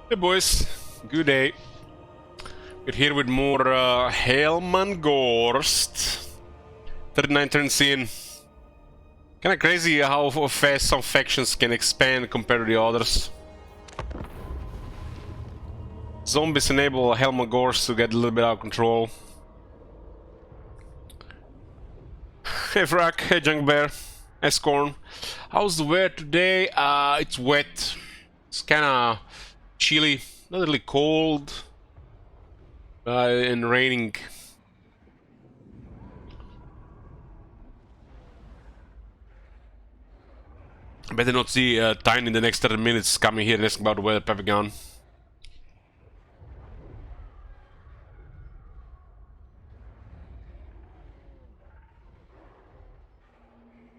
Hey boys, good day. We're here with more Helmangorst. 39 turns in. Kinda crazy how fast some factions can expand compared to the others. Zombies enable Helmangorst to get a little bit out of control. Hey Frack, hey Junk Bear, hey Scorn. How's the weather today? It's wet. It's kinda chilly, not really cold. And raining. Better not see Tiny in the next 30 minutes coming here and asking about the weather, Peppergun.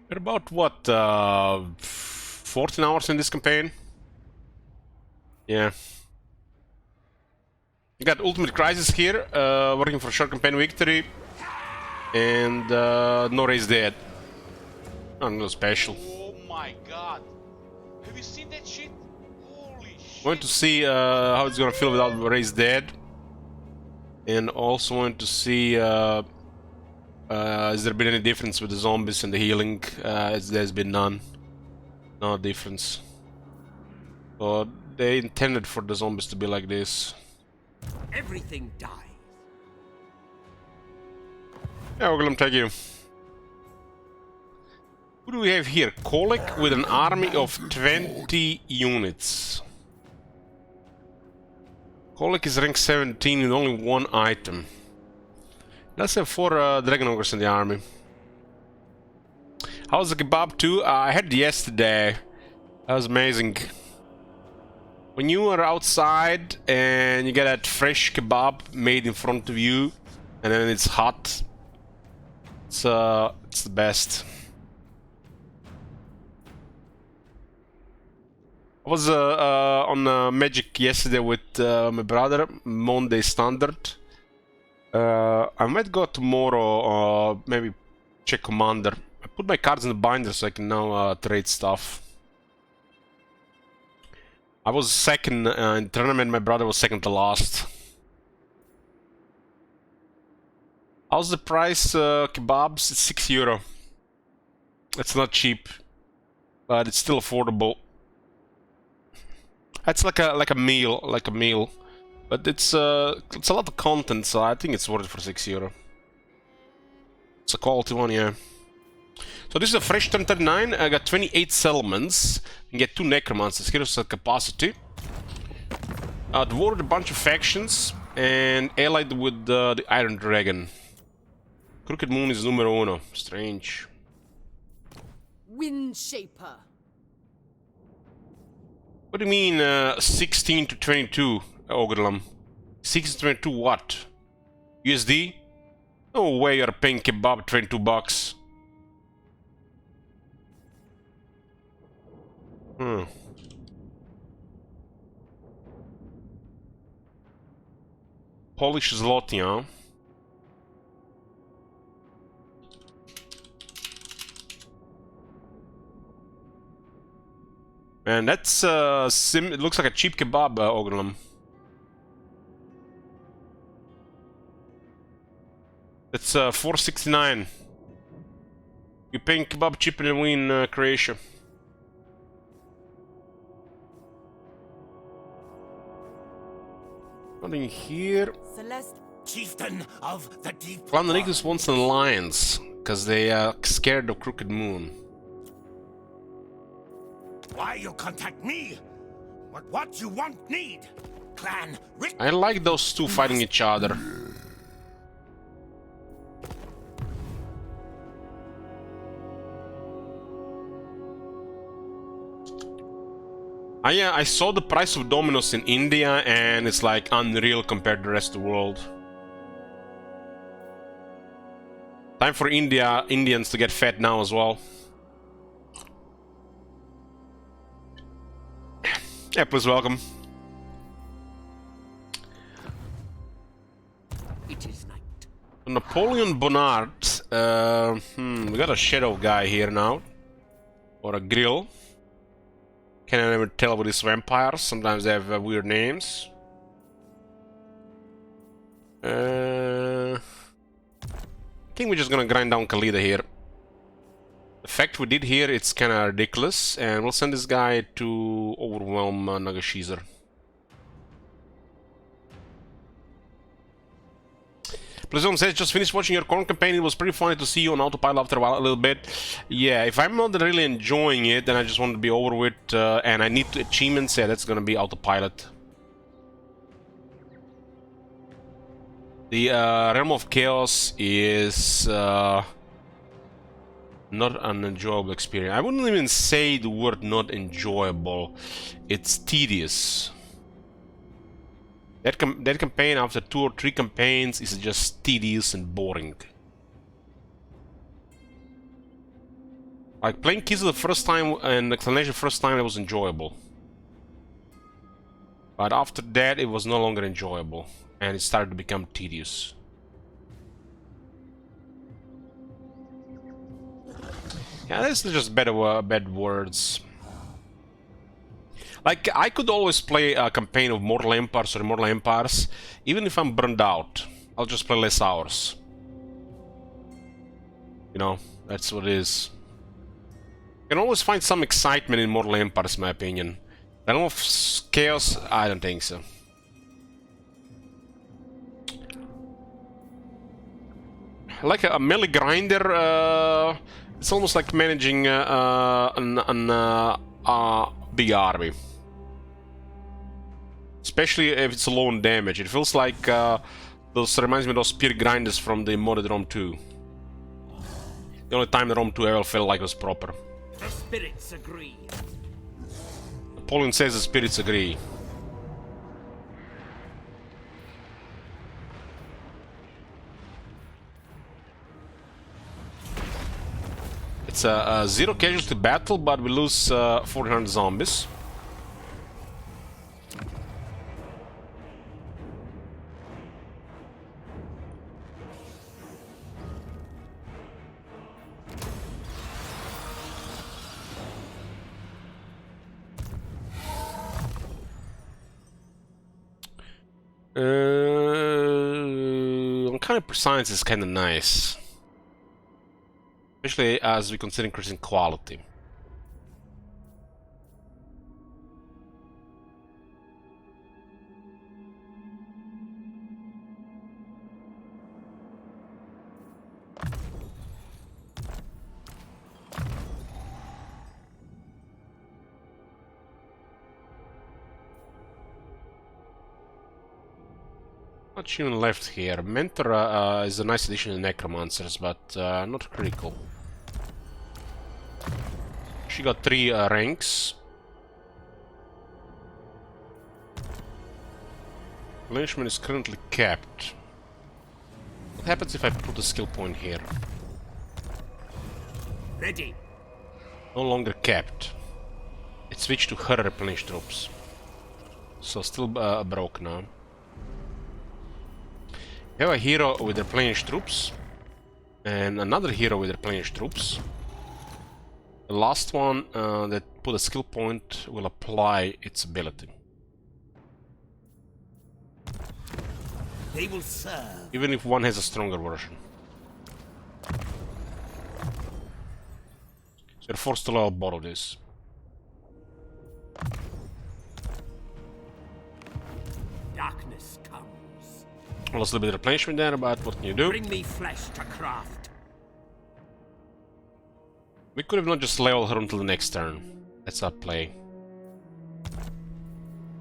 We're about what, 14 hours in this campaign? Yeah. You got Ultimate Crisis here, working for short campaign victory. And no race dead. No special. Oh my god. Have you seen that shit? Holy shit. Want to see how it's gonna feel without race dead. And also want to see has there been any difference with the zombies and the healing? There's been none. No difference. So they intended for the zombies to be like this. Everything dies. Yeah, Oglam, thank you. Who do we have here? Kolek with an army of 20 units. Kolek is rank 17 with only one item. Let's have 4 Dragon Ogres in the army. How's the kebab too? I had it yesterday. That was amazing. When you are outside and you get that fresh kebab made in front of you, and then it's hot, it's the best. I was on Magic yesterday with my brother, Monday Standard. I might go tomorrow, maybe check Commander. I put my cards in the binder so I can now trade stuff. I was second in the tournament, my brother was second to last. How's the price, kebabs? It's €6. It's not cheap, but it's still affordable. It's like a meal, but it's a lot of content, so I think it's worth it for €6. It's a quality one, yeah. So this is a fresh turn 39. I got 28 settlements. You get 2 necromancers. Here's a capacity. Dwarfed a bunch of factions and allied with the Iron Dragon. Crooked Moon is numero uno. Strange. Windshaper. What do you mean 16 to 22, Ogrlam? 16 to 22 what? USD? No way you're paying kebab $22. Polish zloty, huh? Man, that's it looks like a cheap kebab, Ogrlam. It's $4.69. You're paying kebab cheaper than we in Croatia. Nothing here. Celeste, chieftain of the deep. Clan Niggas wants an alliance because they are scared of Crooked Moon. Why you contact me? What you want need? Clan. I like those two fighting each other. I saw the price of Domino's in India and it's like unreal compared to the rest of the world. Time for Indians to get fat now as well. Yeah, please welcome. It is night. Napoleon Bonaparte. We got a shadow guy here now. Or a grill. Can't even tell with these vampires. Sometimes they have weird names. I think we're just gonna grind down Khalida here. The fact we did here, it's kind of ridiculous, and we'll send this guy to overwhelm Nagashizer. Plazon says, just finished watching your Corn campaign. It was pretty funny to see you on autopilot after a while, a little bit. Yeah, if I'm not really enjoying it, then I just want to be over with, and I need achievements, yeah, that's gonna be autopilot. The Realm of Chaos is not an enjoyable experience. I wouldn't even say the word not enjoyable. It's tedious. That campaign, after 2 or 3 campaigns, is just tedious and boring. Like playing Kizu the first time and Explanation the first time, it was enjoyable. But after that, it was no longer enjoyable, and it started to become tedious. Yeah, this is just bad words. Like, I could always play a campaign of Mortal Empires or Immortal Empires, even if I'm burned out. I'll just play less hours. You know, that's what it is. You can always find some excitement in Mortal Empires, in my opinion. Realm of Chaos, I don't think so. Like a melee grinder, it's almost like managing a big army. Especially if it's low on damage. It feels like those reminds me of those spear grinders from the modded ROM 2. The only time the ROM 2 ever felt like it was proper. The spirits agree. Napoleon says the spirits agree. It's a zero casualty battle, but we lose 400 zombies. Uncanny Science is kind of nice. Especially as we consider increasing quality. Much even left here. Mentor is a nice addition to Necromancers, but not critical. She got 3 ranks. Replenishment is currently capped. What happens if I put a skill point here? Ready. No longer capped. It switched to her replenish troops. So still broke now. We have a hero with replenished troops. And another hero with replenished troops. The last one that put a skill point will apply its ability. They will serve. Even if one has a stronger version. So you're forced to level both of these. Darkness comes. Lost a little bit of replenishment there, but what can you do? Bring me flesh to craft. We could have not just leveled her until the next turn. That's our play.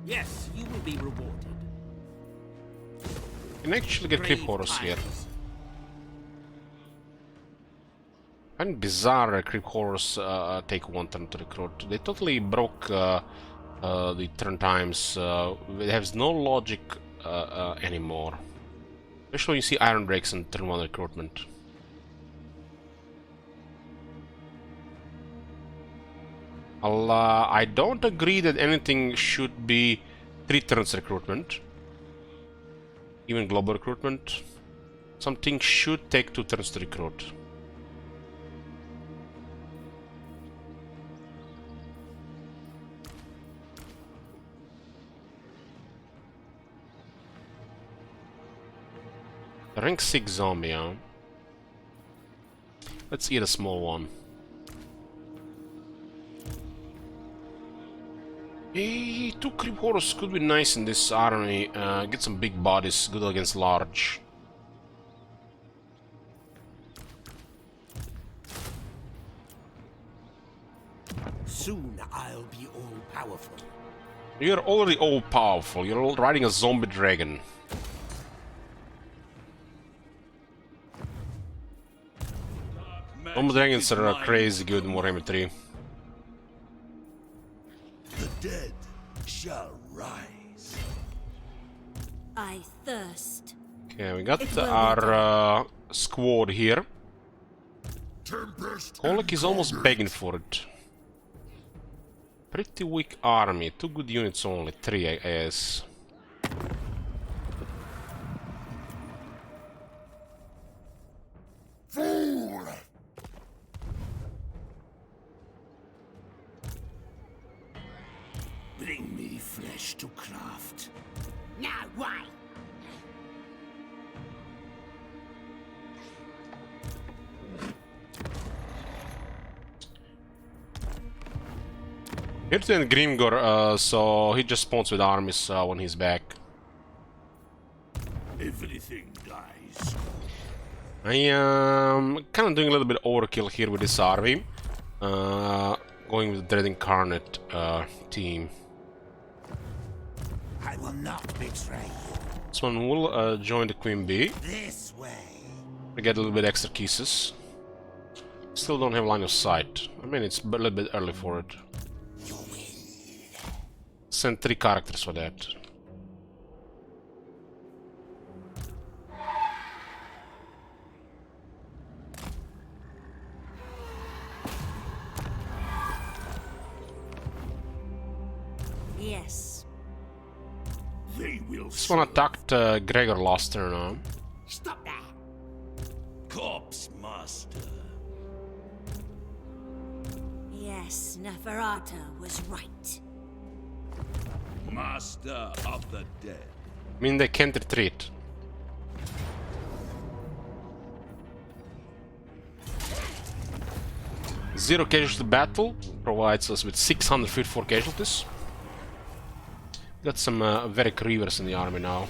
Yes, you will be rewarded. You can actually get creep Brave horrors here. eyes. And bizarre creep horrors take 1 turn to recruit. They totally broke the turn times. It has no logic anymore. Especially when you see Iron Breaks in turn 1 recruitment. I don't agree that anything should be 3 turns recruitment. Even global recruitment. Something should take 2 turns to recruit. Rank 6 zombie, huh? Let's eat a small one. Hey, 2 creep horse could be nice in this army. Get some big bodies, good against large. Soon I'll be all powerful. You're already all powerful. You're all riding a zombie dragon. Zombie dragons are crazy good in Warhammer 3. The dead shall rise. I thirst. Okay, we got our squad here. Tempest Kolek is almost begging for it. Pretty weak army. 2 good units only. 3, I guess. Fool! Bring me flesh to craft. Now why? Here's in Grimgor, so he just spawns with armies when he's back. Everything dies. I am kind of doing a little bit overkill here with this army. Going with the Dread Incarnate team. I will not betray you. This one will join the Queen Bee. This way. We get a little bit extra kisses. Still don't have line of sight. I mean, it's a little bit early for it. You will. Send 3 characters for that. Yes. They will. This one attacked Gregor last turn, huh? Stop that. Corpse master. Yes, Neferata was right. Master of the dead. I mean, they can't retreat. Zero casualty battle provides us with 654 casualties. Got some very Reavers in the army now.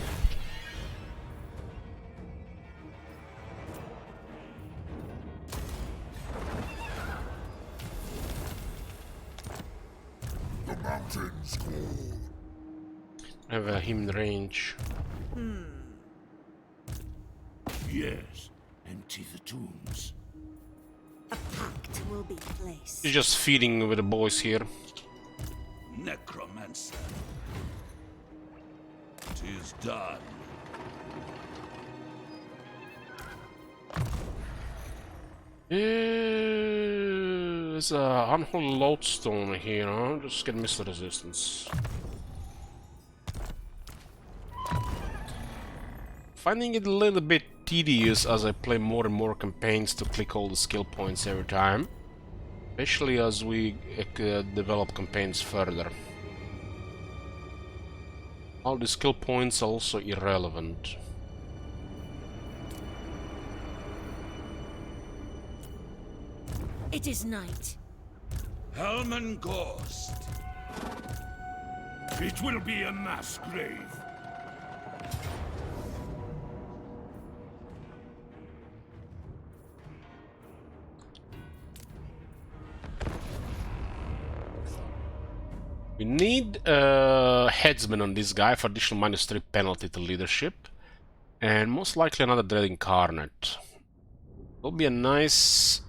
The mountains call. I have him in range. Yes. Empty the tombs. A pact will be placed. He's just feeding with the boys here. Necromancer. 'Tis done. There's a unholy lodestone here, huh? Just get missile resistance. Finding it a little bit tedious as I play more and more campaigns to click all the skill points every time. Especially as we develop campaigns further. All the skill points are also irrelevant. It is night. Helman Ghost. It will be a mass grave. We need a headsman on this guy for additional -3 penalty to leadership. And most likely another Dread Incarnate. Will be a nice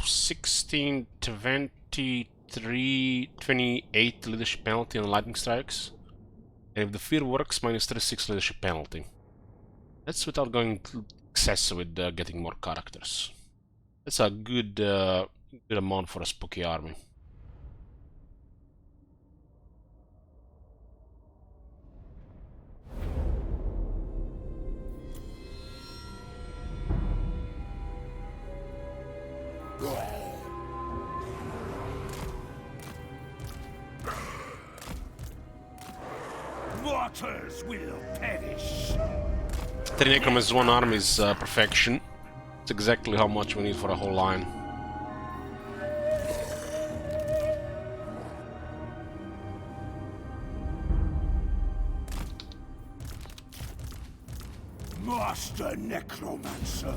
16, 23, 28 leadership penalty on lightning strikes. And if the fear works, -36 leadership penalty. That's without going excessive with getting more characters. That's a good, good amount for a spooky army. Waters will perish. 3 necromancers, 1 army is perfection. It's exactly how much we need for a whole line. Master Necromancer.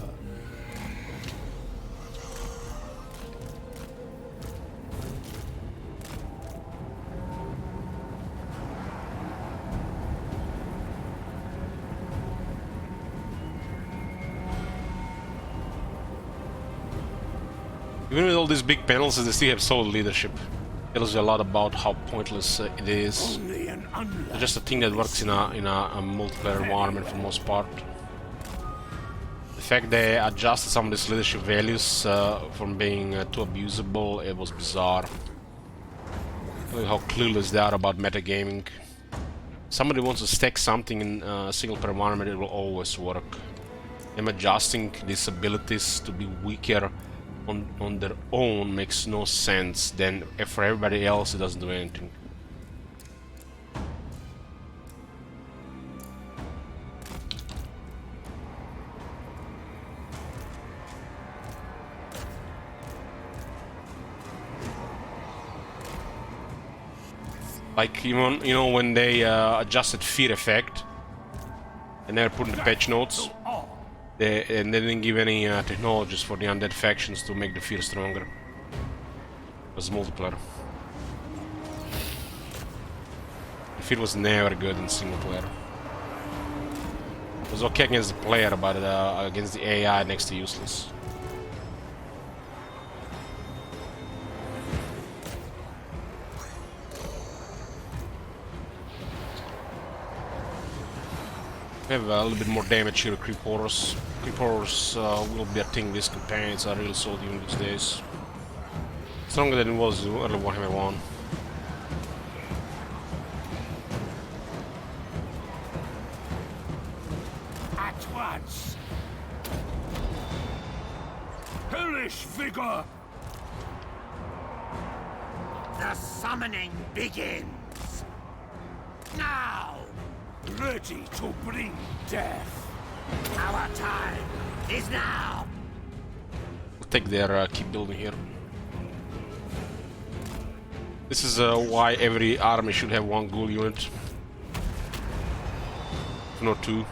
Even with all these big panels, they still have solid leadership. Tells you a lot about how pointless it is. It's just a thing that works in a multiplayer environment for the most part. The fact they adjusted some of these leadership values from being too abusable, it was bizarre. Look how clueless they are about metagaming. Somebody wants to stack something in a single player environment, it will always work. Them adjusting these abilities to be weaker on their own makes no sense. Then for everybody else it doesn't do anything. Like even, you know, when they adjusted fear effect and they're putting the patch notes, they didn't give any technologies for the undead factions to make the fear stronger. It was multiplayer. The fear was never good in single player. It was okay against the player, but against the AI next to useless. We have a little bit more damage here with creep horrors. Creep horrors will be a thing this campaign. It's a real solid unit these days. Stronger than it was early Warhammer 1. At once. Hellish vigor. The summoning begins. Now. Ready to bring death. Our time is now. We'll take their keep building here. This is why every army should have 1 ghoul unit. Not 2.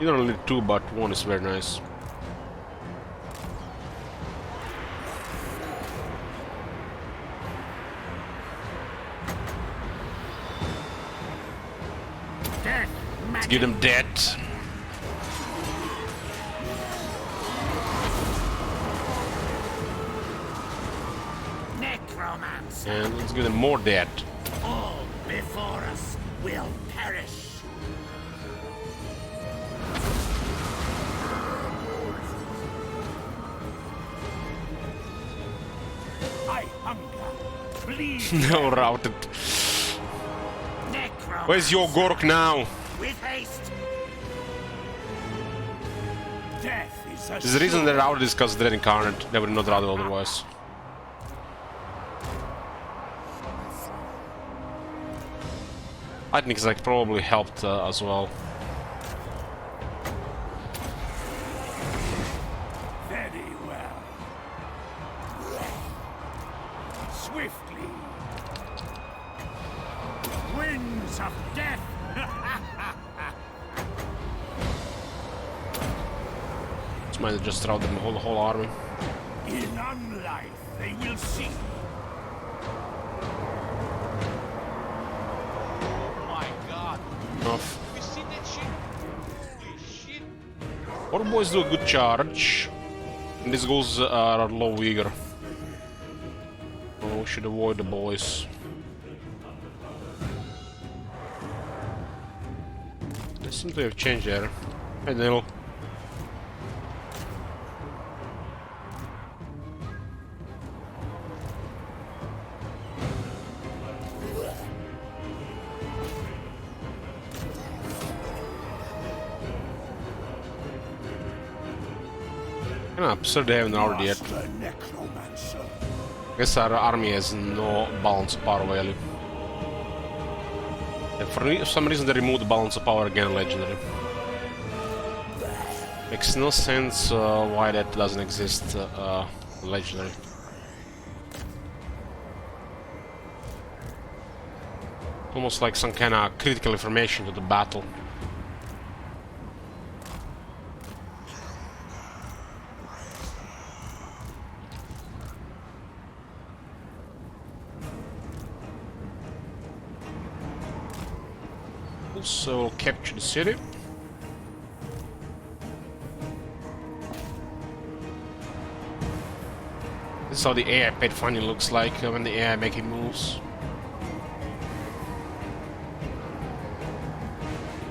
You don't need 2, but 1 is very nice. Let's give them dead. Necromancer. And let's give them more dead. All before us will perish. I hunger. Bleed. No, routed. Necromancer. Where's your Gork now? With haste. Death is a There's the reason they're routed is because they're incarnate. They would not routed otherwise. Lightning like probably helped as well. Very well. Swiftly. Winds of death. This might have just routed the whole army. In unlife, they will see. Oh my god. Enough. Have you seen that shit? Holy shit. Our boys do a good charge. And these ghouls are low vigor. Oh, we should avoid the boys. They seem to have changed there. Hey, Neil. I'm absurd they haven't already yet. Master Necromancer. I guess our army has no balance of power value. And for some reason they removed the balance of power again, legendary. Makes no sense why that doesn't exist legendary. Almost like some kind of critical information to the battle. Also capture the city. This is how the AI pet finally looks like when the AI making moves.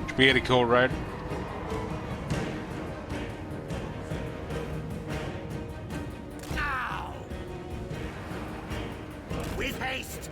Pretty cool, right? Now! With haste!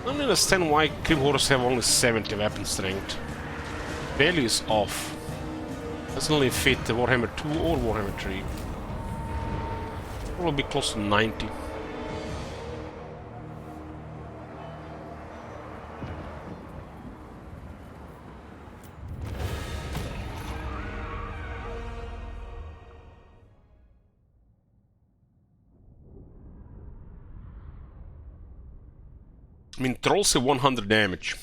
I don't understand why Crib Horrors have only 70 weapon strength. Value is off. Doesn't only fit the Warhammer 2 or Warhammer 3. Probably close to 90. I mean, trolls have 100 damage.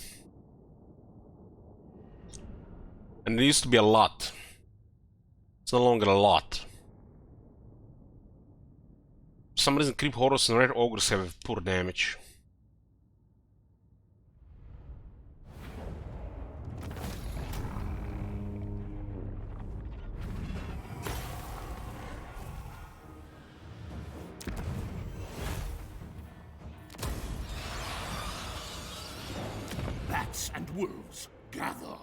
And it used to be a lot. It's no longer a lot. For some reason, Creep Horrors and Red Ogres have poor damage. Bats and wolves, gather.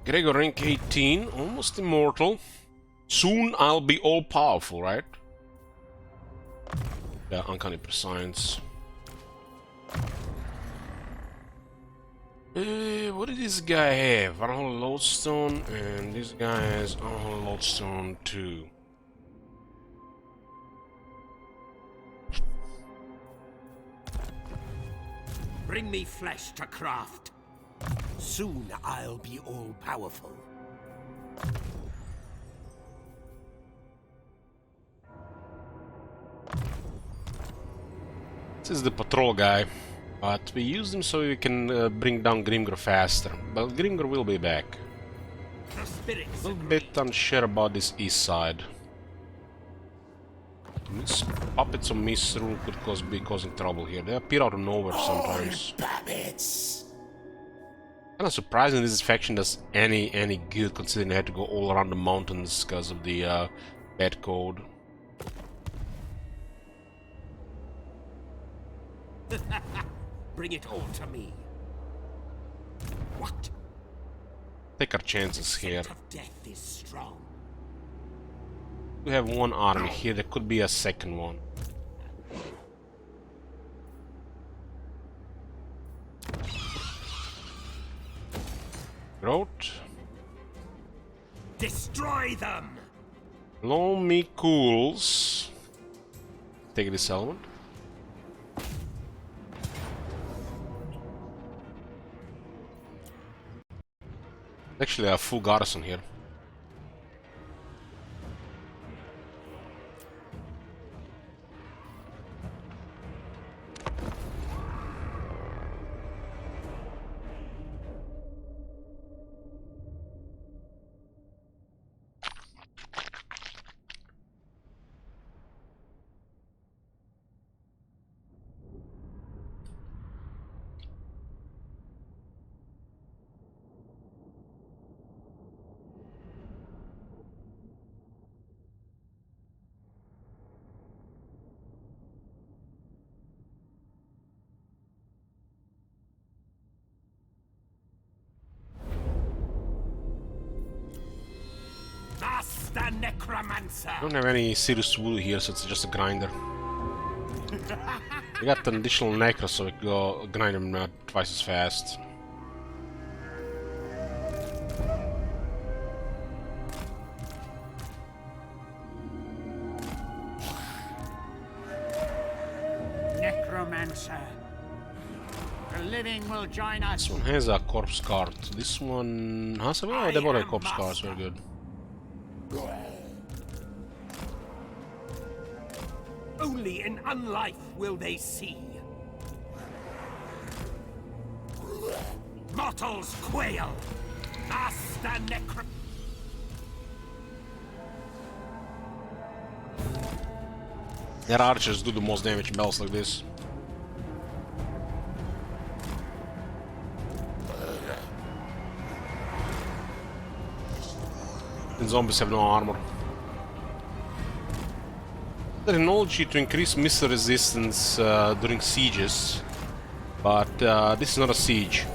Gregor rank 18, almost immortal. Soon I'll be all powerful, right? Yeah, uncanny prescience. What did this guy have? Unholy Lodestone, and this guy has Unholy Lodestone too. Bring me flesh to craft. Soon I'll be all-powerful. This is the patrol guy, but we use him so we can bring down Grimgor faster. But Grimgor will be back. The spirits A little bit unsure about this east side. These puppets on Misrule could be causing trouble here. They appear out of nowhere sometimes. puppets. Kinda surprising this faction does any good, considering they had to go all around the mountains because of the bad code. Bring it all to me. What? Take our chances here. Scent of death is strong. We have one army here, there could be a second one. Growth. Destroy them! Low me cools. Take this element. Actually, a full garrison here. Master Necromancer! Don't have any serious wood here, so it's just a grinder. We got an additional necro so we can go grind him twice as fast. Necromancer. The living will join us. This one has a corpse card. This one has a they both have corpse cards, very good. Only in unlife will they see. Mortals quail. Master Necro. Their archers do the most damage in battles like this. And zombies have no armor. Technology to increase missile resistance during sieges, but this is not a siege.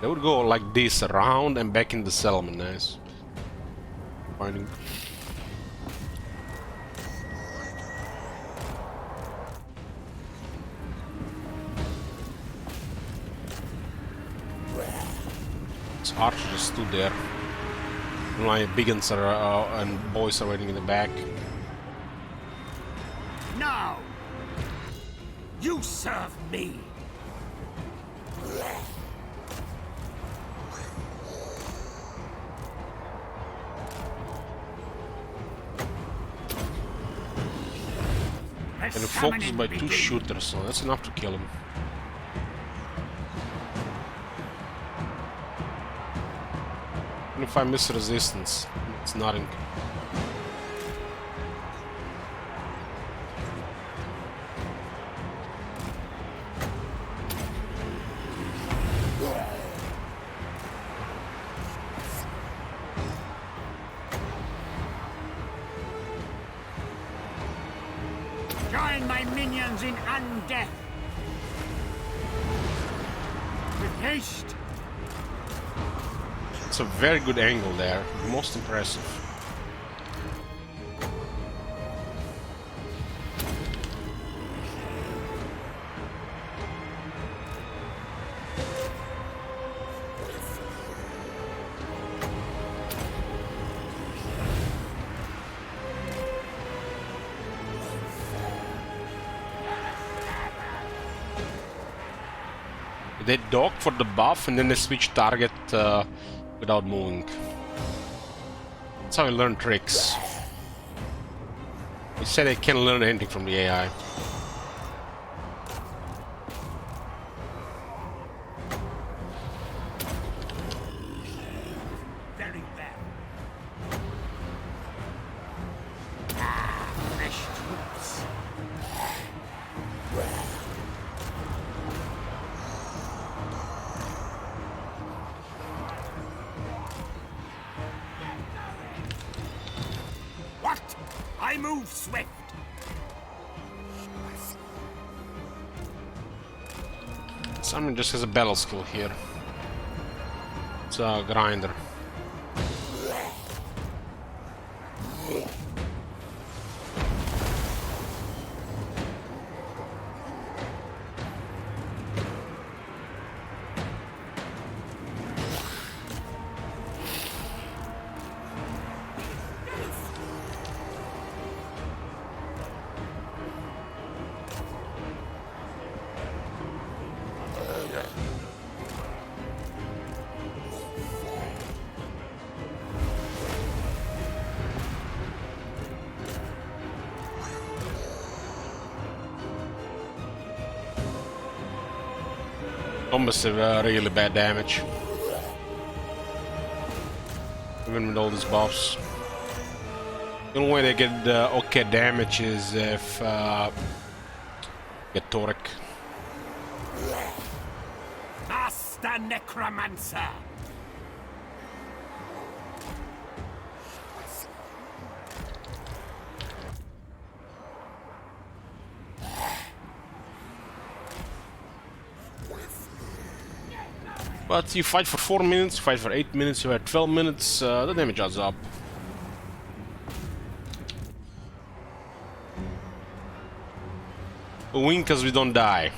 They would go like this, around and back in the settlement, nice. Finding. This archer just stood there. My biggins are and boys are waiting in the back. Now, you serve me. And focused by 2 shooters, so that's enough to kill him. 25 missile resistance. It's nothing. Join my minions in undeath. With haste. It's a very good angle there. Most impressive. They dock for the buff and then they switch target without moving. That's how I learn tricks. They said they can't learn anything from the AI. Very well. Fresh troops. What? I move swift. Someone just has a battle skill here. It's a grinder. Zombies have really bad damage. Even with all these buffs. The only way they get okay damage is if get Toric. Master Necromancer. But you fight for 4 minutes, you fight for 8 minutes, you had 12 minutes, the damage adds up. We win because we don't die.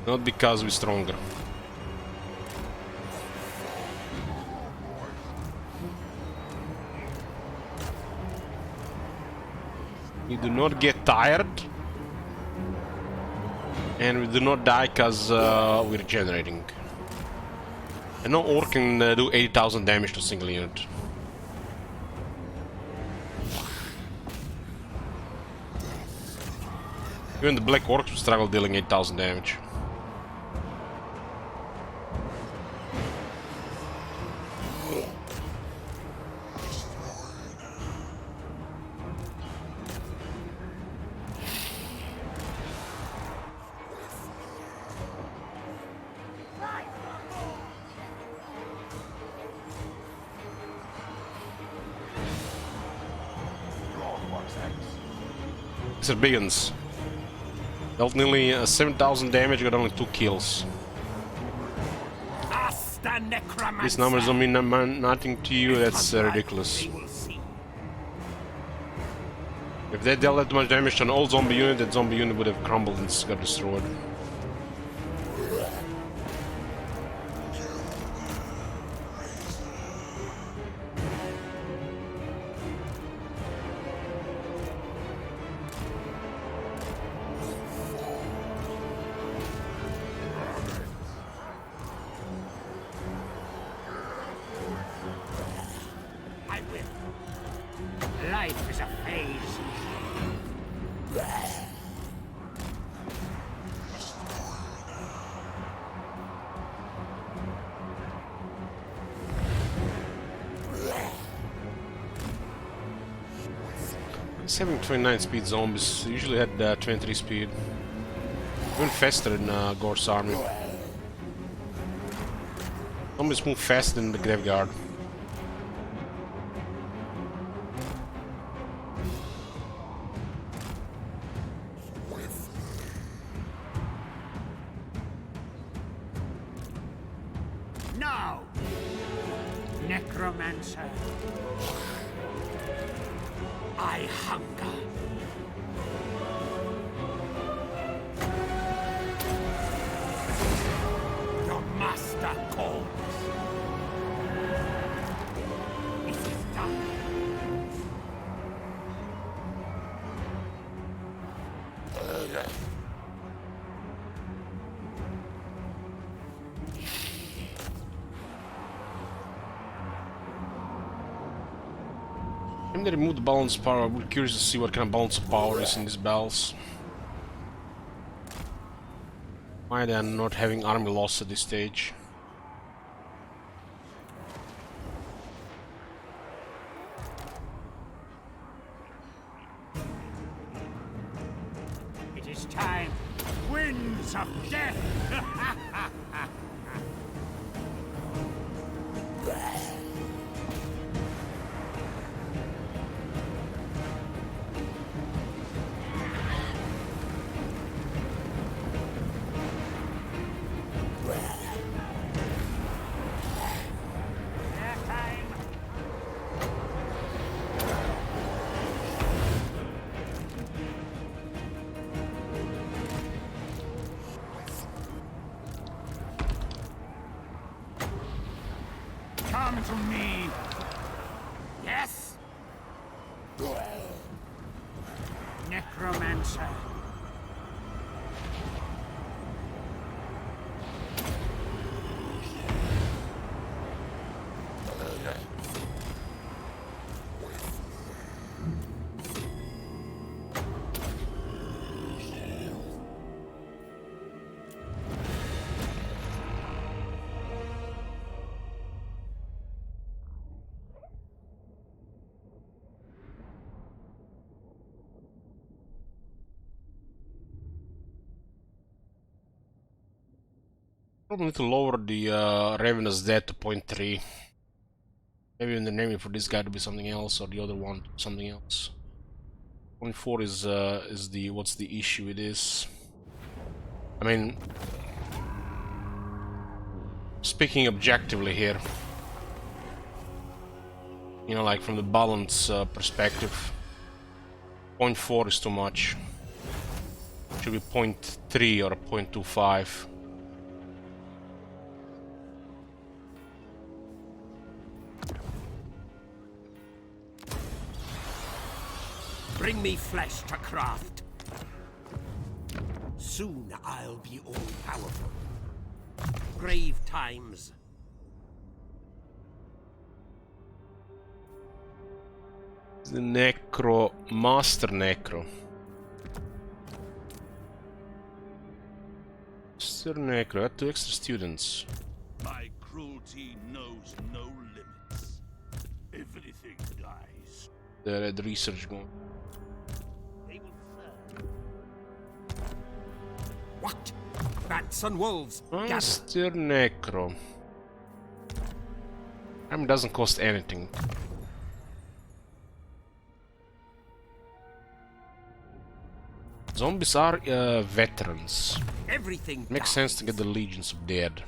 Not because we're stronger. We do not get tired. And we do not die because we're regenerating. And no orc can do 80,000 damage to a single unit. Even the black orcs will struggle dealing 8,000 damage. These are big ones. Dealt nearly 7,000 damage, got only 2 kills. These numbers don't mean nothing to you, that's ridiculous. If they dealt that much damage to an old zombie unit, that zombie unit would have crumbled and got destroyed. Life is a phase. 729 speed zombies usually had 23 speed. Even faster in Gore's army. Zombies move faster than the graveyard. Now, necromancer, I hunger. Your master calls. It is done. When they remove the balance of power, I'm curious to see what kind of balance of power is in these battles. Why they are not having army loss at this stage. It is time. Winds of death. Come to me. Yes? Necromancer. Probably need to lower the Ravenous Death to 0.3. Maybe in the naming for this guy to be something else, or the other one something else. 0.4 is the what's the issue it is. I mean, Speaking objectively here, you know, like from the balance perspective, 0.4 is too much. Should be 0.3 or 0.25. Bring me flesh to craft. Soon I'll be all-powerful. Grave times. The Necro, Master Necro. Master Necro, had 2 extra students. My cruelty knows no limits. Everything dies. The research going. They will serve. What? Bats and wolves. Gather. Master Necro. Doesn't cost anything. Zombies are veterans. Everything Makes dies. sense to get the Legions of Dead.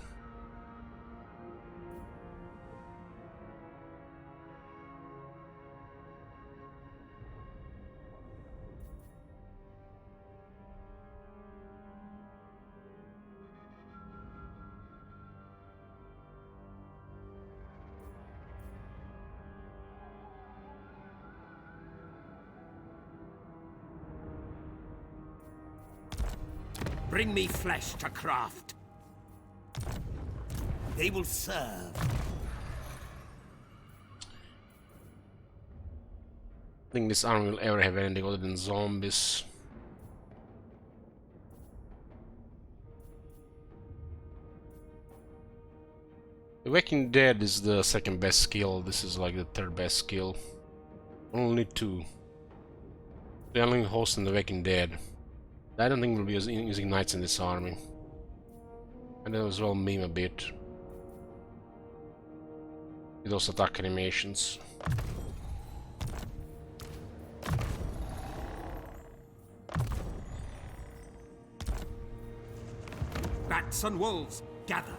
Bring me flesh to craft. They will serve. I think this army will ever have anything other than zombies. The Waking Dead is the second best skill. This is like the third best skill. Only 2. The only host in the Waking Dead. I don't think we'll be using knights in this army. And then as well meme a bit. With those attack animations. Bats and wolves, gather.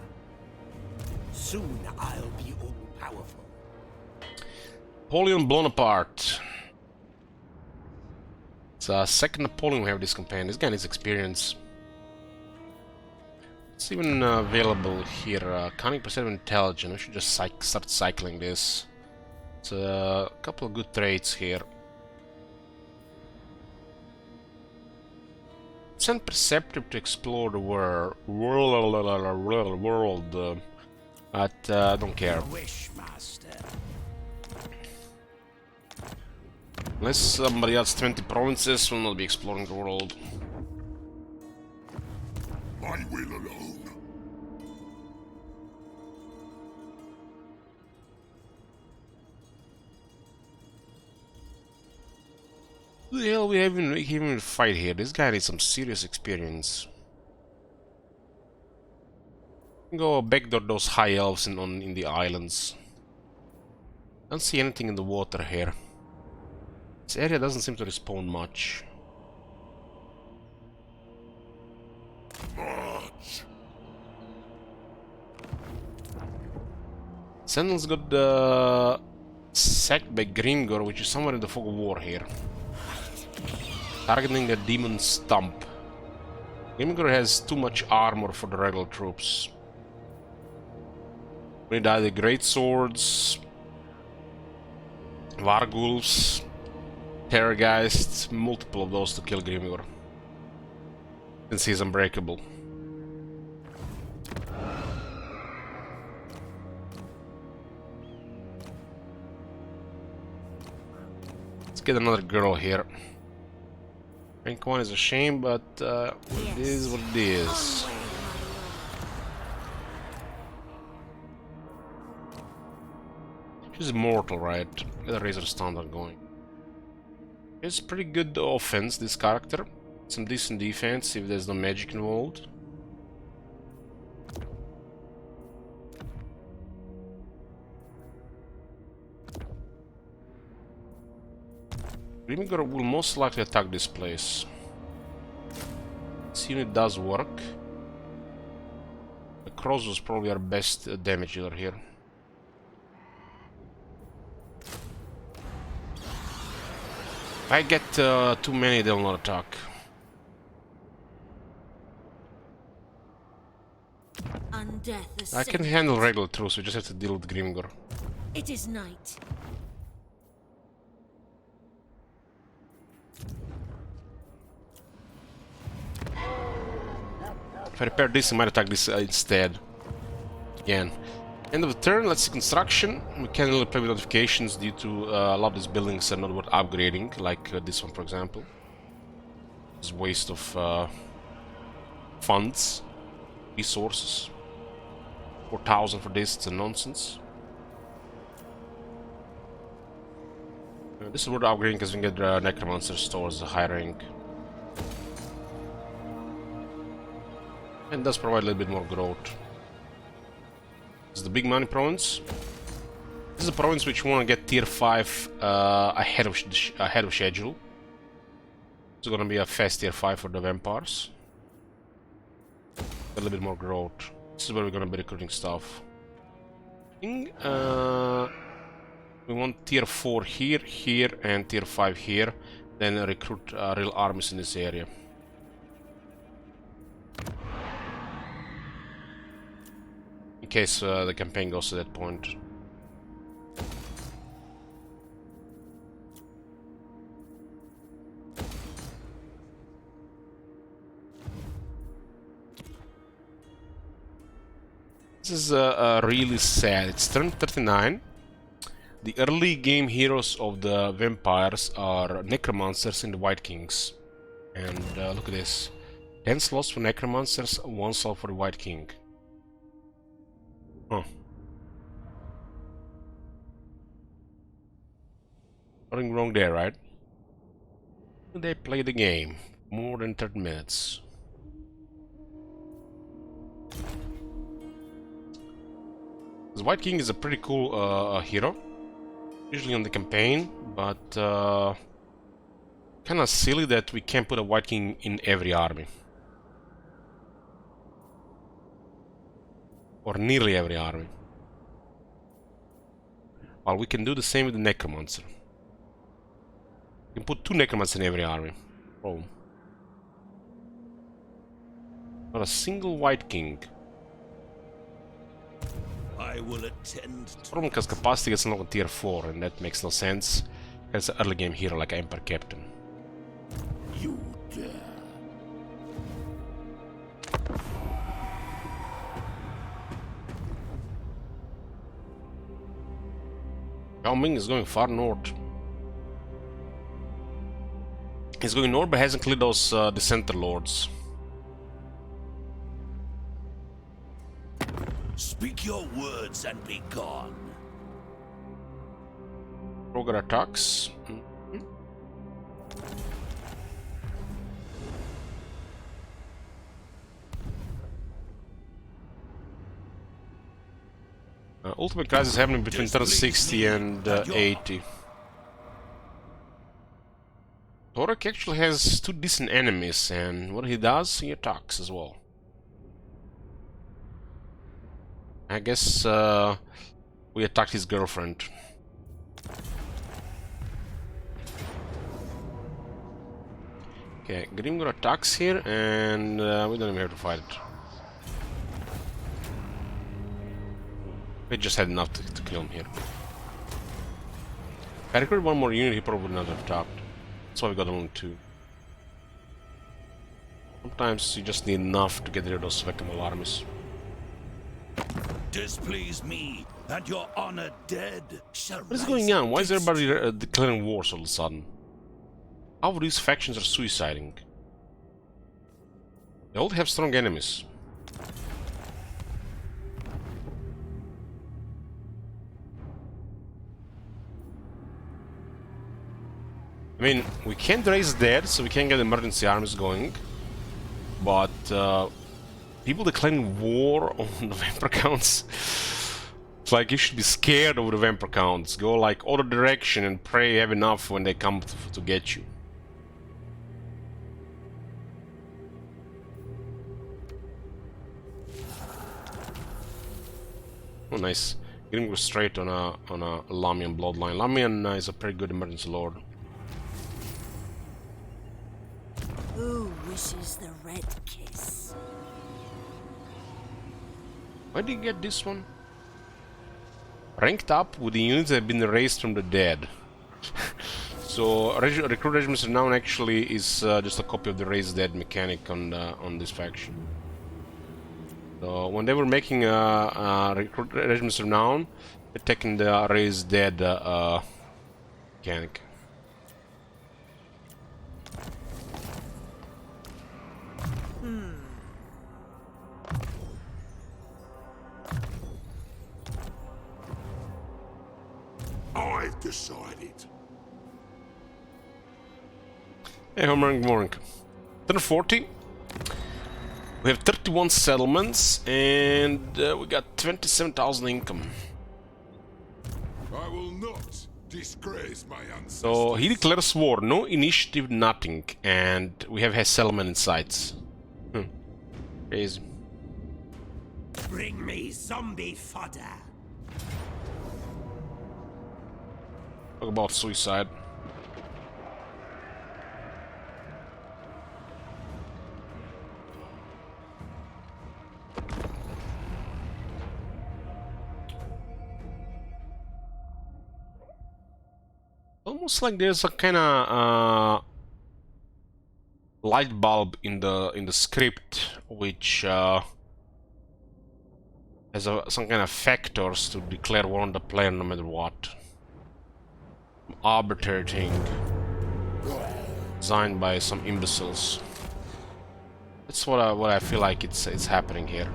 Soon I'll be all-powerful. Napoleon Bonaparte. It's second Napoleon we have this companion. This guy needs experience. It's even available here. Cunning, perceptive, intelligent. We should just start cycling this. It's a couple of good traits here. Send perceptive to explore the world. But I don't care. Wish, master. Unless somebody adds 20 provinces, we'll not be exploring the world. My will alone. Who the hell we even fight here? This guy needs some serious experience. Go backdoor those high elves in the islands. Don't see anything in the water here. This area doesn't seem to respawn much. Sentinel's got sacked by Grimgor, which is somewhere in the fog of war here. Targeting a demon stump. Grimgor has too much armor for the regular troops. We die the great swords, Vargulfs, Terrorgeists, multiple of those to kill Grimgor. Since he's unbreakable. Let's get another girl here. Rank 1 is a shame, but it is what it is. She's immortal, right? Get a Razor Standard going. It's pretty good offense, this character. Some decent defense if there's no magic involved. Grimgor will most likely attack this place. This unit does work. The crows was probably our best damage dealer here. If I get too many, they'll not attack. Undeath I can handle regular troops, we just have to deal with Grimgor. It is night. If I repair this, I might attack this instead. Again. End of the turn, let's see construction. We can't really play with notifications due to a lot of these buildings are not worth upgrading, like this one for example. It's a waste of funds, resources. 4,000 for this, it's a nonsense. This is worth upgrading because we can get Necromancer stores a high rank. And does provide a little bit more growth. This is the big money province. This is a province which we want to get tier 5 ahead of schedule. It's gonna be a fast tier 5 for the vampires. A little bit more growth. This is where we're gonna be recruiting stuff. We want tier 4 here, here, and tier 5 here. Then recruit real armies in this area. In case the campaign goes to that point. This is really sad. It's turn 39. The early game heroes of the vampires are necromancers and the White Kings. And look at this. 10 slots for necromancers, 1 slot for the White King. Huh. Nothing wrong there, right? They play the game. More than 30 minutes. The White King is a pretty cool hero. Usually on the campaign, but kind of silly that we can't put a White King in every army. Or nearly every army. Well, we can do the same with the Necromancer. We can put 2 Necromancers in every army. Oh. Not a single White King. I will attend to Problem because capacity gets unlocked on tier 4, and that makes no sense. It's an early game hero like Emperor Captain. you dare. Yao Ming is going far north. He's going north but hasn't cleared those Dissenter Lords. Speak your words and be gone. Roger attacks. Ultimate crisis is happening between turn 60 and 80. Torek actually has 2 decent enemies, and what he does, he attacks as well. I guess we attacked his girlfriend. Okay, Grimgor attacks here, and we don't even have to fight it. We just had enough to kill him here. If I recruited 1 more unit, he probably would not have attacked. That's why we got only 2. Sometimes you just need enough to get rid of those Vectimal armies. Displease me, and your honor dead shall What is going on? Why is everybody declaring wars all of a sudden? How of these factions are suiciding? They all have strong enemies. I mean, we can't raise dead, so we can't get emergency armies going. But people declaring war on the Vampire Counts. It's like you should be scared of the Vampire Counts. Go like other direction and pray you have enough when they come to get you. Oh, nice. Getting go straight on a Lamian bloodline. Lamian is a pretty good emergency lord. Who wishes the red kiss? Where did you get this one? Ranked up with the units that have been raised from the dead. So recruit regiments renown actually is just a copy of the raised dead mechanic on this faction. So when they were making recruit regiments renown, they're taking the raised dead mechanic. I've decided. Hey, good morning. Turn 40. We have 31 settlements and we got 27,000 income. I will not disgrace my ancestors. So he declares war, no initiative, nothing, and we have his settlement in sights. Crazy. Bring me zombie fodder. Talk about suicide. Almost like there's a kind of light bulb in the script, which has some kind of factors to declare war on the player no matter what. Arbitrary thing designed by some imbeciles. That's what I feel like it's happening here.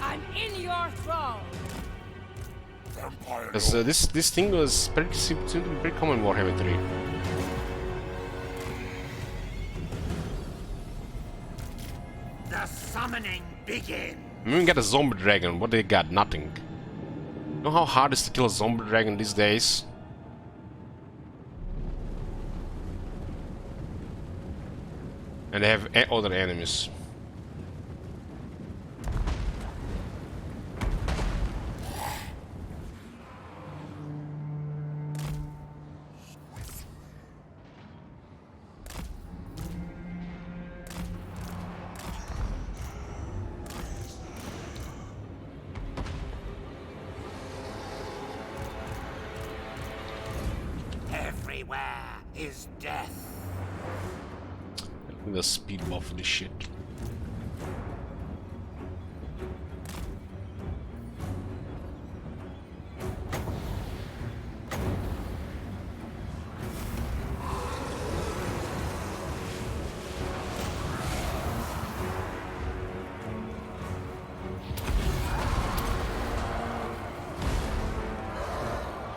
I'm in your thrall. Because this thing was seemed to be pretty common in Warhammer 3. The summoning begins. I mean, we got a zombie dragon. What they got? Nothing. You know how hard it is to kill a zombie dragon these days? And they have other enemies. Everywhere is death. The speed buff for this shit.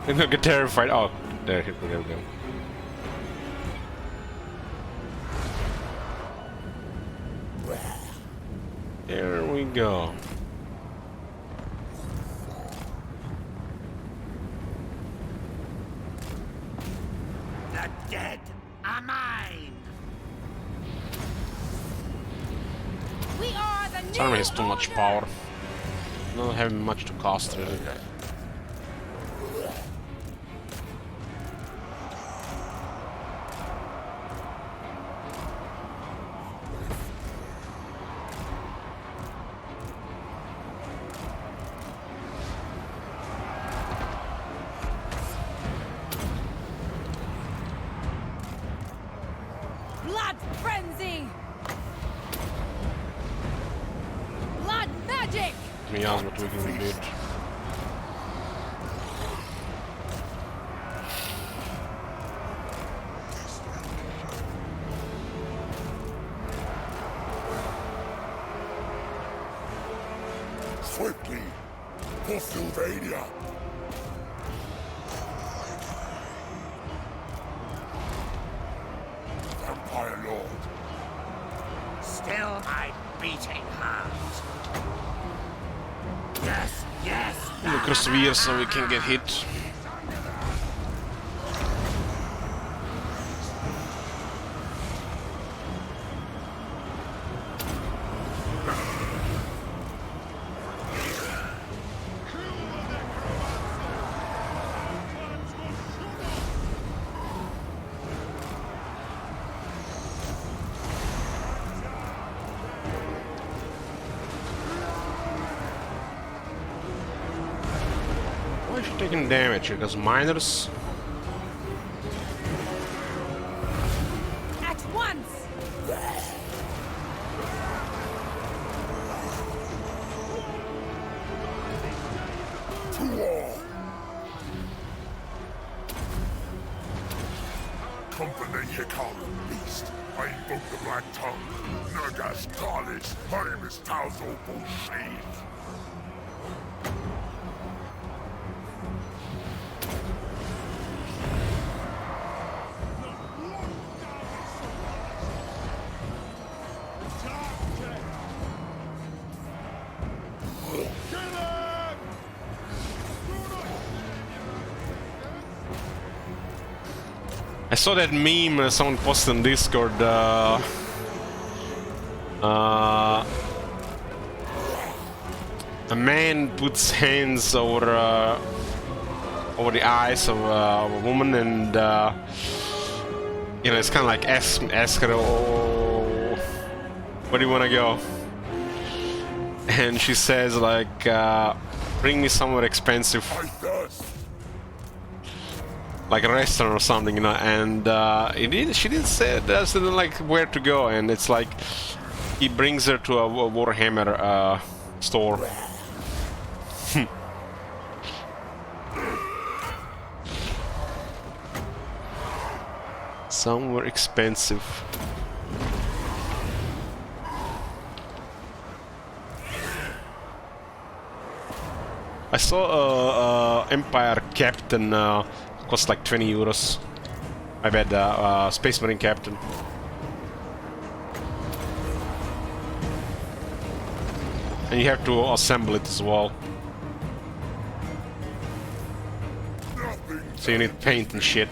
I'm gonna get terrified. Oh, there we go. There we go. The dead are mine. We are the This new army has too much order. power. Not having much to cost really. Blood frenzy. Blood magic. Miasma tweaking the bit. Swiftly for Sylvania. Vampire Lord. Still my beating heart. Yes, yes. Across the years so we can get hit. taking damage here? Because miners. At once! Company Hikar, beast. I invoke the Black Tongue. Nergas Talis, Harimus Tazo Bullshit. I saw that meme someone posted on Discord. A man puts hands over over the eyes of a woman, and you know, it's kind of like ask her, "Oh, where do you want to go?" And she says like, "Bring me somewhere expensive." I thirst. Like a restaurant or something, you know, and she didn't say like where to go, and it's like he brings her to a Warhammer store. Somewhere expensive. I saw Empire Captain cost like 20 euros. I bet Space Marine Captain. And you have to assemble it as well. So you need paint and shit.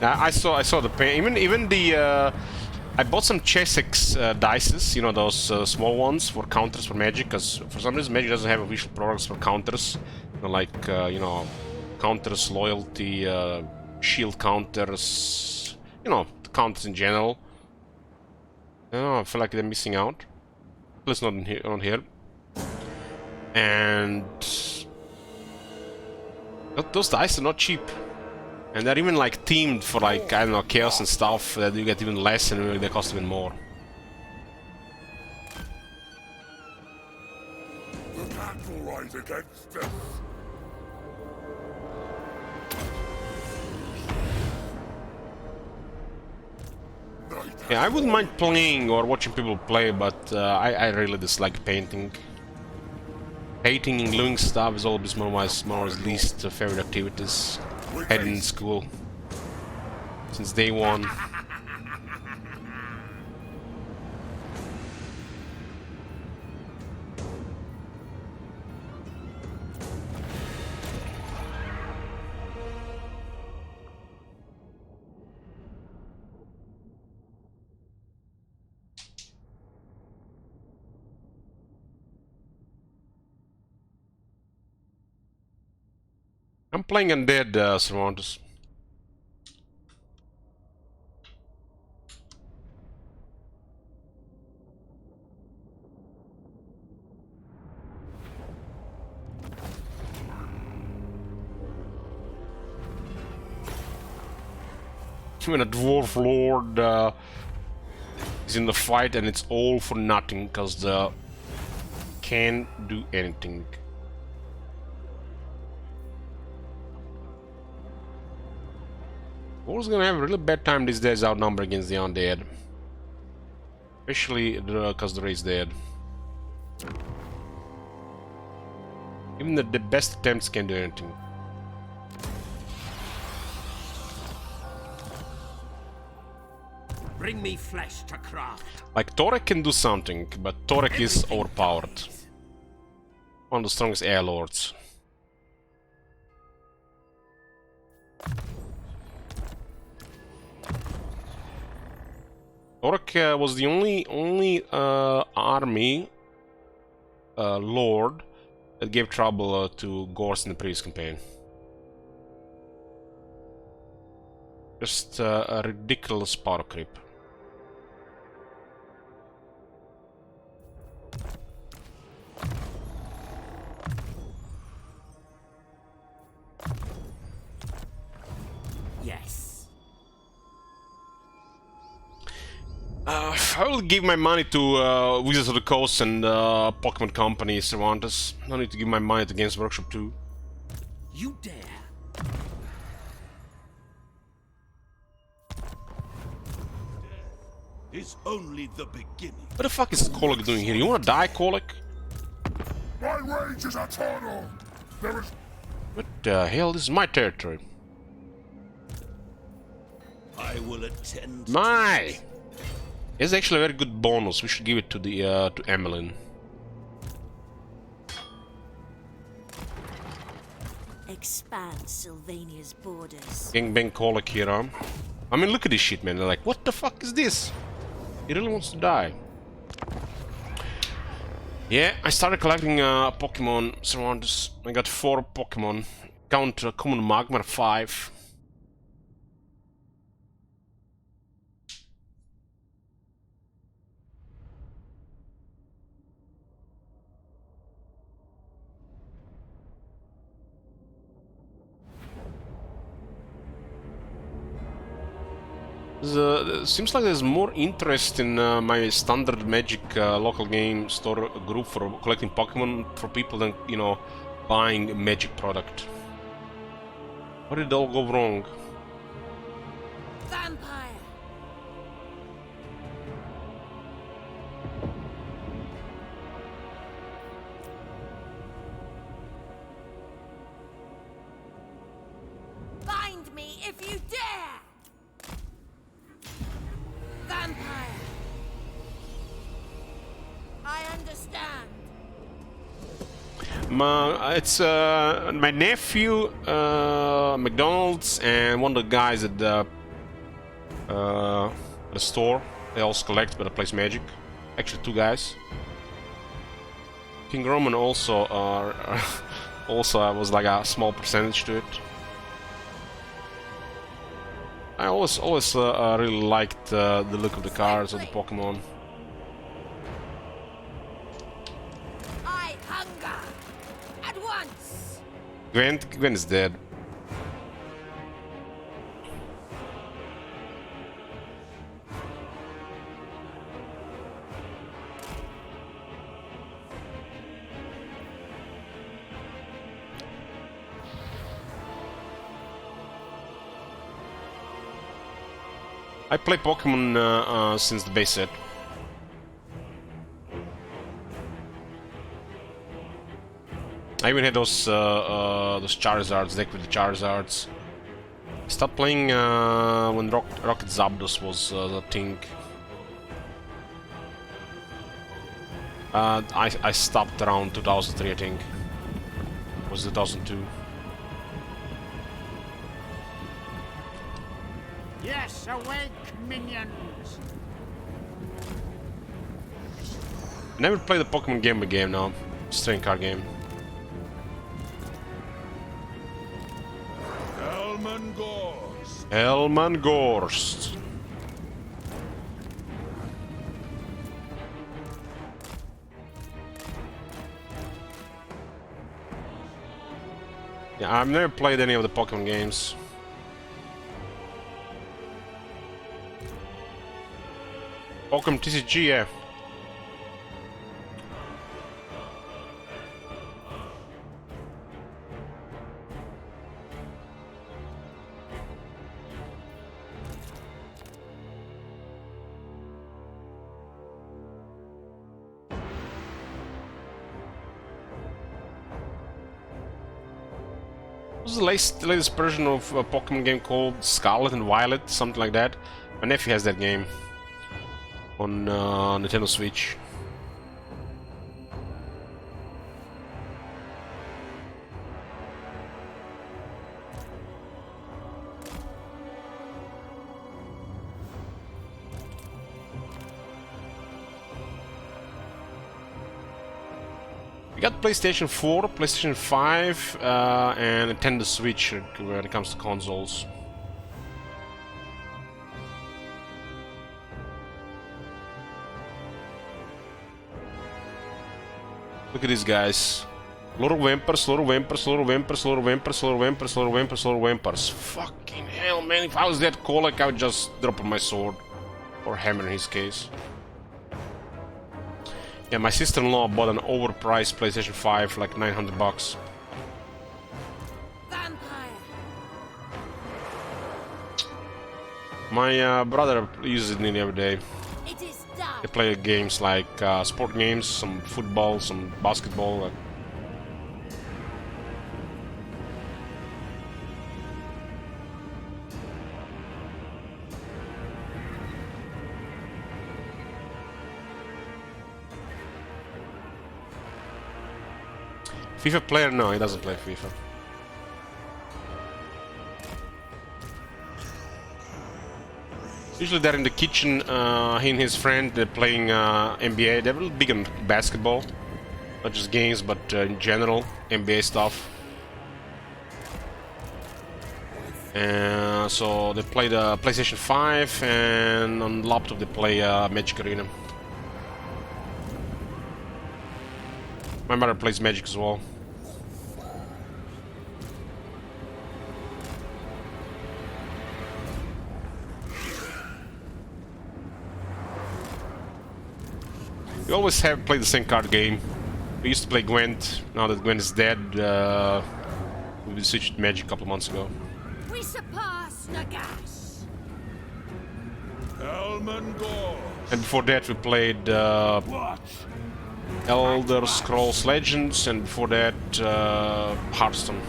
I saw the paint. Even the I bought some Chessex dices, you know, those small ones for counters for Magic, because for some reason Magic doesn't have official products for counters, you know, like you know, counters, loyalty, shield counters, you know, the counters in general. I don't know, I feel like they're missing out. At least not in here, on here. And those dice are not cheap. And they're even like themed for like, I don't know, chaos and stuff, that you get even less and they cost even more. The cat will rise against this. Yeah, I wouldn't mind playing or watching people play, but I really dislike painting. Painting and gluing stuff is always one of my least favorite activities. Had in school since day one. I'm playing Undead, Cervantes. When a Dwarf Lord is in the fight and it's all for nothing, because the can't do anything. War's gonna have a really bad time these days outnumbered against the undead. Especially because the race dead. Even the best attempts can't do anything. Bring me flesh to craft. Like, Torek can do something, but Torek is overpowered. One of the strongest air lords. Torek was the only army lord that gave trouble to Gorse in the previous campaign. Just a ridiculous power creep. Yes. I will give my money to Wizards of the Coast and Pokemon Company, Cervantes. No need to give my money to Games Workshop too. You dare? Is only the beginning. What the fuck is Kolek doing here? You wanna die, Kolek? My rage is eternal. There is What the hell? This is my territory. I will attend. My! It's actually a very good bonus. We should give it to the to Emmeline. Expand Sylvania's borders. Gangbang Kolek here, huh? I mean, look at this shit, man. They're like, what the fuck is this? He really wants to die. Yeah, I started collecting Pokemon Cervantes. I got 4 Pokemon. Count Common Magmar 5. Seems like there's more interest in my standard Magic local game store group for collecting Pokemon for people than, you know, buying a Magic product. How did it all go wrong? Vampire! Find me if you dare! Vampire! I understand. It's my nephew, McDonald's, and one of the guys at the store. They also collect, but they plays Magic. Actually, 2 guys. King Roman also also was like a small percentage to it. I always really liked the look of the cards of the Pokemon. I hunger! At once! Gwen is dead. I play Pokemon since the base set. I even had those Charizards, deck with the Charizards. Stopped playing when Rocket Zapdos was the thing. I stopped around 2003, I think. It was 2002. Yes, awake, minions! Never played the Pokemon Game Boy game now. Just trading card game. Elmangors. Elmangorst. Yeah, I've never played any of the Pokemon games. Pokemon TCG, yeah. What was the latest version of a Pokemon game called Scarlet and Violet, something like that? My nephew has that game on Nintendo Switch. We got PlayStation 4, PlayStation 5, and Nintendo Switch when it comes to consoles. Look at these guys. Little whimpers, little whimpers, little whimpers, little whimpers, little whimpers, little whimpers, little whimpers. Fucking hell, man. If I was that colic, I would just drop my sword. Or hammer in his case. Yeah, my sister-in-law bought an overpriced PlayStation 5, like 900 bucks. Vampire. My brother uses it nearly every day. It is done. They play games like sport games, some football, some basketball. FIFA player? No, he doesn't play FIFA. Usually they're in the kitchen, he and his friend, they're playing NBA. They're really big on basketball. Not just games, but in general, NBA stuff. So they play the PlayStation 5, and on laptop they play Magic Arena. My mother plays Magic as well. We always have played the same card game. We used to play Gwent. Now that Gwent is dead, we switched to Magic a couple of months ago. We surpass Nagash. Elmengor. And before that we played Elder Scrolls Legends, and before that Hearthstone.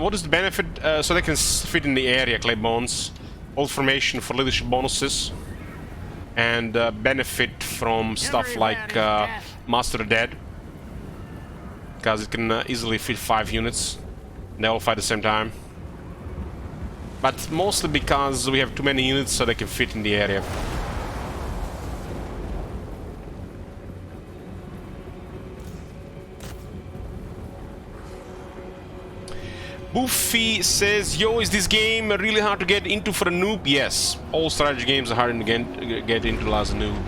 What is the benefit? So they can fit in the area, clay bones, old formation for leadership bonuses, and benefit from stuff like Master of the Dead, because it can easily fit 5 units. They all fight at the same time. But mostly because we have too many units, so they can fit in the area. Boofy says, yo, is this game really hard to get into for a noob? Yes, all strategy games are hard to get into as a noob.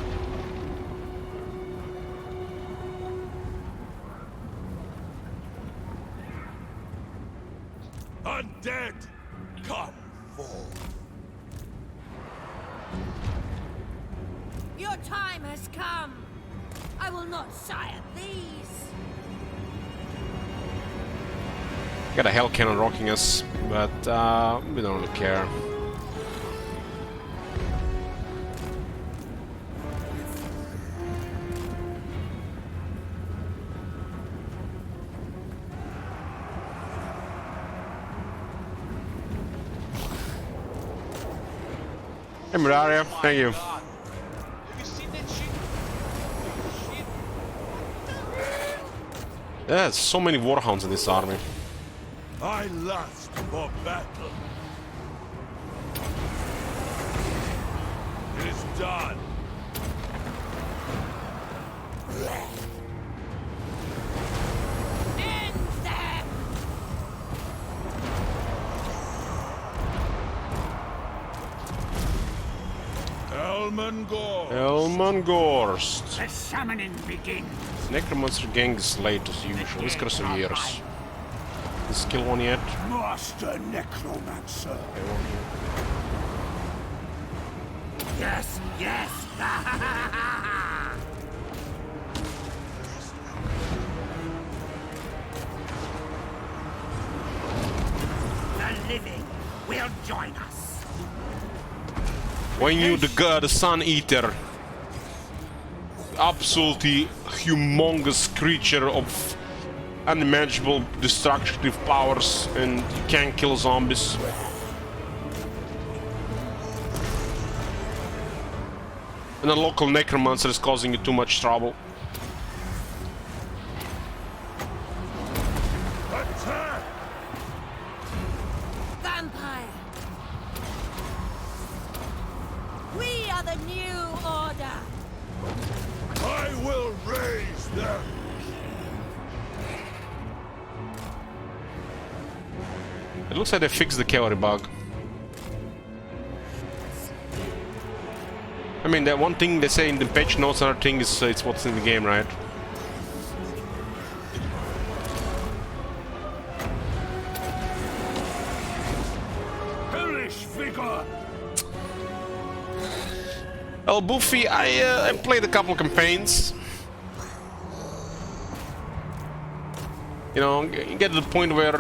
Undead, come forth. Your time has come. I will not sigh at these. Got a hell cannon rocking us, but we don't really care. Hey Muraria, thank you. God. Have you seen that shit? Holy shit. There's so many warhounds in this army. I lust for battle. It is done. End them. Elmengor. Elmengorst. The summoning begins. Necromancer gang is late as usual. Let's go some years. This kill one yet? Master Necromancer. Yes, yes. The living will join us. When you the Sun Eater, absolutely humongous creature of unimaginable destructive powers, and you can't kill zombies. And a local necromancer is causing you too much trouble. Attack! Vampire. We are the new order. I will raise them. It looks like they fixed the cavalry bug. I mean, that one thing they say in the patch notes, another thing is it's what's in the game, right? Hellish vigor! Well, Buffy, I played a couple campaigns. You know, you get to the point where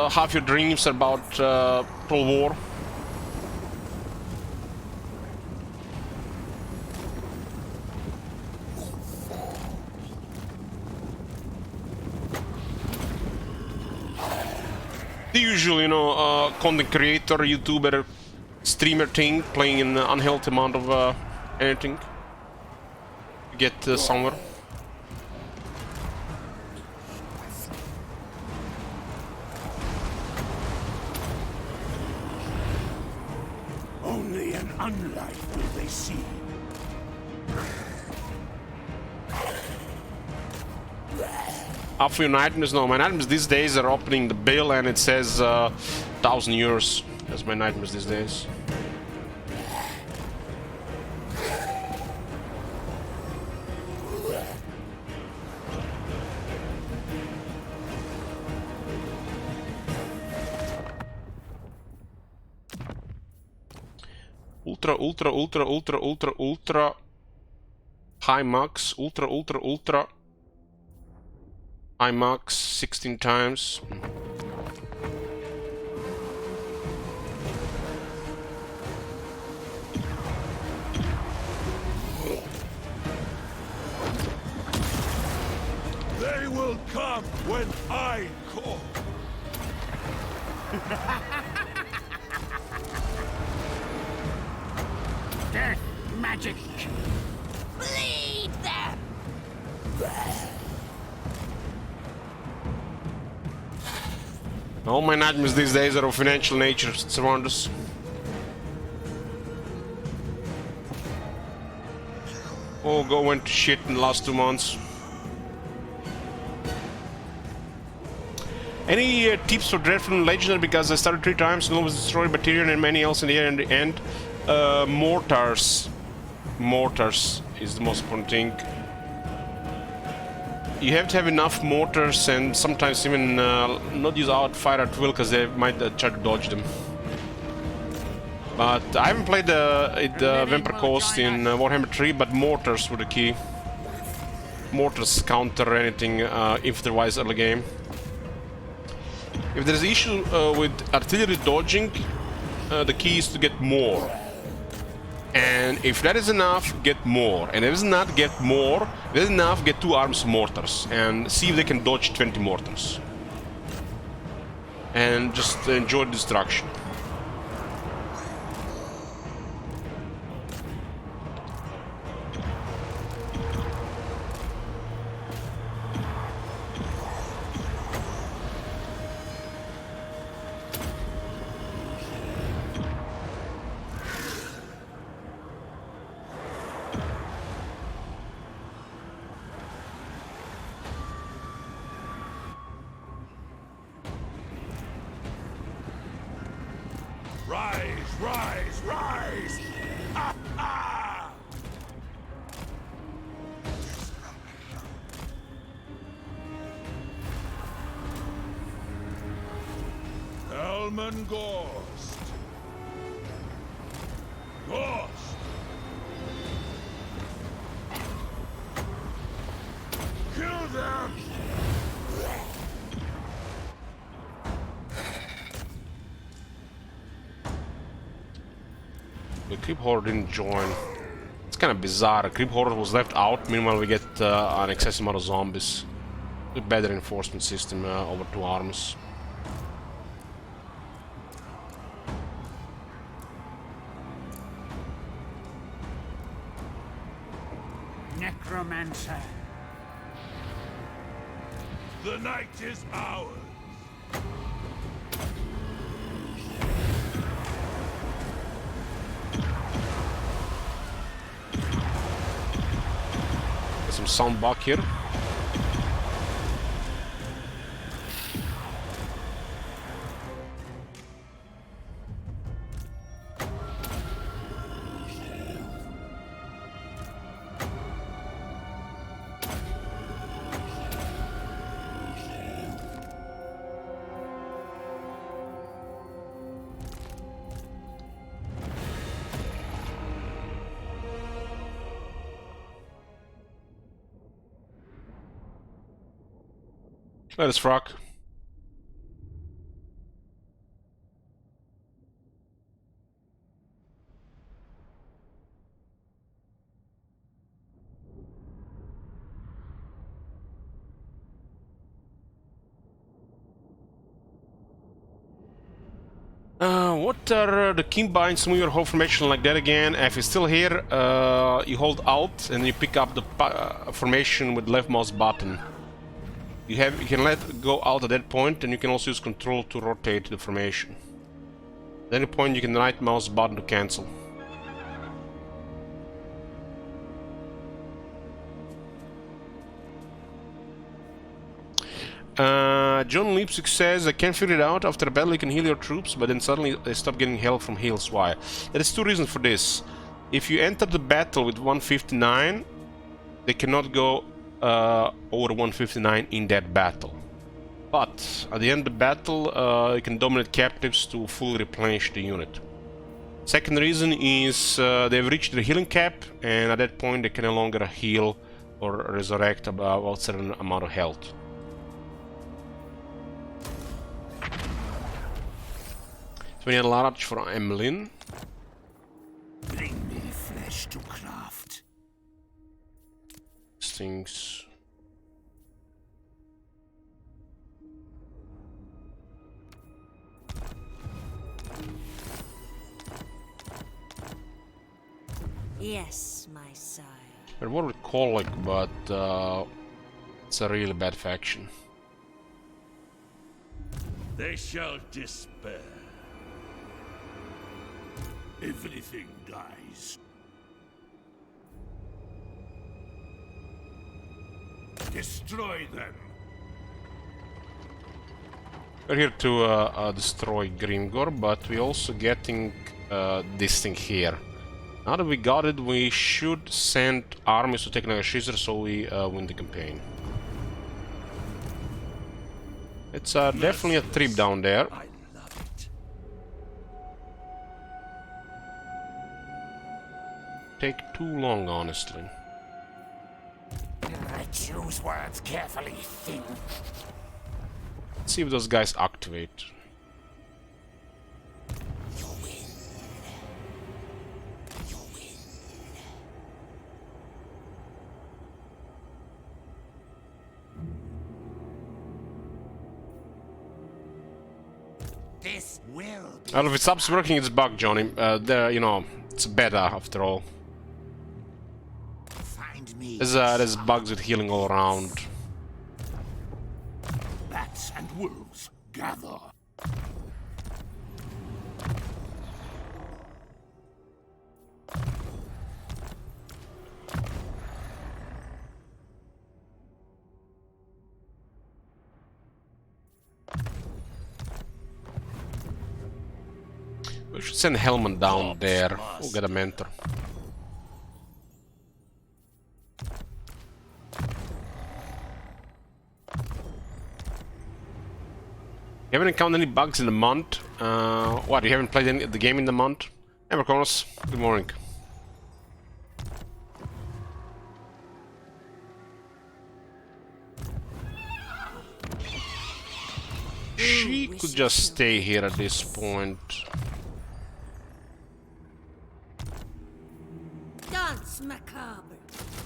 half your dreams are about Total War. The usual, you know, content creator, YouTuber, streamer thing, playing an unhealthy amount of anything to get somewhere. Only an unlife will they see. Up for your nightmares? No, my nightmares these days are opening the bill and it says 1,000 euros. That's my nightmares these days. Ultra high max, ultra high max 16 times. They will come when I call. Death magic. Bleed them! All my nightmares these days are of financial nature surround us. Oh, Go went to shit in the last 2 months. Any tips for Dreadful and Legendary? Because I started 3 times and was destroyed by Tyrion and many else in the end. Mortars. Mortars is the most important thing. You have to have enough mortars and sometimes even not use fire at will because they might try to dodge them. But I haven't played the Vampire Coast in Warhammer 3, but mortars were the key. Mortars counter anything infantry-wise early game. If there's an issue with artillery dodging, the key is to get more. And if that is enough, get more. And if it's not, get more. If it's enough, get 2 arms of mortars. And see if they can dodge 20 mortars. And just enjoy the destruction. Rise, rise, rise! Ha, ha! Elman Ghost! Ghost! Kill them! The Creep Horde didn't join. It's kind of bizarre. Creep Horde was left out, meanwhile we get an excessive amount of zombies. A better enforcement system over 2 arms. Necromancer. The night is ours! Some sound back here. Let us rock. What are the key binds to move your whole formation like that again? If you're still here, you hold Alt and you pick up the formation with left mouse button. You can let go out at that point, and you can also use Control to rotate the formation. At any point, you can right mouse button to cancel. John Leipzig says, I can't figure it out. After a battle you can heal your troops, but then suddenly they stop getting help from heals. Why? There is two reasons for this. If you enter the battle with 159, they cannot go over 159 in that battle. But at the end of the battle, you can dominate captives to fully replenish the unit. Second reason is they've reached the healing cap, and at that point they can no longer heal or resurrect about a certain amount of health. So we need a large for Emlyn. Bring me flesh to craft. Things. Yes, my sire. They're more Colic, but it's a really bad faction. They shall despair. Everything dies. Destroy them. We're here to destroy Grimgor, but we're also getting this thing here. Now that we got it, we should send armies to take Nagashizer so we win the campaign. It's definitely a trip down there. I love it. Take too long, honestly. I choose words carefully, thing. Let's see if those guys activate. You win. You win. This will be. Well, if it stops working, it's bugged, Johnny. You know, it's beta after all. Find me. There's bugs with healing all around. Bats and wolves gather. We should send Helman down there. We'll get a mentor. You haven't encountered any bugs in the month? What, you haven't played the game in the month? Hey, Merconos. Good morning. She could just stay here at this point. Dance macabre.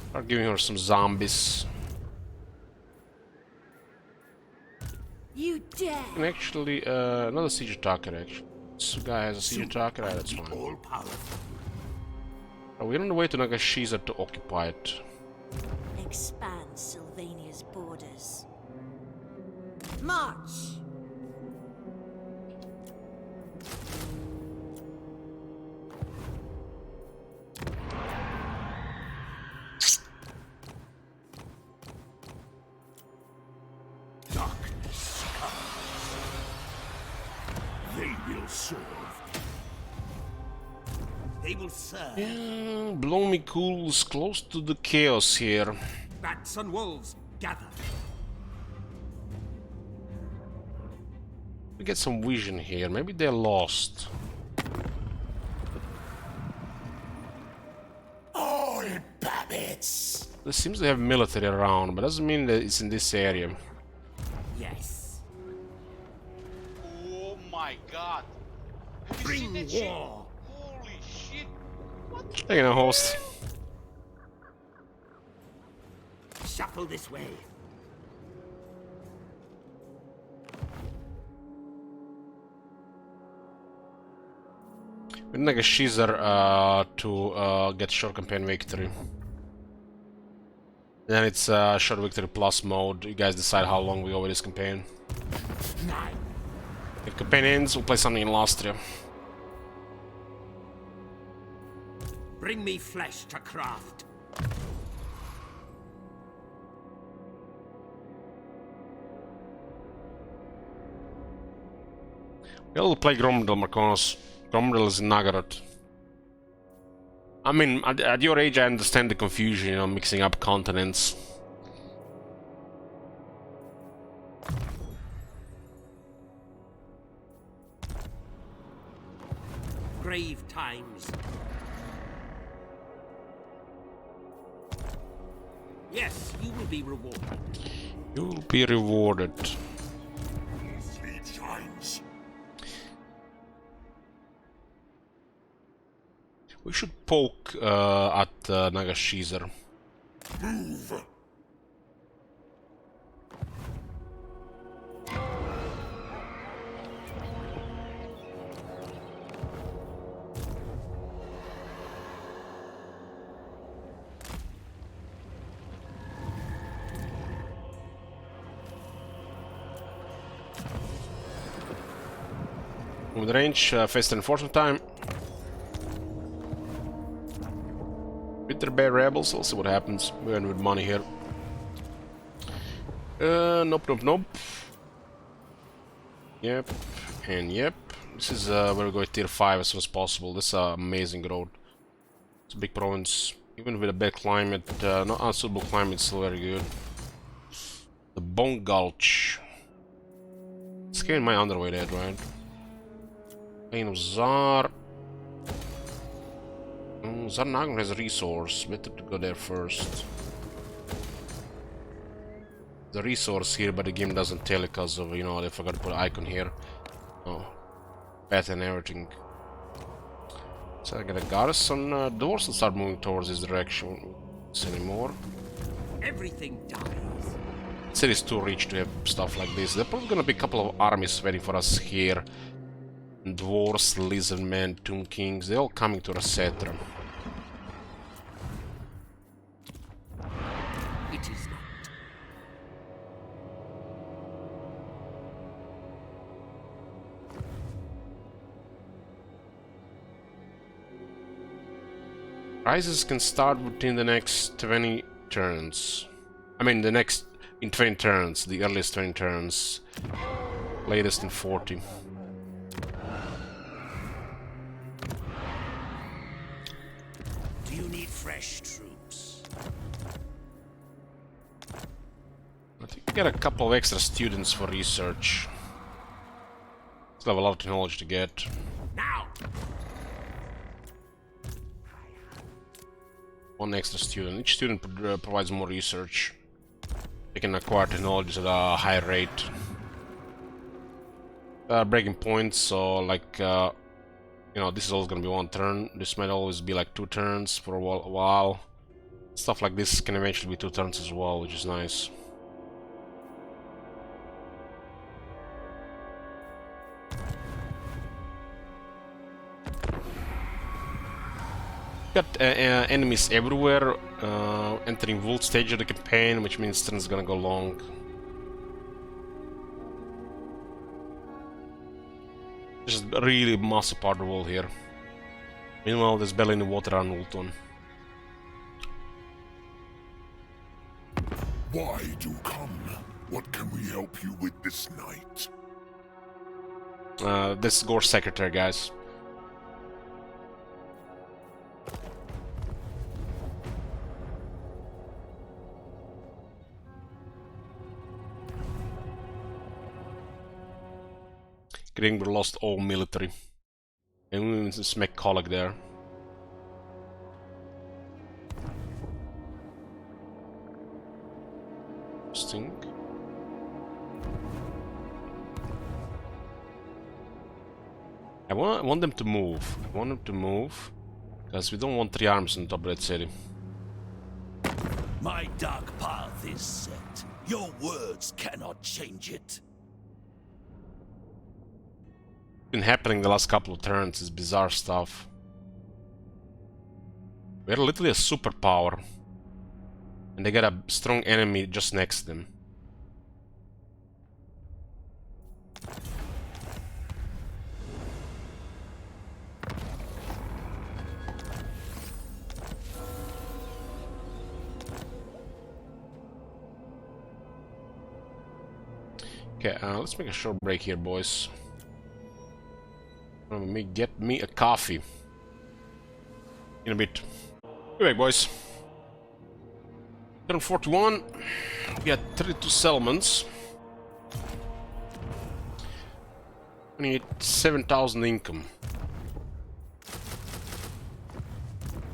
Start giving her some zombies. You dare. And actually, another siege attacker, actually. This guy has a siege attacker, that's fine. All powerful. We're on the way to Nagashiza to occupy it. Expand Sylvania's borders. March. Darkness They will serve. They will serve. Yeah, blow me cool's close to the chaos here. Bats and wolves gather. We get some vision here. Maybe they're lost. All babbits. There seems to have military around, but doesn't mean that it's in this area. Yes. my god! Have you seen Bring that shit? war. Holy shit! Taking a host. Shuffle this way. We need like a Caesar to get short campaign victory. Then it's short victory plus mode. You guys decide how long we go with this campaign. If campaign ends, we'll play something in Lastria. Bring me flesh to craft. We'll play Gromdel, Marconos. Gromdel is in Nagarat. I mean, at your age, I understand the confusion, you know, mixing up continents. Grave times. Yes, you will be rewarded. You'll be rewarded. 3 times. We should poke at Nagashizar. Move. With range, fast reinforcement time. Winter Bear Rebels, we'll see what happens. We're in with money here. Nope. Yep, and yep. This is where we go tier 5 as soon as possible. This is an amazing road. It's a big province. Even with a bad climate, not unsuitable climate, it's still very good. The Bone Gulch. It's getting my underway there, right? Plain of Zar. Zarnagon has a resource. Better to go there first. The resource here, but the game doesn't tell it because of, you know, they forgot to put an icon here. Oh, path and everything. So I get a garrison. Doors will start moving towards this direction. This anymore. Everything dies. City's too rich to have stuff like this. There's probably gonna be a couple of armies waiting for us here. Dwarves, Lizardmen, Tomb Kings, they're all coming to Rasetra. It is not. Rises can start within the next 20 turns. I mean, in 20 turns, the earliest 20 turns. Latest in 40. Do you need fresh troops? I think we get a couple of extra students for research. Still have a lot of technology to get. Now! One extra student. Each student provides more research. They can acquire technologies at a high rate. Breaking points, so like, you know, this is always gonna be 1 turn. This might always be like 2 turns for a while. Stuff like this can eventually be 2 turns as well, which is nice. Got enemies everywhere, entering Wold stage of the campaign, which means turn's gonna go long. Just a really massive part of the world here. Meanwhile, there's barely any water on Ulton. Why do come? What can we help you with this night? This is Gore's secretary, guys. We lost all military. And we even smack Colic there. Interesting. I want them to move. I want them to move. Because we don't want 3 armies on top of that city. My dark path is set. Your words cannot change it. Been happening the last couple of turns. It's bizarre stuff. We're literally a superpower. And they got a strong enemy just next to them. Okay, let's make a short break here, boys. Let me get me a coffee. In a bit. Be back, boys. Turn 41. We got 32 settlements. We need 7,000 income.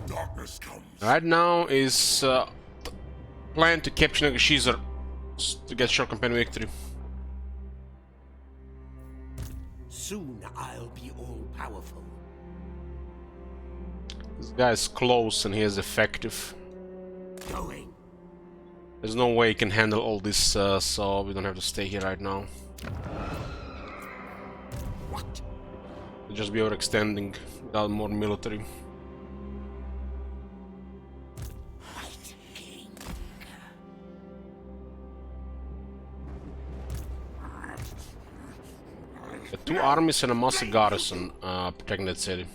Darkness comes. Right now is plan to capture Nagashizar to get short campaign victory. Soon I'll be all-powerful. This guy's close and he is effective. Going. There's no way he can handle all this, so we don't have to stay here right now. What? We'll just be overextending without more military. White King. The 2 armies and a massive garrison protecting that city.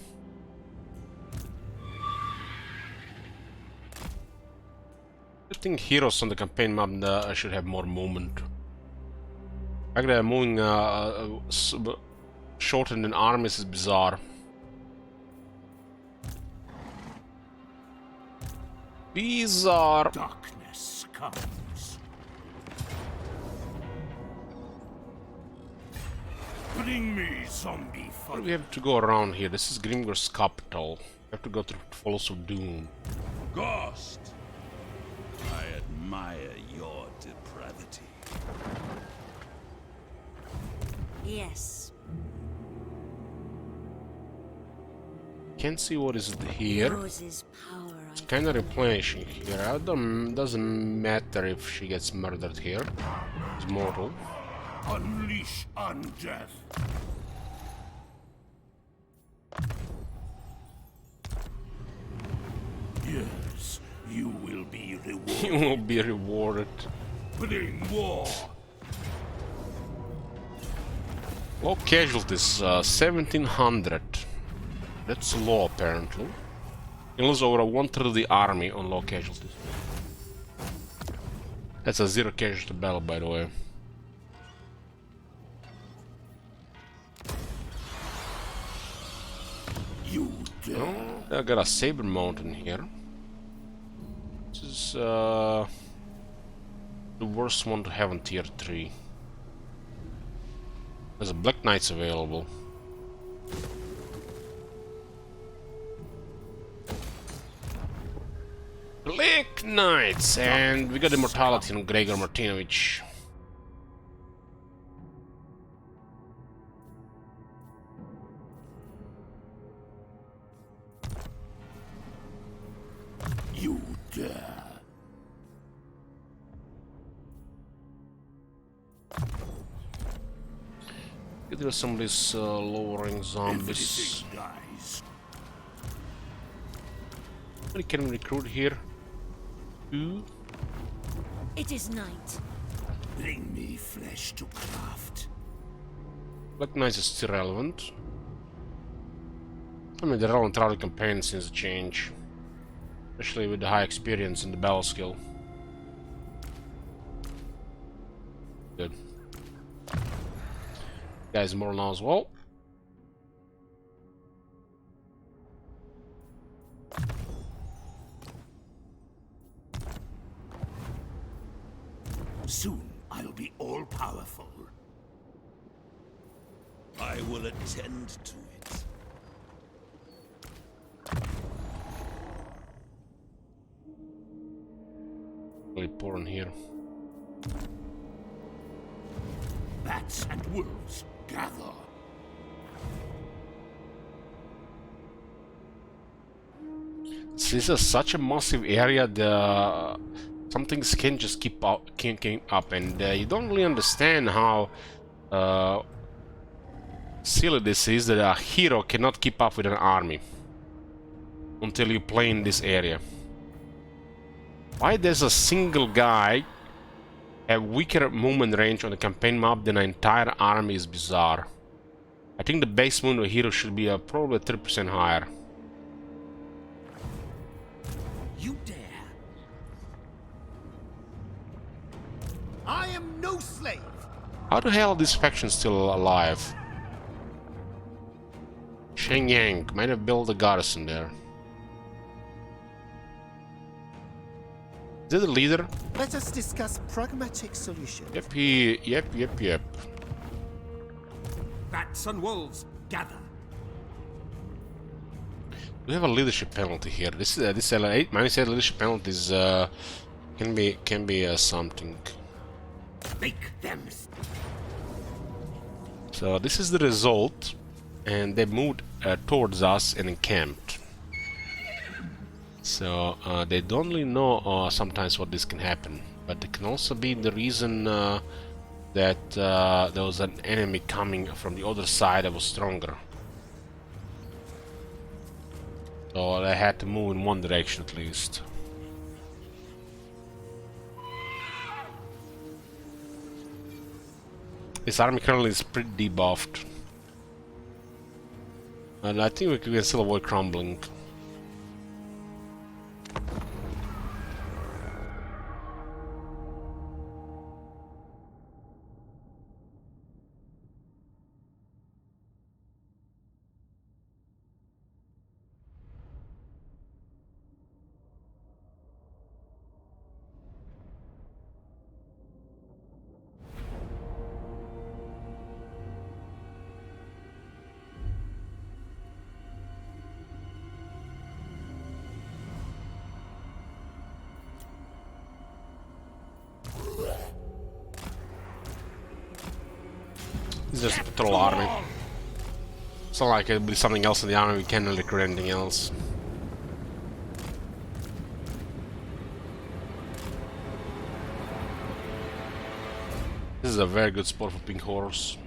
I think heroes on the campaign map should have more movement. The fact that they're moving shorter than armies is bizarre. Bizarre. Darkness comes. Bring me zombie Why fun. do we have to go around here? This is Grimgor's capital. We have to go through Falls of Doom. Ghost. I admire your depravity. Yes. Can't see what is here. Yours is power. It's kind of replenishing here. Doesn't matter if she gets murdered here. She's mortal. Unleash undeath. Yes, you will be rewarded. You will be rewarded. Bring war. Low casualties, 1700. That's low apparently. You lose over 1/3 of the army on low casualties. That's a 0 casualty battle, by the way. You dare. Oh, I got a saber mountain here. This is the worst one to have on tier 3. There's a Black Knights available. Black Knights! And we got immortality on Gregor Martinovich. You dare. Get rid of some of these lowering zombies. Everything dies. How many can we recruit here? 2? It is night. Bring me flesh to craft. Black Knights is still relevant. I mean, they're relevant throughout the campaign since the change. Especially with the high experience in the battle skill. Good. Guys, more now as well. Soon I'll be all-powerful. I will attend to it. Really poor in here. Bats and wolves, gather. this is such a massive area. Some things can just keep up, and you don't really understand how silly this is that a hero cannot keep up with an army until you play in this area. Why does a single guy have weaker movement range on the campaign map than an entire army is bizarre. I think the base movement of a hero should be probably 30% higher. You dare? I am no slave. How the hell are these factions still alive? Shenyang might have built a garrison there. Is that the leader? Let us discuss pragmatic solutions. Yep. Bats and wolves, gather. We have a leadership penalty here. This -8 leadership penalties can be something. Make them. So this is the result, and they moved towards us and encamped. So they don't really know sometimes what this can happen, but it can also be the reason that there was an enemy coming from the other side that was stronger. So they had to move in one direction at least. This army currently is pretty debuffed, and I think we can still avoid crumbling. It's just a patrol army. It's not like it'll be something else in the army, we can't really recruit anything else. This is a very good spot for pink horse.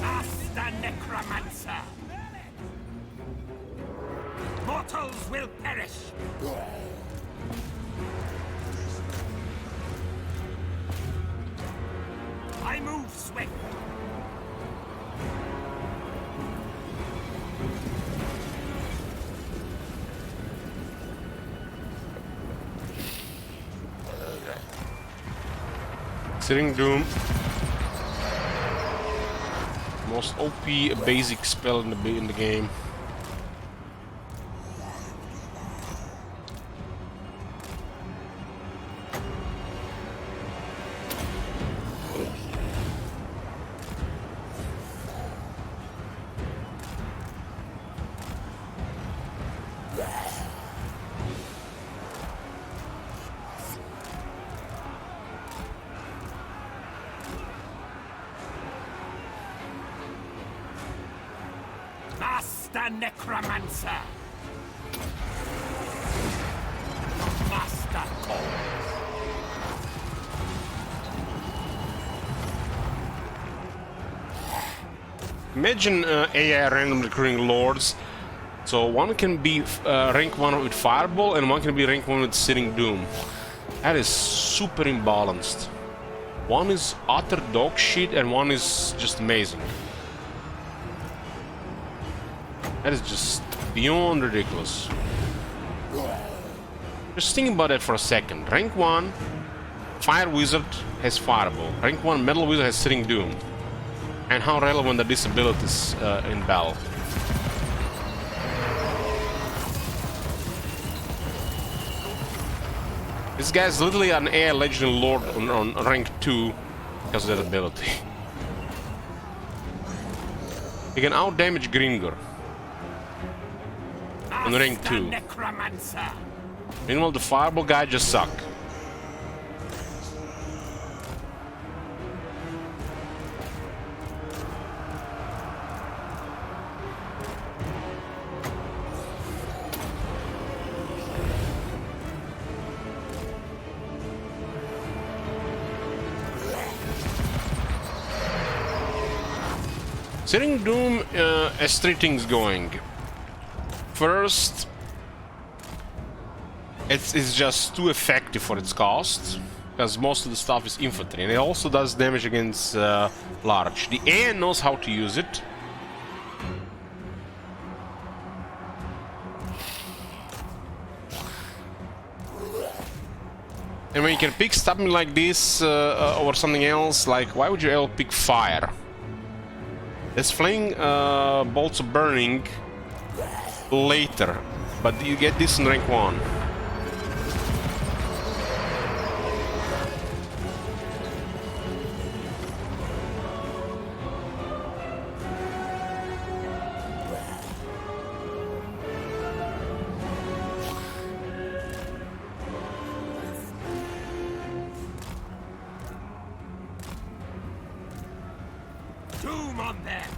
Ask the necromancer. Mortals will perish. I move swift. Sitting Doom. Most OP basic spell in the game. Master necromancer. Master Imagine AI randomly recruiting lords. So one can be rank 1 with Fireball and one can be rank 1 with Sitting Doom. That is super imbalanced. One is utter dog shit and one is just amazing. That is just beyond ridiculous. Just think about that for a second. Rank 1 Fire Wizard has Fireball. Rank 1 Metal Wizard has Sitting Doom. And how relevant are these abilities in battle? This guy's literally an AI Legendary Lord on rank 2 because of that ability. He can outdamage Grimgor on rank 2. necromancer. Meanwhile, the Fireball guy just suck. Searing Doom has three things going. First, it's just too effective for its cost, because most of the stuff is infantry, and it also does damage against large. The AN knows how to use it. And when you can pick something like this or something else, like why would you ever pick fire? There's flaming bolts of burning later, but you get this in rank 1. Doom on them!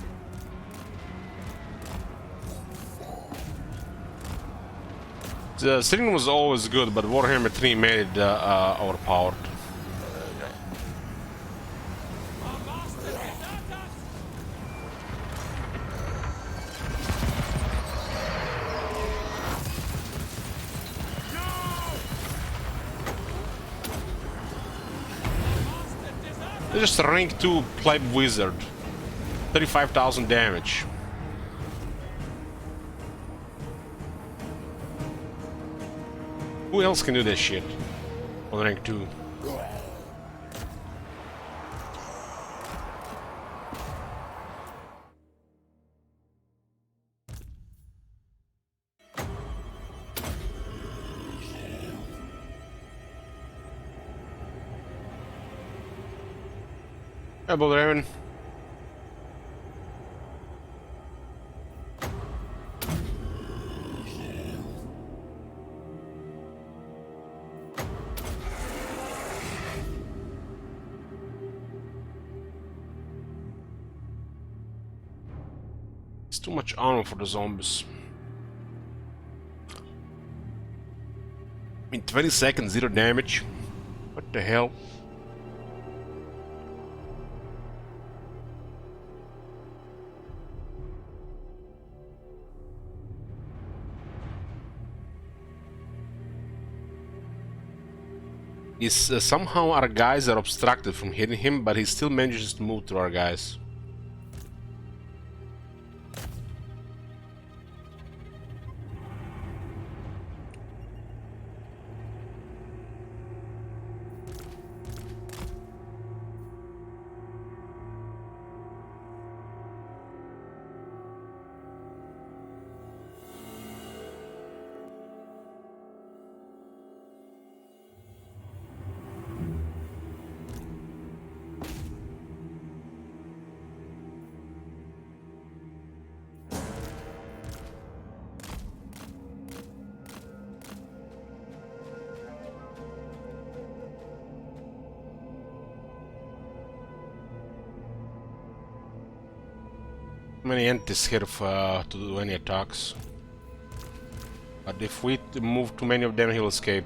The Siren was always good, but Warhammer 3 made it overpowered. They're just a rank 2 pleb wizard. 35,000 damage. Who else can do this shit on rank 2? Hey, Brother Aaron. It's too much armor for the zombies. In 20 seconds, 0 damage. What the hell? Somehow our guys are obstructed from hitting him, but he still manages to move through our guys. Many entities here to do any attacks. But if we move too many of them, he'll escape.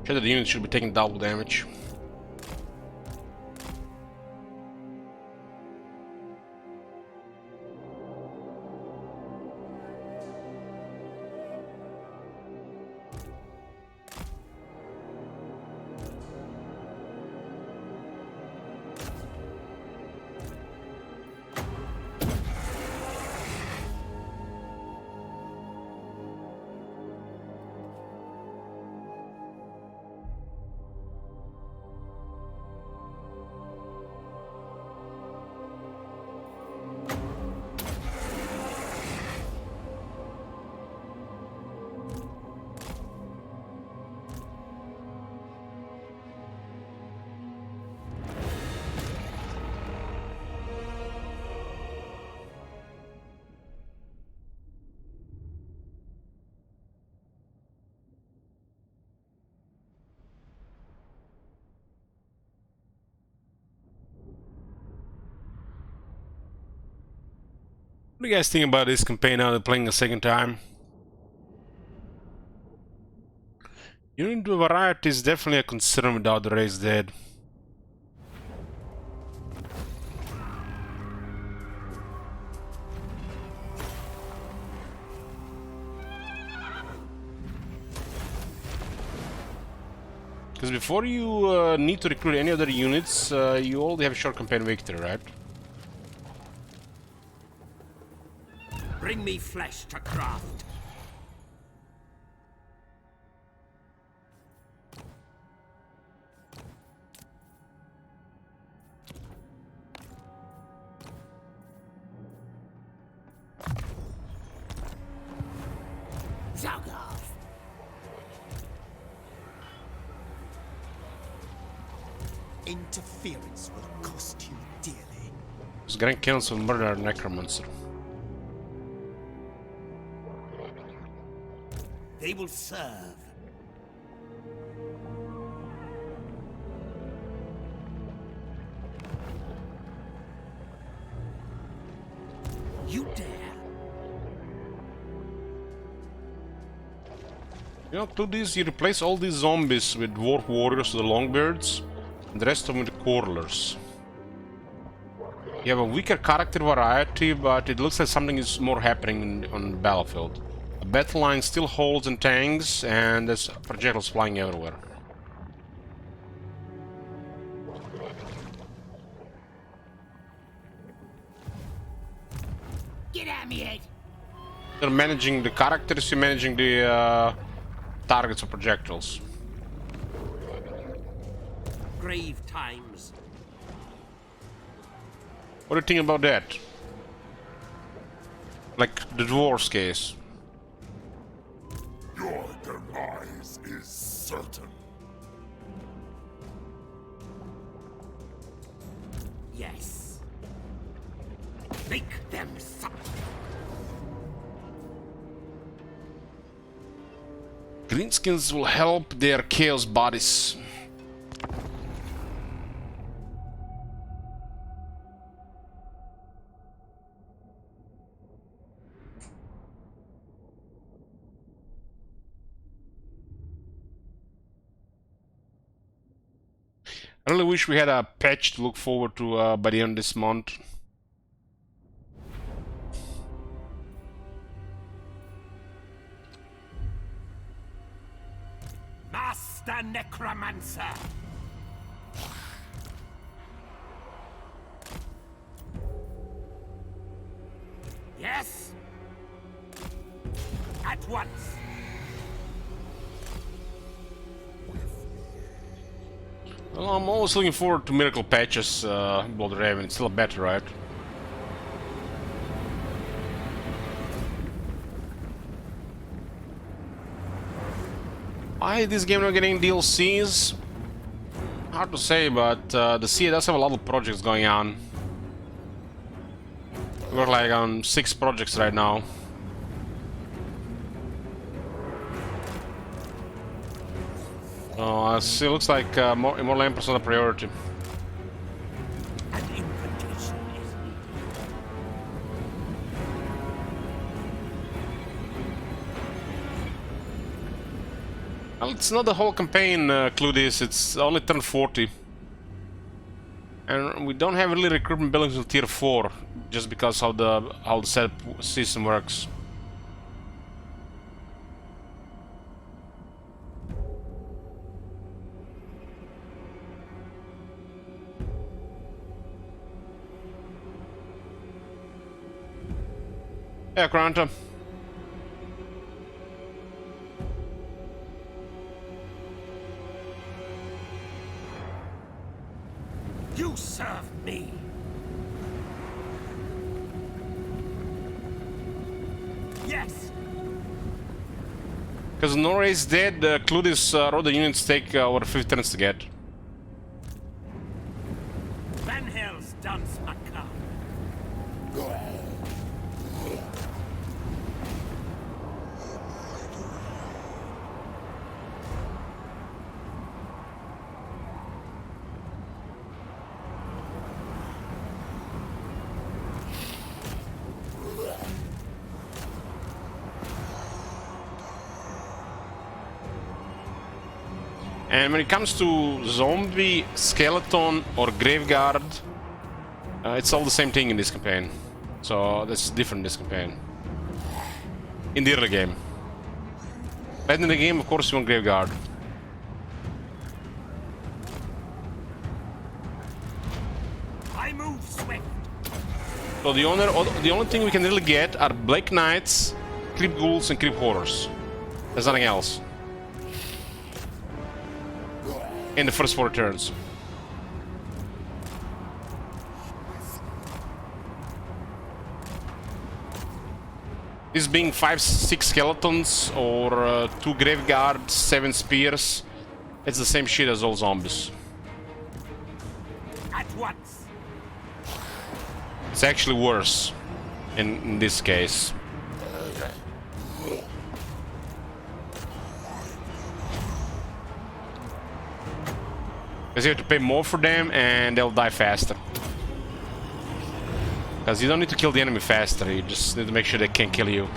Shattered units should be taking double damage. What do you guys think about this campaign now that playing a second time? Unit variety is definitely a concern without the race dead. Because before you need to recruit any other units, you already have short campaign victory, right? Bring me flesh to craft. Zagov. Interference will cost you dearly. This Grand Council murder necromancer. They will serve. You dare? You know, to this, you replace all these zombies with dwarf warriors, the longbeards, and the rest of them with quarrelers. You have a weaker character variety, but it looks like something is more happening on the battlefield. A battle line still holds in tanks, and there's projectiles flying everywhere. Get at me, Ed. You're managing the characters, you're managing the targets of projectiles. Grave times. What do you think about that? Like the dwarves case. Your demise is certain. Yes. Make them suffer. Greenskins will help their chaos bodies. I really wish we had a patch to look forward to by the end of this month. Master Necromancer. Yes? At once. Well, I'm always looking forward to miracle patches, Blood Raven. It's still better, right? Why is this game not getting DLCs? Hard to say, but the CA does have a lot of projects going on. We're like on 6 projects right now. Oh, it looks like more Emperor's not a priority. An invitation is needed. Well, it's not the whole campaign, Cludis. It's only turn 40. And we don't have really recruitment buildings until tier 4, just because how the setup system works. Yeah, Granta. You serve me. Yes. Because Nora is dead, Cludis wrote the units take over 50 turns to get. Van Hell's dance macabre. And when it comes to zombie, skeleton, or graveguard, it's all the same thing in this campaign. So that's different in this campaign. In the early game. Late in the game, of course, you want graveguard. I move swift. So the only thing we can really get are Black Knights, Creep Ghouls, and Creep Horrors. There's nothing else. In the first 4 turns. This being 5-6 skeletons or 2 graveguards, 7 spears, it's the same shit as all zombies. At once. It's actually worse in this case. Because you have to pay more for them and they'll die faster. Because you don't need to kill the enemy faster, you just need to make sure they can't kill you.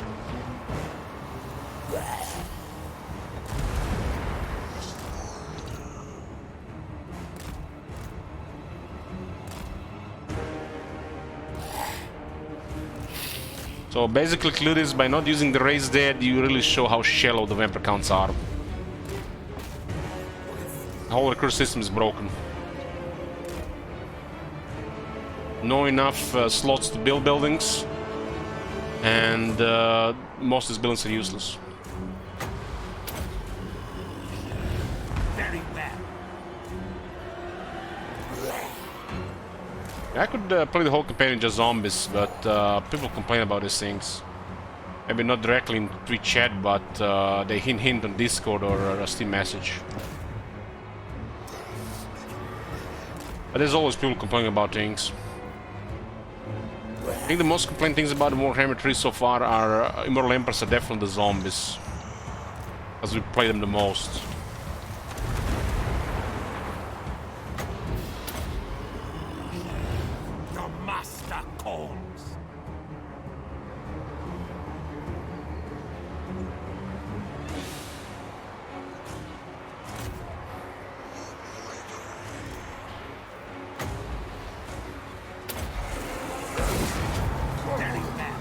So basically, clear this by not using the Raise Dead, you really show how shallow the vampire counts are. The whole recruit system is broken. No enough slots to build buildings, and most of these buildings are useless. Very well. I could play the whole campaign in just zombies, but people complain about these things. Maybe not directly in Twitch chat, but they hint on Discord or a Steam message. But there's always people complaining about things. I think the most complained things about the Warhammer 3 so far are Immortal Emperors are definitely the zombies. As we play them the most. Your master calls. Very well.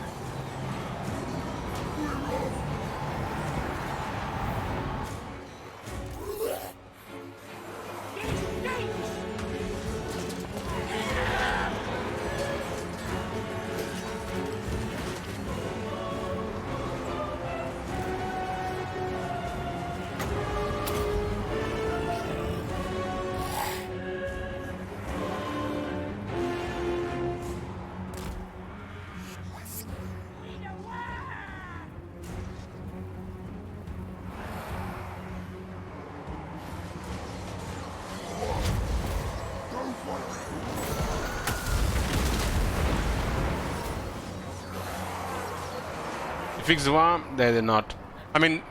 Fix the one? They did not. I mean,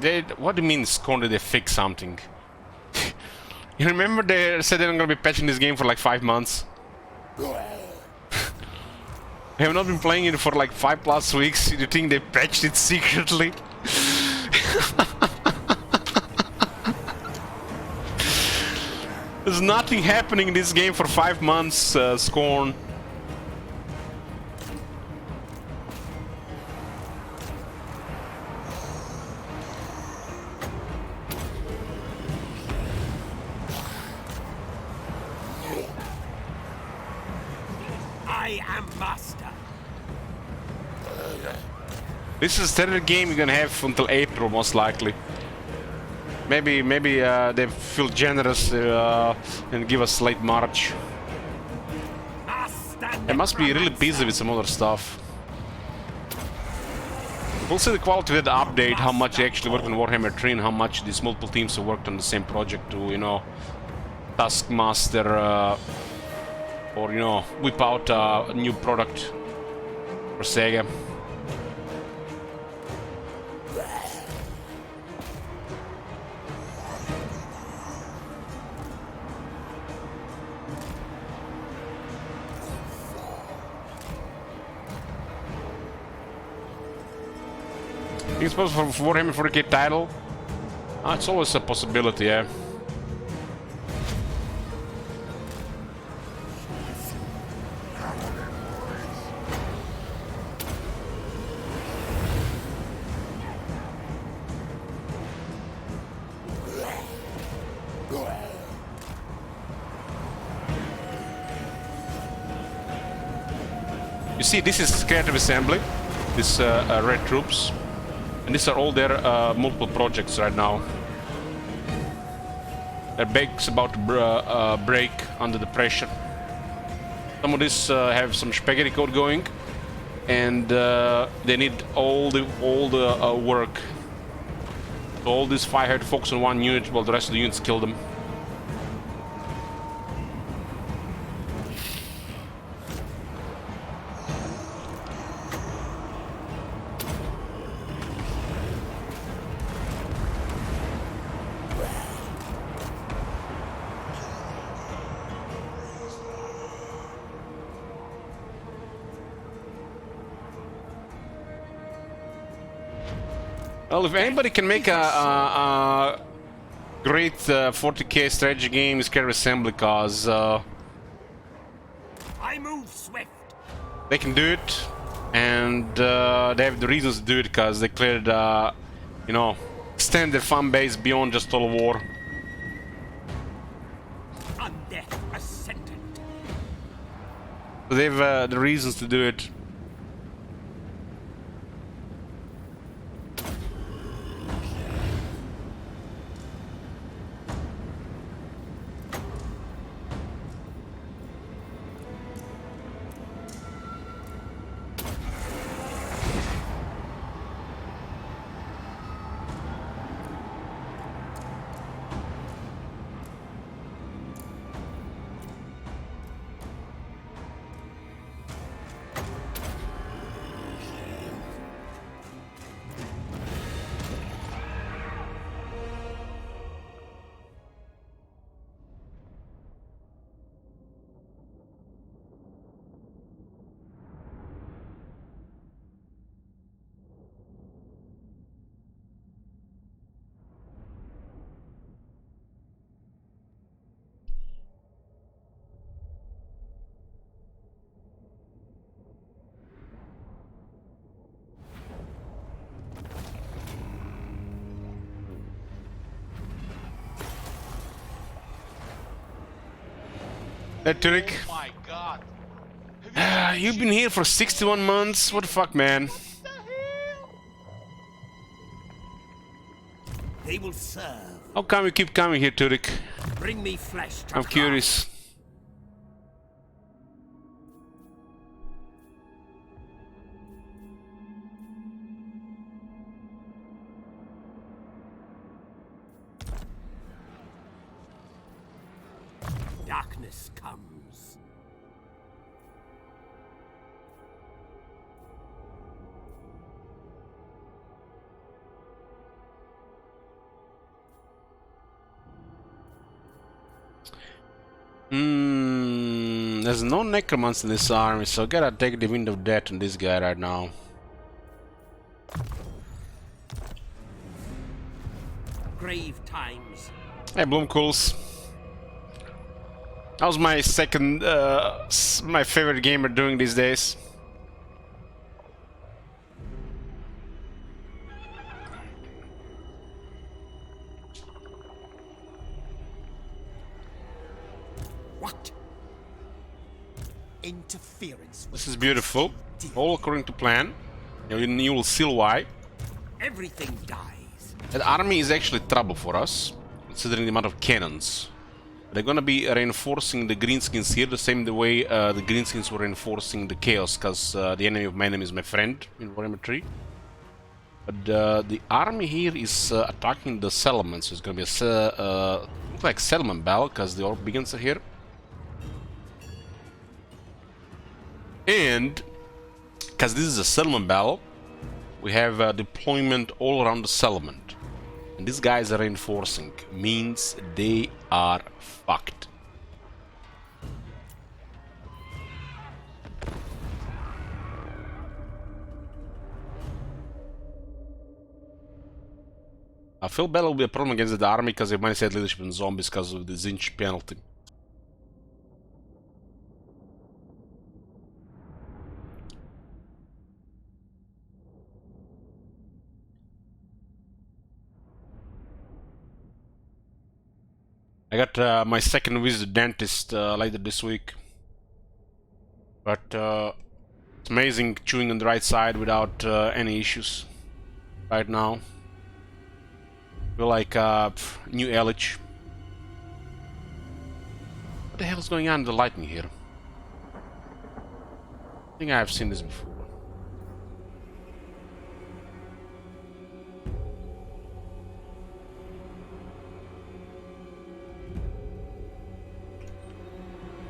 they. What do you mean, Scorn? Did they fix something? You remember they said they're gonna be patching this game for like 5 months? I have not been playing it for like 5+ weeks. Do you think they patched it secretly? There's nothing happening in this game for 5 months, Scorn. I am master. This is the third game you're gonna have until April, most likely. Maybe they feel generous and give us late March. They must be really busy with some other stuff. We'll see the quality of the update, how much they actually worked on Warhammer 3 and how much these multiple teams have worked on the same project to, you know, Taskmaster or, you know, whip out a new product for Sega. I think it's supposed for Warhammer 40k title. It's always a possibility, yeah. You see, this is creative assembly, this red troops, and these are all their multiple projects right now. Their bank's about to break under the pressure. Some of these have some spaghetti code going, and they need all the work. So all these fire had to focus on one unit while the rest of the units kill them. Well, if anybody can make a great 40k strategy game, it's Caravan Assembly, cause I move swift. they can do it, and they have the reasons to do it, because they cleared, you know, extend their fan base beyond just total war. Undeath ascendant. So they have the reasons to do it. Hey, Turek. Oh my god. You've been here for 61 months? What the fuck, man? What the hell? They will serve. How come you keep coming here, Turek? Bring me flesh to I'm craft. curious. Darkness comes. There's no necromancer in this army, so I gotta take the wind of death on this guy right now. Grave times. Hey, Bloomcools. That was my second, my favorite gamer doing these days. What? Interference. This is beautiful. All according to plan. You will see why. Everything dies. That army is actually trouble for us, considering the amount of cannons. They're gonna be reinforcing the greenskins here the same way the greenskins were reinforcing the chaos, because the enemy of my enemy is my friend in Warhammer 3. But the army here is attacking the settlements, so it's gonna be a look like settlement battle, because the orc begins here. And because this is a settlement battle, we have deployment all around the settlement. And these guys are reinforcing, means they are fucked. Phil Bell will be a problem against the army because they might set leadership in zombies because of the Zinch penalty. I got my second visit to the dentist later this week. But it's amazing chewing on the right side without any issues right now. Feel like new Elich. What the hell is going on with the lightning here? I think I have seen this before.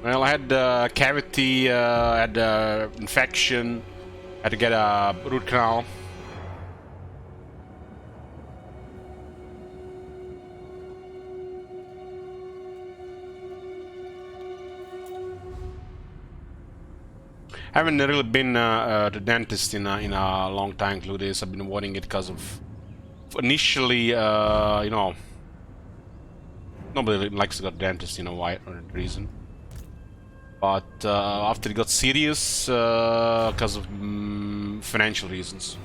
Well, I had cavity, had infection, had to get a root canal. Haven't really been to the dentist in a long time, including this. I've been avoiding it because of initially, you know, nobody likes to go to the dentist, you know why, or reason. But after it got serious, because of financial reasons.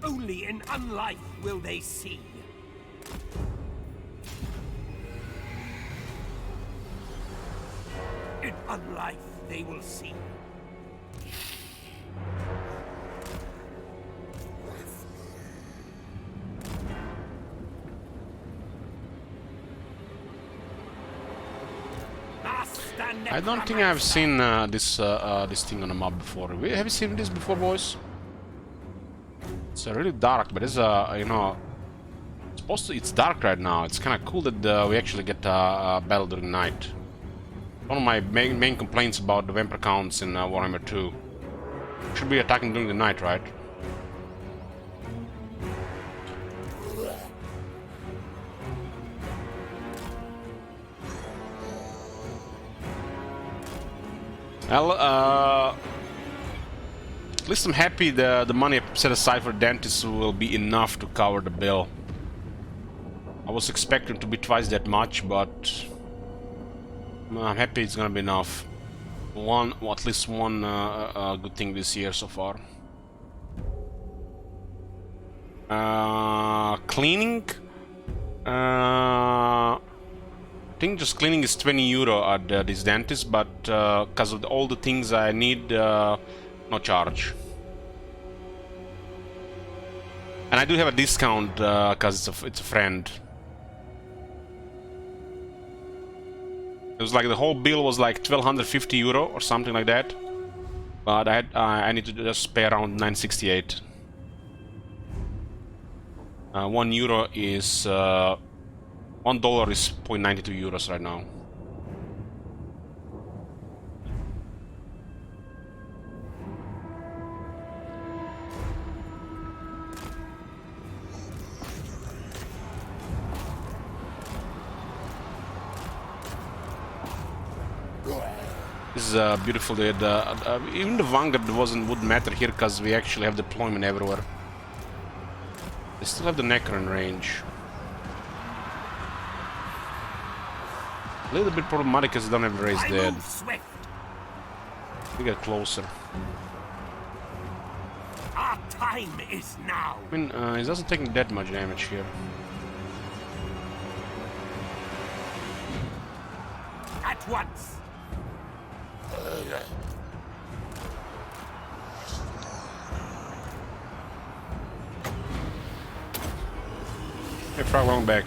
Only in unlife will they see. In unlife they will see. I don't think I've seen this thing on a map before. Have you seen this before, boys? It's really dark, but it's you know, it's dark right now. It's kind of cool that we actually get a battle during night. One of my main complaints about the vampire counts in Warhammer 2. Should be attacking during the night, right? Well, at least I'm happy the money I set aside for dentists will be enough to cover the bill. I was expecting to be twice that much, but I'm happy it's gonna be enough. At least one good thing this year so far. Cleaning. I think just cleaning is 20 euro at this dentist, but because of all the things I need, no charge. And I do have a discount because it's a friend. It was like the whole bill was like 1250 euro or something like that, but I need to just pay around 968. 1 euro is $1 is 0.92 euros right now. This is a beautiful day. Even the Vanguard wouldn't matter here because we actually have deployment everywhere. They still have the Necker in range. A little bit problematic because they don't have raised dead. We get closer. Our time is now. I mean, he doesn't take that much damage here. At once. Hey, frog, wrong back.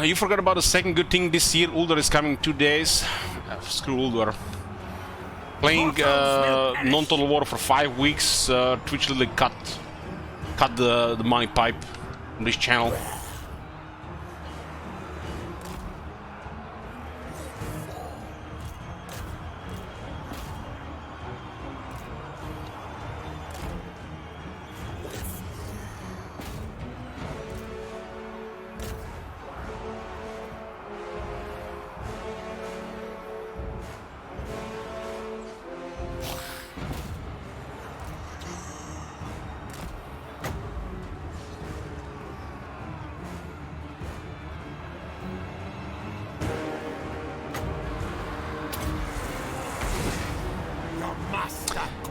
You forgot about the second good thing this year. Uldur is coming 2 days. Screw Uldur. Playing non-total war for 5 weeks. Twitch literally cut the money pipe on this channel.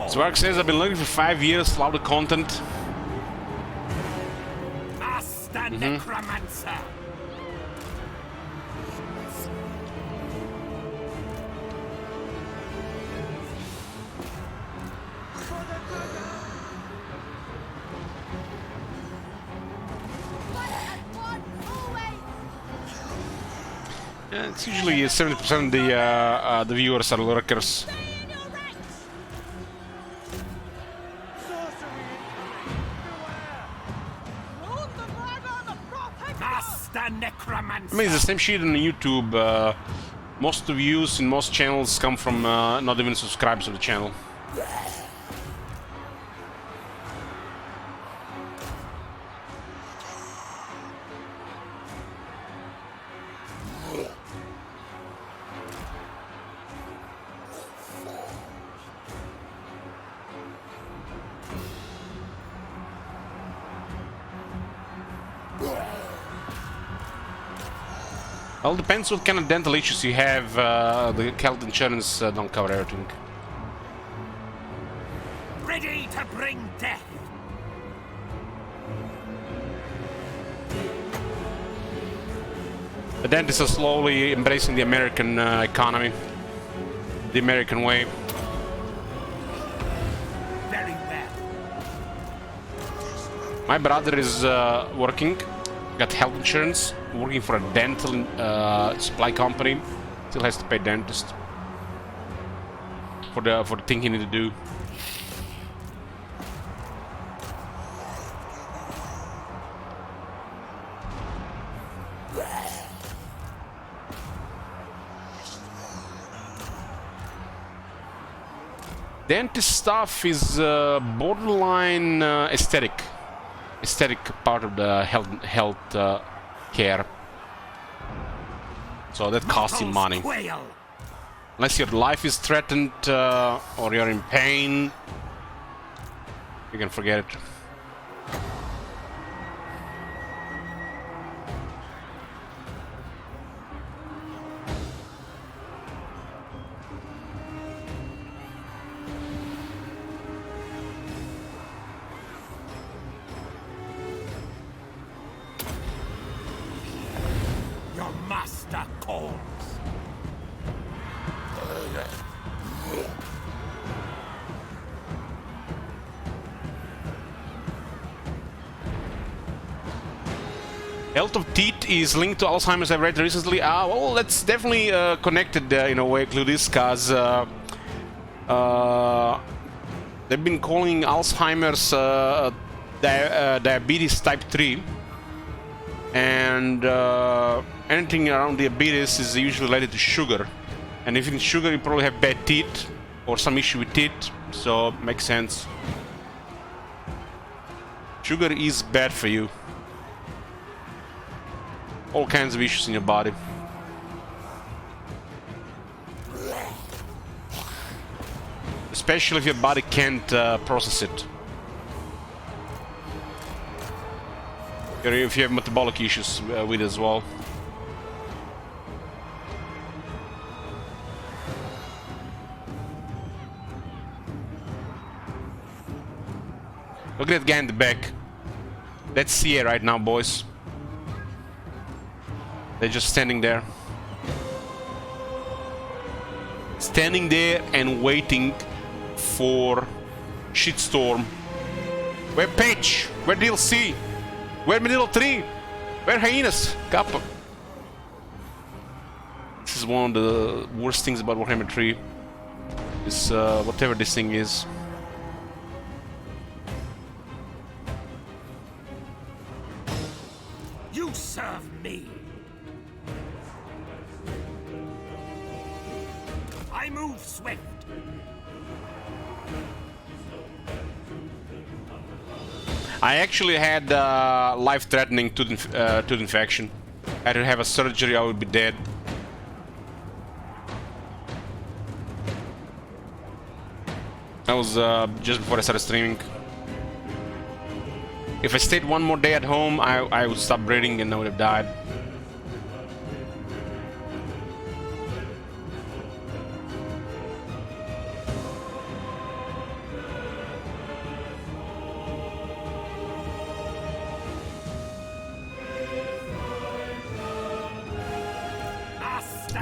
Zwarg says, I've been looking for 5 years, love the content. Master Necromancer. Yeah, it's usually 70% of the viewers are lurkers. Master Necromancer. I mean, it's the same shit on YouTube. Most of the views in most channels come from not even subscribers of the channel. Well, depends what kind of dental issues you have. The health insurance don't cover everything. Ready to bring death. The dentists are slowly embracing the American economy, the American way. Very well. My brother is working, got health insurance, working for a dental supply company. Still has to pay dentist for the thing he need to do. Dentist stuff is borderline aesthetic part of the health care. So that costs you money. Quail. Unless your life is threatened or you're in pain, you can forget it. Your master calls. Health of teeth is linked to Alzheimer's, I've read recently. Well, that's definitely connected in a way to this, because they've been calling Alzheimer's diabetes type 3. And anything around diabetes is usually related to sugar. And if it's sugar, you probably have bad teeth or some issue with teeth, so makes sense. Sugar is bad for you. All kinds of issues in your body. Especially if your body can't process it. Or if you have metabolic issues with it as well. Look at that guy in the back. That's CA right now, boys. They're just standing there. Standing there and waiting for shitstorm. Where Patch? Where DLC? Where Middle 3? Where Hyenas? Kappa. This is one of the worst things about Warhammer 3. Is whatever this thing is. You serve me. I move swift. I actually had life-threatening tooth infection. I had to have a surgery, I would be dead. That was just before I started streaming. If I stayed one more day at home, I would stop breathing and I would have died.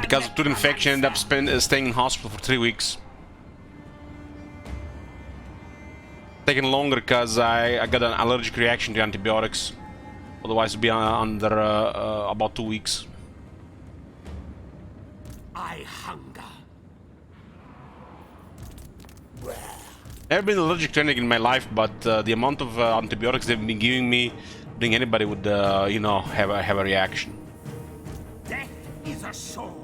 because of tooth infection, ended up staying in hospital for 3 weeks. Taking longer because I got an allergic reaction to antibiotics. Otherwise, it'd be under about 2 weeks. I hunger. Never been allergic to anything in my life, but the amount of antibiotics they've been giving me, I think anybody would, you know, have a reaction. Death is a soul.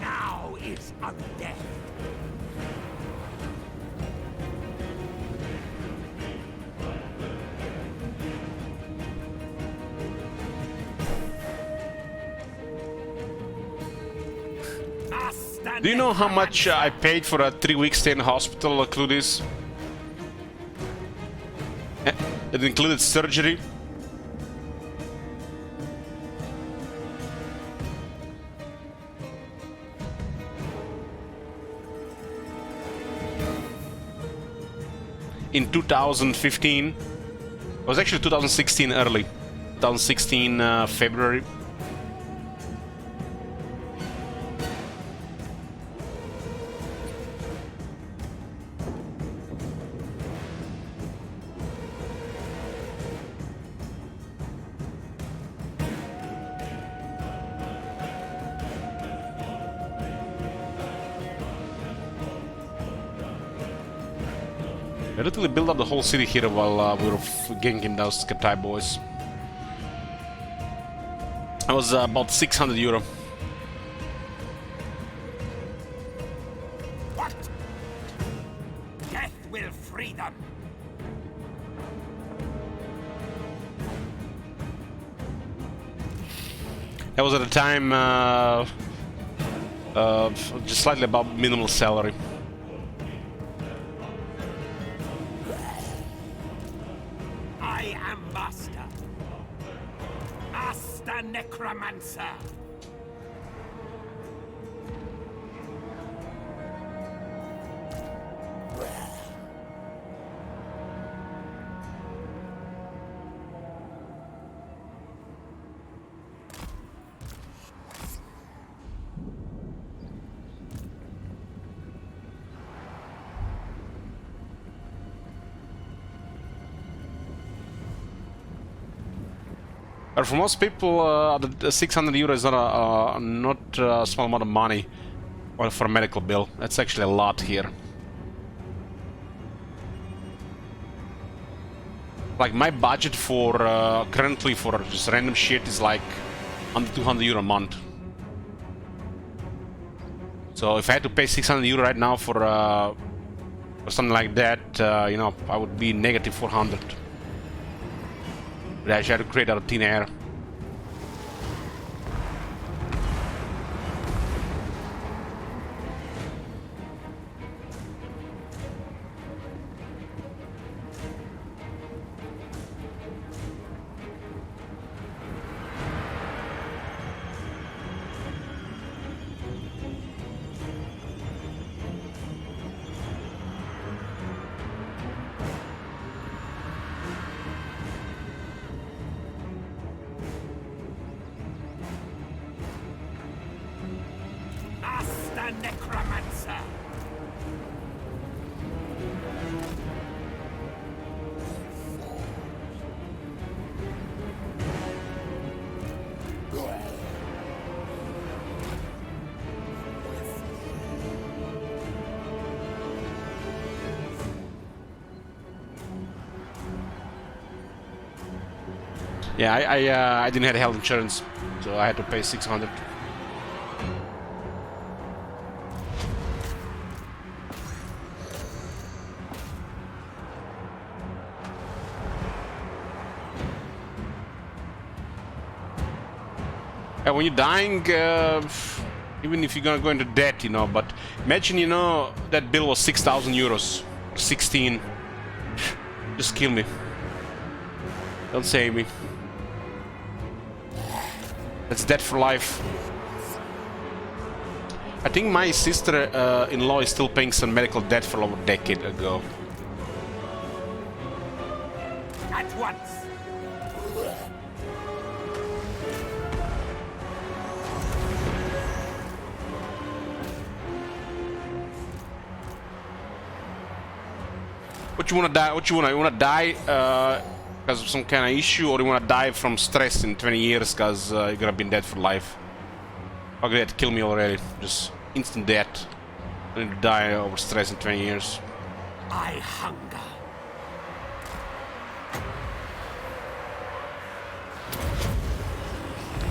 Now is undead. Do you know how much I paid for a 3-week stay in the hospital through this? It included surgery. In 2015, it was actually 2016 early, 2016 February. I literally built up the whole city here while we were ganking those Katai boys. That was about 600 euro. What? Death will free them. That was at a time just slightly above minimal salary. I am Master. Master Necromancer. But for most people, the 600 euro is not a small amount of money for a medical bill. That's actually a lot here. Like my budget for currently for just random shit is like under 200 euro a month. So if I had to pay 600 euro right now for something like that, you know, I would be negative 400. But I try to create out of thin air. Master Necromancer. Yeah, I didn't have health insurance, so I had to pay 600. And when you're dying, even if you're gonna go into debt, you know, but imagine, you know, that bill was 6,000 euros, 16. Just kill me. Don't save me. That's debt for life. I think my sister-in-law is still paying some medical debt from over a decade ago. At once. What you wanna die? What you wanna die because of some kind of issue, or you wanna die from stress in 20 years because you're gonna be dead for life? Okay, that kill me already. Just instant death. I need to die over stress in 20 years. I hunger.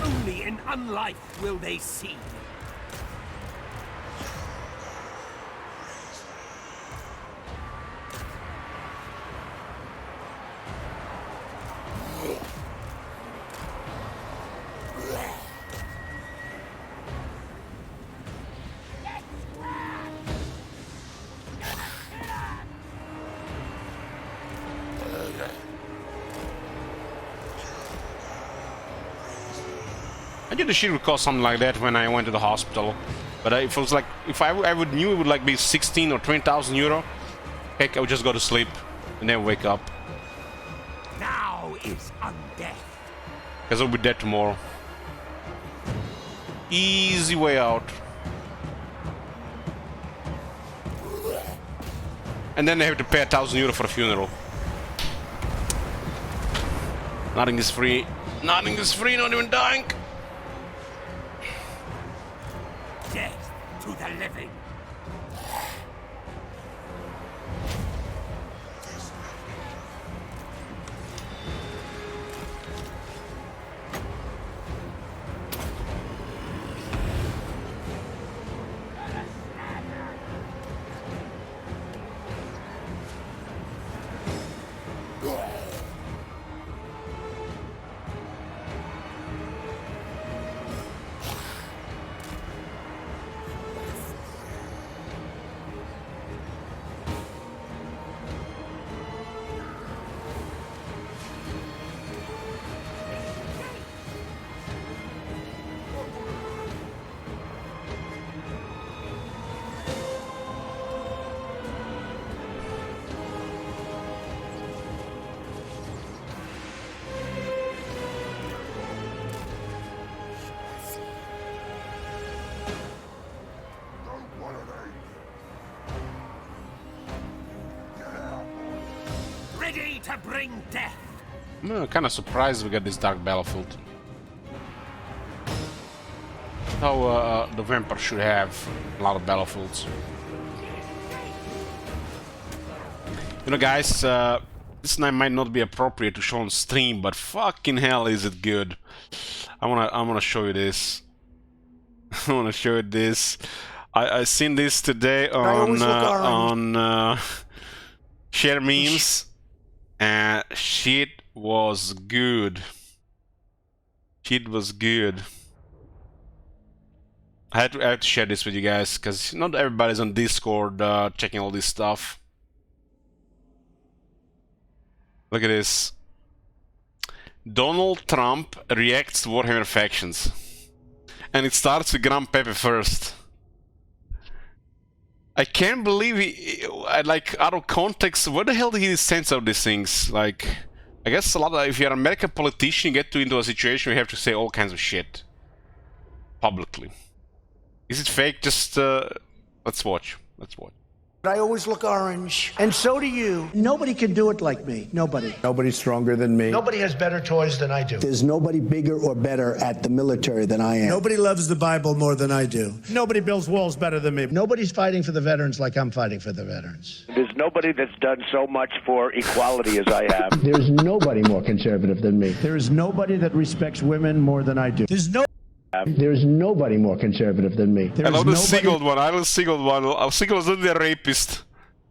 Only in unlife will they see. I did a shit recall something like that when I went to the hospital, but if it was like, if I would knew it would like be 16 or 20,000 euro, heck, I would just go to sleep and then wake up, Now is undeath. because I'll be dead tomorrow. Easy way out. And then they have to pay 1,000 euro for a funeral. Nothing is free. Nothing is free, not even dying. Death to the living. Ready to bring death. I'm kind of surprised we got this dark battlefield. How the vampire should have a lot of battlefields. You know, guys, this night might not be appropriate to show on stream, but fucking hell is it good. I wanna show you this. I wanna show you this. I seen this today on share memes, and shit was good. Shit was good. I had to share this with you guys because not everybody's on Discord checking all this stuff. Look at this. Donald Trump reacts to Warhammer factions. And it starts with Grand Pepe first. I can't believe he, like, out of context, where the hell did he sense out these things? Like, I guess a lot of, if you're an American politician, you get into a situation where you have to say all kinds of shit. Publicly. Is it fake? Just, let's watch. Let's watch. I always look orange, and so do you. Nobody can do it like me. Nobody. Nobody's stronger than me. Nobody has better toys than I do. There's nobody bigger or better at the military than I am. Nobody loves the Bible more than I do. Nobody builds walls better than me. Nobody's fighting for the veterans like I'm fighting for the veterans. There's nobody that's done so much for equality as I have. There's nobody more conservative than me. There is nobody that respects women more than I do. There's nobody more conservative than me. I love the Seagull one. I love the Seagull one. Seagull is not a rapist.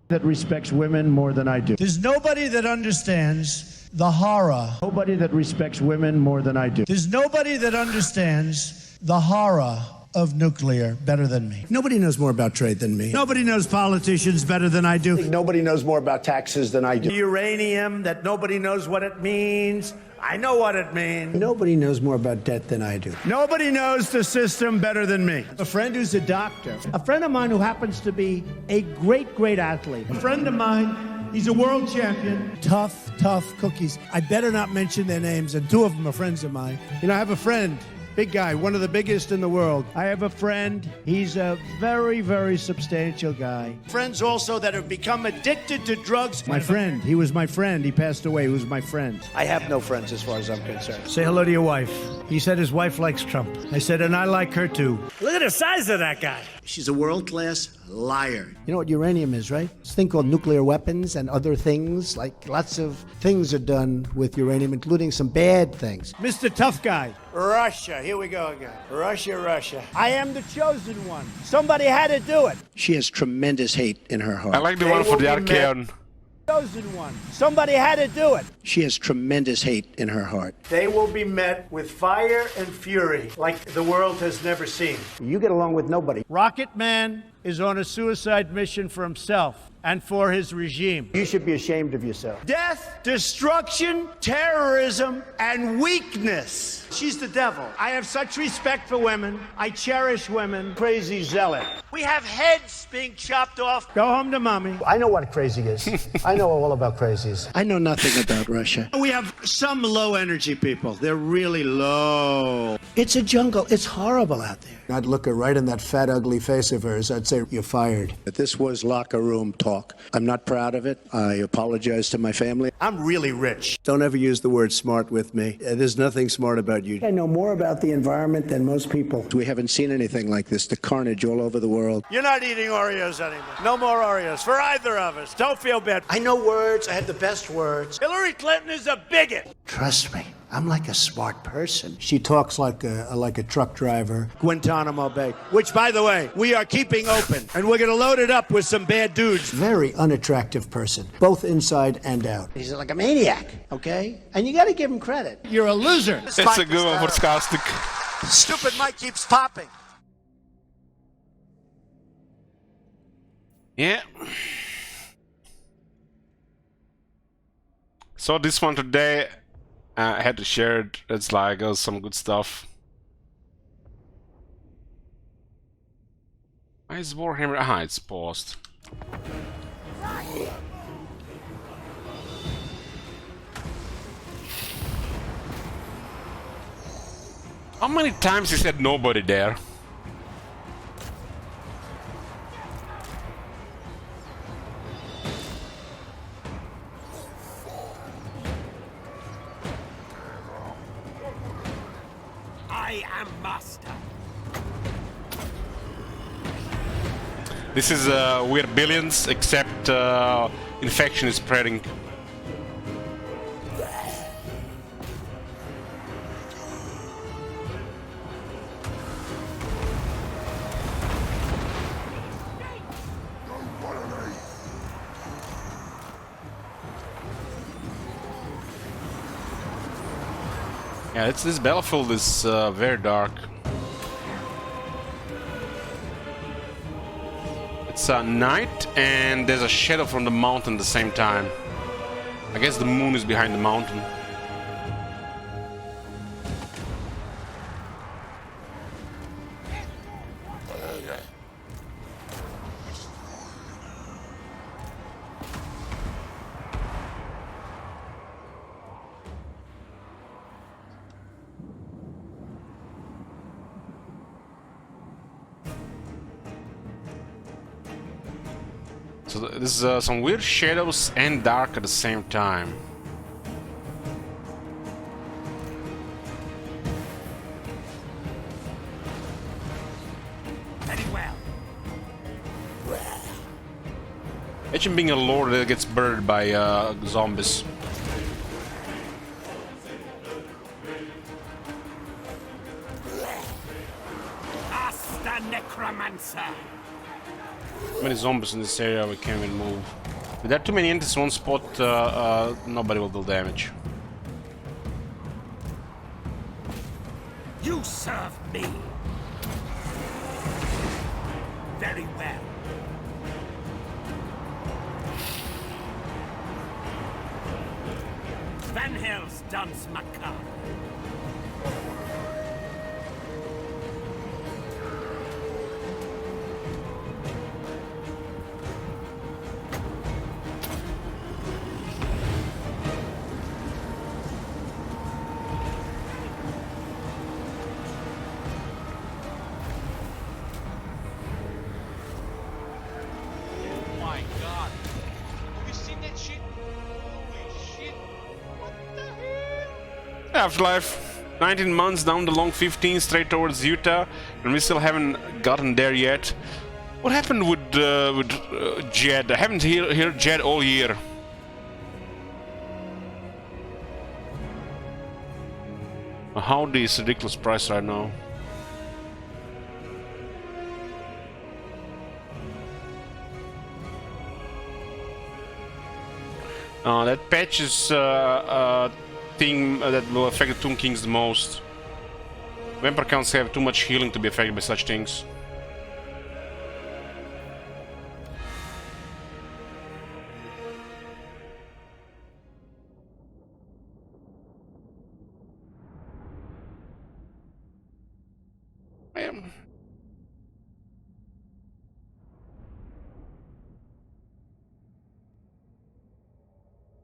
That respects women more than I do. There's nobody that understands the horror. Nobody that respects women more than I do. There's nobody that understands the horror of nuclear better than me. Nobody knows more about trade than me. Nobody knows politicians better than I do. Nobody knows more about taxes than I do. Uranium, that nobody knows what it means. I know what it means. Nobody knows more about debt than I do. Nobody knows the system better than me. A friend who's a doctor. A friend of mine who happens to be a great, great athlete. A friend of mine, he's a world champion. Tough, tough cookies. I better not mention their names, and two of them are friends of mine. You know, I have a friend. Big guy, one of the biggest in the world. I have a friend. He's a very, very substantial guy. Friends also that have become addicted to drugs. My friend. He was my friend. He passed away. He was my friend. I have no friends as far as I'm concerned. Say hello to your wife. He said his wife likes Trump. I said, and I like her too. Look at the size of that guy. She's a world-class liar. You know what uranium is, right? It's a thing called nuclear weapons and other things. Like lots of things are done with uranium, including some bad things. Mr. Tough Guy. Russia. Here we go again. Russia, Russia. I am the chosen one. Somebody had to do it. She has tremendous hate in her heart. I like the one for the Archeon. Chosen one. Somebody had to do it. She has tremendous hate in her heart. They will be met with fire and fury like the world has never seen. You get along with nobody. Rocket Man is on a suicide mission for himself and for his regime. You should be ashamed of yourself. Death, destruction, terrorism, and weakness. She's the devil. I have such respect for women. I cherish women. Crazy zealot. We have heads being chopped off. Go home to mommy. I know what crazy is. I know all about crazies. I know nothing about Russia. We have some low energy people. They're really low. It's a jungle. It's horrible out there. I'd look her right in that fat, ugly face of hers. I'd say, you're fired. But this was locker room talk. I'm not proud of it. I apologize to my family. I'm really rich. Don't ever use the word smart with me. There's nothing smart about you. I know more about the environment than most people. We haven't seen anything like this. The carnage all over the world. You're not eating Oreos anymore. No more Oreos for either of us. Don't feel bad. I know words. I have the best words. Hillary Clinton is a bigot. Trust me. I'm like a smart person. She talks like a truck driver. Guantanamo Bay, which, by the way, we are keeping open. And we're going to load it up with some bad dudes. Very unattractive person, both inside and out. He's like a maniac, okay? And you got to give him credit. You're a loser. It's a good one for Skastic. Stupid mic keeps popping. Yeah. So this one today, I had to share it. It's like some good stuff. Why is Warhammer? Ah, it's paused. How many times he said nobody there? I am master. This is we're billions, except infection is spreading. Yeah, this battlefield is very dark. It's night and there's a shadow from the mountain at the same time. I guess the moon is behind the mountain. So this is some weird shadows and dark at the same time. Very well. Imagine being a lord that gets burned by zombies. Asta necromancer. Too many zombies in this area, we can't even move. If there are too many in this one spot, nobody will do damage. You serve me. Very well. Van Hell's dance macabre. Oh my god. Have you seen that shit? Holy shit. What the hell? Half-Life, 19 months down the long 15 straight towards Utah, and we still haven't gotten there yet. What happened with Jed? I haven't heard Jed all year. How is ridiculous price right now? That patch is thing that will affect the Tomb Kings the most. Vampire counts have too much healing to be affected by such things.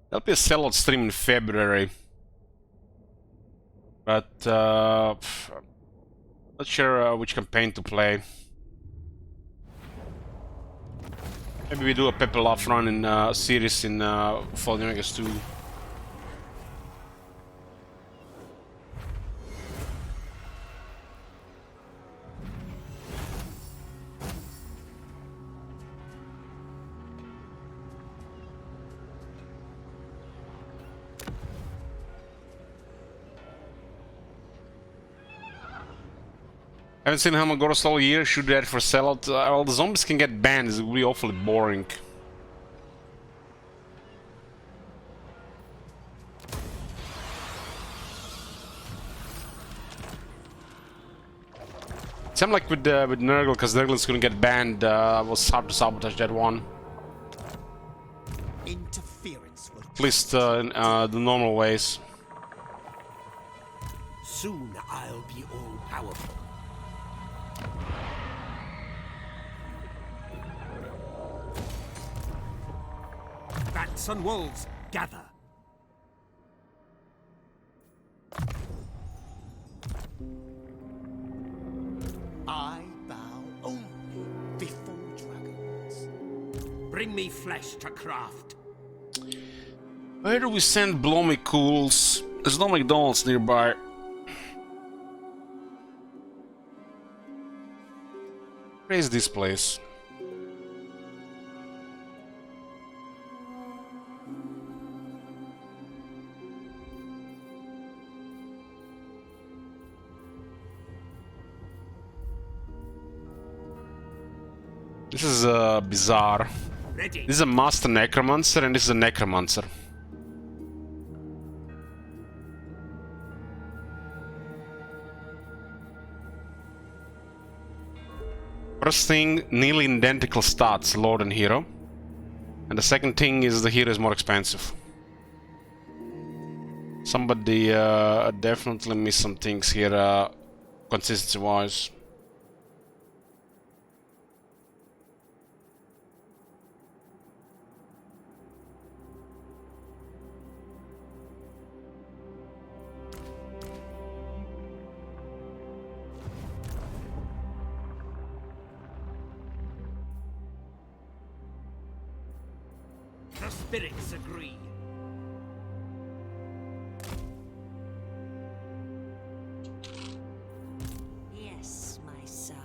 There'll be a sellout stream in February, but not sure which campaign to play. Maybe we do a Pepper Love run in series in Fall New Vegas 2. Haven't seen Helmagoros all year, should do that for sellout. Well, the zombies can get banned, it's really awfully boring. Same like with Nurgle, because Nurgle's gonna get banned. It was hard to sabotage that one. Interference will At least in the normal ways. soon I'll be all powerful. Bats and wolves, gather. I bow only before dragons. Bring me flesh to craft. Where do we send Blomy Cools? There's no McDonald's nearby. Where is this place? This is bizarre. Ready. This is a Master Necromancer and this is a Necromancer. First thing, nearly identical stats, Lord and Hero. And the second thing is the Hero is more expensive. Somebody definitely missed some things here, consistency-wise. The spirits agree. Yes, my sire.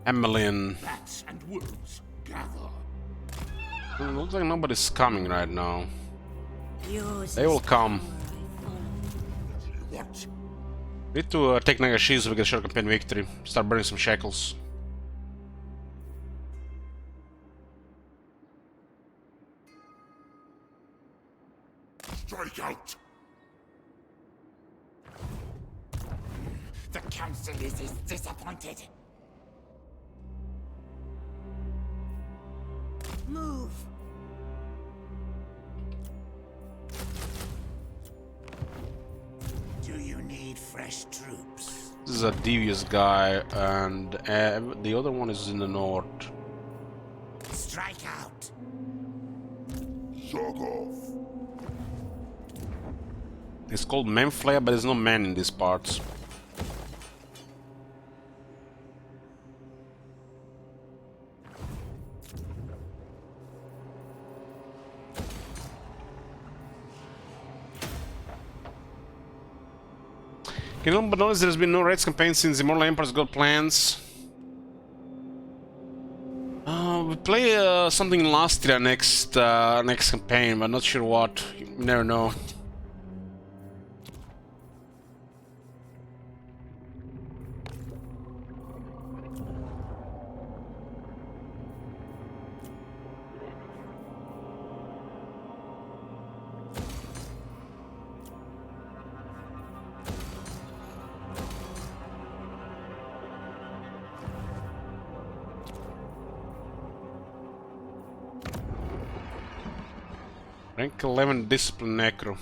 Emmeline. Bats and wolves, gather. Looks like nobody's coming right now. Yours They will is come. power I follow. What? Need to take Nagashi so we get a short campaign victory. Start burning some shackles. Strike out! The council is disappointed. Move. fresh troops. This is a devious guy, and the other one is in the north. Strike out. Suck off. It's called Manflayer, but there's no man in these parts. You know, but notice there's been no Raids campaign since Immortal Empire's got plans. We play something last year next campaign, but not sure what. You never know. Rank 11 Discipline Necro.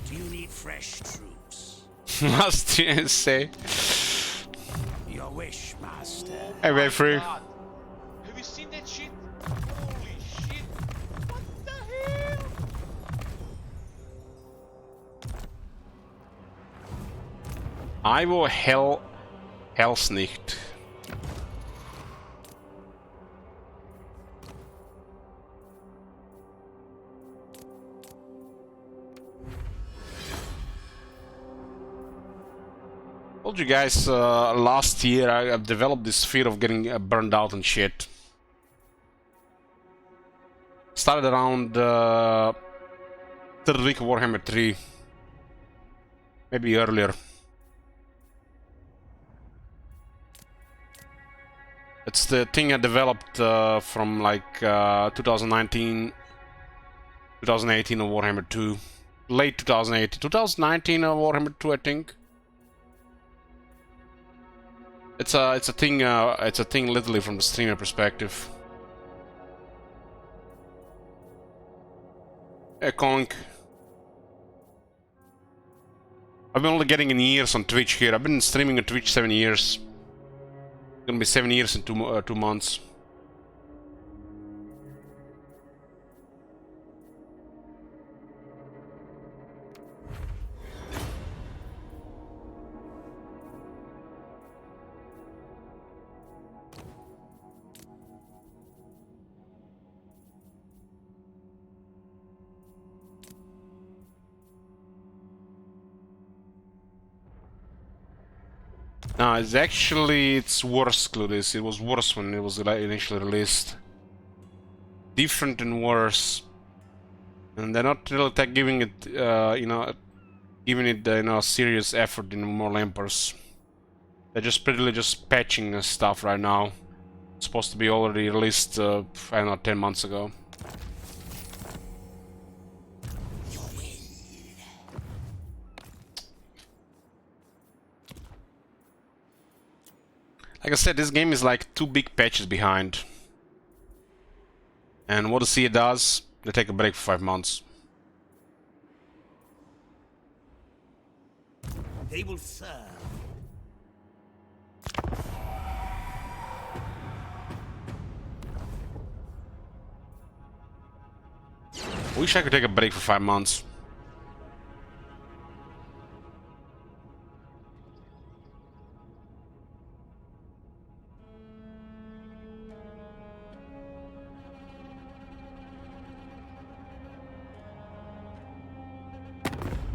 Do you need fresh troops? Last year, say. Your wish, master. Hey, wait for you. God. Have you seen that shit? Holy shit! What the hell? Ivo Helsnicht. Told you guys last year I've developed this fear of getting burned out and shit. Started around third week of Warhammer 3, maybe earlier. It's the thing I developed from like 2019, 2018 of Warhammer 2, late 2018, 2019 of Warhammer 2, I think. It's a thing literally from the streamer perspective. Hey, Conk. I've been only getting in years on Twitch here. I've been streaming on Twitch 7 years. Gonna be 7 years in 2 months. No, it's worse, Cludis. It was worse when it was initially released. Different and worse. And they're not really giving it, serious effort in more Empires. They're just pretty just patching stuff right now. It's supposed to be already released, I don't know, 10 months ago. Like I said, this game is like 2 big patches behind. And what the CA does, they take a break for 5 months. They will serve. Wish I could take a break for 5 months.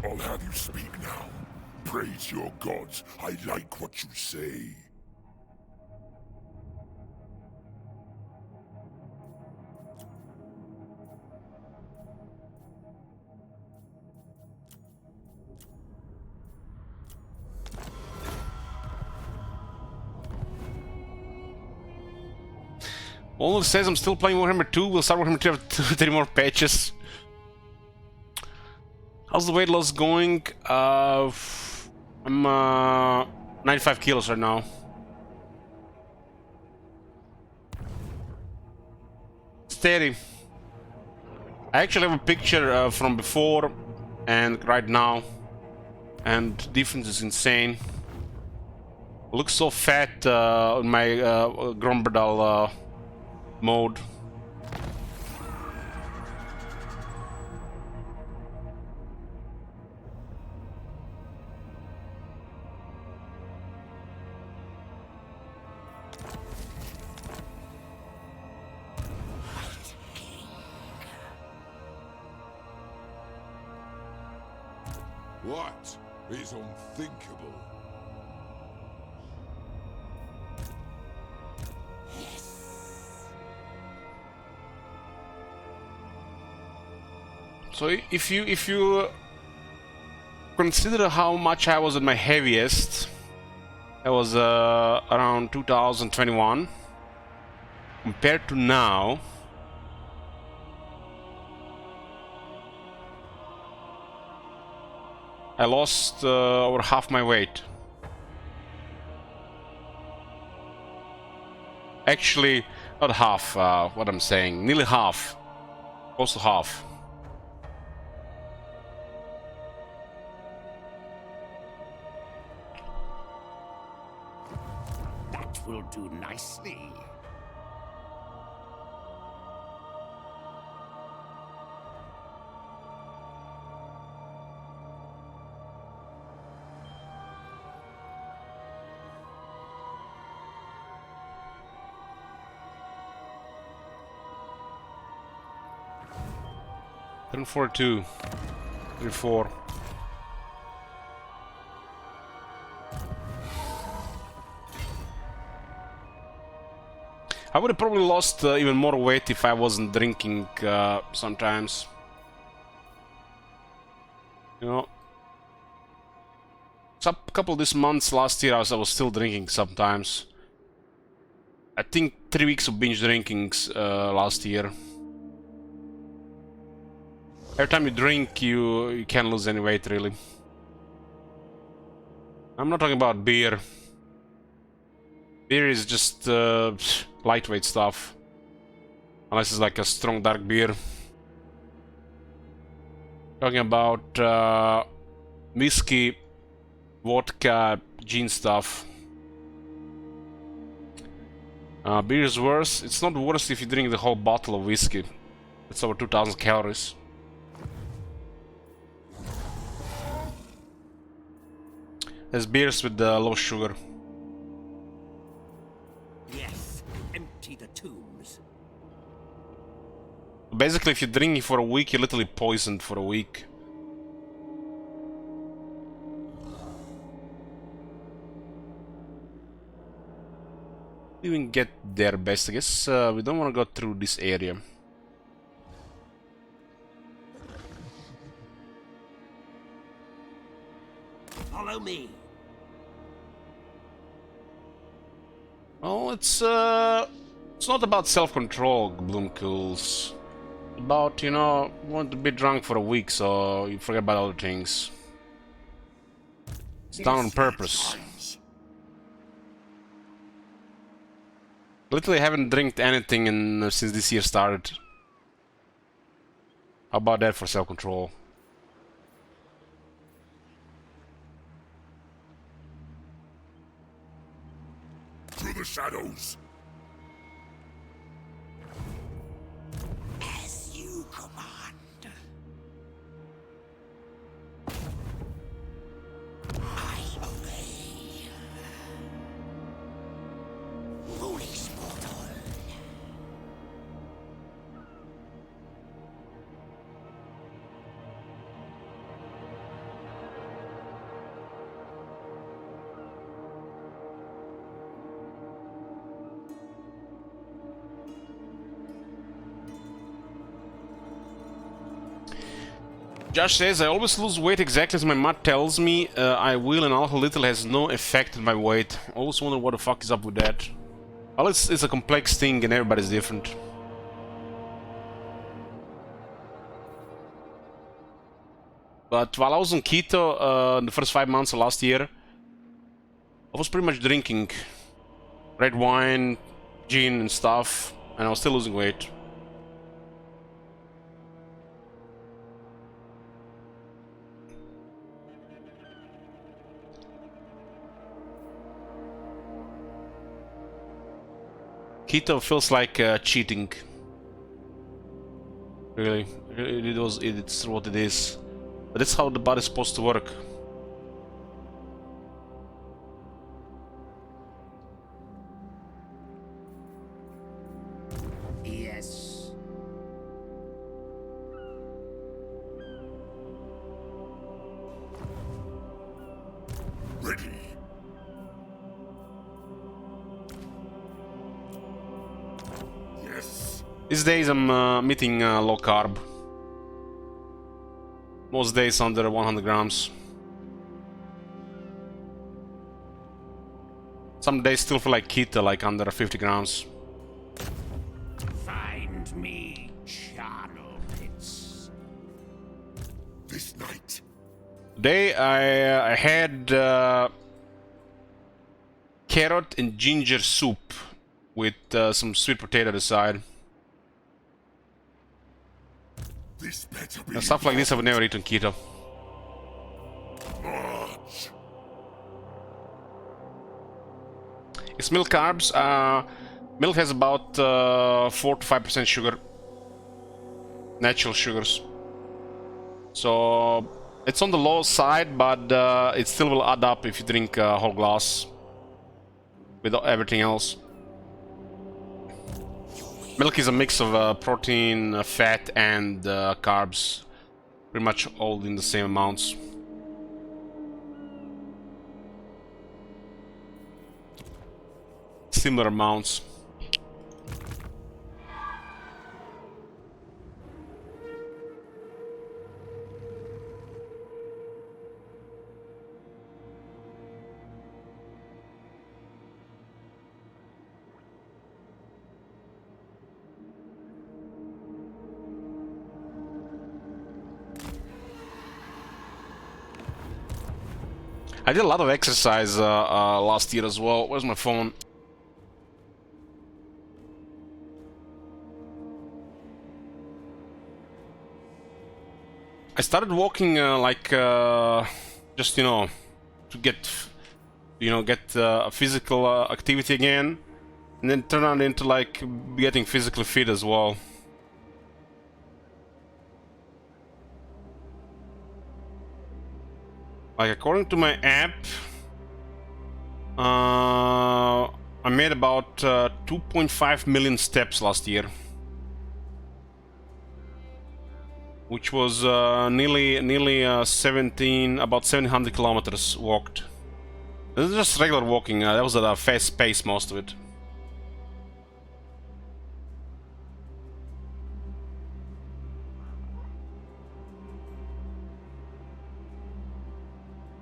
I'll have you speak now. Praise your gods. I like what you say. All it says I'm still playing Warhammer 2. We'll start Warhammer 2 after 3 more patches. How's the weight loss going? I'm 95 kilos right now. Steady. I actually have a picture from before and right now, and the difference is insane. Looks so fat in my Gromberdal mode. What is unthinkable? So if you consider how much I was at my heaviest, I was around 2021 compared to now. I lost over half my weight. Actually, not half, what I'm saying, nearly half. Close to half. That will do nicely. Turn 4-2. 3-4. I would have probably lost even more weight if I wasn't drinking sometimes. You know, a couple of these months last year I was still drinking sometimes. I think 3 weeks of binge drinkings last year. Every time you drink, you can't lose any weight, really. I'm not talking about beer. Beer is just lightweight stuff. Unless it's like a strong dark beer. Talking about whiskey, vodka, gin stuff. Beer is worse. It's not worse if you drink the whole bottle of whiskey. It's over 2,000 calories. There's beers with low sugar. Yes, empty the tombs. Basically, if you're drinking for a week, you're literally poisoned for a week. Even get there best, I guess. We don't want to go through this area. Follow me. Well, it's not about self-control, Bloomcools. About, you know, want to be drunk for a week, so you forget about other things. It's done on purpose. Literally haven't drank anything since this year started. How about that for self-control? Through the shadows. As you command. I obey. Foolish mortal. Josh says, I always lose weight exactly as my mat tells me I will, and alcohol little has no effect on my weight. Always wonder what the fuck is up with that. Well, it's a complex thing and everybody's different. But while I was on keto in the first 5 months of last year, I was pretty much drinking red wine, gin and stuff, and I was still losing weight. Keto feels like cheating. Really, it's what it is. But that's how the body's supposed to work. Yes. Ready. Yes. These days I'm eating low carb. Most days under 100 grams. Some days still feel like keto, like under 50 grams. Find me charnel pits. This night. Today I had carrot and ginger soup with some sweet potato aside. This better be Stuff like this I would never eat on keto. March. It's milk carbs. Milk has about 4 to 5% sugar. Natural sugars. So it's on the low side, but it still will add up if you drink a whole glass with everything else. Milk is a mix of protein, fat, and carbs. Pretty much all in the same amounts. Similar amounts. I did a lot of exercise last year as well. Where's my phone? I started walking just to get a physical activity again, and then turn on into like getting physically fit as well. Like according to my app, I made about 2.5 million steps last year, which was nearly about 700 kilometers walked. This is just regular walking. That was at a fast pace, most of it.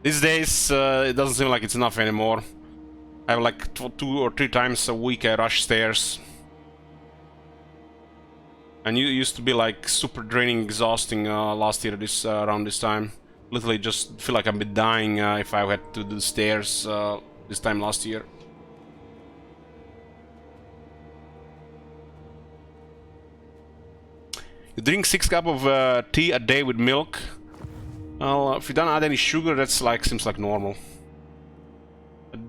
These days, it doesn't seem like it's enough anymore. I have like 2 or 3 times a week I rush stairs. And it used to be like super draining, exhausting last year around this time. Literally just feel like I'd be dying if I had to do the stairs this time last year. You drink 6 cups of tea a day with milk. Well, if you don't add any sugar, that's like seems like normal.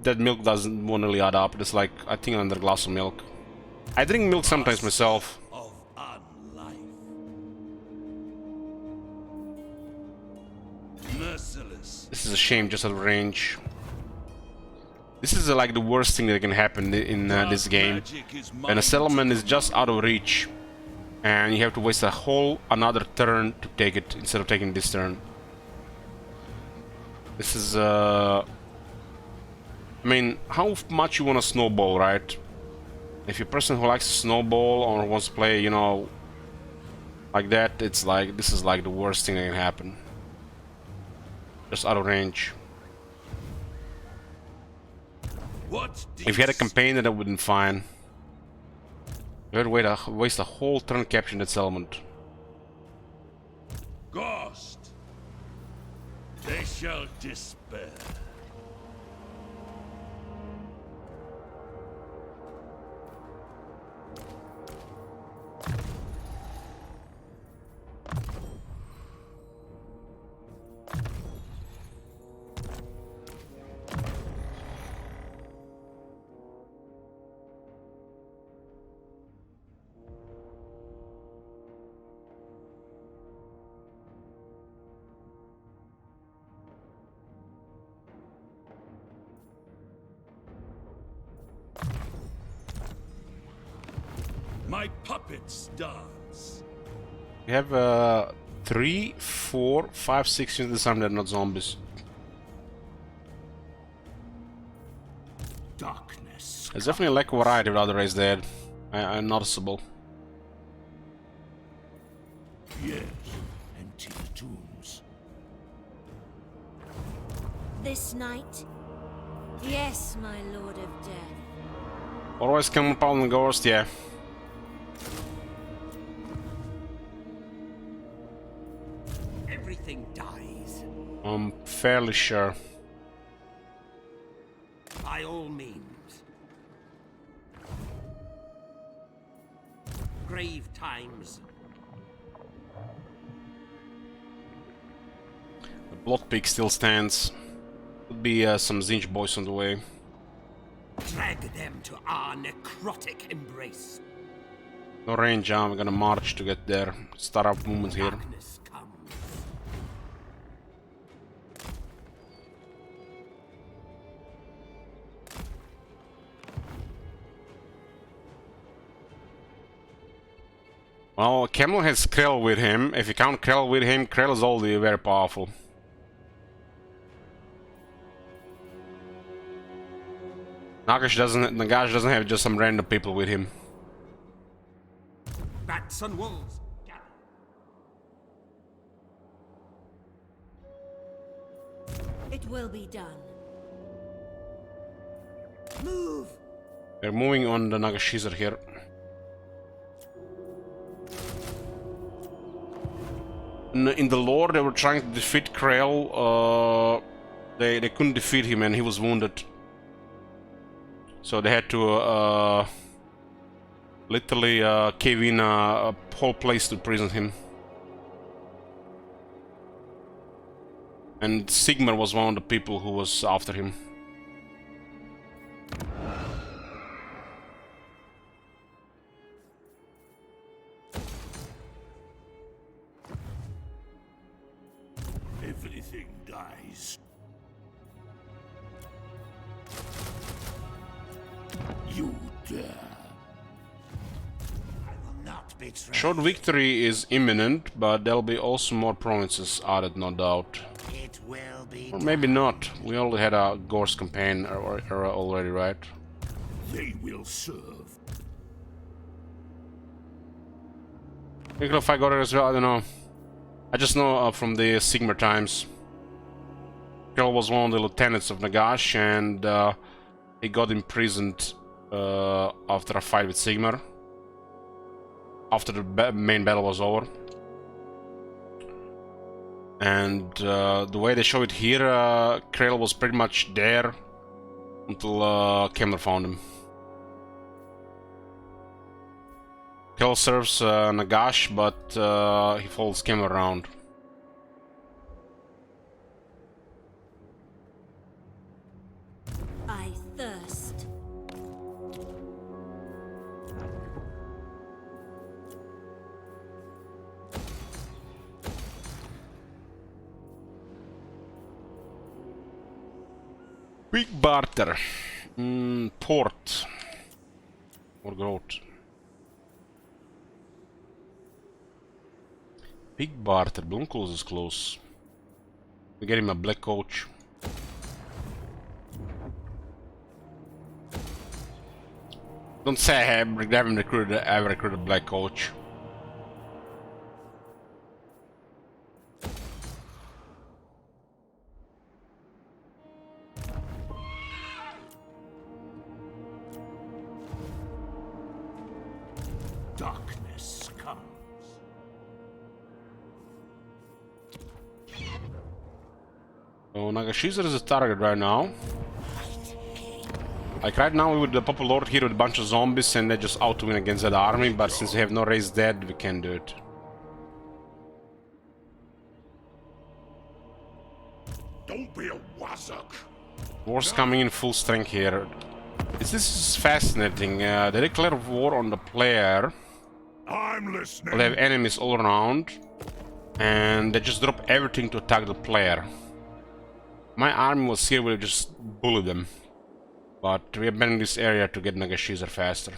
That milk doesn't really add up. It's like I think another glass of milk. I drink milk sometimes myself. Of unlife. Merciless. This is a shame, just out of range. This is like the worst thing that can happen in this game. When a settlement is just out of reach, and you have to waste another turn to take it instead of taking this turn. This is I mean, how much you want to snowball, right? If you're a person who likes to snowball or wants to play, like that, it's like this is like the worst thing that can happen. Just out of range. What? If you had a campaign, that would have been fine. You had to waste a whole turn capturing that settlement. Ghost. They shall despair. my puppets dance. We have 3, 4, 5, 6 units this time. They're not zombies. Darkness. There's definitely a lack of variety with other race there. I'm noticeable. Yes, empty the tombs. This night? Yes, my lord of death. Always come upon the ghost, yeah. Everything dies. I'm fairly sure. By all means. Grave times. The blood peak still stands. Could be some Zinch boys on the way. Drag them to our necrotic embrace. No range, I'm gonna march to get there. Start up movement here. Darkness comes. Well, Camel has Krell with him. If you count Krell with him, Krell is already very powerful. Nagash doesn't have just some random people with him. Bats and wolves. It will be done. Move! They're moving on the Nagashizar here. In the lore, they were trying to defeat Krell. They couldn't defeat him, and he was wounded. So they had to literally cave in a whole place to prison him. And Sigmar was one of the people who was after him. Everything dies. You dare. I will not betray. Short victory is imminent, but there'll be also more provinces added, no doubt. It will be Or maybe not. We already had a Gorse campaign already, right? They will serve. If I got it as well, I don't know. I just know from the Sigmar times. Krell was one of the lieutenants of Nagash, and he got imprisoned after a fight with Sigmar. After the main battle was over. And the way they show it here, Krell was pretty much there until Kemler found him. Krell serves Nagash, but he follows Kemler around. I thirst. Big barter. Port. Or growth. Big barter. Blomklos is close. We get him a black coach. Don't say I haven't recruited a black coach. Darkness comes. So Nagashizar is a target right now. Like right now with the Purple Lord here with a bunch of zombies and they just out to win against that army, but since we have no race dead, we can't do it. Don't be a wazzock. War's coming in full strength here. This is fascinating. They declare war on the player. I'm listening. Well, they have enemies all around. And they just drop everything to attack the player. My army was here, we'll just bully them. But we abandoned this area to get Nagashizar faster.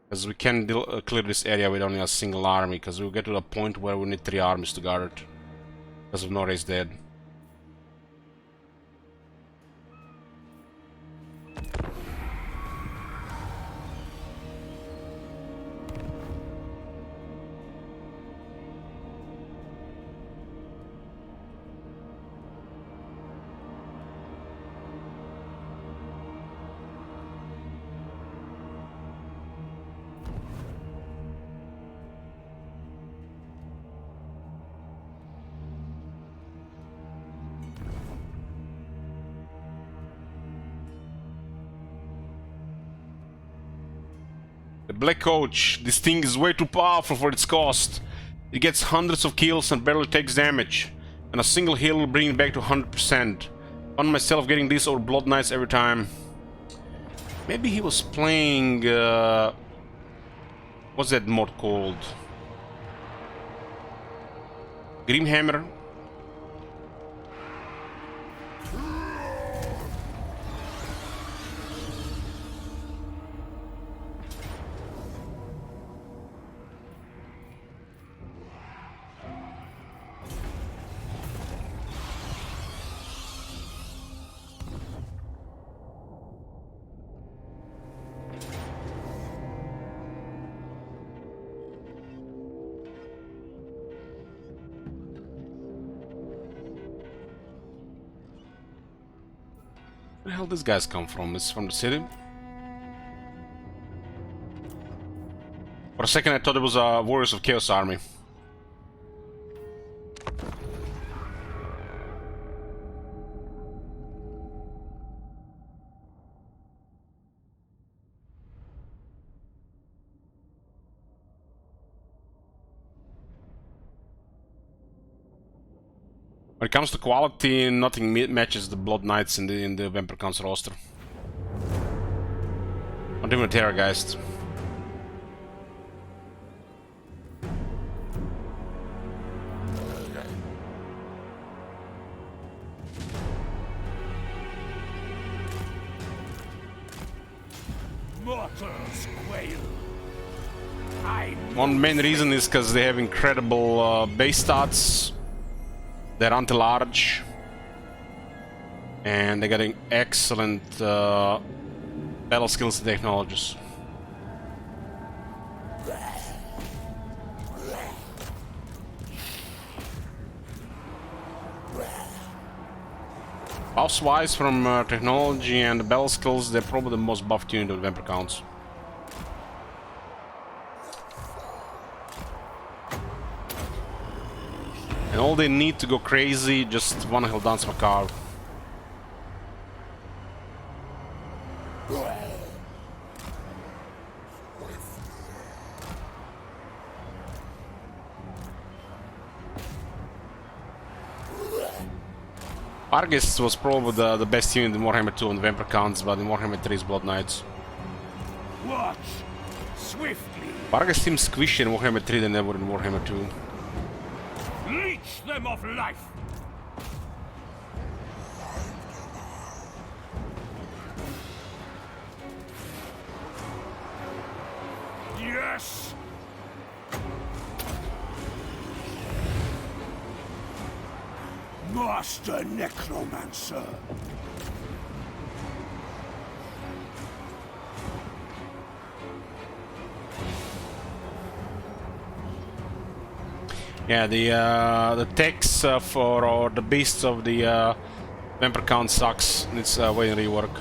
Because we can clear this area with only a single army, because we'll get to the point where we need 3 armies to guard it. Because of Noray's dead. The Black Coach. This thing is way too powerful for its cost. It gets hundreds of kills and barely takes damage. And a single heal will bring it back to 100%. Found myself getting this over Blood Knights every time. Maybe he was playing... what's that mod called? Grimhammer? Where the hell these guys come from? It's from the city? For a second I thought it was a Warriors of Chaos army. When it comes to quality, nothing matches the Blood Knights in the Vampire Council roster. Not even a Terrorgeist. Mortals quail. One main reason is because they have incredible base stats. They're anti-large, and they're getting excellent battle skills and technologies. Buffs-wise, from technology and the battle skills, they're probably the most buffed unit of the Vampire Counts. And all they need to go crazy, just one Hell Dance Macabre. Vargas was probably the best unit in Warhammer 2 on the Vampire Counts, but in Warhammer 3 is Blood Knights. Watch swiftly. Vargas seems squishy in Warhammer 3 than ever in Warhammer 2. Leech them of life. Yes. Master Necromancer. Yeah, the text for the beasts of the Vampire Count sucks. It's way in rework.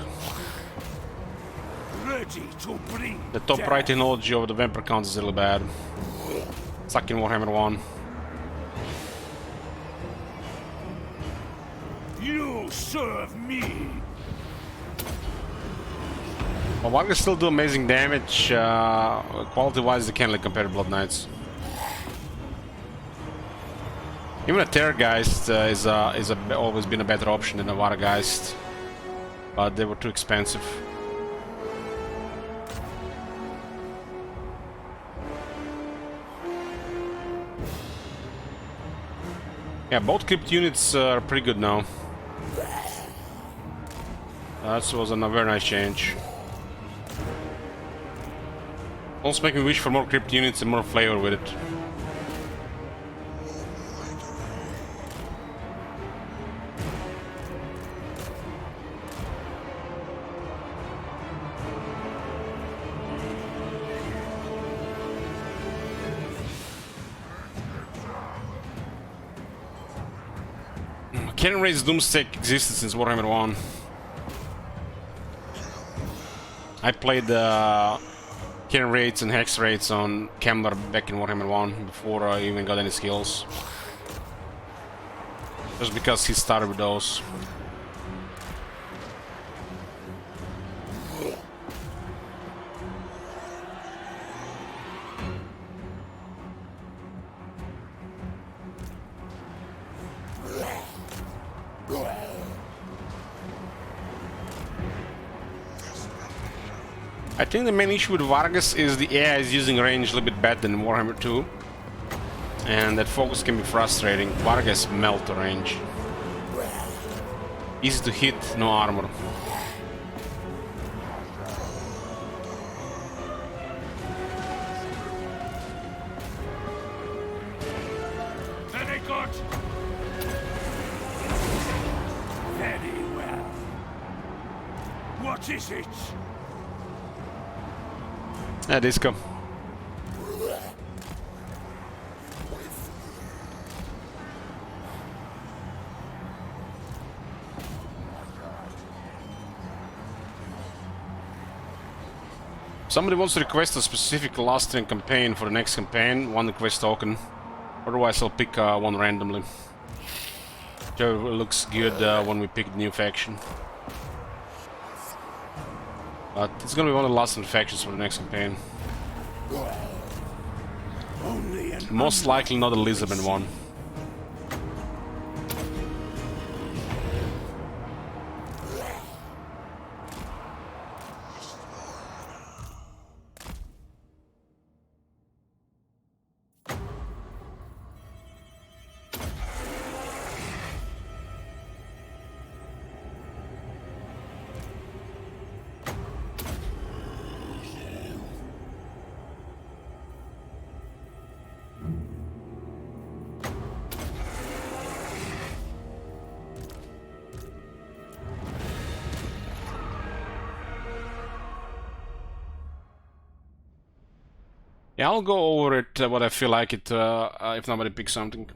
Ready to bring The top right technology of the Vampire Count is a little bad. Suck in Warhammer 1. You serve me. Well, Vargas still do amazing damage. Quality-wise, they can't really compare to Blood Knights. Even a Terrorgeist is always been a better option than a Vargeist, but they were too expensive. Yeah, both clipped units are pretty good now. That was a very nice change. Also make me wish for more crypt units and more flavor with it. Cannon Raid's Doomstack existed since Warhammer 1. I played Cannon Raids and Hex Raids on Kemlar back in Warhammer 1 before I even got any skills. Just because he started with those. I think the main issue with Vargas is the AI is using range a little bit better than Warhammer 2. And that focus can be frustrating. Vargas melt the range. Easy to hit, no armor. Very good. Very well. What is it? Yeah, disco. Somebody wants to request a specific Lastrian campaign for the next campaign, one request token. Otherwise I'll pick one randomly. Whichever looks good when we pick the new faction. But it's gonna be one of the last factions for the next campaign. Most likely not a Lisbon one. Yeah, I'll go over it, what I feel like it, if nobody picks something.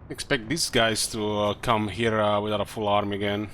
Expect these guys to come here without a full army again.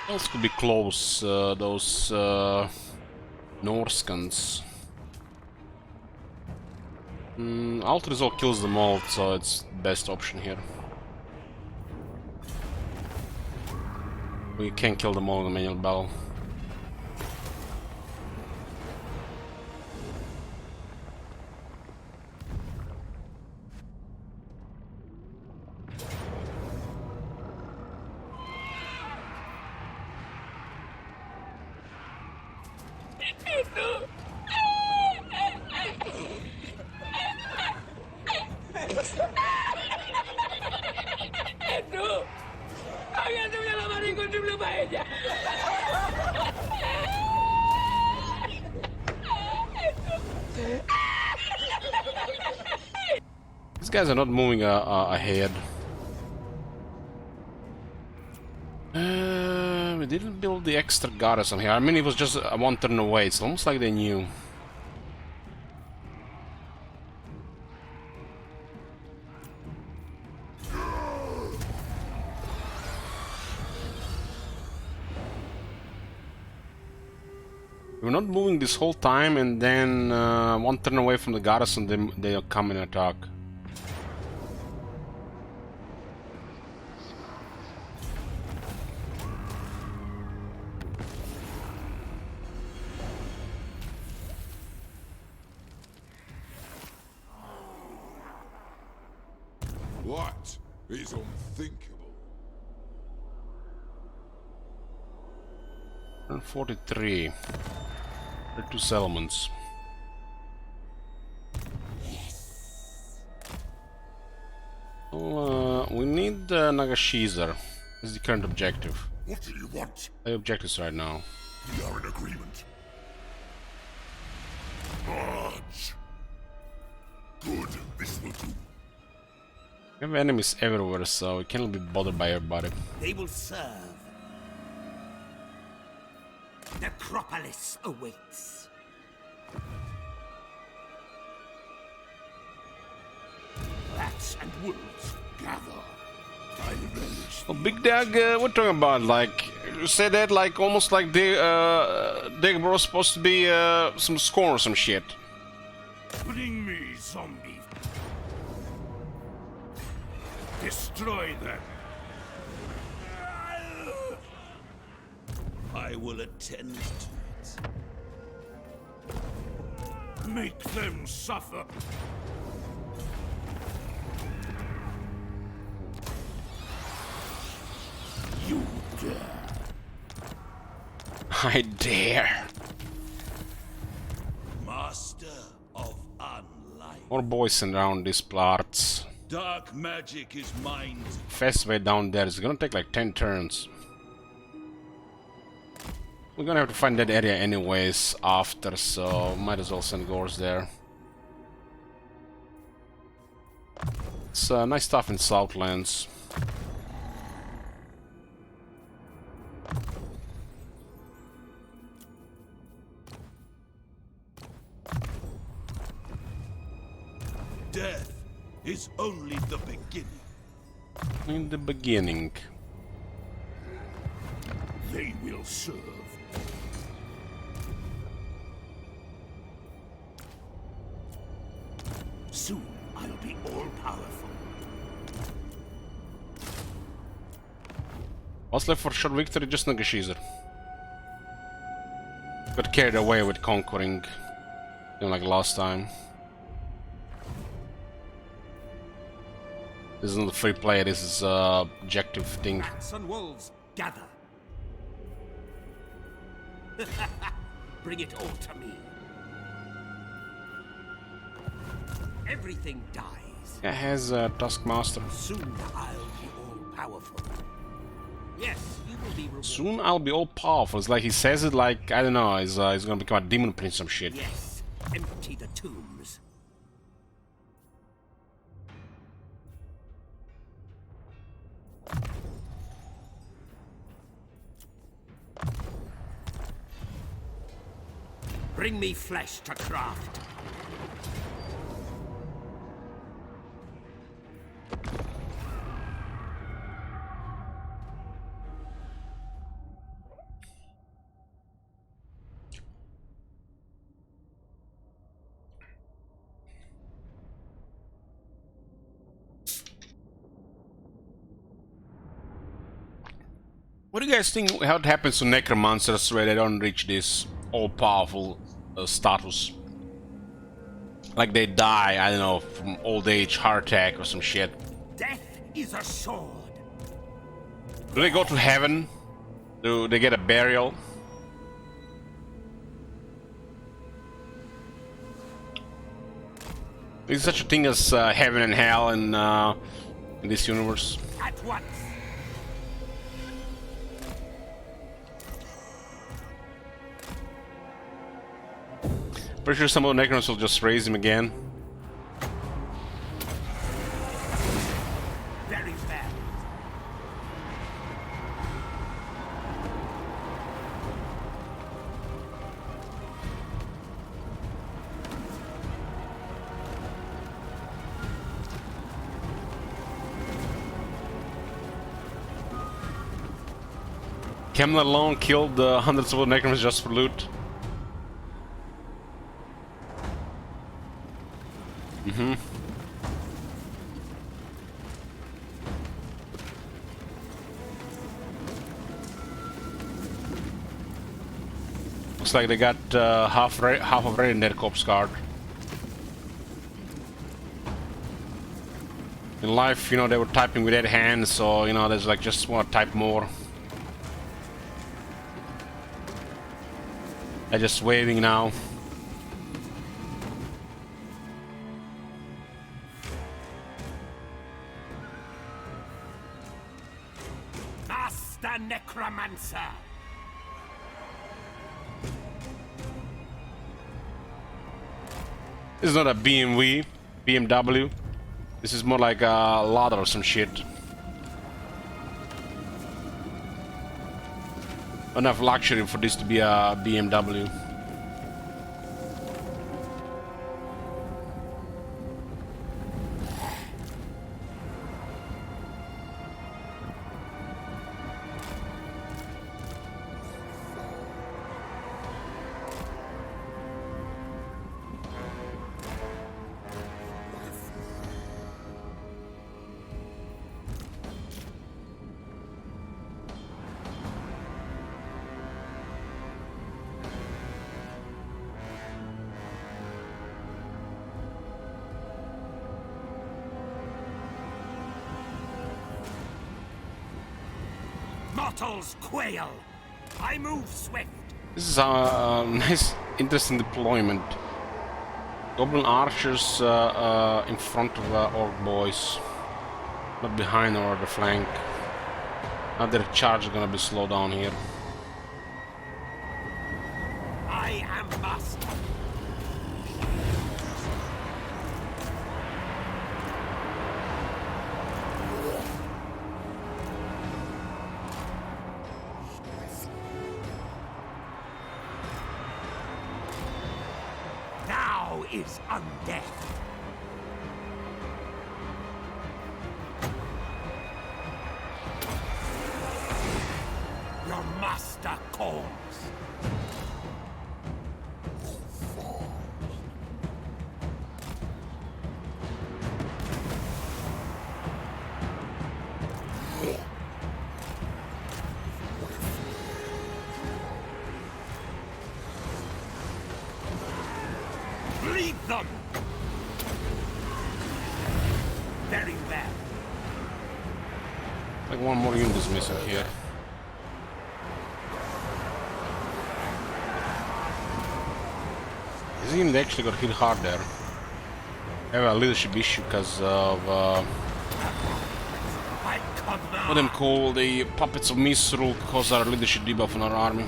Else could be close, those Norscans. Alt Resolve kills them all, so it's best option here. We can kill them all in the manual battle. These guys are not moving ahead. We didn't build the extra garrison here. I mean, it was just one turn away. It's almost like they knew. We're not moving this whole time, and then one turn away from the garrison, they'll come and attack. What is unthinkable? 43. 2 settlements. Well, we need Nagashizer. That's the current objective. What do you want? The objectives right now. We are in agreement. March. Good, this will do. We have enemies everywhere, so we cannot be bothered by everybody. They will serve. Necropolis awaits. Bats and wolves gather. I relish. Well, Big Dag, what are talking about? Like, you say that like almost like Dag was supposed to be some scorn or some shit. Bring me zombie. Destroy them. I will attend to it. Make them suffer. You dare. I dare. Master of unlife. More boys around these parts. Dark magic is mine. Fast way down there. It's gonna take like 10 turns. We're gonna have to find that area anyways after, so might as well send Gores there. It's nice stuff in Southlands. Death is only the beginning. In the beginning. They will serve. Soon I'll be all-powerful. What's left for short victory? Just Nagashizer. Got carried away with conquering, you know, like last time. This is not a free play, this is objective thing. Bats and wolves gather. Bring it all to me. Everything dies. It has Taskmaster. Soon I'll be all-powerful. Yes, you will be rewarded. Soon I'll be all powerful. It's like he says it like, I don't know, he's gonna become a demon prince or some shit. Yes, empty the tombs. Bring me flesh to craft. What do you guys think how it happens to necromancers where they don't reach this all-powerful status? Like they die, I don't know, from old age, heart attack or some shit. Death is a sword. Do they go to heaven? Do they get a burial? Is such a thing as heaven and hell in this universe? At once. Pretty sure some of the necrons will just raise him again. Very bad. Camelot alone killed hundreds of necrons just for loot. Looks like they got half of red in their corpse card. In life, you know, they were typing with their hands, so you know, there's like just want to type more. They're just waving now. Master Necromancer. This is not a BMW. This is more like a ladder or some shit. Enough luxury for this to be a BMW. Mortals quail. I move swift. This is a nice, interesting deployment. Goblin archers in front of orc boys, not behind or the flank. Now their charge is gonna be slowed down here. I am master. Now is undead. Your master calls. Lead them! Very well. Like one more unit is missing here. This unit actually got hit hard there. I have a leadership issue because of what them call the puppets of Misrule cause our leadership debuff on our army.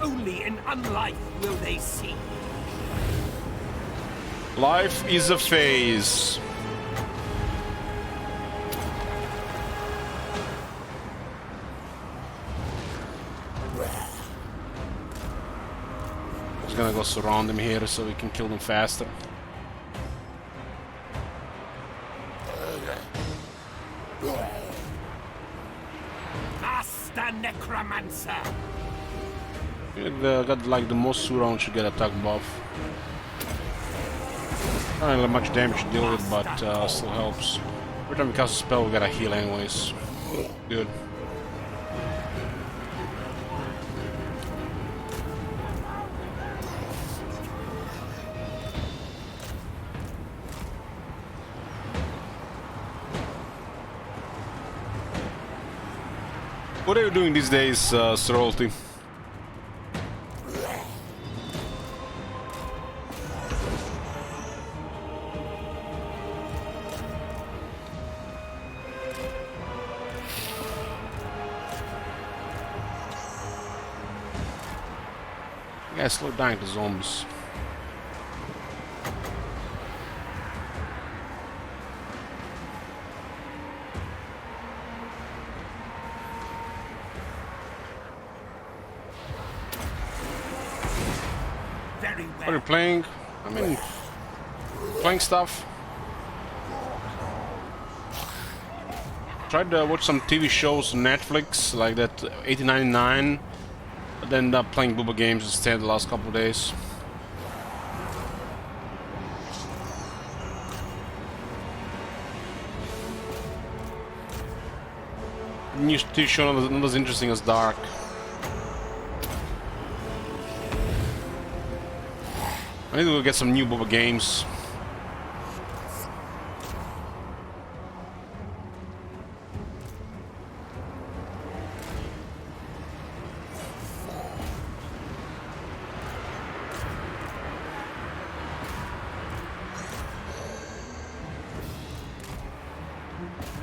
Only in unlife will they see. Life is a phase. Just gonna go surround them here so we can kill them faster. Master Necromancer! Got like the most rounds should get attack buff. Not really much damage to deal with, but still helps. Every time we cast a spell, we gotta heal anyways. Good. What are you doing these days, Sorority? Yeah, slow down the zombies. Very What are you well. playing? I mean, playing stuff. Tried to watch some TV shows on Netflix, like that 1899. But then ended up playing Booba games instead the last couple of days. New TV show not as interesting as Dark. I need to go get some new Booba games.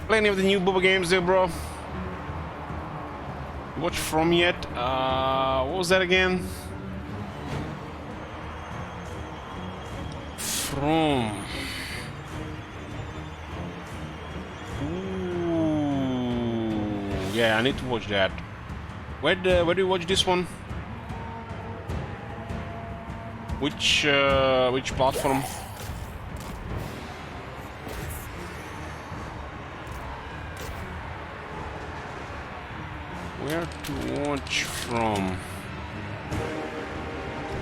Play any of the new Booba games there, bro? You watch From yet? What was that again? From. Ooh, yeah, I need to watch that. Where do you watch this one? Which platform? Where to watch from?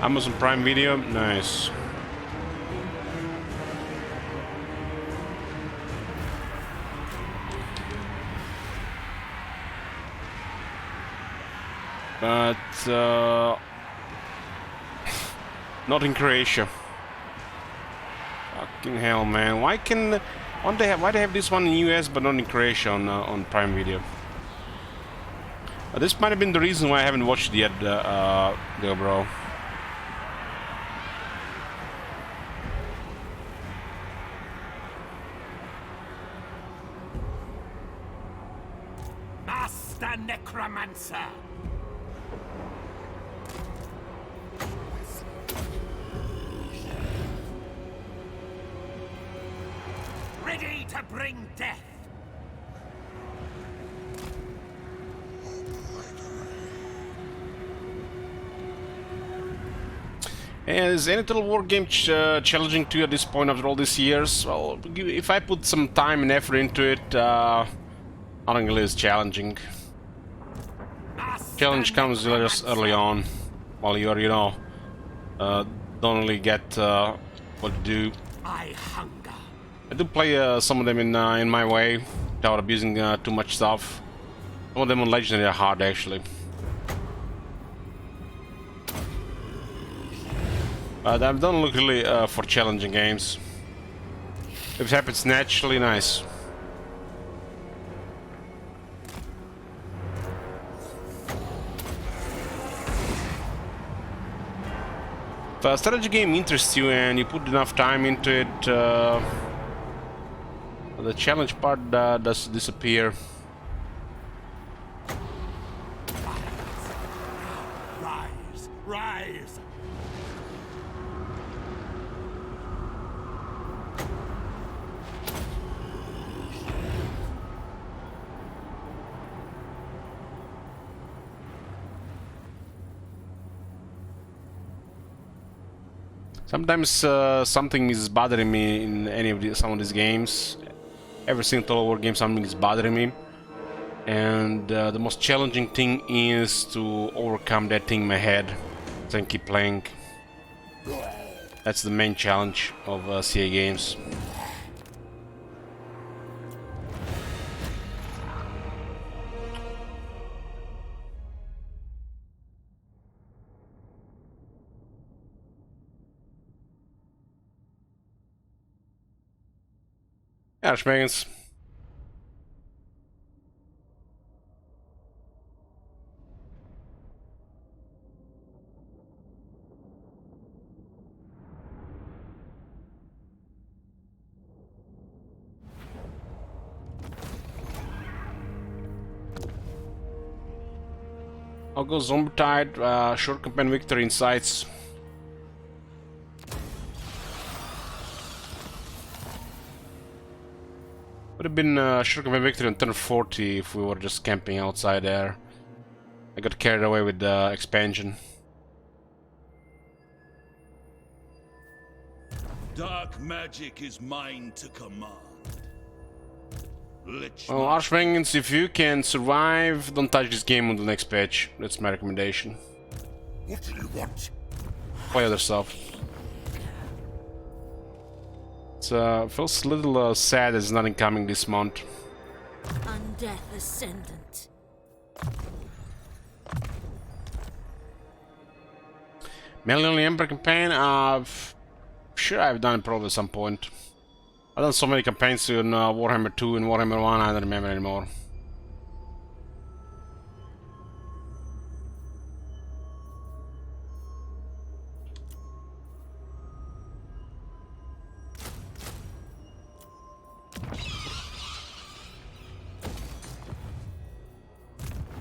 Amazon Prime Video? Nice. But not in Croatia. Fucking hell, man! Why they have this one in US but not in Croatia on Prime Video? This might have been the reason why I haven't watched it yet, there, bro. Master Necromancer! Ready to bring death! And is any Total War game challenging to you at this point after all these years? Well, if I put some time and effort into it, nothing really is challenging. Challenge comes just early on, while you're, you know, don't really get what to do. I hunger. I do play some of them in my way, without abusing too much stuff. Some of them on Legendary are hard, actually. I don't look really for challenging games. If it happens naturally, nice. If a strategy game interests you and you put enough time into it, the challenge part does disappear. Rise! Rise! Sometimes something is bothering me in some of these games. Every single Total War game, something is bothering me. And the most challenging thing is to overcome that thing in my head, then keep playing. That's the main challenge of CA games. Ja, Schmeckens. I'll go Zombie Tide, short campaign victory in sights. Would have been short campaign victory on turn 40 if we were just camping outside there. I got carried away with the expansion. Dark magic is mine to command. Well, Archvengeance, if you can survive, don't touch this game on the next patch. That's my recommendation. What do you want? Play other stuff. It feels a little sad there's nothing coming this month. Undeath Ascendant. Mainly Emperor campaign, sure I've done it probably at some point. I've done so many campaigns in Warhammer 2 and Warhammer 1, I don't remember anymore.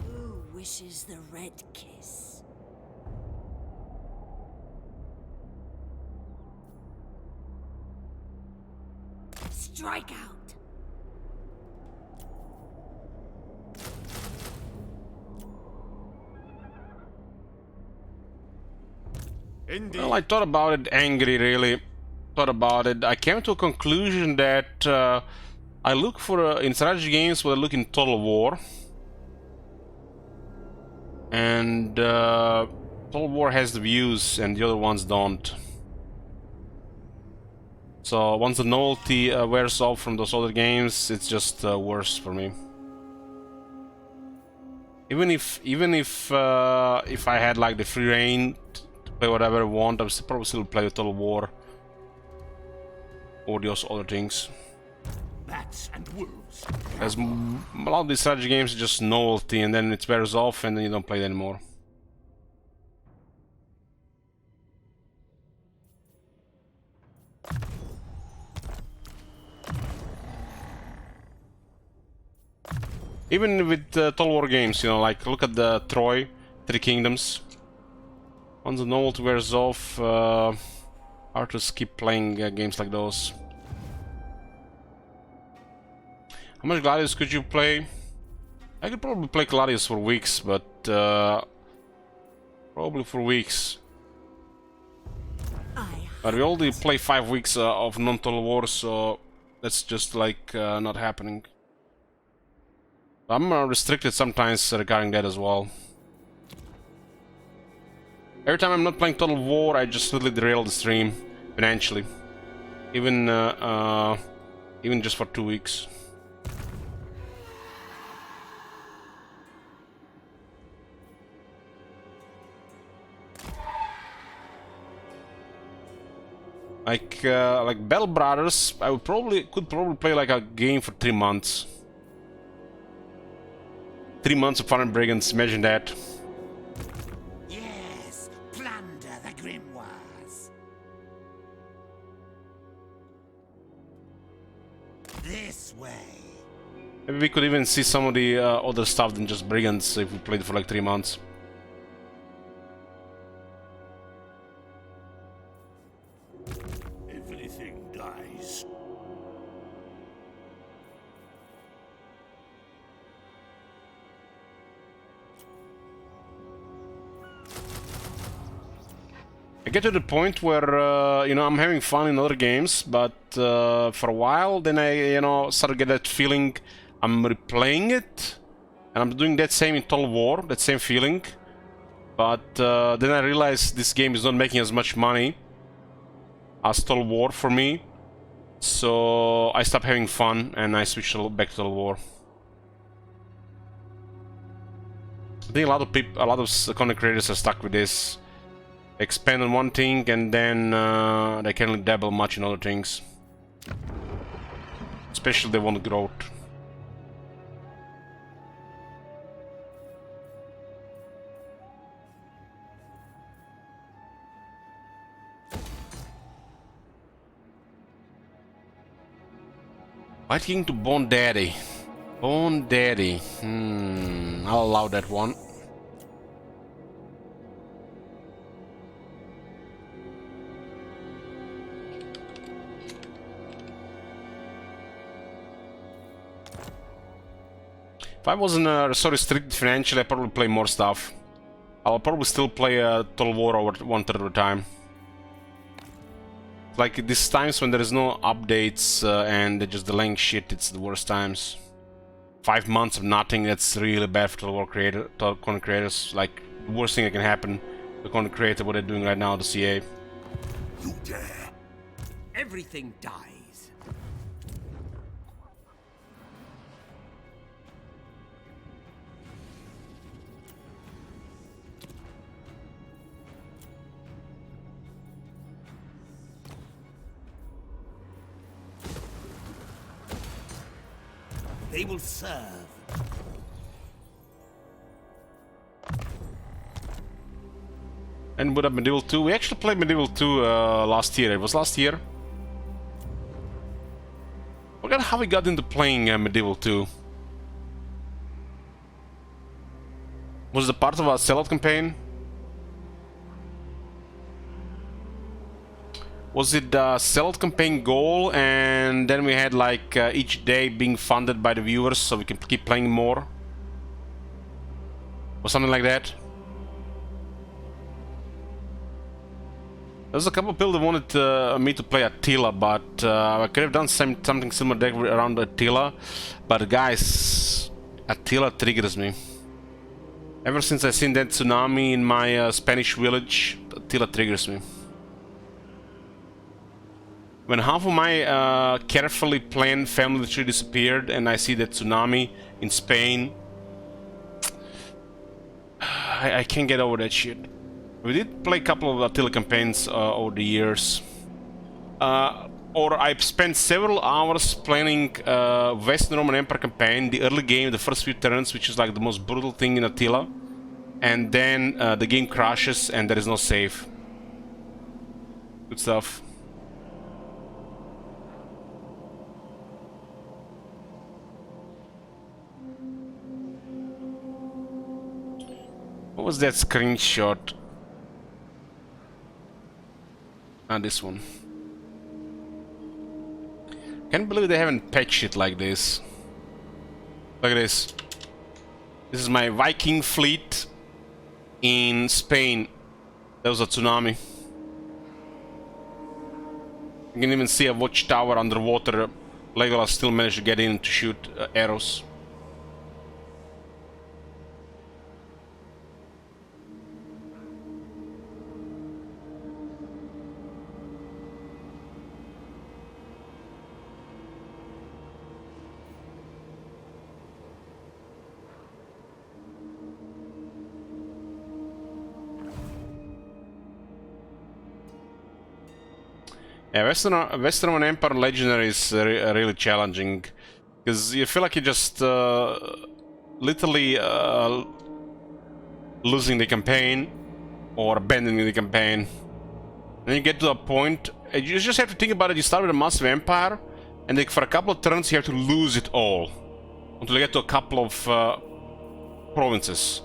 Who wishes the red kiss? Strike out. Indeed. Well, I thought about it angry, really. Thought about it. I came to a conclusion that I look for, in strategy games, where I look in Total War. And Total War has the views and the other ones don't. So once the novelty wears off from those other games, it's just worse for me. Even if I had like the free reign to play whatever I want, I would probably still play the Total War or those other things. Bats and wolves. As a lot of these strategy games are just novelty, and then it wears off, and then you don't play it anymore. Even with Total War games, you know, like look at the Troy, Three Kingdoms. Once the novelty wears off, hard to keep playing games like those. How much Gladius could you play? I could probably play Gladius for weeks, but probably for weeks. But we only play 5 weeks of non-Total War, so that's just like not happening. I'm restricted sometimes regarding that as well. Every time I'm not playing Total War, I just literally derail the stream financially, even just for 2 weeks. Like Bell Brothers, I would could probably play like a game for 3 months. 3 months of Fire and Brigands, imagine that. Yes, plunder the grimoires. This way. Maybe we could even see some of the other stuff than just Brigands if we played for like 3 months. Everything dies. I get to the point where, you know, I'm having fun in other games, but for a while, then I, you know, start to get that feeling I'm replaying it, And I'm doing that same in Total War, that same feeling. But then I realized this game is not making as much money as Total War for me. So I stopped having fun and I switched back to Total War. I think a lot of people, a lot of content creators are stuck with this. Expand on one thing and then they can't really dabble much in other things. Especially if they want growth. White King to Bone Daddy. Bone Daddy. I'll allow that one. If I wasn't so restricted financially, I'd probably play more stuff. I'll probably still play Total War over 1/3 of the time. Like these times when there is no updates and they're just delaying shit, it's the worst times. 5 months of nothing, that's really bad for Total War content creators. Like, the worst thing that can happen to content creator, what they're doing right now, the CA. You dare? Everything dies. They will serve. And with Medieval 2, we actually played Medieval 2 last year. It was last year. Forgot how we got into playing Medieval 2. Was it part of our sellout campaign? Was it the sellout campaign goal, and then we had like each day being funded by the viewers so we can keep playing more? Or something like that? There's a couple of people that wanted me to play Attila, but I could have done something similar there around Attila. But guys, Attila triggers me. Ever since I seen that tsunami in my Spanish village, Attila triggers me. When half of my carefully planned family tree disappeared and I see that tsunami in Spain, I can't get over that shit. We did play a couple of Attila campaigns over the years. Or I've spent several hours planning Western Roman Empire campaign, the early game, the first few turns, which is like the most brutal thing in Attila. And then the game crashes and there is no save. Good stuff. What was that screenshot? Ah, this one. Can't believe they haven't patched it like this. Look at this. This is my Viking fleet in Spain. There was a tsunami. You can even see a watchtower underwater. Legolas still managed to get in to shoot arrows. Yeah, Western Roman Empire Legendary is really challenging, because you feel like you're just literally losing the campaign or abandoning the campaign. Then you get to a point, you just have to think about it. You start with a massive empire, and then for a couple of turns you have to lose it all until you get to a couple of provinces,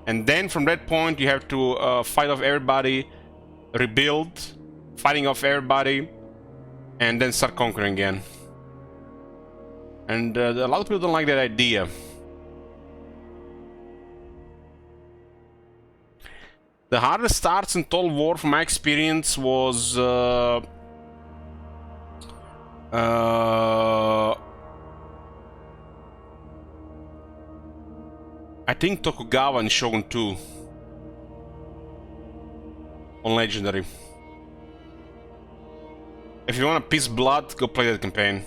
and then from that point you have to fight off everybody, rebuild, fighting off everybody, and then start conquering again. And a lot of people don't like that idea. The hardest starts in Total War, from my experience, was I think Tokugawa and Shogun 2 on Legendary. If you want to piss blood, go play that campaign.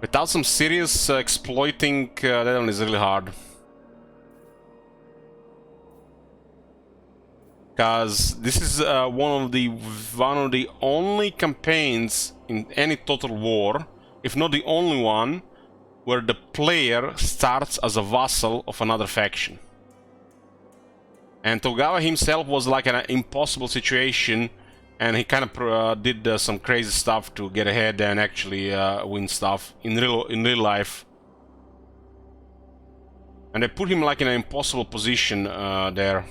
Without some serious exploiting, that one is really hard. Because this is one of the only campaigns in any Total War, if not the only one, where the player starts as a vassal of another faction. And Tokugawa himself was like an impossible situation, and he kind of did some crazy stuff to get ahead and actually win stuff in real life. And they put him like in an impossible position there.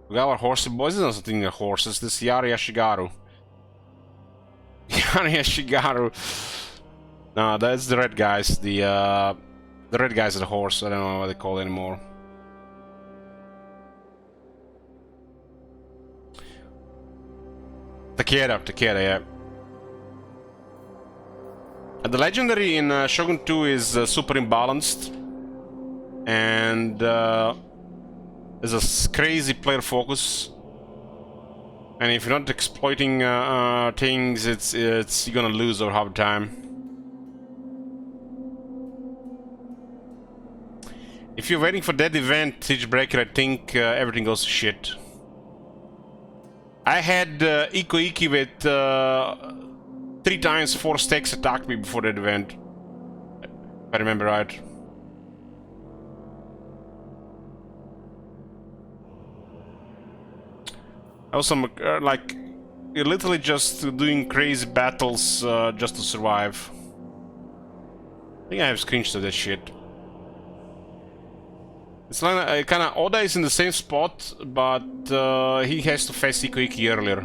Tokugawa horsey boys, there's nothing like horses. This is Yari Ashigaru. Yari Ashigaru. No, that's the red guys. The red guys are the horse. I don't know what they call it anymore. Takeda, yeah. The legendary in Shogun 2 is super imbalanced, and there's a crazy player focus. And if you're not exploiting things, you're gonna lose over half the time. If you're waiting for that event, Siegebreaker, I think everything goes to shit. I had Iko with 3 times 4 stacks attacked me before that event, if I remember right. I was some like you're literally just doing crazy battles just to survive. I think I have screenshots of that shit. It's like kind of Oda is in the same spot, but he has to face Iko earlier.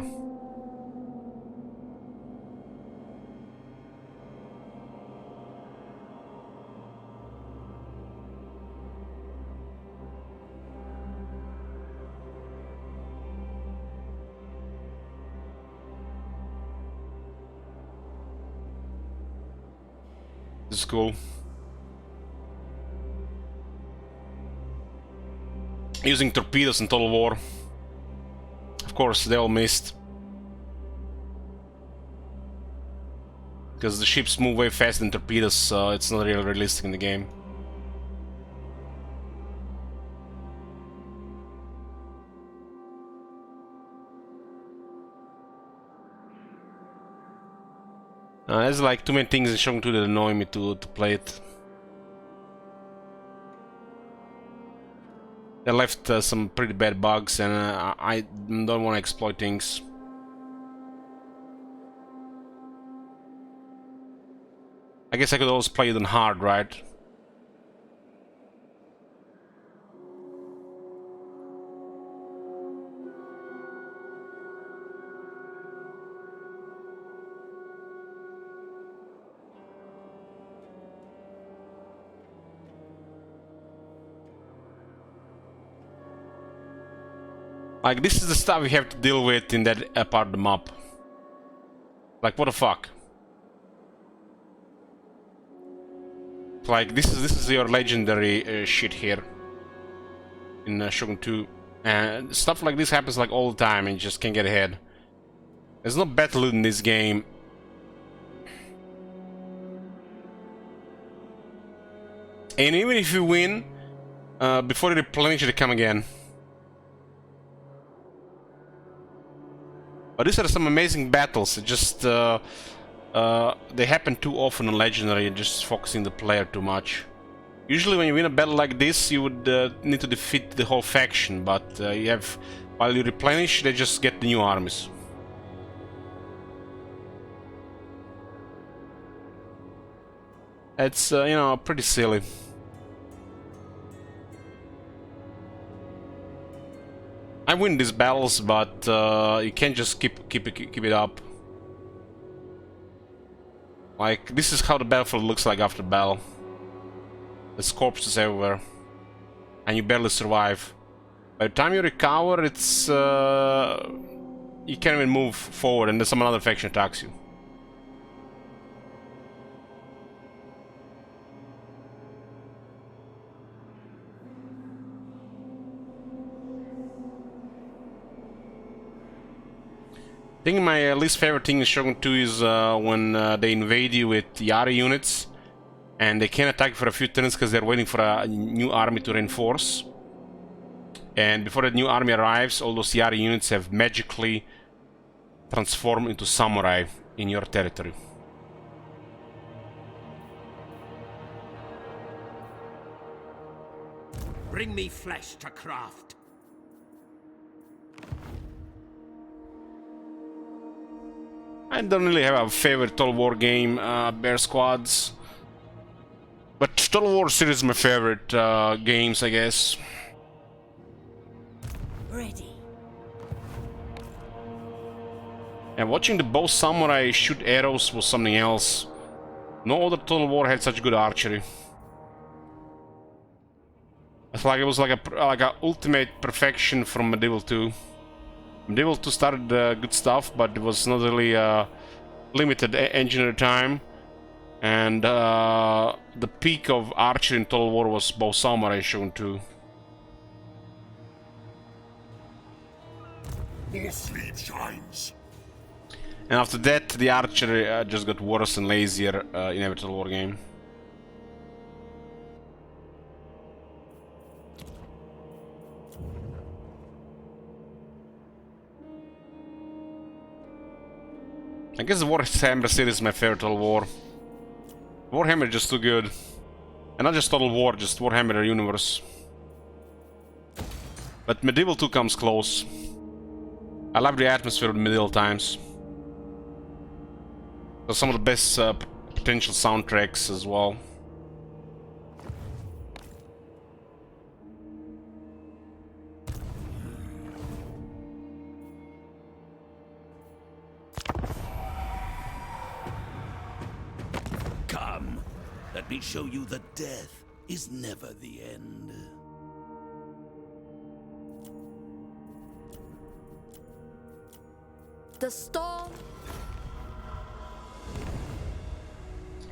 This is cool. Using torpedoes in Total War. Of course, they all missed. Because the ships move way faster than torpedoes, so it's not really realistic in the game. There's like too many things in Shogun 2 that annoy me to play it. They left some pretty bad bugs, and I don't want to exploit things. I guess I could always play it on hard, right? Like, this is the stuff we have to deal with in that part of the map. Like, what the fuck? Like, this is your legendary shit here in Shogun 2. And stuff like this happens like all the time and you just can't get ahead. There's no battle loot in this game. And even if you win, before you replenish it, come again. But these are some amazing battles. It just they happen too often on Legendary and just focusing the player too much. Usually when you win a battle like this, you would need to defeat the whole faction, but you have, while you replenish, they just get the new armies. It's you know, pretty silly. I win these battles, but you can't just keep it up. Like, this is how the battlefield looks like after battle. There's corpses everywhere, and you barely survive. By the time you recover, it's you can't even move forward, and then some other faction attacks you. I think my least favorite thing in Shogun 2 is when they invade you with Yari units and they can't attack for a few turns because they're waiting for a new army to reinforce. And before the new army arrives, all those Yari units have magically transformed into samurai in your territory. Bring me flesh to craft. I don't really have a favorite Total War game, Bear Squads. But Total War series is my favorite games, I guess. Ready. And watching the bow samurai shoot arrows was something else. No other Total War had such good archery. It's like it was like a ultimate perfection from Medieval 2. Medieval 2 started good stuff, but it was not really limited engine at the time. And the peak of archery in Total War was bow samurai Shogun 2. More sleep shines. And after that, the archery just got worse and lazier in every Total War game. I guess the Warhammer series is my favorite Total War. Warhammer is just too good. And not just Total War, just Warhammer universe. But Medieval 2 comes close. I love the atmosphere of the medieval times. There's some of the best potential soundtracks as well. Come, let me show you that death is never the end. The storm.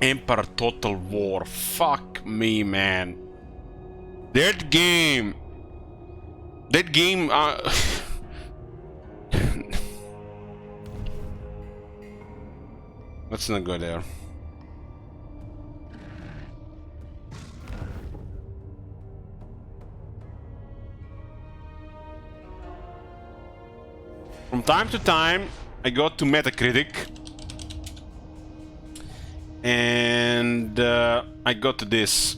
Emperor Total War. Fuck me, man. That game. Let's not go there. From time to time, I go to Metacritic, and I got to this.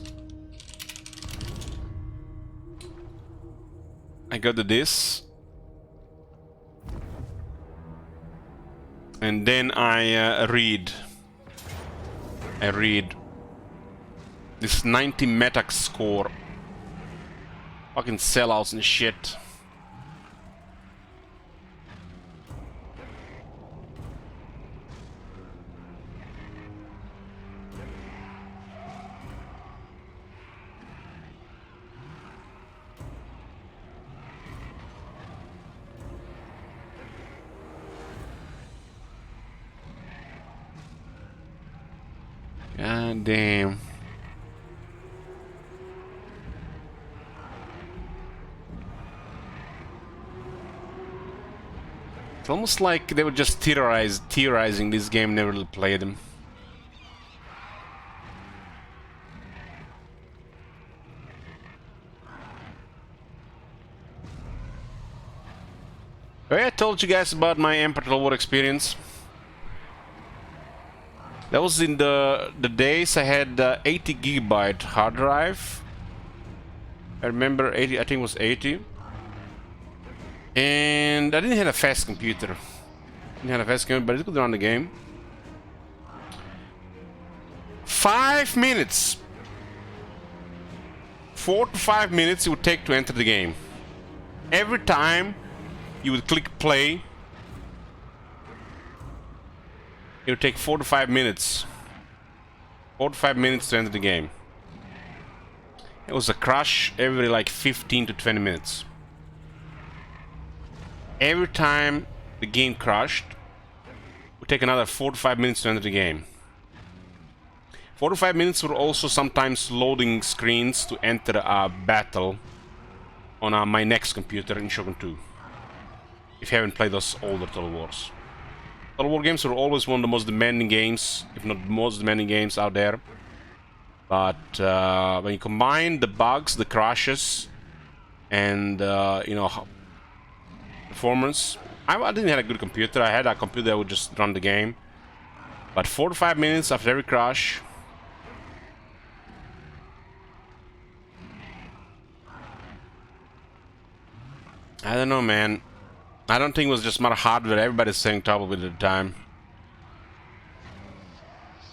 I got to this, and then I read this 90 Metac score. Fucking sellouts and shit. God damn. It's almost like they were just theorizing this game, never really played them. I told you guys about my Emperor Total War experience. That was in the days I had 80 gigabyte hard drive. I remember 80, I think it was 80. And I didn't have a fast computer. But it could run the game. 5 minutes. 4 to 5 minutes it would take to enter the game. Every time you would click play, it would take 4 to 5 minutes. 4 to 5 minutes to enter the game. It was a crash every like 15 to 20 minutes. every time the game crashed, it would take another 4 to 5 minutes to enter the game. 4 to 5 minutes were also sometimes loading screens to enter a battle on my next computer in Shogun 2. If you haven't played those older Total Wars. Total War games were always one of the most demanding games, if not the most demanding games out there. But when you combine the bugs, the crashes, and you know, performance, I didn't have a good computer. I had a computer that would just run the game. But 4 to 5 minutes after every crash. I don't know, man. I don't think it was just my hardware. Everybody's having trouble with it at the time.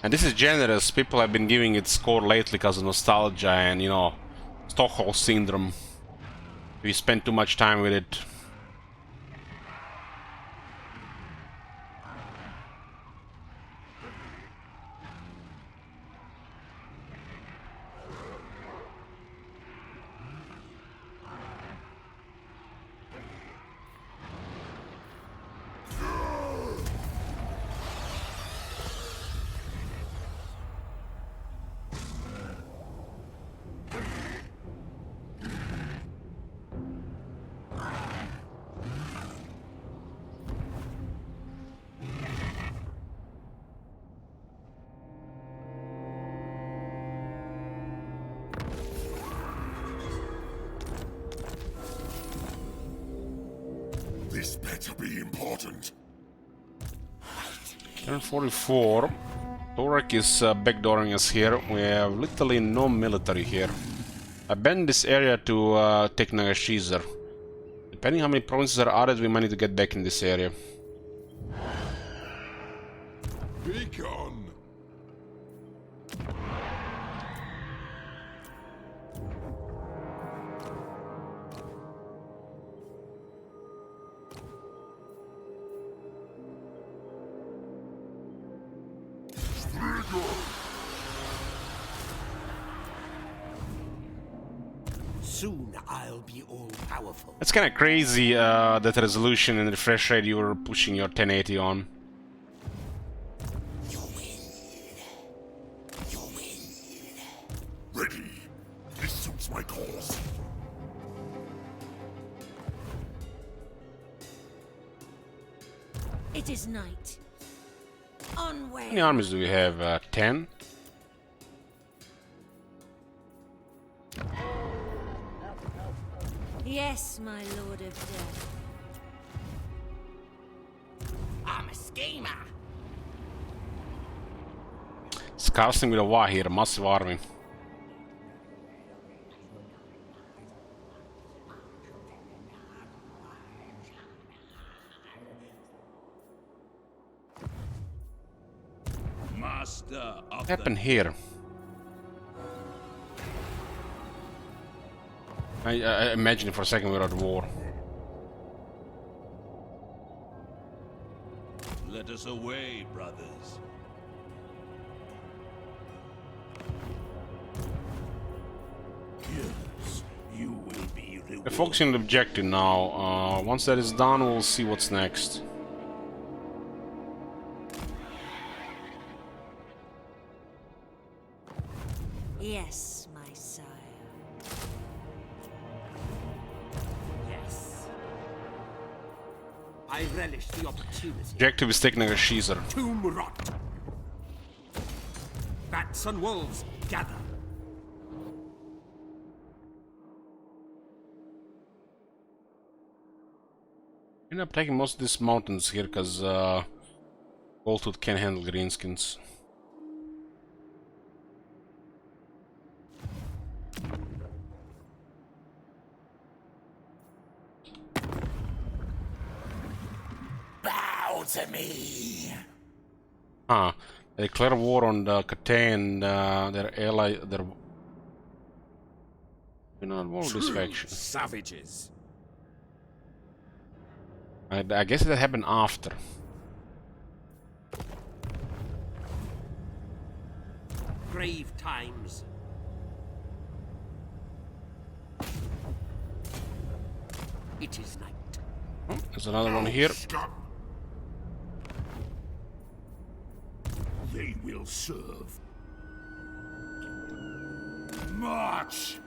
And this is generous. People have been giving it score lately because of nostalgia and, you know, Stockholm syndrome. We spend too much time with it. This better be important. Turn 44. Torek is backdooring us here. We have literally no military here. Abandon this area to take Nagashizer. Depending how many provinces are added, we might need to get back in this area. Be gone. Soon I'll be all-powerful. It's kind of crazy that resolution and refresh rate you were pushing your 1080 on. You win. You win. Ready. This suits my cause. It is night. Onward. How many armies do we have? 10? Yes, my lord of death. I'm a schemer. Scouting with a war here, massive army. Master of What happened here? I imagine for a second we were at war. Let us away, brothers. Yes, you will be rewarded. We're focusing on the objective now. Once that is done, we'll see what's next. Yes, my sire. Yes. I relish the opportunity. Objective is taking a Caesar. Tomb rot. Bats and wolves, gather. End up taking most of these mountains here because Goldtooth can't handle greenskins. Bow to me. Ah, they declare war on the Cathay and their ally. Their you know, war with this faction. Savages. I guess that happened after. Grave times. It is night. Oh, there's another one here. They will serve. March!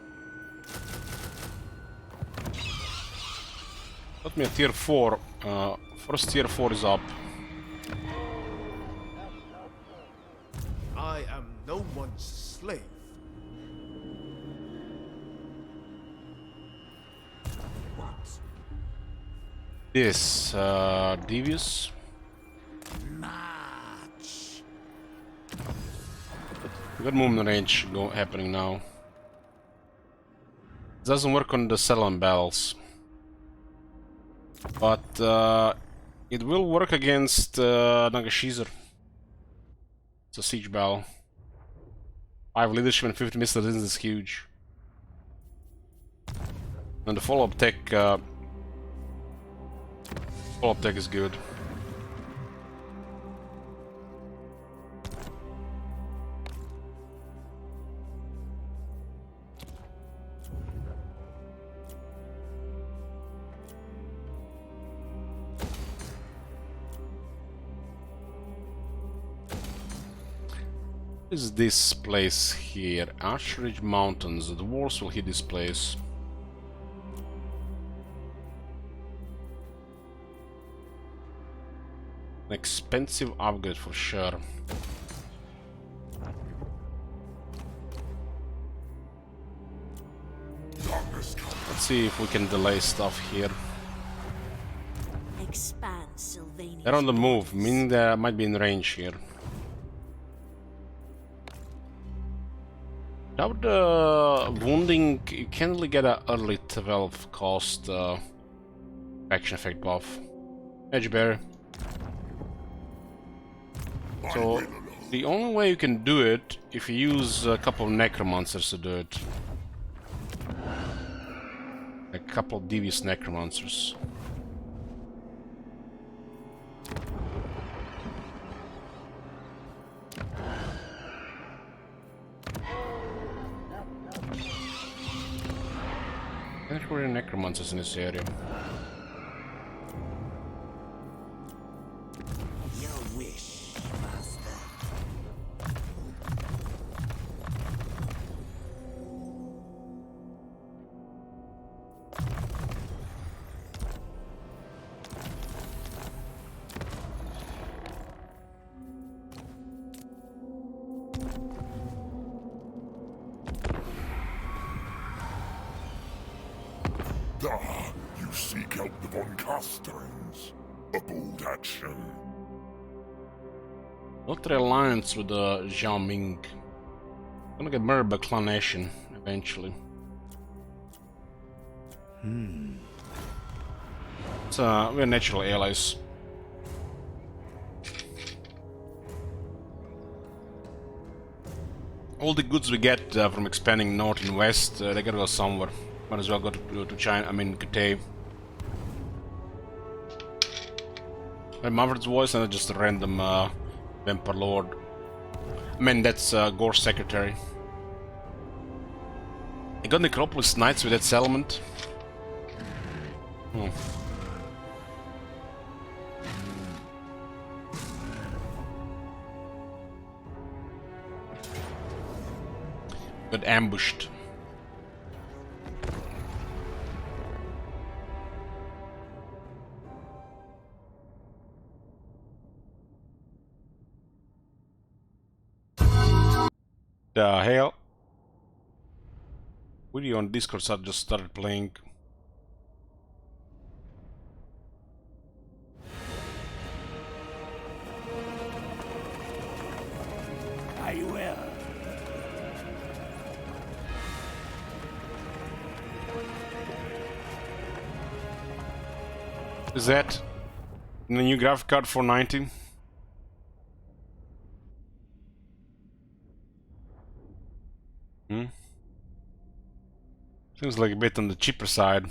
Got me a tier 4. First tier 4 is up. I am no one's slave. This, devious. March! We got movement range happening now. It doesn't work on the Ceylon battles. But it will work against Nagashizer. It's a siege battle. 5 leadership and 50 missile resistance is huge. And the follow-up tech is good. Is this place here? Ash Ridge Mountains. The wars will hit this place. An expensive upgrade for sure. Let's see if we can delay stuff here. Expand Sylvania. They're on the move, meaning they might be in range here. Now the wounding, you can't really get an early 12 cost action effect buff. Edge Bear. So the only way you can do it if you use a couple of necromancers to do it. A couple of devious necromancers. I think we're in necromancers in this area. Your wish, master. Ah, you seek out the Von Casterings. A bold action. Military alliance with the Zhao Ming. Gonna get murdered by Clan Nation eventually. So we're natural allies. All the goods we get from expanding north and west, they gotta go somewhere. Might as well go to China, I mean Cathay. Maverick's voice and just a random Vampire Lord. I mean, that's Gore's secretary. I got Necropolis Knights with that settlement. Got ambushed. The hell? Video on Discord just started playing. I will. Is that the new graphic card 490? Seems like a bit on the cheaper side.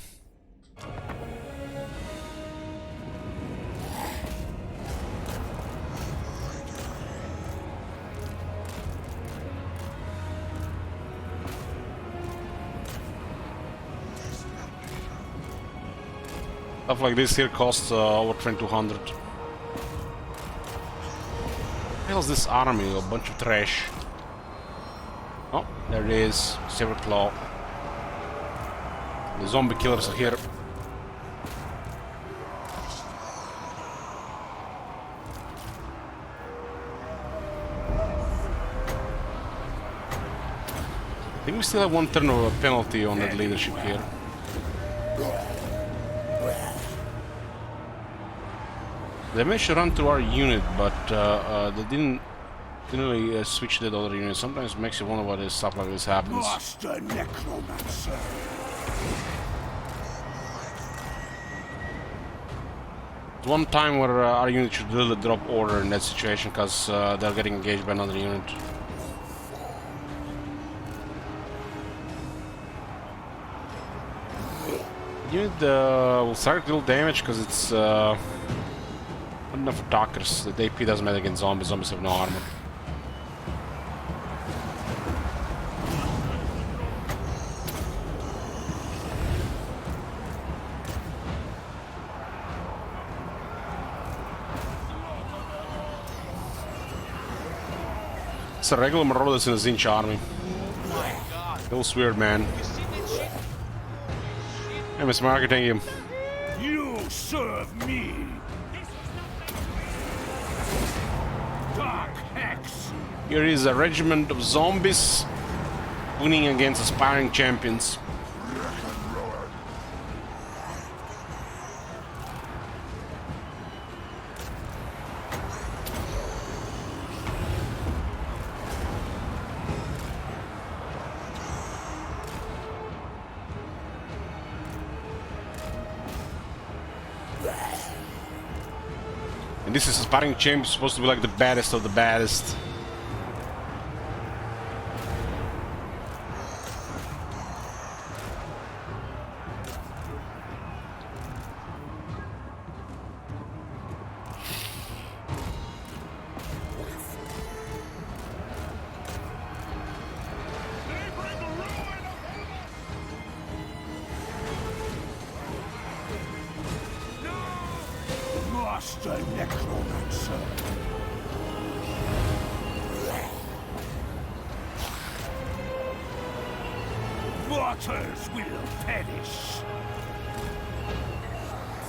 Stuff like this here costs over 2200. What the hell is this army? A bunch of trash. Oh, there it is. Silver Claw. The zombie killers are here. I think we still have one turn of a penalty on that leadership here. They managed to run through our unit, but they didn't really switch that other unit. Sometimes it makes you wonder why stuff like this happens. Master Necromancer. One time where our unit should really drop order in that situation because they're getting engaged by another unit. Unit will start a little damage because it's not enough attackers. The AP doesn't matter against zombies. Zombies have no armor. It's a regular Marauders in a Zinch army. Feels weird, man. Hey, Mr. Marketing. You serve me. Dark Hex. Here is a regiment of zombies winning against aspiring champions. And this is aspiring champion, supposed to be like the baddest of the baddest. Master Necromancer. Mortals will perish.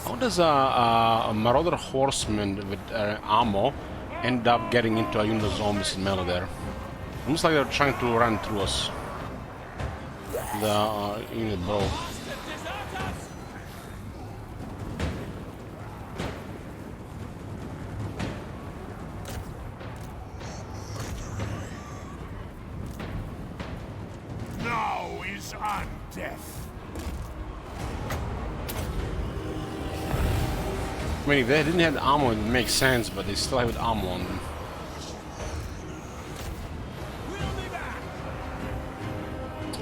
How does a Marauder horseman with ammo end up getting into a unit of zombies in melee there? Almost like they're trying to run through us. The unit broke. Now is on death. I mean, if they didn't have ammo, it would make sense, but they still have ammo on them.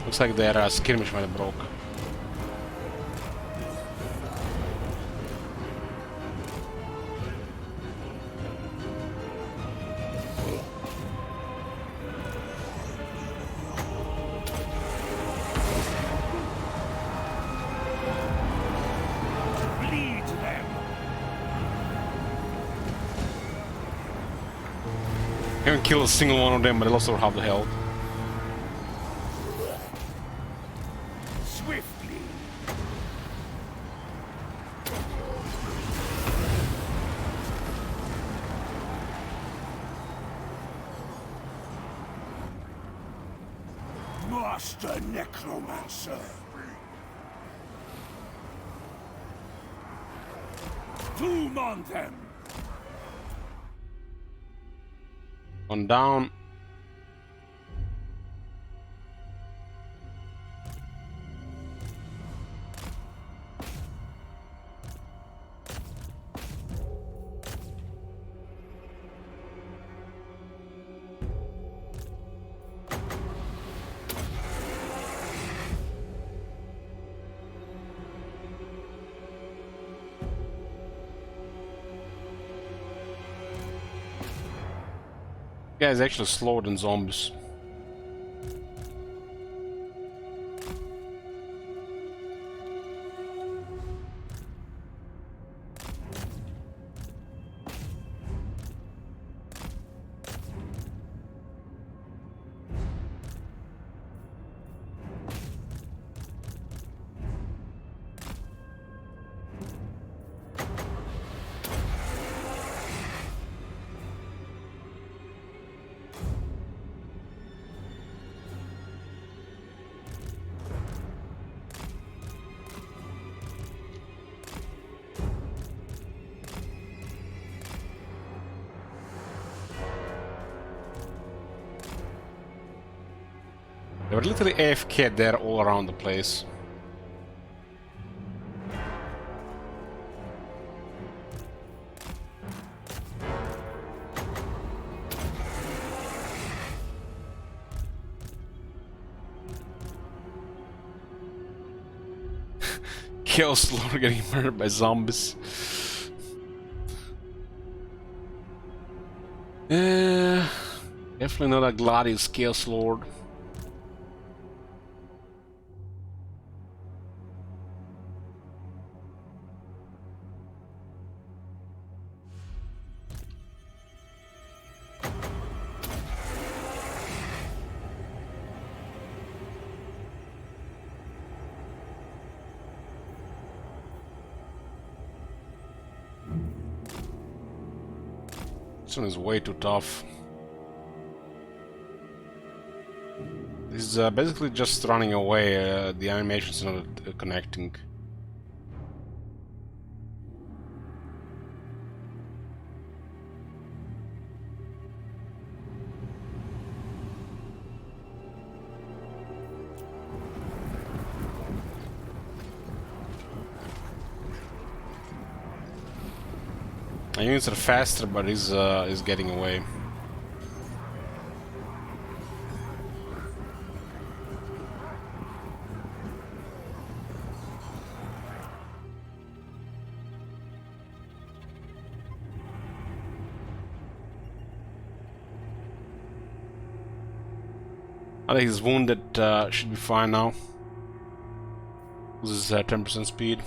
Looks like their skirmish might have broke. Bleed them. Haven't killed a single one of them, but they lost over half the health. Swiftly. Master Necromancer. Doom on them. One down. Guys actually slower than zombies. They were literally AFK there all around the place. Chaos Lord getting murdered by zombies. Definitely not a Gladius Chaos Lord. This one is way too tough. This is basically just running away, the animation's not connecting. My units are faster, but he's getting away. I think he's wounded, should be fine now. This is 10% speed.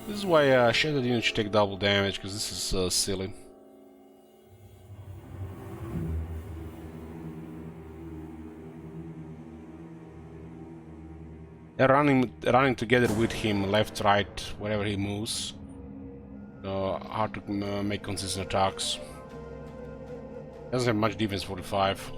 This is why shattered units should take double damage, because this is silly. They're running together with him, left, right, wherever he moves. So hard to make consistent attacks. Doesn't have much defense, 45.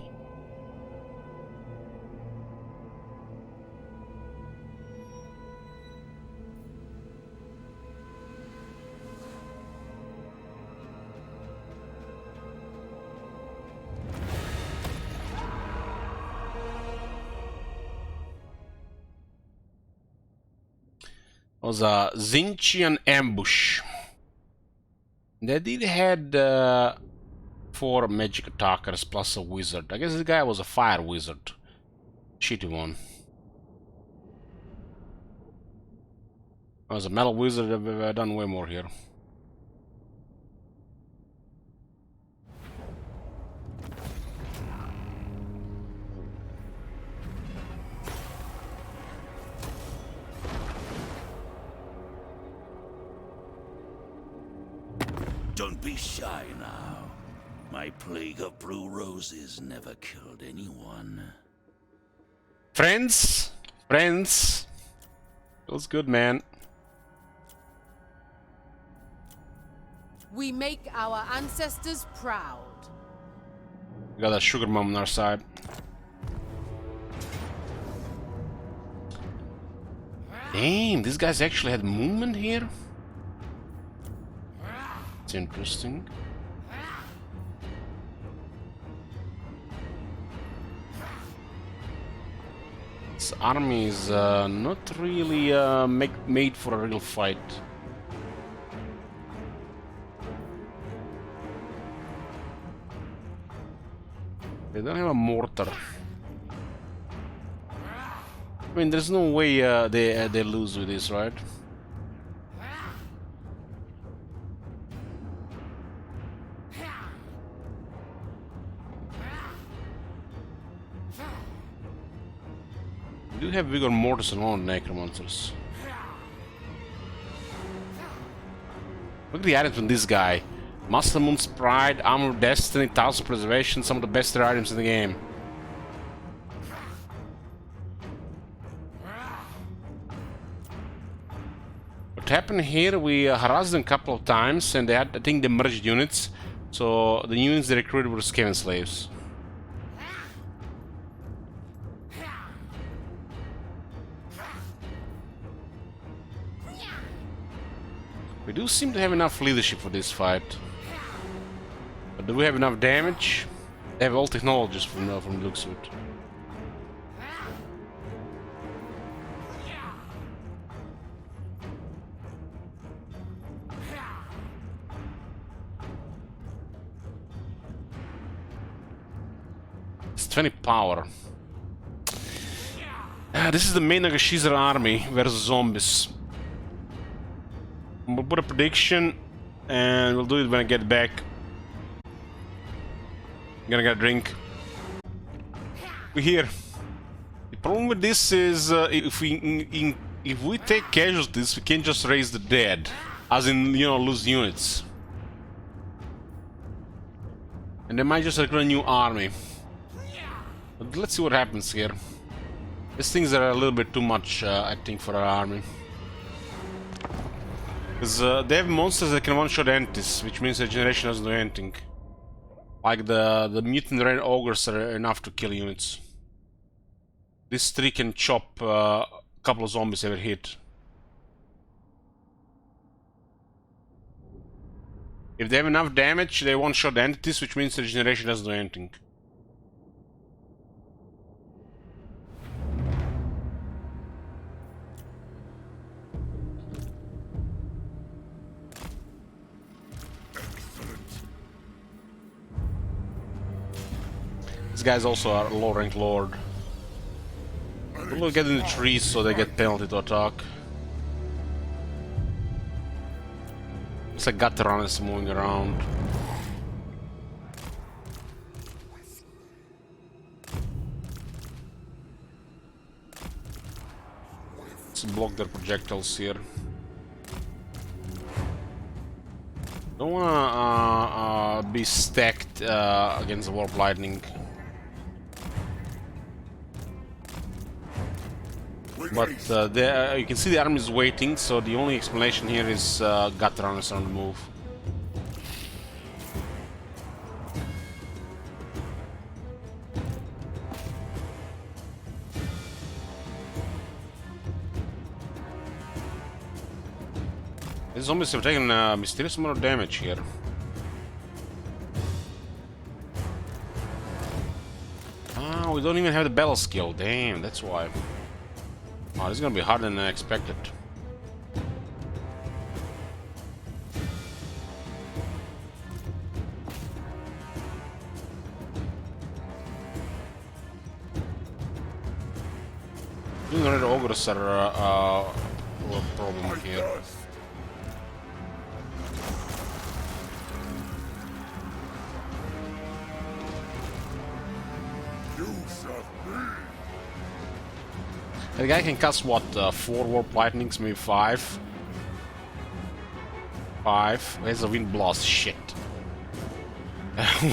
Was a Zinchian ambush. They did had 4 magic attackers plus a wizard. I guess this guy was a fire wizard. Shitty one. As a metal wizard, I've done way more here. Don't be shy now. My plague of blue roses never killed anyone. Friends? Friends? Feels good, man. We make our ancestors proud. We got a sugar mom on our side. Damn, these guys actually had movement here? It's interesting. This army is not really made for a real fight. They don't have a mortar. I mean, there's no way they lose with this, right? We do have vigor mortars and one necromancers. Look at the items on this guy. Master Moon's Pride, Armor of Destiny, Thousand Preservation, some of the best items in the game. What happened here, we harassed them a couple of times and they had, I think they merged units. So the units they recruited were Skaven slaves. We do seem to have enough leadership for this fight. But do we have enough damage? They have all technologies from the looks of it. It's 20 power. This is the main Nagashizer army versus zombies. We'll put a prediction, and we'll do it when I get back. I'm gonna get a drink. We're here. The problem with this is if we take casualties, we can't just raise the dead, as in, you know, lose units. And they might just recruit a new army. But let's see what happens here. These things are a little bit too much, I think, for our army. Because they have monsters that can one-shot entities, which means the generation doesn't do anything. Like the mutant red ogres are enough to kill units. This tree can chop a couple of zombies every hit. If they have enough damage, they one-shot entities, which means the regeneration doesn't do anything. These guys also are low-rank lord. We'll get in the trees so they get penalty to attack. It's like Caravan is moving around. Let's block their projectiles here. Don't wanna be stacked against the warp lightning. But you can see the army is waiting, so the only explanation here is Caravan is on the move. These zombies have taken a mysterious amount of damage here. Ah, we don't even have the battle skill. Damn, that's why. Oh, this is gonna be harder than I expected. Even the red ogres are a problem here. The guy can cast what? 4 warp lightnings, maybe 5. 5. Where's the wind blast? Shit.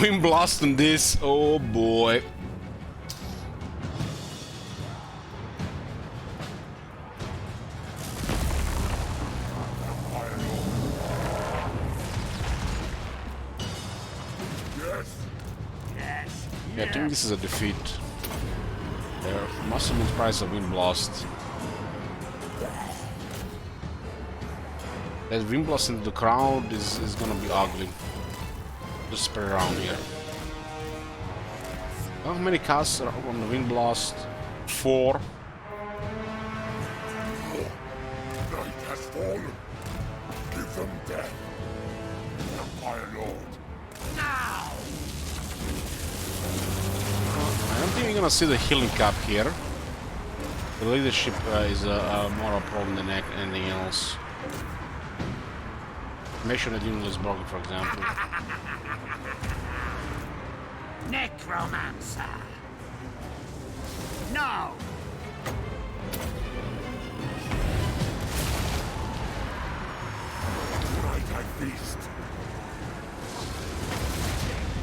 Wind blast on this. Oh boy. Yeah, I think this is a defeat. There must have been price of wind blast. That wind blast into the crowd is gonna be ugly. Just spread around here. How many casts are on the wind blast? 4. Night has fallen. Give them death. Empire Lord. Now! I don't think we're gonna see the healing cap here. The leadership is more a problem than anything else. Make sure that unit is broken, for example. Necromancer! No! Night I feast.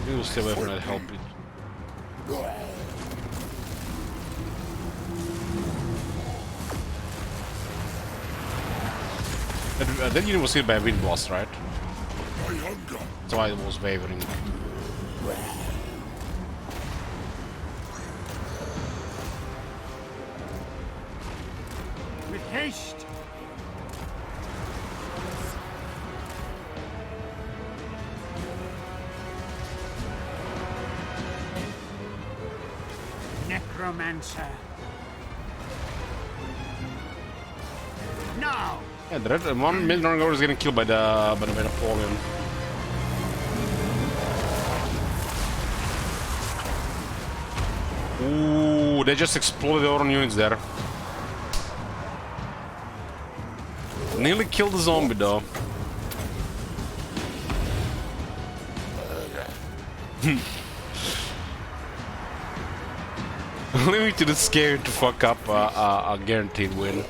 We will stay away from that help it. That unit was hit by a wind blast, right? My hunger. That's why it was wavering. With haste! necromancer. No. Yeah, the red, 1 million gold is getting killed by the Napoleon. Ooh, they just exploded our units there. Nearly killed the zombie though. Limited is scared to fuck up a guaranteed win.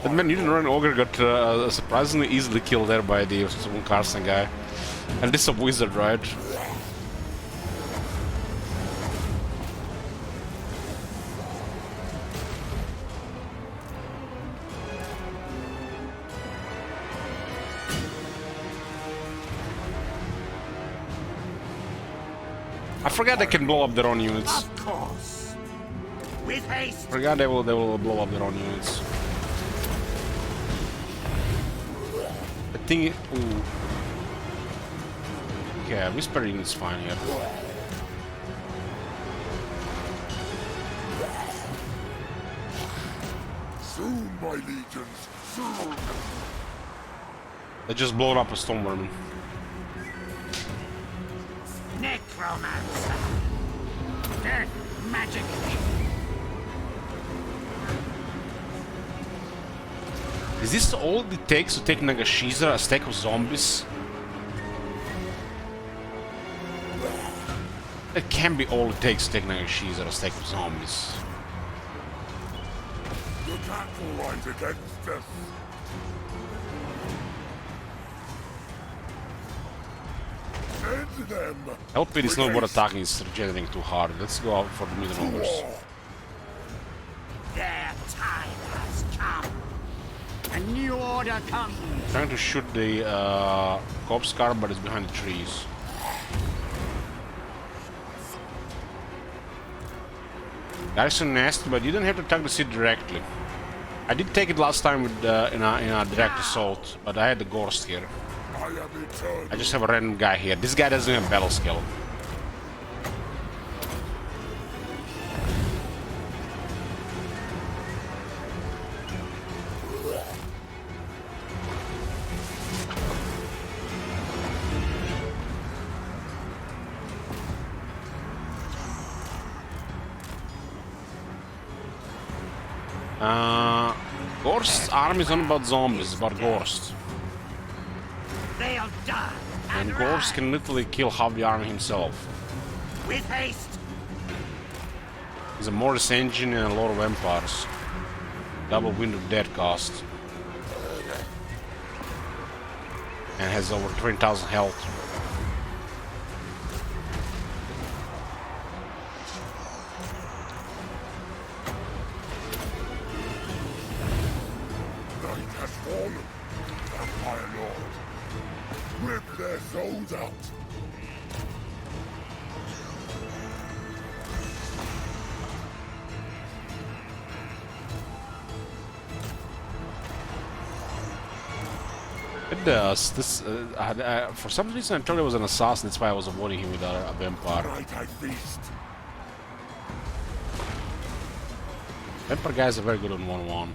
That man, you didn't run ogre got surprisingly easily killed there by the one Carson guy. And this is a wizard, right? I forgot they can blow up their own units. Of course. With haste. Forgot they will blow up their own units. I think. Ooh. Yeah, Whisper unit's fine here. Soon, my legions, soon. They just blown up a Stormworm. Necromancer. Death magic. Is this all it takes to take Nagashiza, a stack of zombies? That can be all it takes to take Nagashiza, a stack of zombies. You can't rise against us. End them. Help it is not what attacking is regenerating too hard. Let's go out for the middle numbers. Their time has come. A new order comes. Trying to shoot the corpse car, but it's behind the trees. Guys are nasty, but you don't have to attack the city directly. I did take it last time with in a direct assault, but I had the Gorst here. I just have a random guy here. This guy doesn't have battle skill. Gorst's army is not about zombies, it's about Gorst. They'll die. And Gorst can literally kill half the army himself. With haste. He's a Morris engine and a lot of empires. Double Wind of Death cost. And has over 20,000 health. Night has fallen, Vampire Lord. Rip their souls out. It does. This, for some reason, I thought it was an assassin. That's why I was avoiding him with a vampire. Night I feast. Vampire guys are very good on 1-1.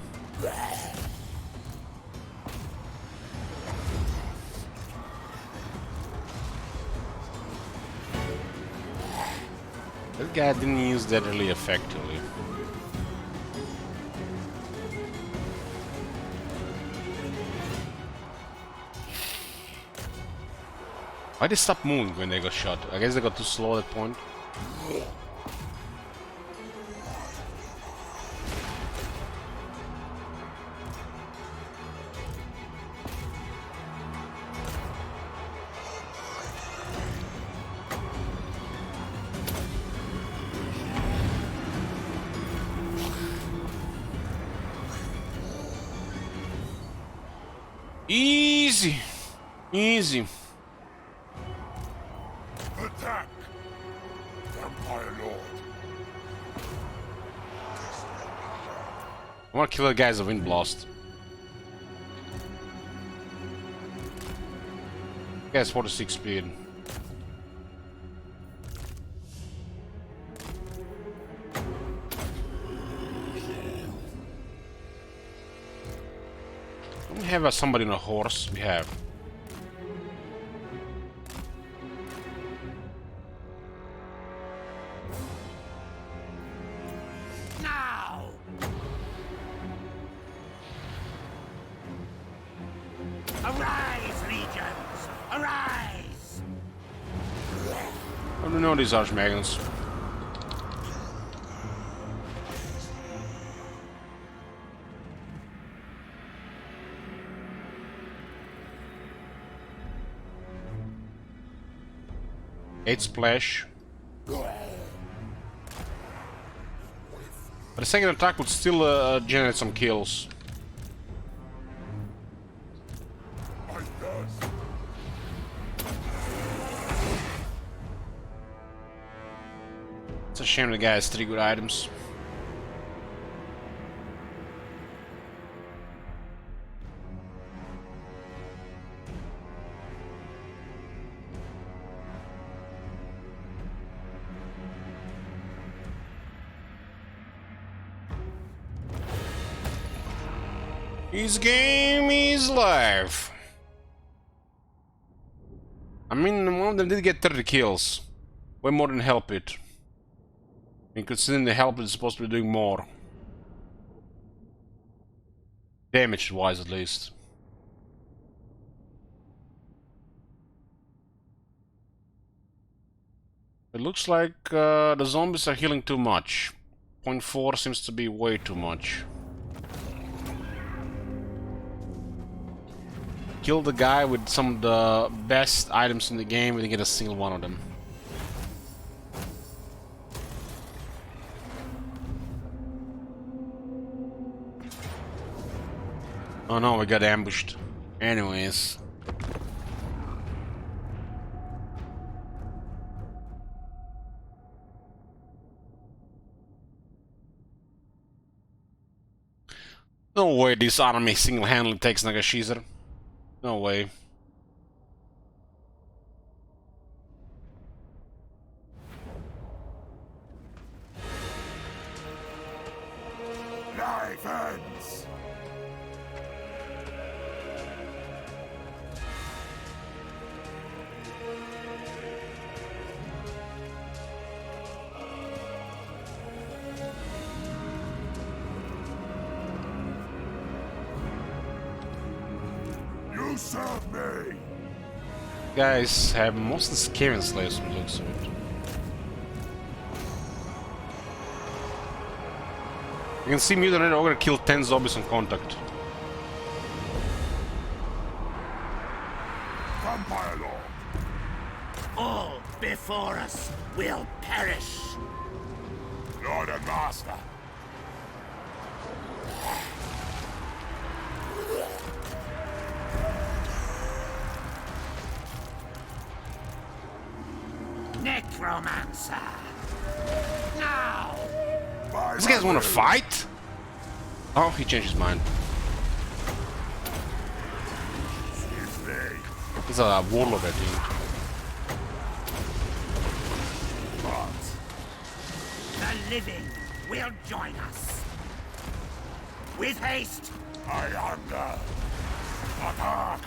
That guy didn't use that really effectively. Why did they stop moving when they got shot? I guess they got too slow at that point. Easy! Easy. Attack! Vampire Lord. I want to kill that guy as a wind blast. Yes, 46 speed. Don't we have somebody on a horse? We have. Now! Arise, legions! Arise! I don't know these Archmagons. Eight splash. But the second attack would still generate some kills. It's a shame the guy has 3 good items. His game is live. I mean, one of them did get 30 kills. Way more than help it. I mean, considering the help is supposed to be doing more. Damage-wise, at least. It looks like the zombies are healing too much. 0.4 seems to be way too much. Kill the guy with some of the best items in the game, we didn't get a single one of them. Oh no, we got ambushed. Anyways. No way this army single-handedly takes Nagashizer. No way. Life ends. You serve me. Guys have mostly Skaven slaves from the looks of it. You can see Mutant Red Ogre kill 10 zombies on contact. Vampire Lord. All before us will perish. Lord and Master. Necromancer! Now! These guys want to fight? Oh, he changed his mind. He's a warlord, I think. The living will join us. With haste! I hunger. Attack.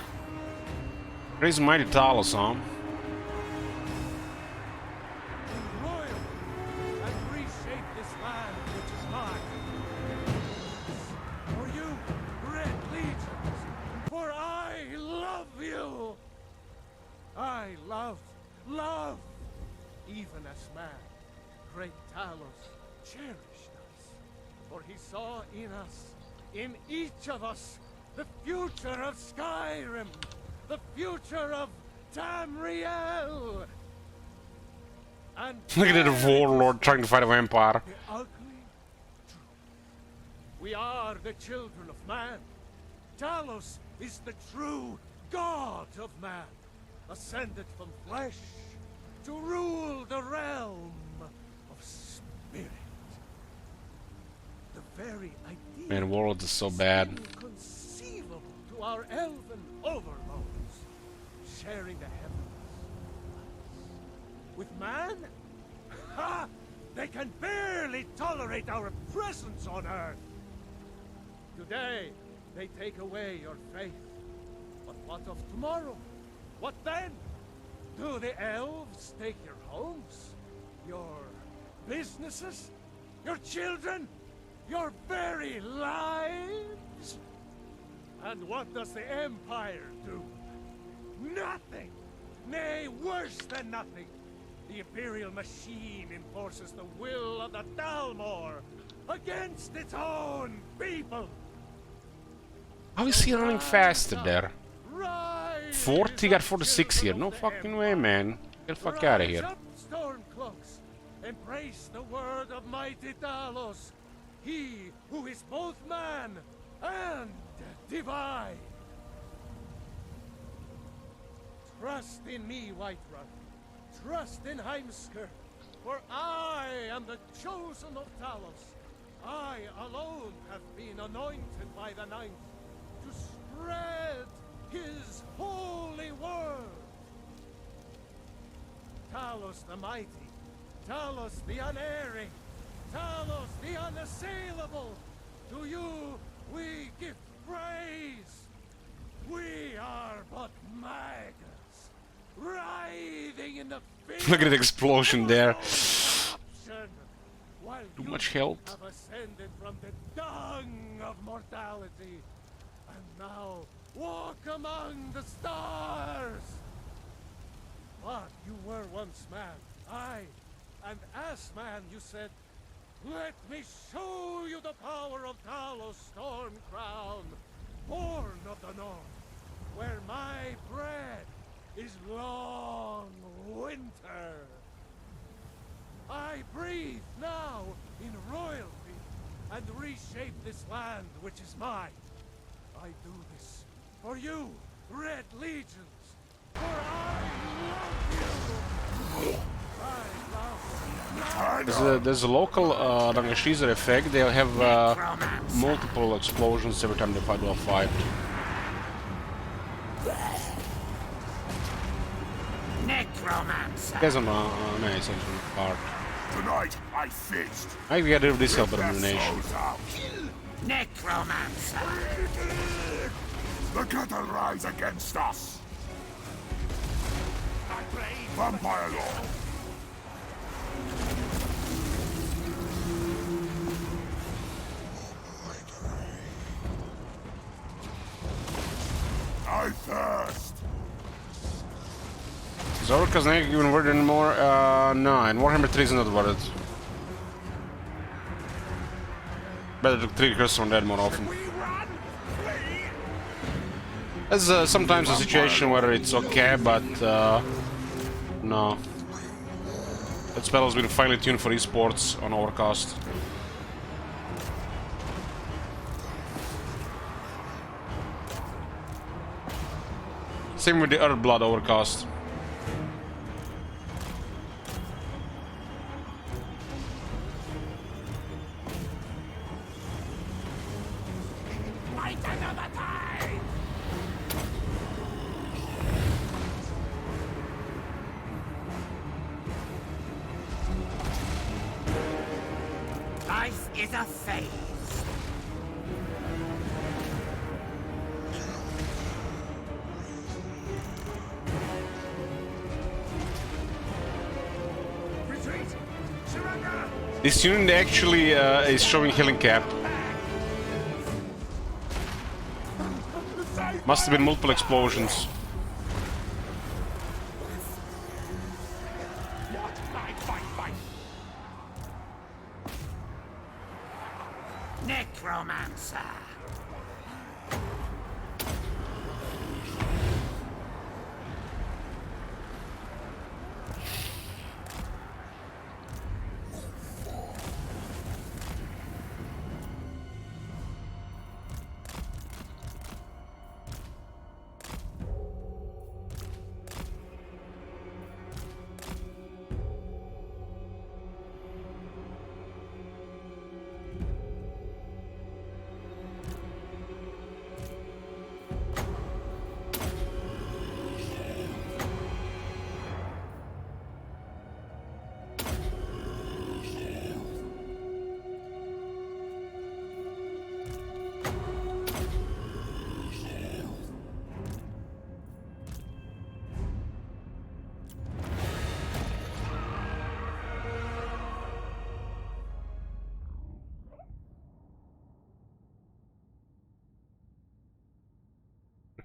Raise mighty Talos, huh? I love, even as man, great Talos cherished us, for he saw in each of us, the future of Skyrim, the future of Tamriel. And look at the warlord trying to fight a vampire. The ugly truth. We are the children of man. Talos is the true god of man, ascended from flesh to rule the realm of spirit. The very idea Man, warlord is so bad. inconceivable to our elven overlords. sharing the heavens. With man? Ha! They can barely tolerate our presence on Earth. Today, they take away your faith. But what of tomorrow? What then? Do the elves take your homes? Your businesses? Your children? Your very lives? And what does the Empire do? Nothing! Nay, worse than nothing! The Imperial machine enforces the will of the Dalmor against its own people! How is he running faster there? 40, got 46 here. No fucking way, man. Get the fuck out of here. Stormcloaks, embrace the word of mighty Talos, he who is both man and divine. Trust in me, Whiterun. Trust in Heimskr, for I am the chosen of Talos. I alone have been anointed by the Ninth to spread his holy word. Talos the mighty, Talos the unerring, Talos the unassailable. To you we give praise. We are but maggots, writhing in the Look at the explosion there. While Too you much health. have ascended from the dung of mortality, and now walk among the stars. But you were once man, aye, and as man you said, let me show you the power of Talos Storm Crown, born of the north, where my bread is long winter. I breathe now in royalty and reshape this land which is mine. I do this for you, Red Legions, for I love you. I love There's a local Rangashizer effect. They'll have multiple explosions every time they do a fight. Necromancer. There's a nice engine part. Tonight, I feast. I think we get rid of this help elimination. Necromancer. The cattle rise against us. Vampire Lord. I thirst. Is Orca's not even worth anymore? No, and Warhammer 3 is not worth it. Better to trigger curse on that more often. There's sometimes a situation where it's okay, but no. That spell has been finely tuned for esports on Overcast. Same with the Earthblood Overcast. Life is a phase. retreat. Surrender. This unit actually is showing healing cap. Must have been multiple explosions. Necromancer.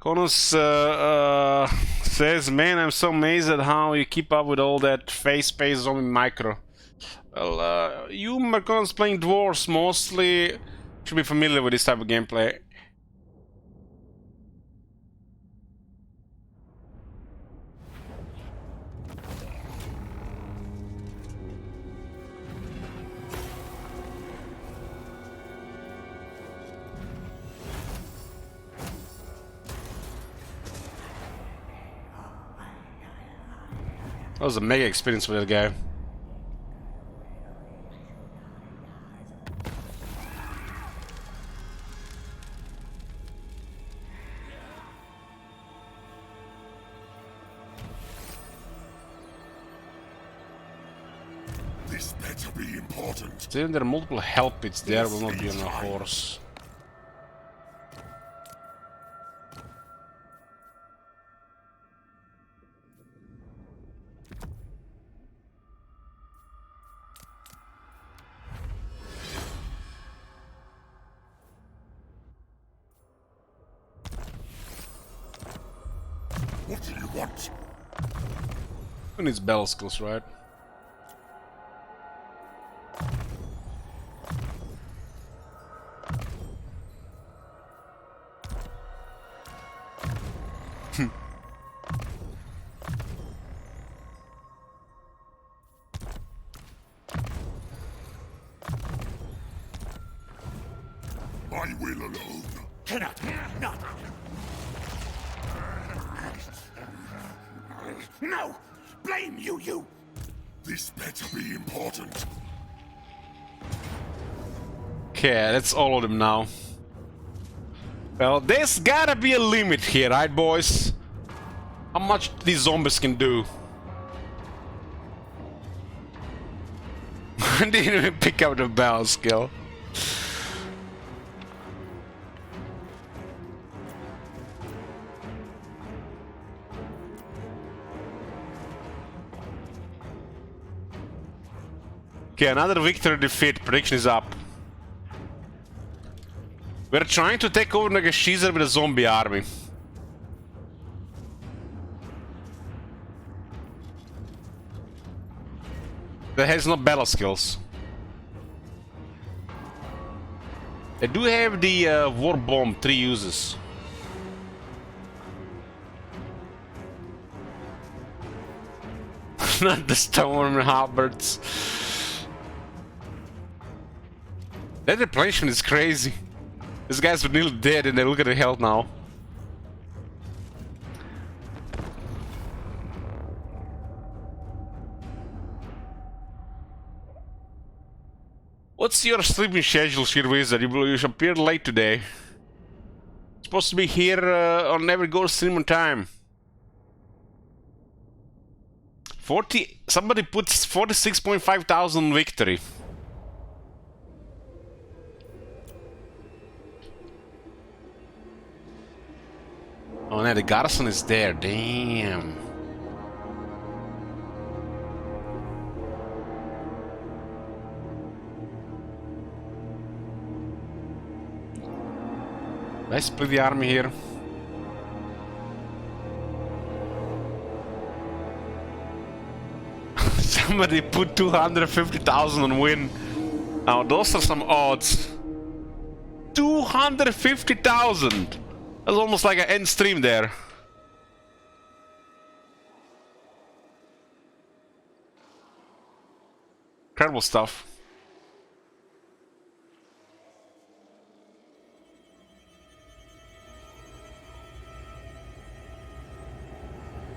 Connors says, man, I'm so amazed at how you keep up with all that face space zombie micro. Well, you Mercons playing dwarves mostly should be familiar with this type of gameplay. That was a mega experience for that guy. This better be important. Still, there are multiple hell pits there, will not be on a horse. What do you want? Who needs battle skills, right? I will alone. Cannot. Not. No! Blame you, you! This better be important. Okay, that's all of them now. Well, there's gotta be a limit here, right, boys? How much these zombies can do. I didn't even pick up the battle skill. Okay, another victory defeat. Prediction is up. We're trying to take over Nagashiza with a zombie army. That has no battle skills. They do have the war bomb, 3 uses. Not the storm halberds. That replenishment is crazy. These guys were nearly dead and they look at the health now. What's your sleeping schedule, Sheer Wizard? You appeared late today. Supposed to be here on Never Go to Stream on time. 40. Somebody puts 46.5 thousand victory. Oh no, the garrison is there. Damn. Let's split the army here. Somebody put 250,000 on win. Now those are some odds. 250,000. That's almost like an end stream there. Incredible stuff.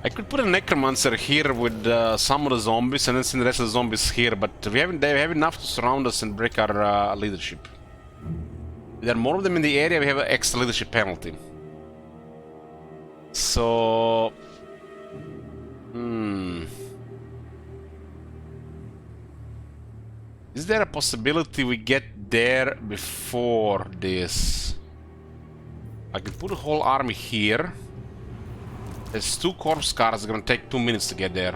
I could put a necromancer here with some of the zombies and then send the rest of the zombies here, but they have enough to surround us and break our leadership. If there are more of them in the area, we have an extra leadership penalty. So... Is there a possibility we get there before this? I could put a whole army here. There's 2 corpse cars, it's gonna take 2 minutes to get there.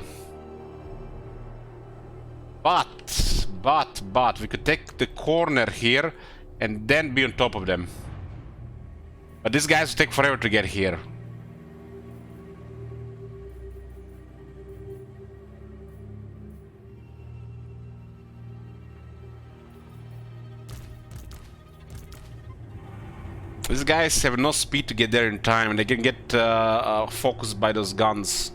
But, we could take the corner here and then be on top of them. But these guys will take forever to get here. These guys have no speed to get there in time, and they can get focused by those guns.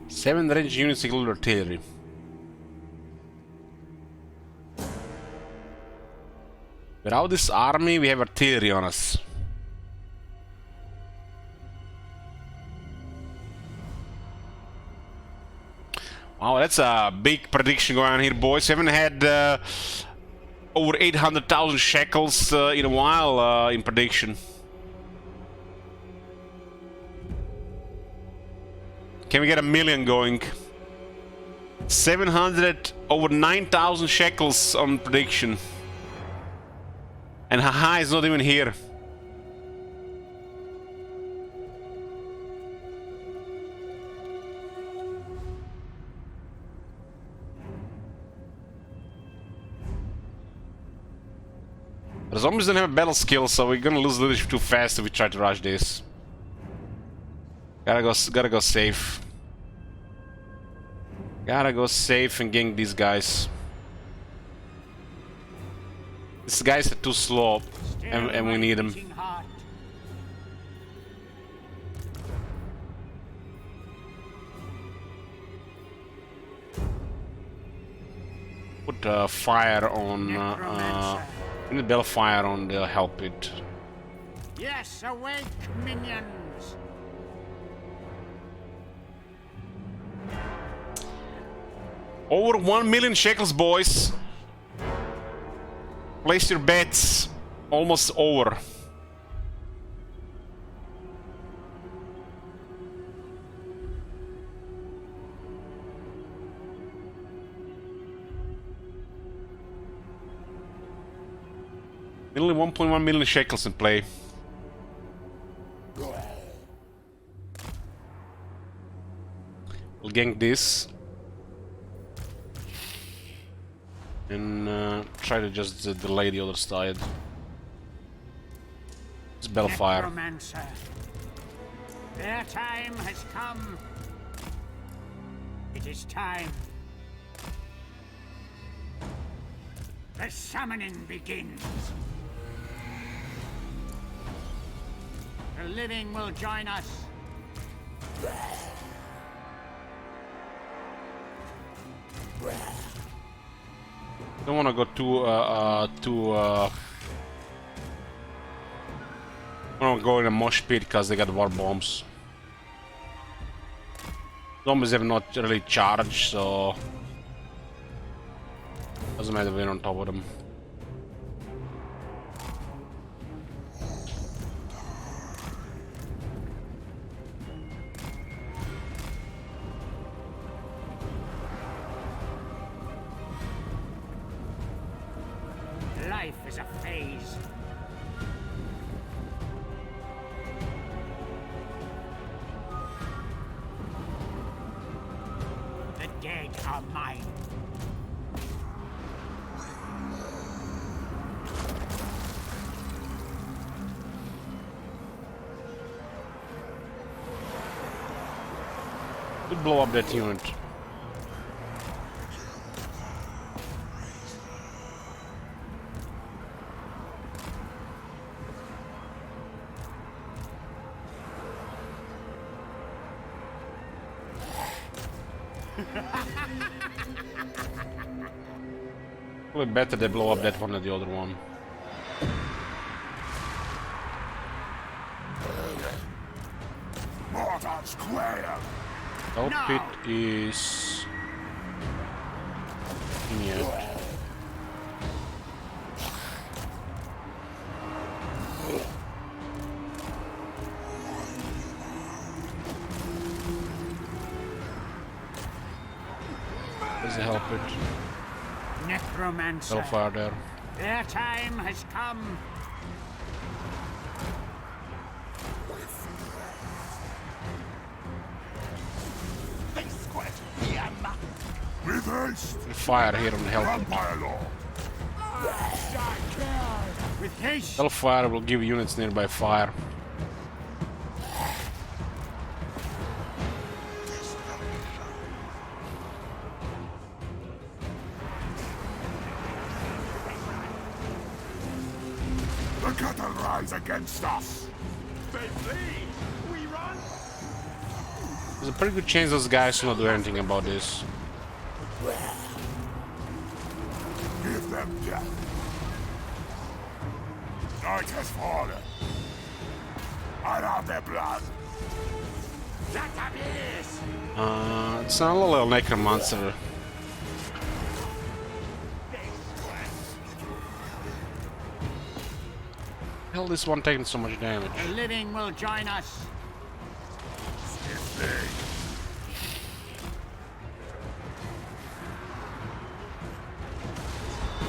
Seven range units include artillery. Without this army, we have artillery on us. Wow, that's a big prediction going on here, boys. We haven't had over 800,000 shekels in a while in prediction. Can we get 1 million going? 700, over 9,000 shekels on prediction. And haha is not even here. The zombies don't have a battle skill, so we're gonna lose leadership too fast if we try to rush this. Gotta go safe. Gotta go safe and gank these guys. These guys are too slow, and we need them. Put fire on. We need battle fire on the help pit. Yes, awake, minions. Over 1 million shekels, boys. Place your bets. Almost over. Only 1.1 million shekels in play. We'll gank this. And try to just delay the other side. It's Bellfire. Their time has come. It is time. The summoning begins. The living will join us. Don't want to go too I don't go in a mosh pit because they got war bombs. Zombies have not really charged, so doesn't matter if we're on top of them. Life is a phase. The dead are mine. Could blow up that unit. Probably better they blow up that one than the other one. Help pit is here. Where's the help pit? Necromancer. Battle fire there. Their time has come. With haste. Fire here on the help pit. My lord. With haste. Hellfire will give units nearby fire. The cattle rise against us. They flee. We run. There's a pretty good chance those guys will not do anything about this. Give them death. Night has fallen. I have their blood. It's not a little necromancer. Hell, this one taking so much damage. The living will join us.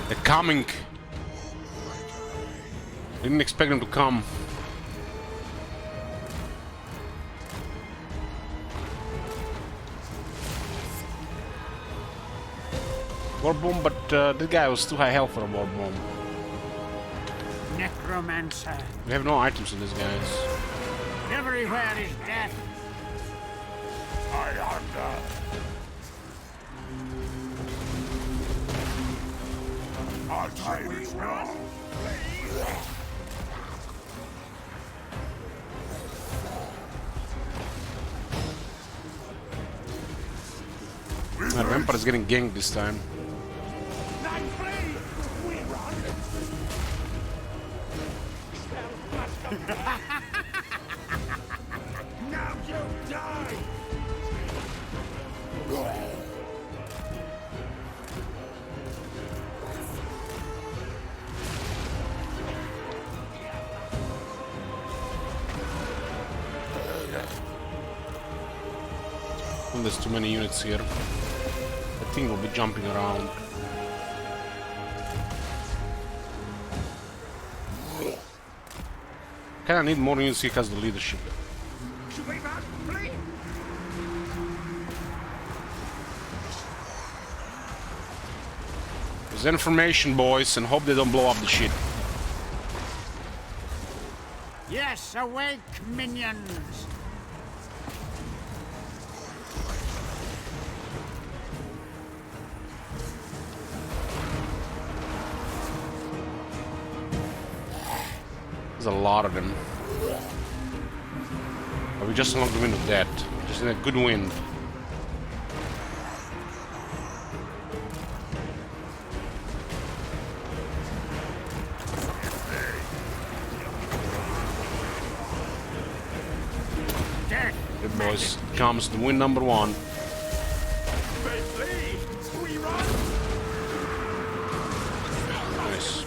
They're coming. Didn't expect them to come. War bomb, but this guy was too high health for a war bomb. Necromancer. We have no items in this, guys. Everywhere is death. I hunger. Our time is now. My Vampire is getting ganked this time. Now you die. Well, there's too many units here. I think we'll be jumping around. Kinda need more units here because of the leadership. Should we run? Flee. There's information, boys, and hope they don't blow up the shit. Yes, awake, minions. There's a lot of them. But we just unlocked the wind of death. Just in a good wind. Good boys. Comes the win number one. They flee. We run. Nice.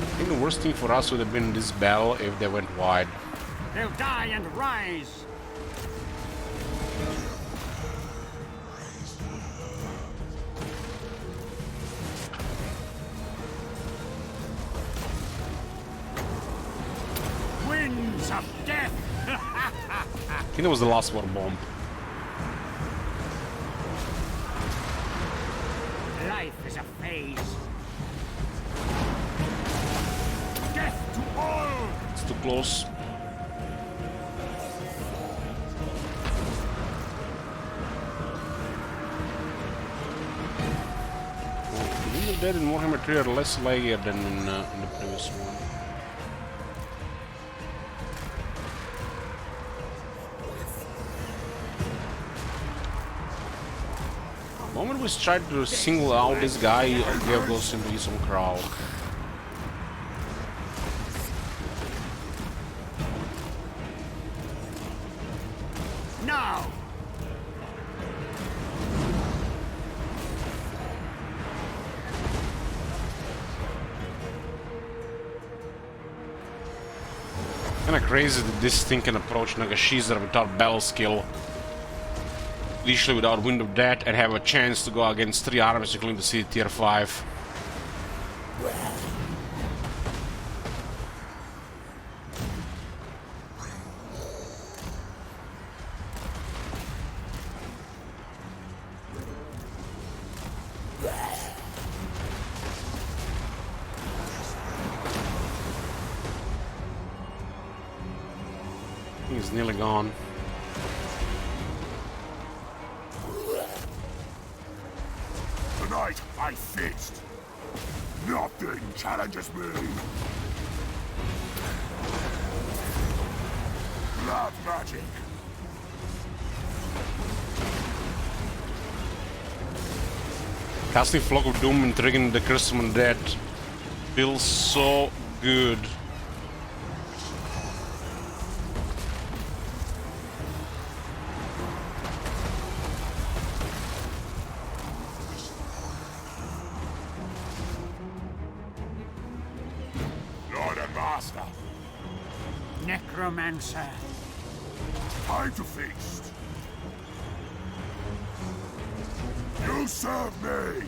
I think the worst thing for us would have been this battle if they went wide. They'll die and rise. Winds of death. I think that was the last war bomb. Life is a phase. Death to all. It's too close. The Wheel of Dead in Warhammer 3 are less layered than in the previous one. The moment we tried to single out this guy, Gale goes into his own crowd. Now. Kinda crazy that this thing can approach Nagashizar without battle skill. initially without Wind of Death and have a chance to go against 3 armies, including the city tier 5. He's nearly gone. Tonight I feast. Nothing challenges me. Blood magic. Casting Flock of Doom and triggering the Curse of Undead feels so good. Lord and Master. Necromancer. Time to feast. You serve me.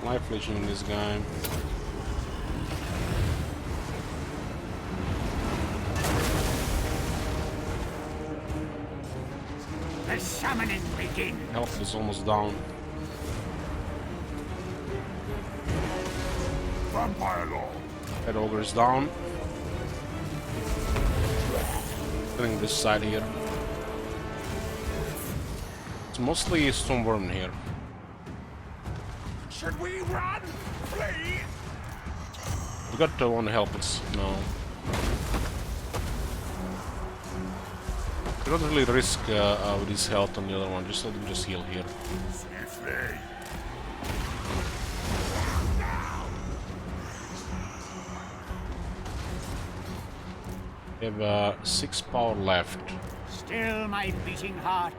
Life Legion in this guy. The summoning begins. Health is almost down. Vampire Law. Head Ogre is down. Killing this side here. It's mostly Stormworm here. Should we run? Flee? We got one help us now. We don't really risk with his health on the other one, just let him just heal here. Swiftly. We have 6 power left. Still my beating heart.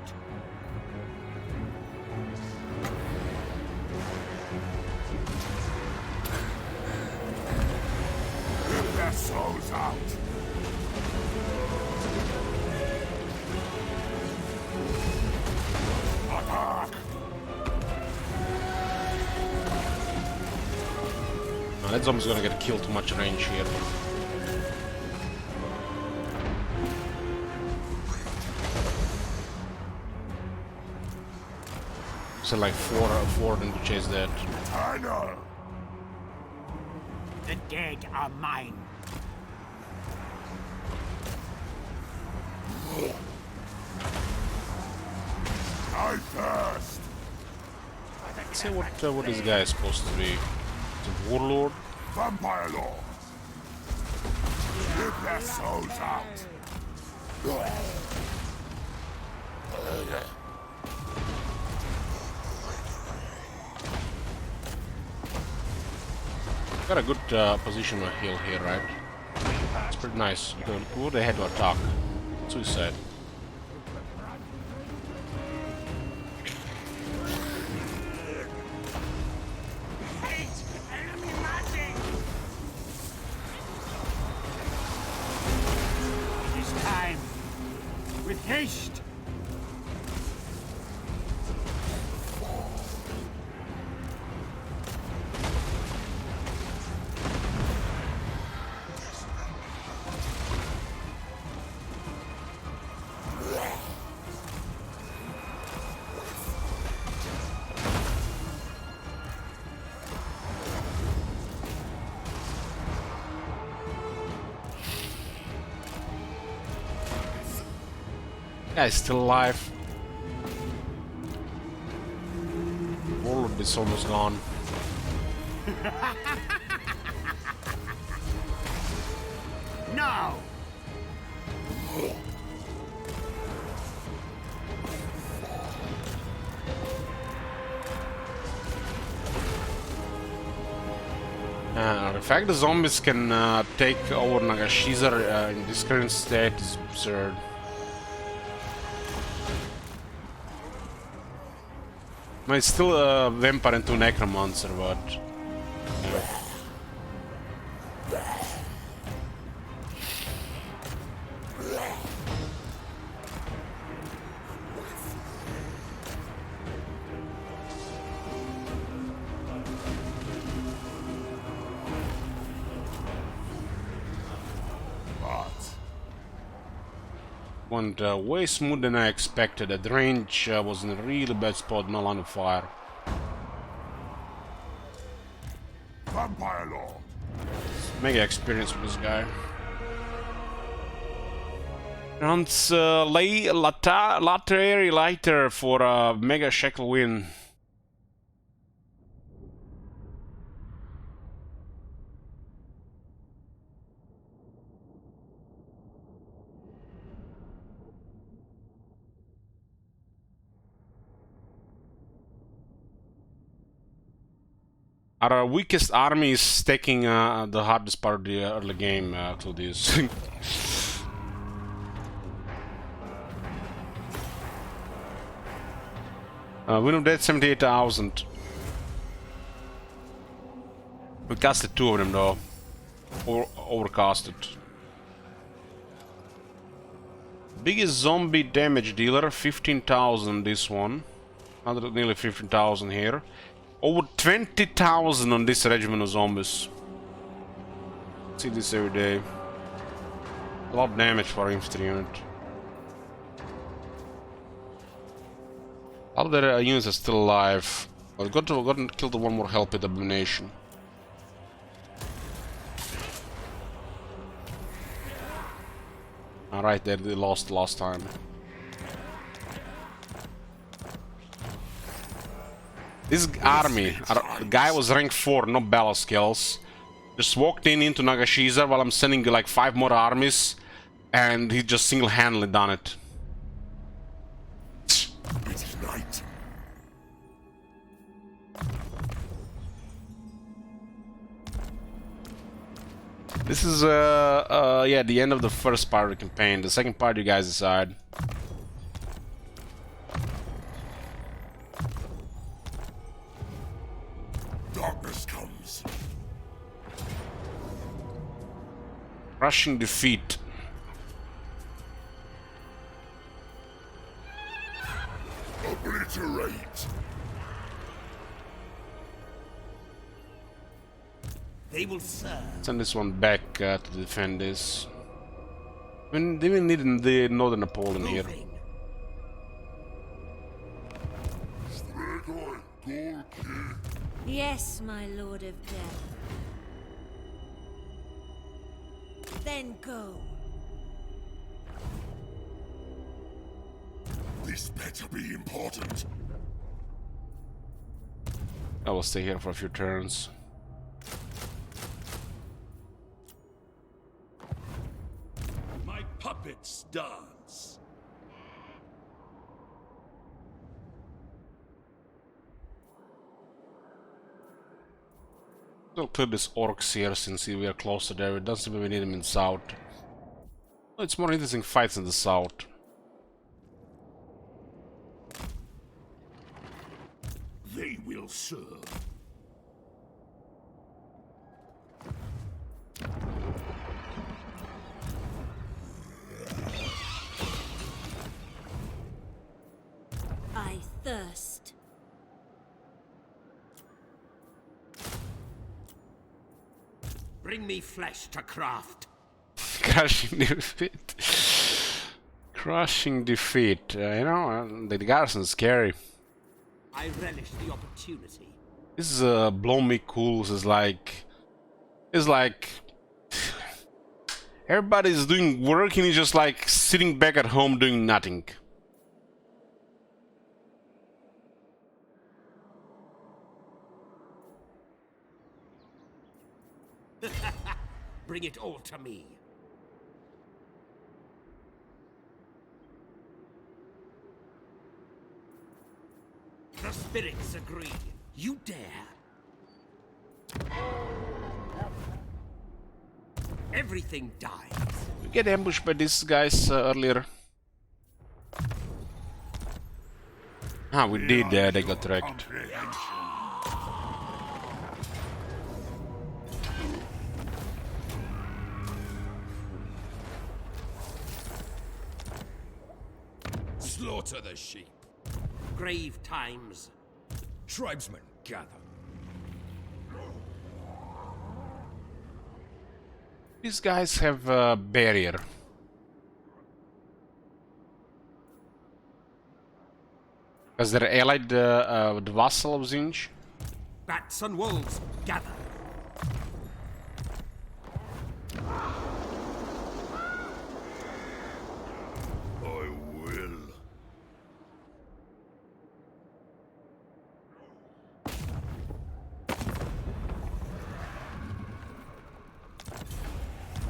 Rip their souls out. Attack. Now that zombie's gonna get killed too much range here. So like four of them to chase that. I know. The dead are mine. I thirst. Let's see what this guy is supposed to be. It's a warlord. Vampire Law. Rip their souls out. Got a good position on hill here, right? It's pretty nice. Good ahead to attack. Suicide. It is time. With haste. Guy's still alive. Warlord is almost gone. No. The fact the zombies can take over Nagashiza in this current state is absurd. I mean, it's still a vampire and 2 necromancer, but yeah. went way smoother than I expected. The range was in a really bad spot, no line of fire. Vampire Lord. Mega experience with this guy. Runs Laterary Lighter for a Mega Shekel win. Our weakest army is taking the hardest part of the early game to this. Win of dead 78,000. We casted 2 of them though. Overcasted. Biggest zombie damage dealer, 15,000 this one. Nearly 15,000 here. Over 20,000 on this regiment of zombies. See this every day. A lot of damage for an infantry unit. All of their units are still alive. I've got to kill the one more help with abomination. Alright, they lost last time. This army, our guy was rank 4, no battle skills. Just walked into Nagashiza while I'm sending like 5 more armies, and he just single-handedly done it. It is night. This is yeah, the end of the first part of the campaign. The second part you guys decide. Darkness comes. Crushing defeat. Obliterate. They will serve. Send this one back to defend this. I mean, they will need the Northern Napoleon here. Yes, my lord of death. Then go. This better be important. I will stay here for a few turns. My puppets dance. We'll clear these orcs here since we are closer there. It doesn't seem we need them in south. Well, it's more interesting fights in the south. They will serve. I thirst. Bring me flesh to craft. Crushing defeat. Crushing defeat. You know, the garrison's scary. I relish the opportunity. This is blow me cool. This is like, it's like everybody's doing work and he's just like sitting back at home doing nothing. Bring it all to me. The spirits agree. You dare? Everything dies. We get ambushed by these guys earlier. Ah, we did. They got wrecked. Slaughter the sheep. Grave times. Tribesmen gather. These guys have a barrier. Because they're allied the vassal of Zinj. Bats and wolves, gather. I will.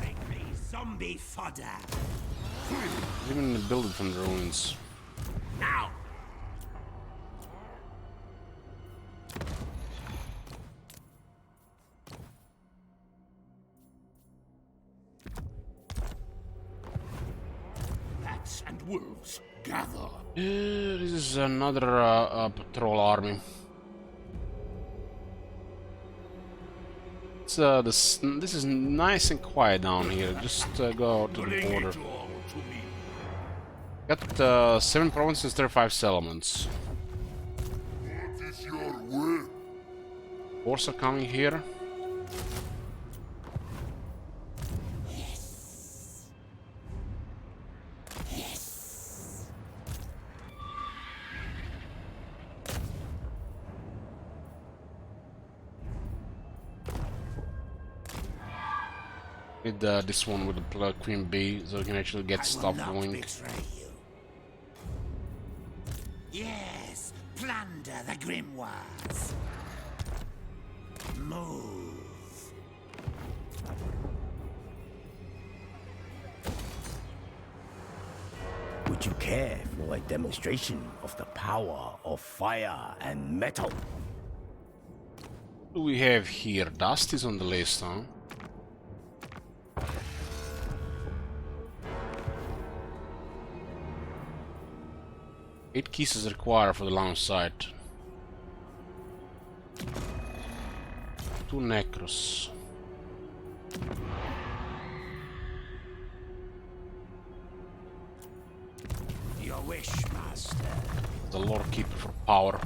Make me zombie fodder. Even build it from the ruins. Now. Bats and wolves, gather. This is another patrol army. It's, this is nice and quiet down here. Just go to the border. Got 7 provinces, 35 settlements. What is your will? Forces are coming here. With this one with the Queen Bee, so you can actually get stuff going. Yes, plunder the grimoires. Move. Would you care for a demonstration of the power of fire and metal? What do we have here? Dust is on the list, huh? Eight keys is required for the launch site. 2 necros. Your wish, master. The Lord Keeper for power.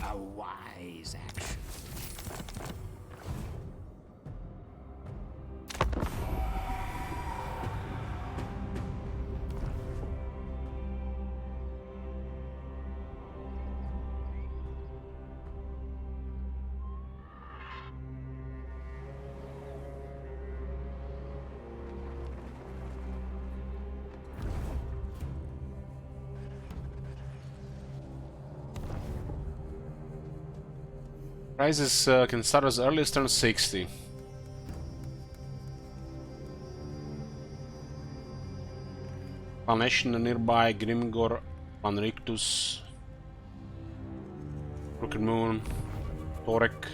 A wise action. Prices can start as early as turn 60. Planation nearby, Grimgor, Panrictus, Crooked Moon, Torek.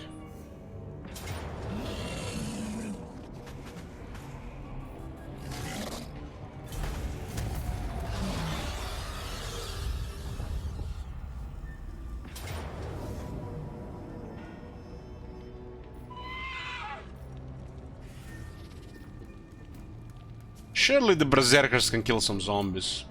Surely the berserkers can kill some zombies.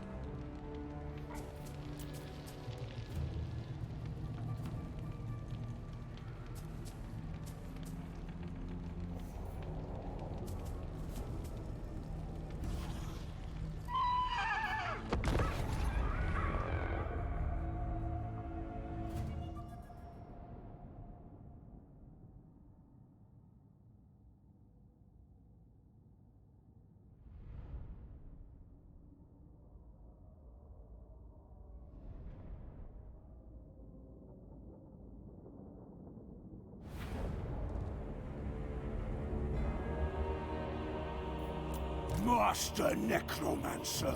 Master Necromancer.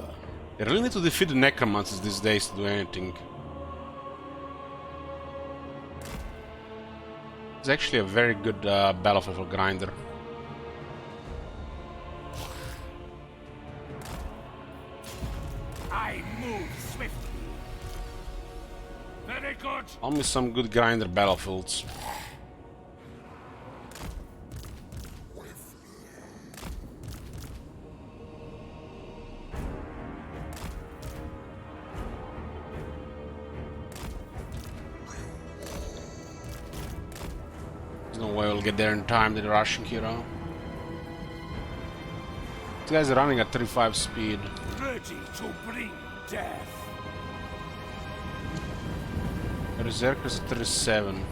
They really need to defeat the necromancers these days to do anything. It's actually a very good battlefield for Grinder. I move swiftly. Very good. Only some good Grinder battlefields. There's no way we'll get there in time, they're rushing here, huh? This guy's running at 35 speed. Ready to bring death. Berserker's at 37.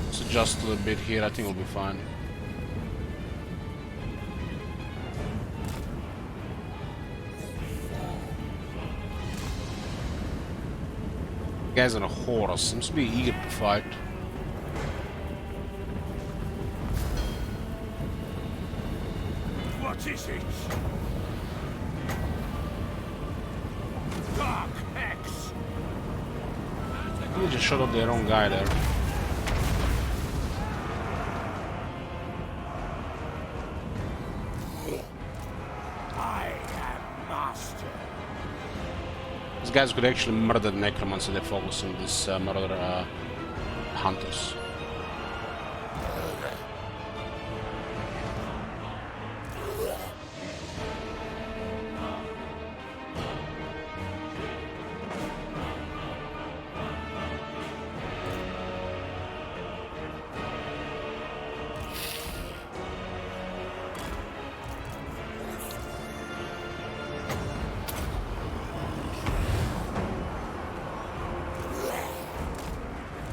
Let's adjust a little bit here, I think we'll be fine. The guy's on a horse, seems to be eager to fight. What is it? Dark Hex! They just shot up their own guy there. I am master. These guys could actually murder the necromancer, they focus on this murder hunters.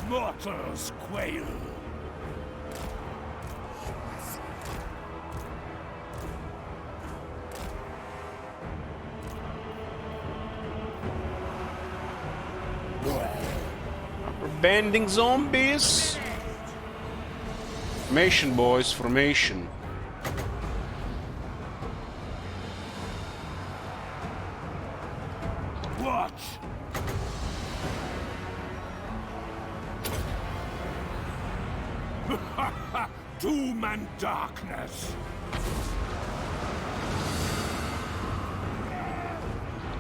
Mortals quail. Bending zombies! Formation, boys, formation. Watch. Doom and darkness.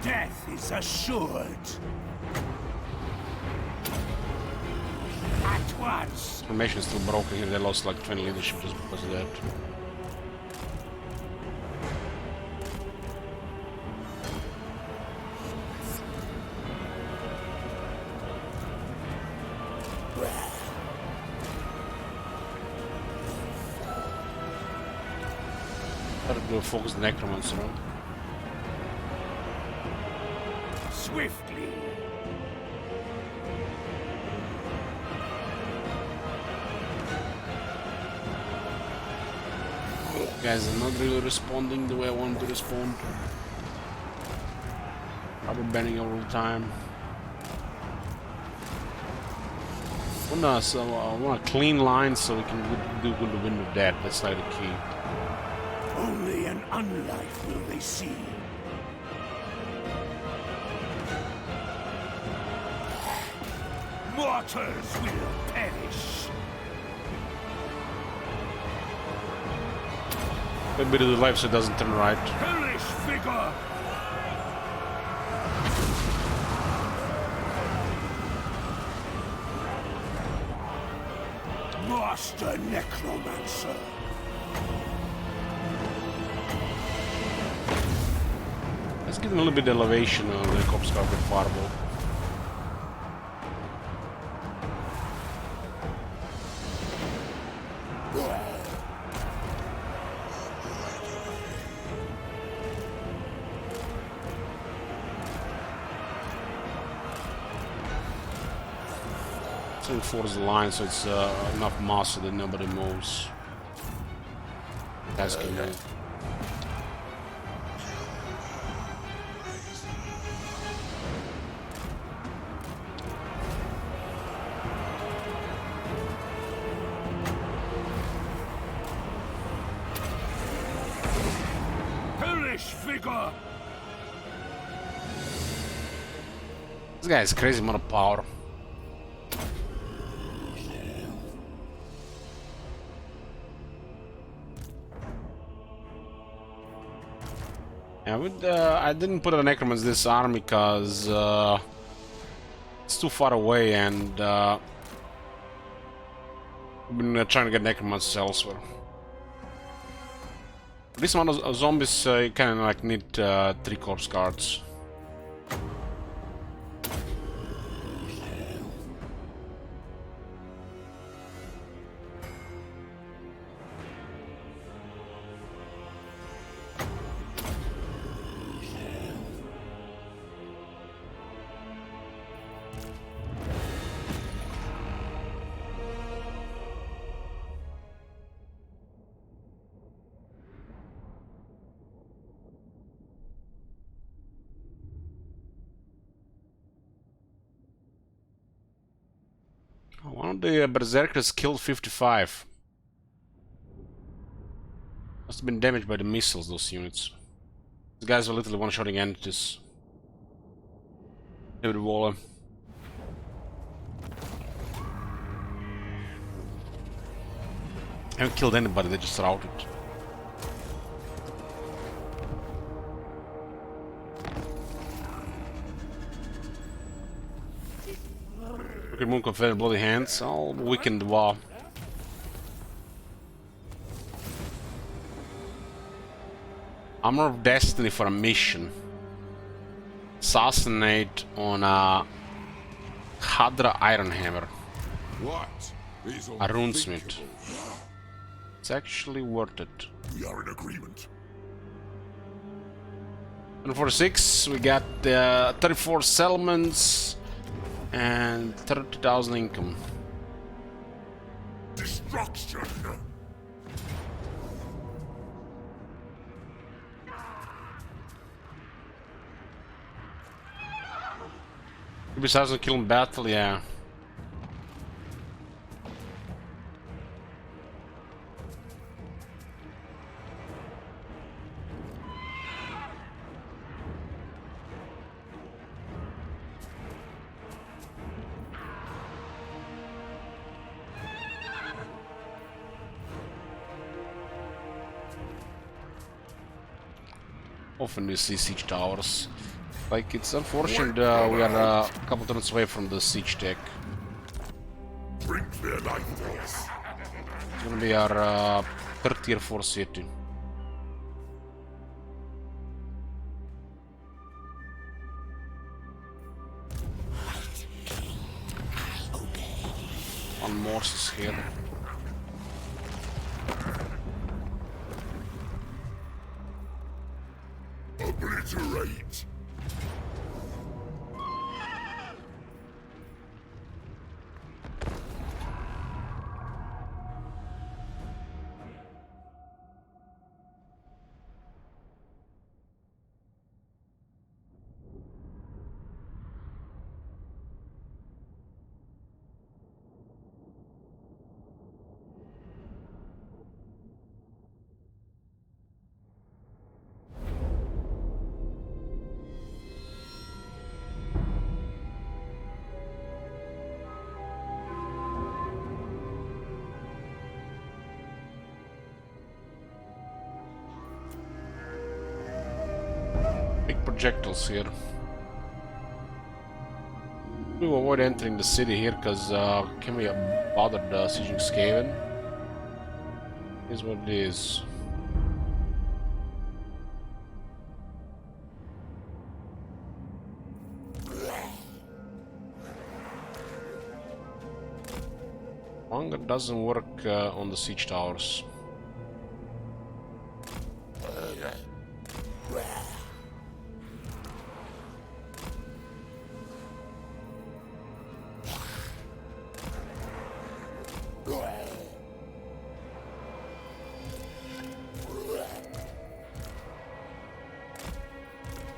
Death is assured. At once. Formation is still broken here, they lost like 20 leadership just because of that. Better do a focus necromancer. Swiftly. Guys are not really responding the way I want to respond. Probably banning all the time. I want a clean line so we can do good win with that. That's like the key. Only an unlife will they see. Mortals will perish. A bit of the life so it doesn't turn right. Hellish vigor. Master Necromancer. Let's give them a little bit of elevation on the corpse carpet fireball. Enforce the line so it's enough mass so that nobody moves. Guys can move. Hellish vigor. This guy has crazy amount of power. Yeah, I didn't put a necromans this army because it's too far away, and I've been trying to get necromancers elsewhere. This one of zombies you kind of like need 3 corpse guards. the berserkers killed 55. Must have been damaged by the missiles, those units. These guys were literally one-shotting entities. David Waller. Haven't killed anybody, they just routed. Remove Confederate bloody hands. I'll weaken the wall. Armor of Destiny for a mission. Assassinate on a Hadra Ironhammer. What is A runesmith. It's actually worth it. We are in agreement. And for 6, we got 34 settlements and 30,000 income. Destruction. Besides a kill in battle, yeah. Often we see siege towers. Like, it's unfortunate we are a couple turns away from the siege tech. Bring their life force. It's gonna be our third tier 4 city. One more is here. Obliterate. Big projectiles here. We will avoid entering the city here because can we bother sieging Skaven? Here's what it is. Hunger doesn't work on the siege towers.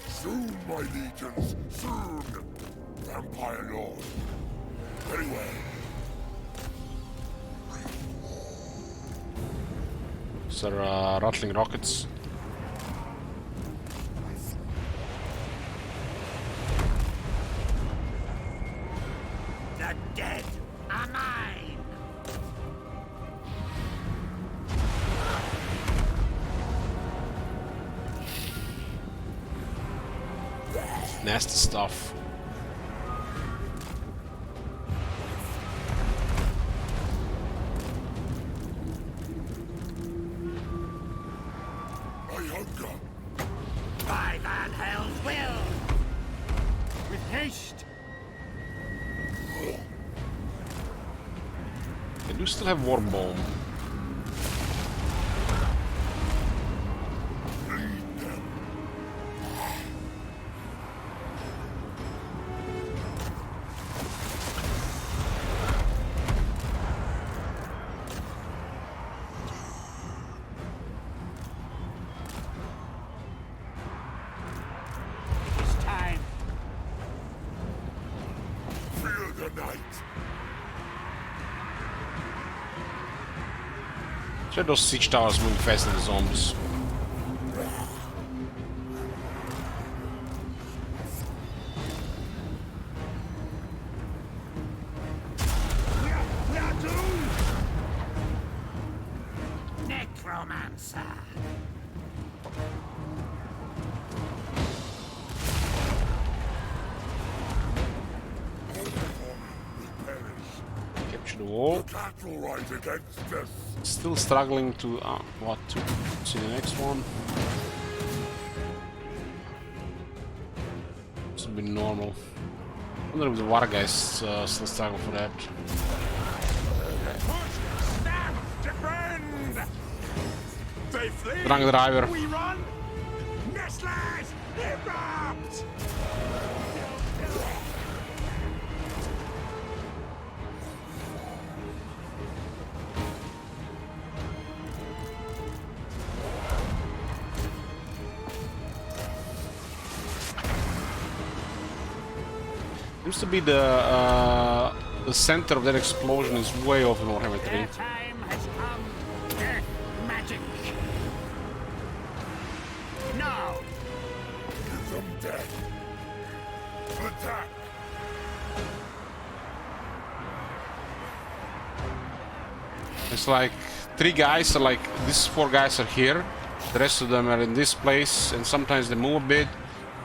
Soon, my legions, soon! Vampire Lord. Very well. These are rattling rockets. The dead are mine. Nasty stuff. I hunger. By Van Hell's will. With haste. They do still have War Bomb. It's time. Fear the night. So those siege towers moving faster than the zombies. Necromancer. Capture the wall. Still struggling to what to see the next one. This would be normal. I wonder if the water guys still struggle for that. Drunk driver. We run. Nestlers, erupt! Seems to be the center of that explosion is way off in Warhammer 3. Time has come. Death magic. Now. Give them death. Attack. It's like 3 guys are like, these 4 guys are here, the rest of them are in this place, and sometimes they move a bit.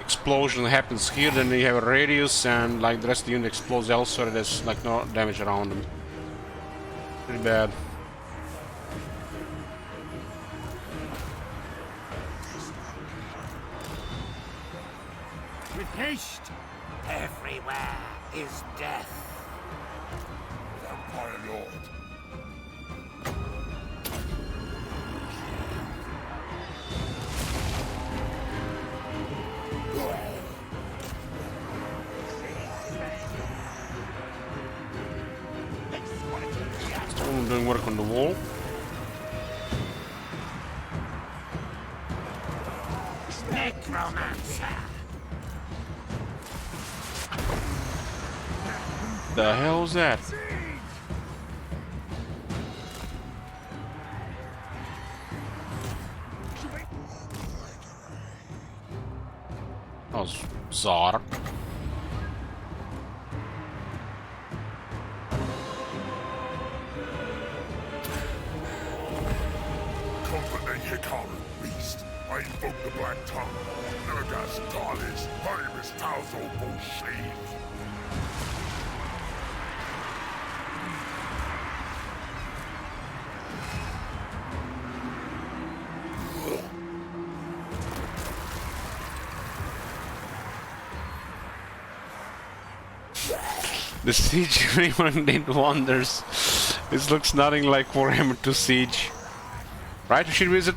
Explosion happens here, then you have a radius, and like the rest of the unit explodes elsewhere. There's like no damage around them. Pretty bad. With haste. Everywhere is death. Vampire Lord. Still doing work on the wall. Necromancer. The hell is that? That was bizarre. Comfort the Hikaru beast. I invoke the Black Tongue. Nurgas Talis. My name is Talzo Bolshave. The siege anyone did wonders. This looks nothing like Warhammer 2 Siege. Right, Shield Wizard?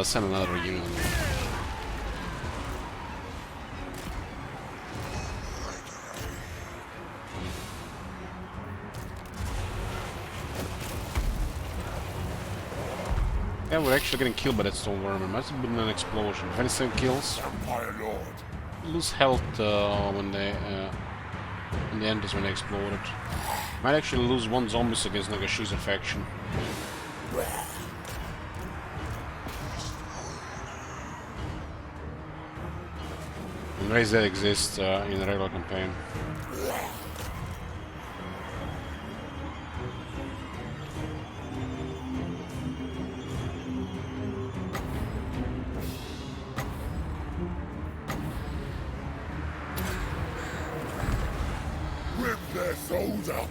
Send another unit. Yeah, we're actually getting killed by that stone worm. It must have been an explosion. If anything kills, lose health when they in the end is when they exploded. Might actually lose 1 zombies against Nagashi's faction. Raise that exists in a regular campaign. Rip their souls out.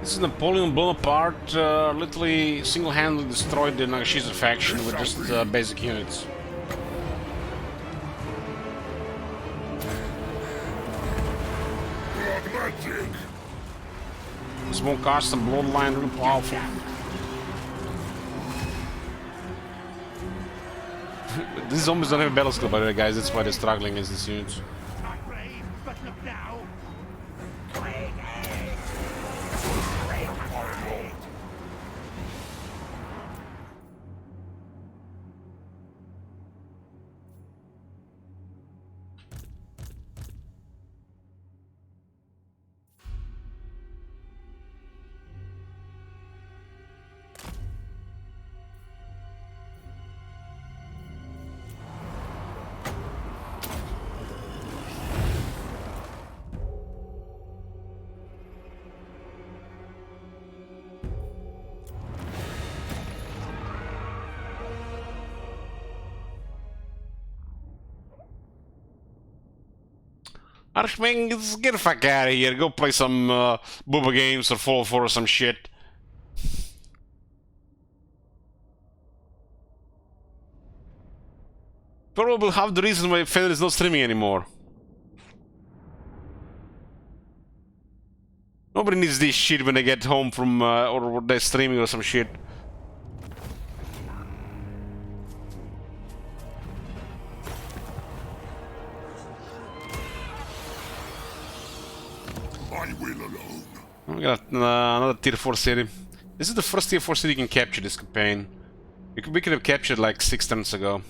This is Napoleon Bonaparte, literally single-handedly destroyed the Nagashiza faction with just basic units. This won't cost some bloodline really powerful. These zombies don't have a battle skill, by the way, guys. That's why they're struggling against these units. Archman, get the fuck out of here. Go play some booba games or Fall 4 or some shit. Probably half the reason why Fenrir is not streaming anymore. Nobody needs this shit when they get home from or they're streaming or some shit. I will alone. We got another tier 4 city. This is the first tier 4 city you can capture this campaign. We could have captured like 6 turns ago.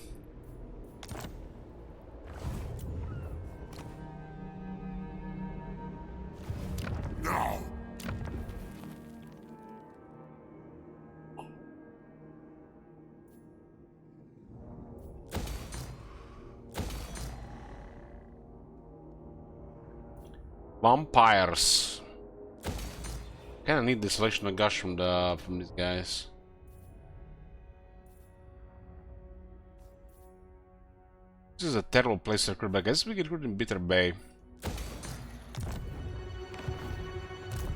Now. Vampires. Kinda need the selection of gush from these guys. This is a terrible place to recruit, but I guess we get recruit in Bitter Bay.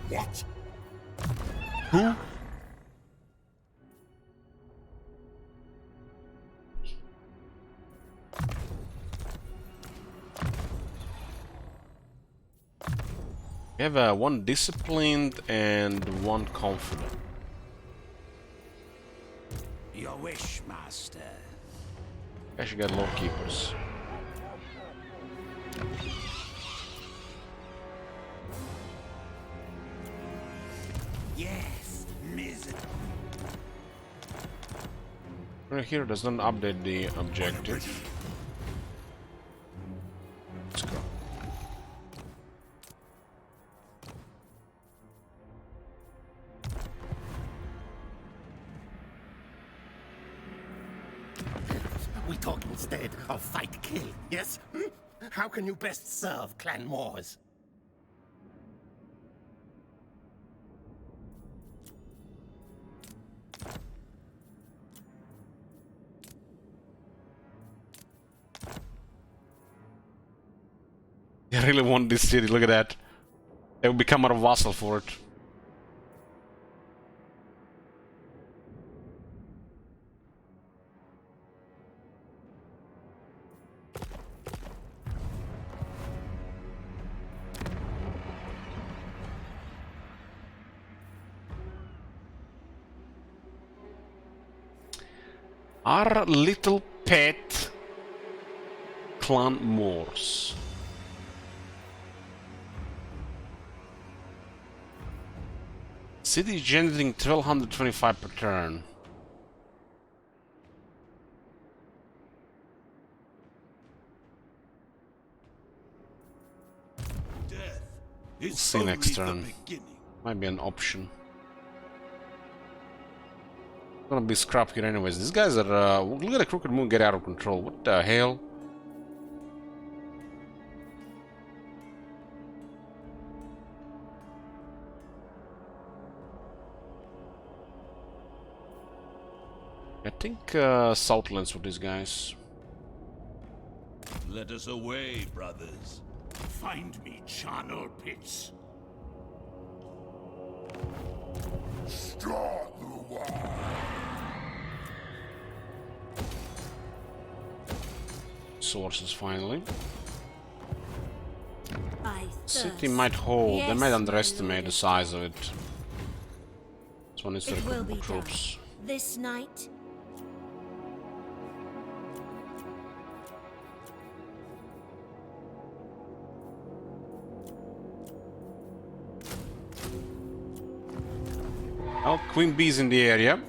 What? Who? We have one disciplined and one confident. Your wish, master. Actually got law keepers. Yes, misery. Right here does not update the objective. Let's go. We talk instead of fight kill, yes? How can you best serve Clan Moors? I really want this city, look at that. They will become our vassal for it. Our little pet Clan Moors. City generating 1225 per turn. We'll see next turn. Might be an option. Gonna be scrap here anyways. These guys are look at the Crooked Moon get out of control. What the hell? I think Southlands with these guys. Let us away, brothers. Find me charnel pits. resources finally. I City thirst. might hold. Yes, They might my underestimate lord. the size of it. This one is to It will recruit be troops. done. This night. Well, Queen Bee's in the area.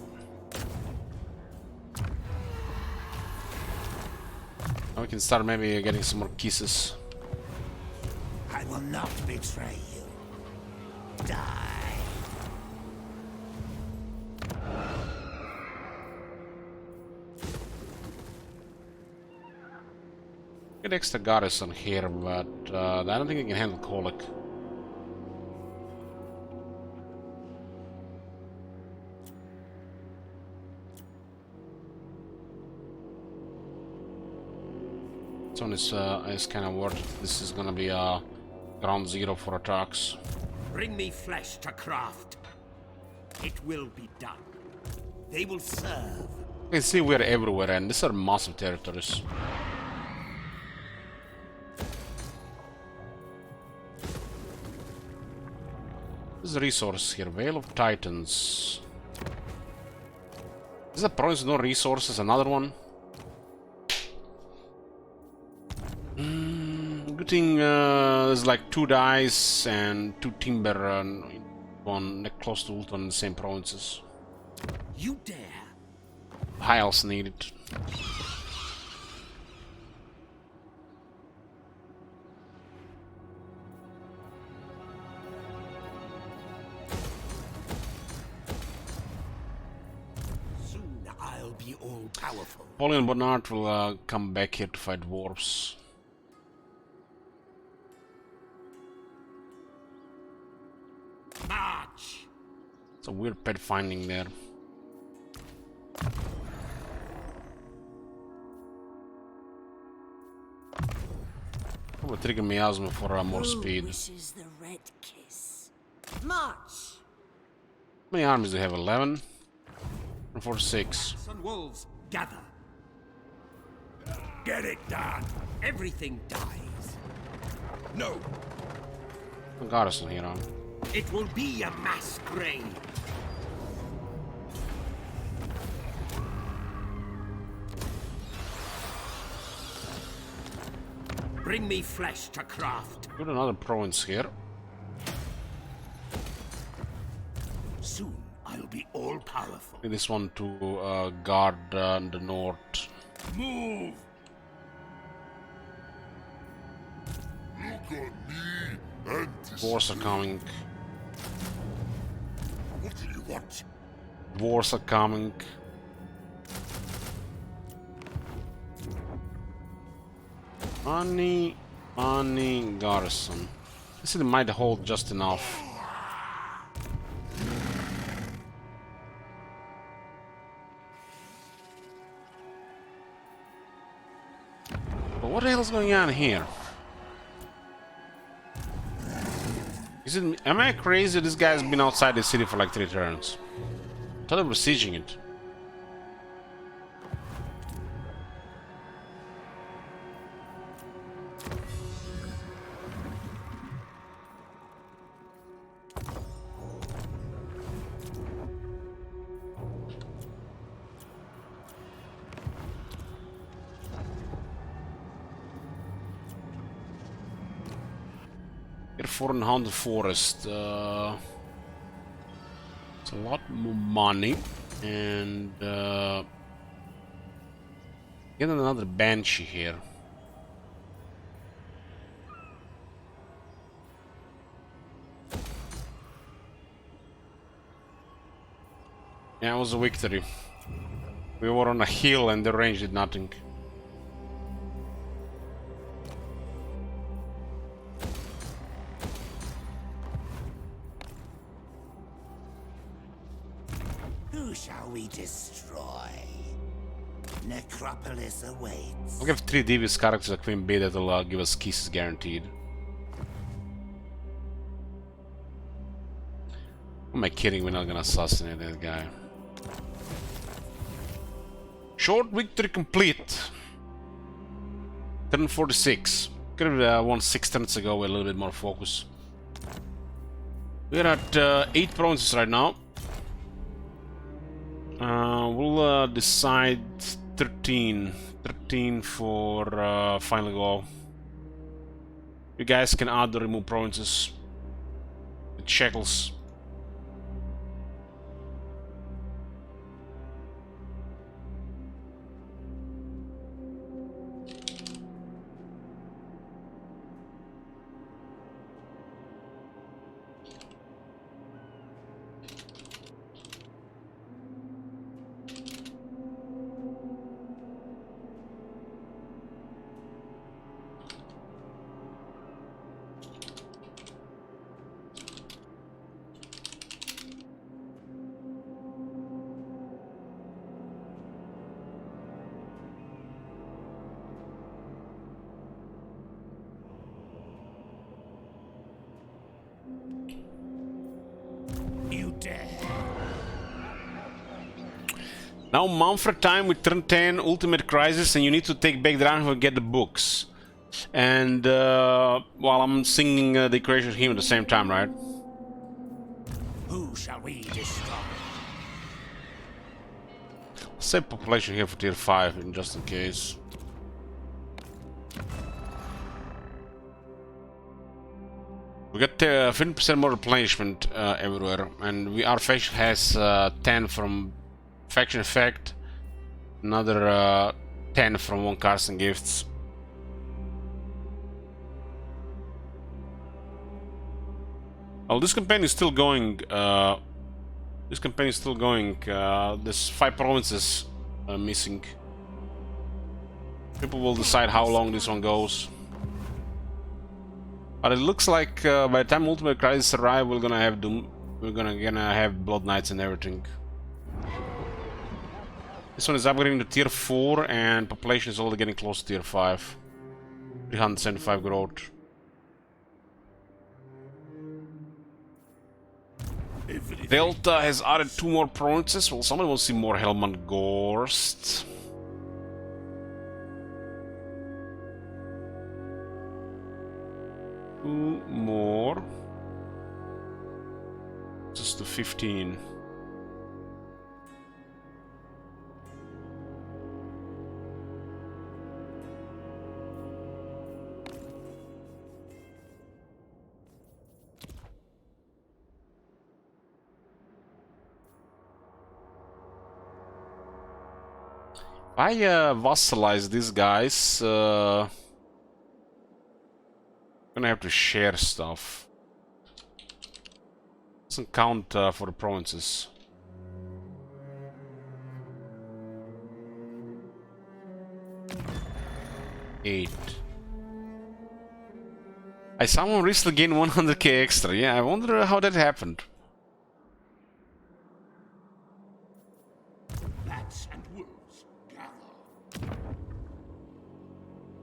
Now we can start maybe getting some more kisses. I will not betray you. Die. Get extra garrison here, but I don't think I can handle Colic. This one is kind of worth. This is gonna be ground zero for attacks. Bring me flesh to craft. It will be done. They will serve. You can see we're everywhere, and these are massive territories. There's a resource here. Veil of Titans. Is a province with no resources? Another one? Good thing there's like 2 dice and 2 timber and one close to Ulton in the same provinces. You dare? High else needed. Soon I'll be all powerful. Napoleon Bonaparte will come back here to fight dwarves. March! It's a weird pet finding there. Probably trigger miasma for more speed. Wishes the red kiss. March. How many armies do they have? 11? And 46. Sun wolves, gather. Get it done. Everything dies. No. A garrison here, huh? It will be a mass grave. Bring me flesh to craft. Got another province here. Soon I'll be all powerful. This one to guard the north. Move! Look at me and Dwarves are coming. What do you want? Dwarves are coming. Money, garrison. This city might hold just enough. But what the hell is going on here? Am I crazy? This guy's been outside the city for like 3 turns. I thought they were sieging it. For and Haunted Forest. It's a lot more money, and get another Banshee here. Yeah, it was a victory. We were on a hill and the range did nothing. Who shall we destroy? Necropolis awaits. I'll give 3 devious characters a Queen Bee that'll give us kisses guaranteed. Who am I kidding? We're not gonna assassinate that guy. Short victory complete. Turn 46. Could have won 6 turns ago with a little bit more focus. We're at 8 provinces right now. We'll decide 13. 13 for final goal. You guys can add or remove provinces with shekels. You dare. Now Manfred time with turn 10, Ultimate Crisis, and you need to take back the round and get the books. And while I'm singing the equation hymn at the same time, right? Who shall we destroy? Save population here for tier 5, just in case. We got 50% more replenishment everywhere, and our faction has 10 from faction effect, another 10 from one cards and gifts. Oh, this campaign is still going. There's 5 provinces missing. People will decide how long this one goes. But it looks like by the time Ultimate Crisis arrive, we're gonna have Doom. We're gonna have Blood Knights and everything. This one is upgrading to tier 4, and population is already getting close to tier 5. 375 growth. Delta has added 2 more provinces. Well, somebody wants to see more Helmand Gorst. Two more. Just to 15. I vassalize these guys. Gonna have to share stuff. Doesn't count for the provinces. Eight. I someone recently gained 100k extra. Yeah, I wonder how that happened.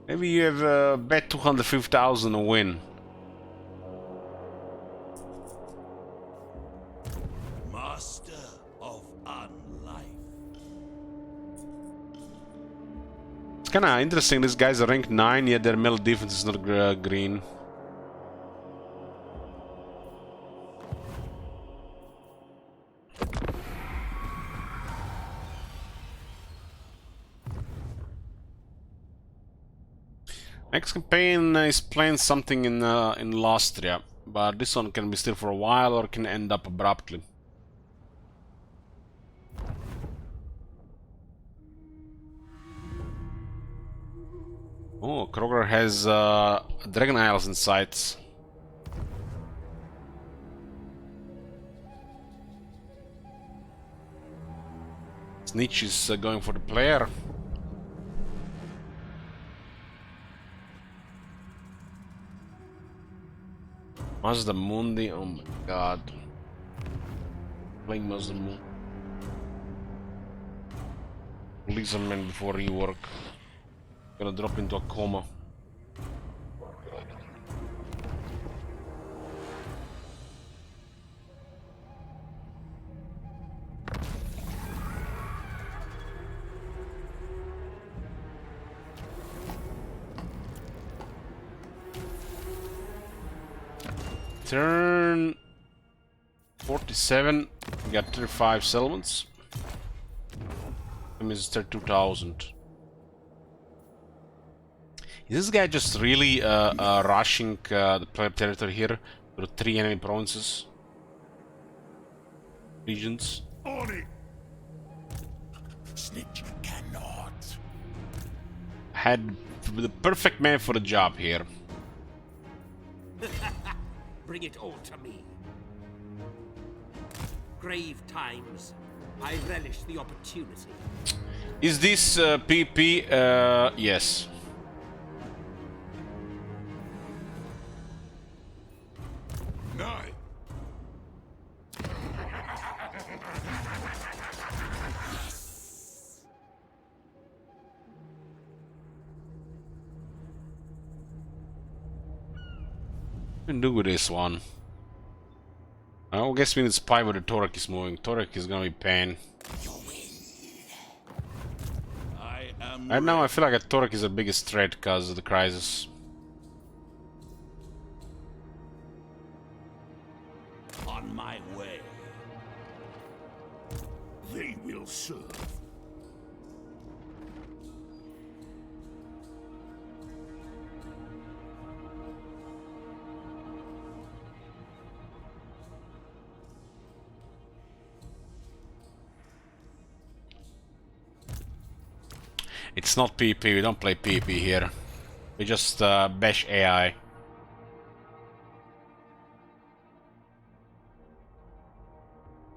Maybe you have bet 250,000 a win. Master of unlife. It's kinda interesting, these guys are ranked 9, yet their melee defense is not green. Next campaign is playing something in Lastria, but this one can be still for a while or can end up abruptly. Oh, Kroger has Dragon Isles in sight. Snitch is going for the player. Mazda Mundi, oh my god. Playing Mazda Mundi. Lisa man before rework. Gonna drop into a coma. Turn 47. We got 35 settlements. That means 32,000. Is this guy just really rushing the player territory here through 3 enemy provinces? Regions? On it! Snitch cannot. Had the perfect man for the job here. Bring it all to me. Grave times. I relish the opportunity. Is this PP? Yes. Nine. Can do with this one. I guess we need spy where the Torek is moving. Torek is gonna be pain. Right now I feel like a Torek is the biggest threat because of the crisis. On my way. They will serve. It's not PP, we don't play PP here. We just bash AI.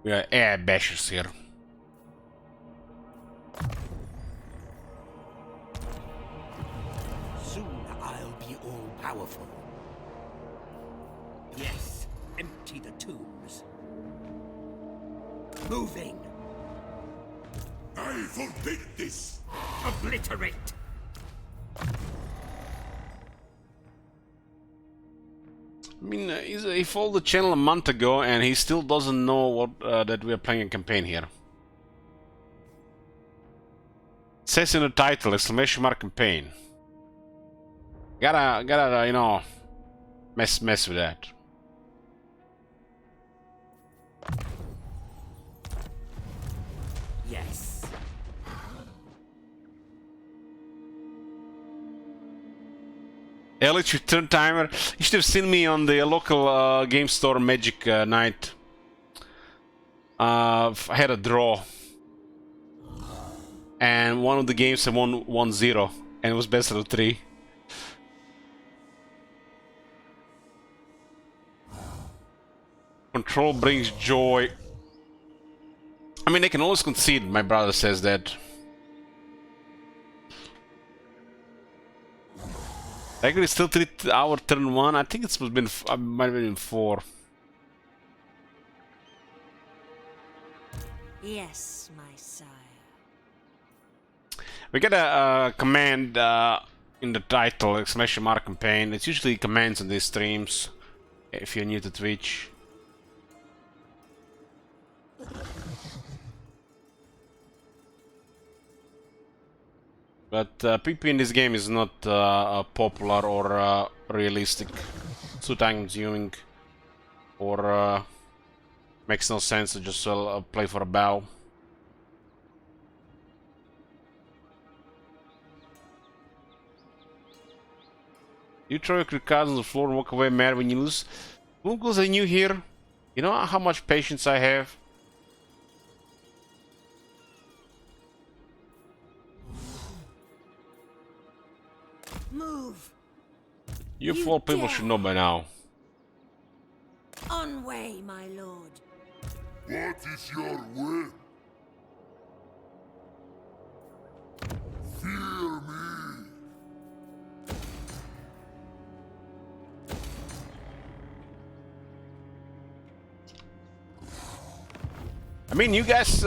We are AI bashers here. Soon I'll be all powerful. Yes, empty the tombs. Moving. I forbid this. Obliterate. I mean, he followed the channel a month ago and he still doesn't know what that we are playing a campaign here. It says in the title, exclamation mark campaign. Gotta, you know, mess with that. Yes. Elite return timer. You should have seen me on the local game store Magic night. I had a draw. And one of the games I won 1-0. And it was best of 3. Control brings joy. I mean, they can always concede, my brother says that. Actually, it's still 3 hour turn 1. I think it's been might have been 4. Yes, my sire. We get a command in the title, exclamation mark campaign. It's usually commands in these streams, if you're new to Twitch. But PP in this game is not popular or realistic. Too time consuming. Or makes no sense to just play for a bow. You throw your cards on the floor and walk away mad when you lose. Uncles are new here. You know how much patience I have? Move. You four people dare. should know by now. On way, my lord. What is your will? Fear me. I mean, you guys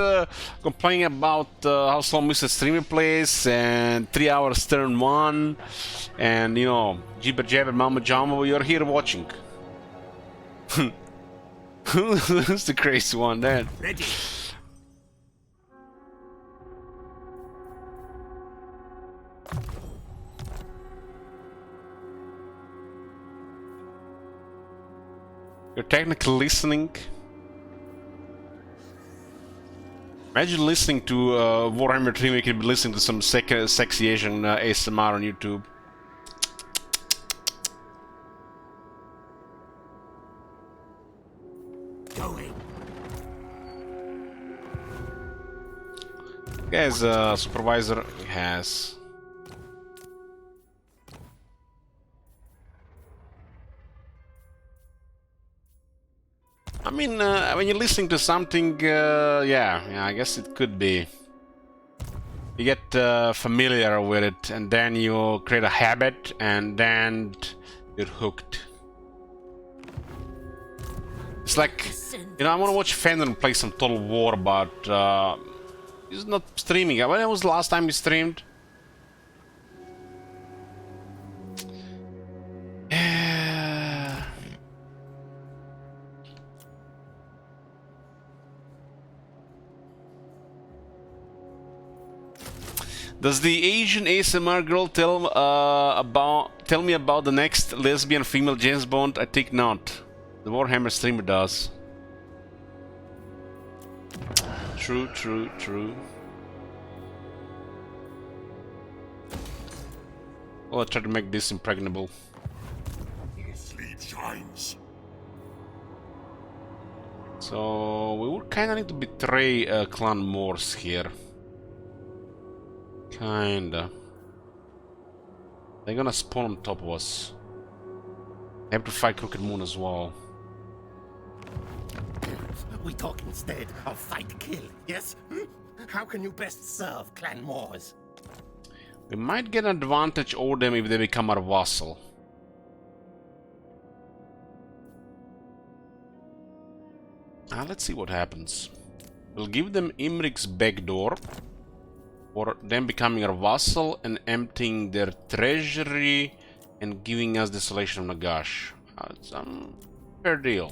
complaining about how slow Mr. Streamer plays and 3 hours turn 1 and, you know, jibber jabber mama jumbo, you're here watching. Who's the crazy one then? Ready. technically listening. Imagine listening to Warhammer 3, you could be listening to some sexy Asian ASMR on YouTube. Going. Guys, supervisor has. I mean, when you're listening to something, yeah, I guess it could be. You get familiar with it, and then you create a habit, and then you're hooked. It's like, you know, I want to watch Fandom play some Total War, but he's not streaming. When was the last time he streamed? Does the Asian ASMR girl tell me about the next lesbian female James Bond? I think not. The Warhammer streamer does. True, true, true. Well, I'll try to make this impregnable. Sleep shines. So we would kind of need to betray Clan Morse here. Kinda. They're gonna spawn on top of us. They have to fight Crooked Moon as well. We talk instead of fight kill, yes? How can you best serve Clan Moors? We might get an advantage over them if they become our vassal. Let's see what happens. We'll give them Imric's backdoor for them becoming our vassal and emptying their treasury and giving us Desolation of Nagash. It's a fair deal.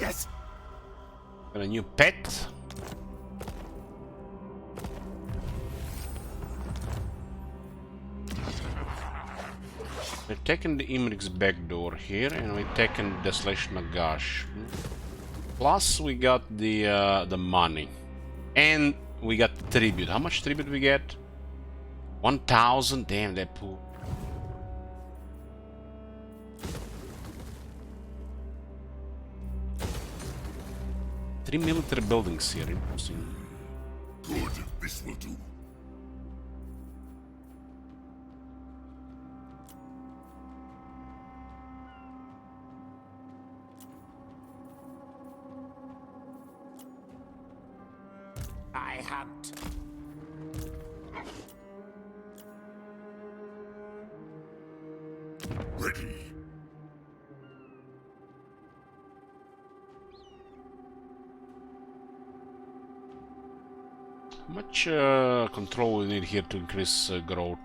Yes. Got a new pet. We're taking the Imric's back door here, and we're taking Desolation Nagash. Plus, we got the money, and we got tribute. How much tribute we get? 1,000. Damn, that pool. Three military buildings here. Interesting. Good, this will do. I hunt. Ready. How much control we need here to increase growth?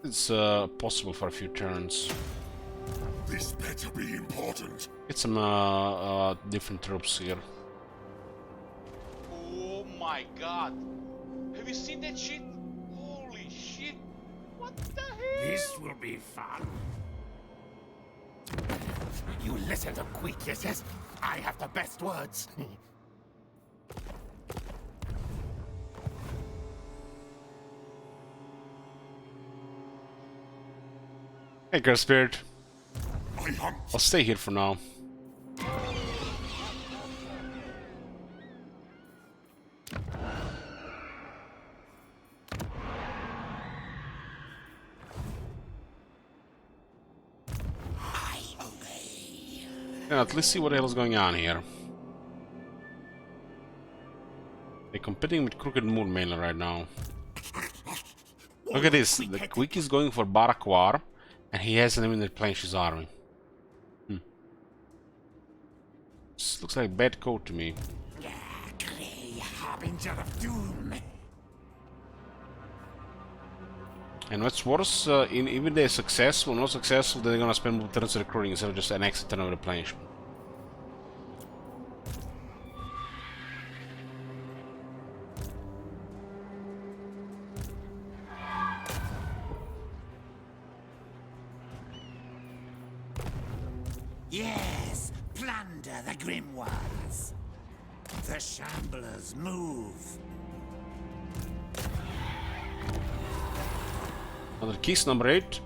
It's possible for a few turns. This better be important. Get some different troops here. Oh my god! Have you seen that shit? Holy shit! What the hell? This will be fun. You listen to quick, yes? I have the best words. Hey, Girl Spirit. I hunt. I'll stay here for now. Yeah, at least see what the hell is going on here. They competing with Crooked Moon mainly right now. Look at this. The Quick is going for Barakwar, and he hasn't even replenished his army. This looks like bad code to me. Grey harbinger of doom. And what's worse, even if they're successful or not successful, they're gonna spend more turns recruiting instead of just an extra turn of replenishment. Yes, plunder the grimoires. The shamblers move. Another keys, number 8.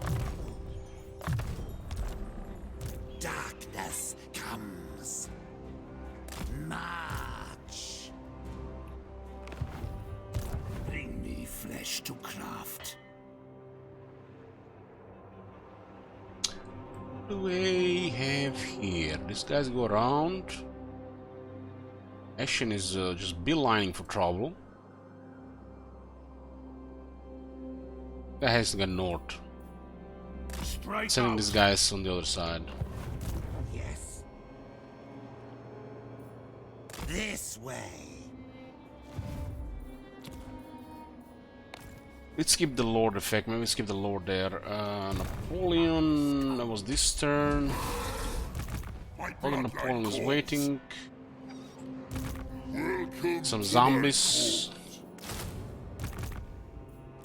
Darkness comes. March. Bring me flesh to craft. What do we have here? These guys go around. Ashen is just beelining for trouble. Guy has to go north. Sending these guys on the other side. Yes. This way. Let's skip the Lord effect. Maybe skip the Lord there. Napoleon. That was this turn. Napoleon is waiting. Some zombies.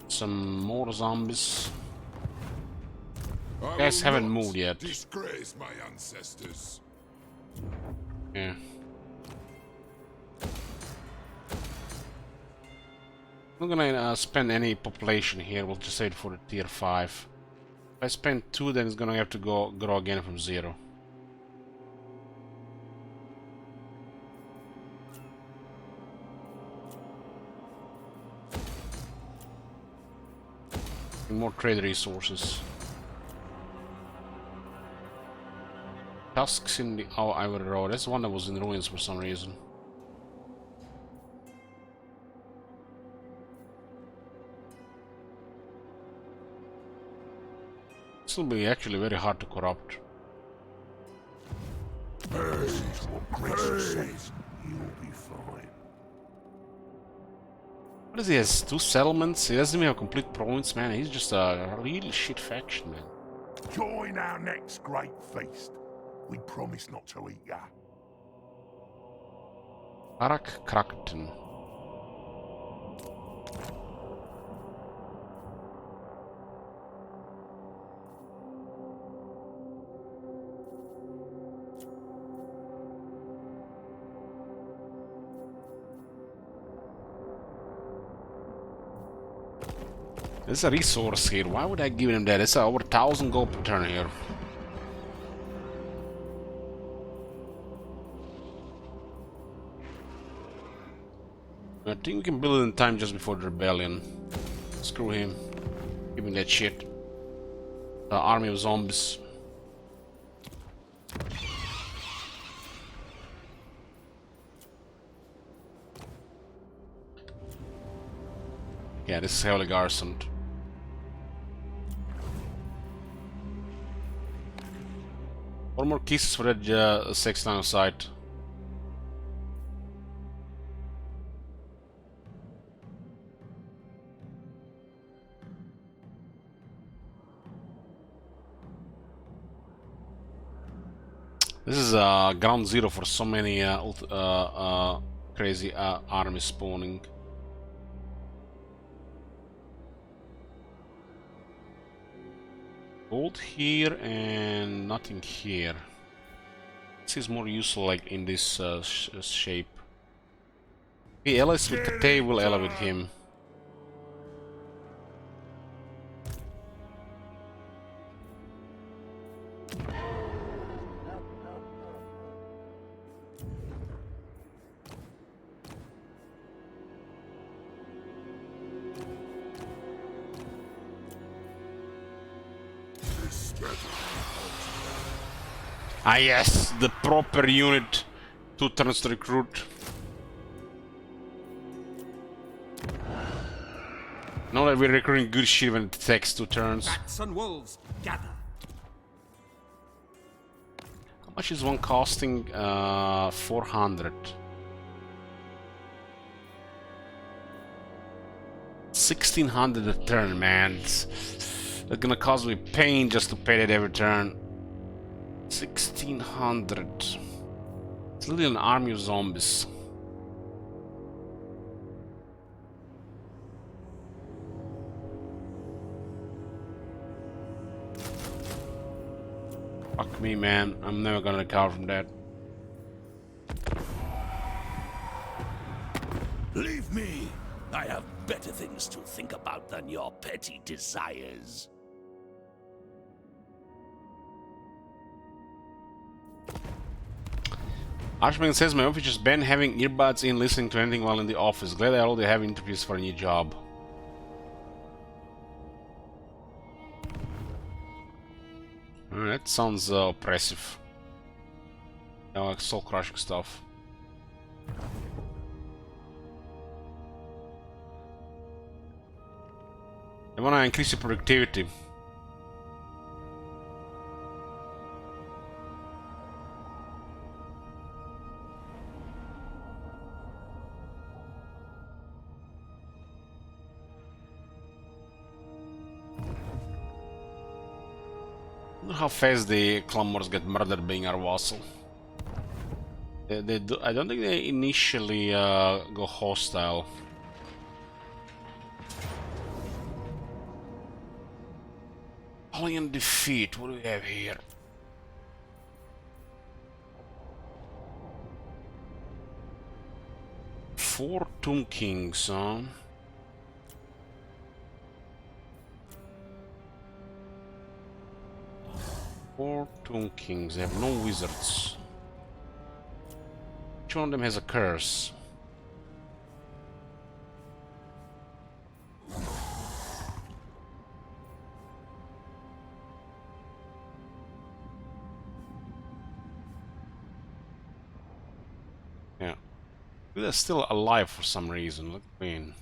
Some more zombies. Guys haven't moved yet. Disgrace my ancestors. Yeah. I'm not gonna spend any population here. We'll just wait for the tier 5. If I spend 2, then it's gonna have to grow again from 0. And more trade resources. Tusks in the Ivory Road. That's the one that was in ruins for some reason. This will be actually very hard to corrupt. What is he? Has 2 settlements? He doesn't even have a complete province, man. He's just a really shit faction, man. Join our next great feast. We promise not to eat ya. Arak Krakton. There's a resource here. Why would I give him that? It's over 1,000 gold per turn here. I think we can build it in time just before the rebellion. Screw him. Give him that shit. The army of zombies. Yeah, this is heavily garrisoned. One more kisses for that 6 line of sight. This is ground zero for so many crazy armies spawning. Gold here and nothing here. This is more useful like in this shape. He allies with Katay, will ally with him. Ah yes, the proper unit. 2 turns to recruit. Know that we're recording good shit when it takes 2 turns. Bats and wolves, gather. How much is one costing? 400. 1600 a turn, man. It's gonna cause me pain just to pay that every turn. 1600. It's literally an army of zombies. Fuck me, man. I'm never gonna recover from that. Leave me! I have better things to think about than your petty desires. Archman says my office just banned having earbuds in listening to anything while in the office. Glad I already have interviews for a new job. That sounds oppressive. Like soul crushing stuff. I wanna increase your productivity. I wonder how fast the Claymores get murdered being our vassal. I don't think they initially go hostile. Alien defeat, what do we have here? Four Tomb Kings, huh? Four Tomb Kings, they have no wizards. Which one of them has a curse? Yeah. They're still alive for some reason, look in.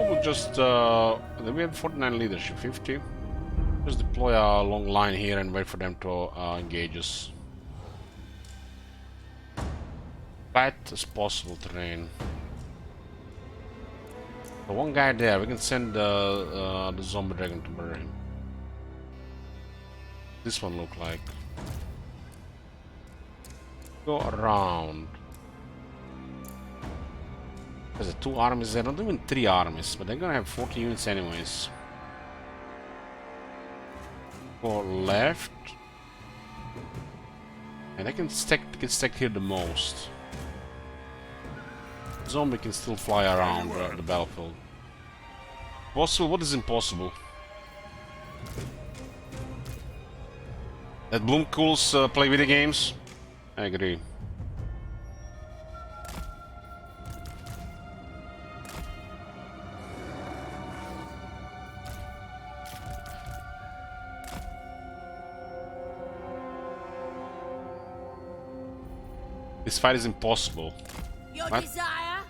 We'll just, we have 49 leadership, 50. Just deploy a long line here and wait for them to engage us. Flat as possible terrain. The one guy there, we can send the zombie dragon to murder him. This one look like. Go around. There's 2 armies there, not even 3 armies, but they're gonna have 40 units anyways. Go left. And they can stack here the most. Zombie can still fly around the battlefield. Possible? What is impossible? That Bloomcools play video games? I agree. This fight is impossible. Your What? desire?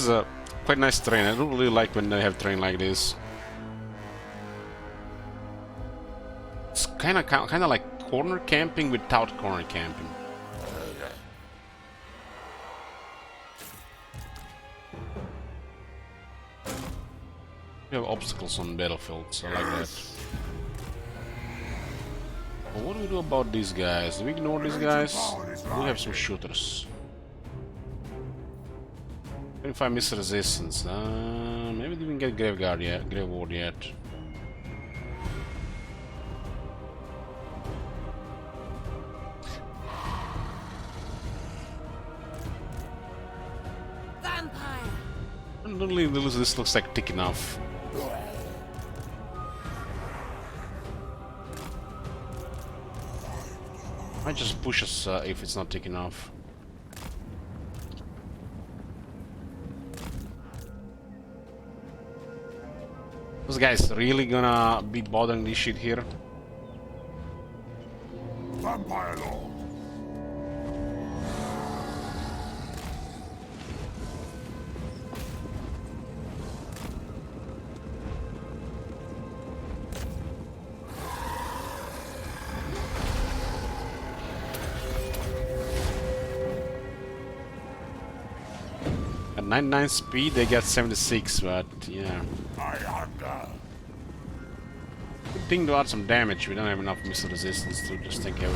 is a quite nice terrain. I don't really like when they have terrain like this. It's kind of like corner camping without corner camping. We have obstacles on the battlefield, so I like that. But what do we do about these guys? Do we ignore these guys? We have some shooters. 25 missile resistance. Maybe we didn't get Grave Ward yet. Vampire. Literally, this looks like thick enough. Might just push us if it's not thick enough. Those guys really gonna be bothering this shit here? Vampire Lord. At 99 speed, they get 76, but yeah. I hunger. Good thing to add some damage. We don't have enough missile resistance to just take out.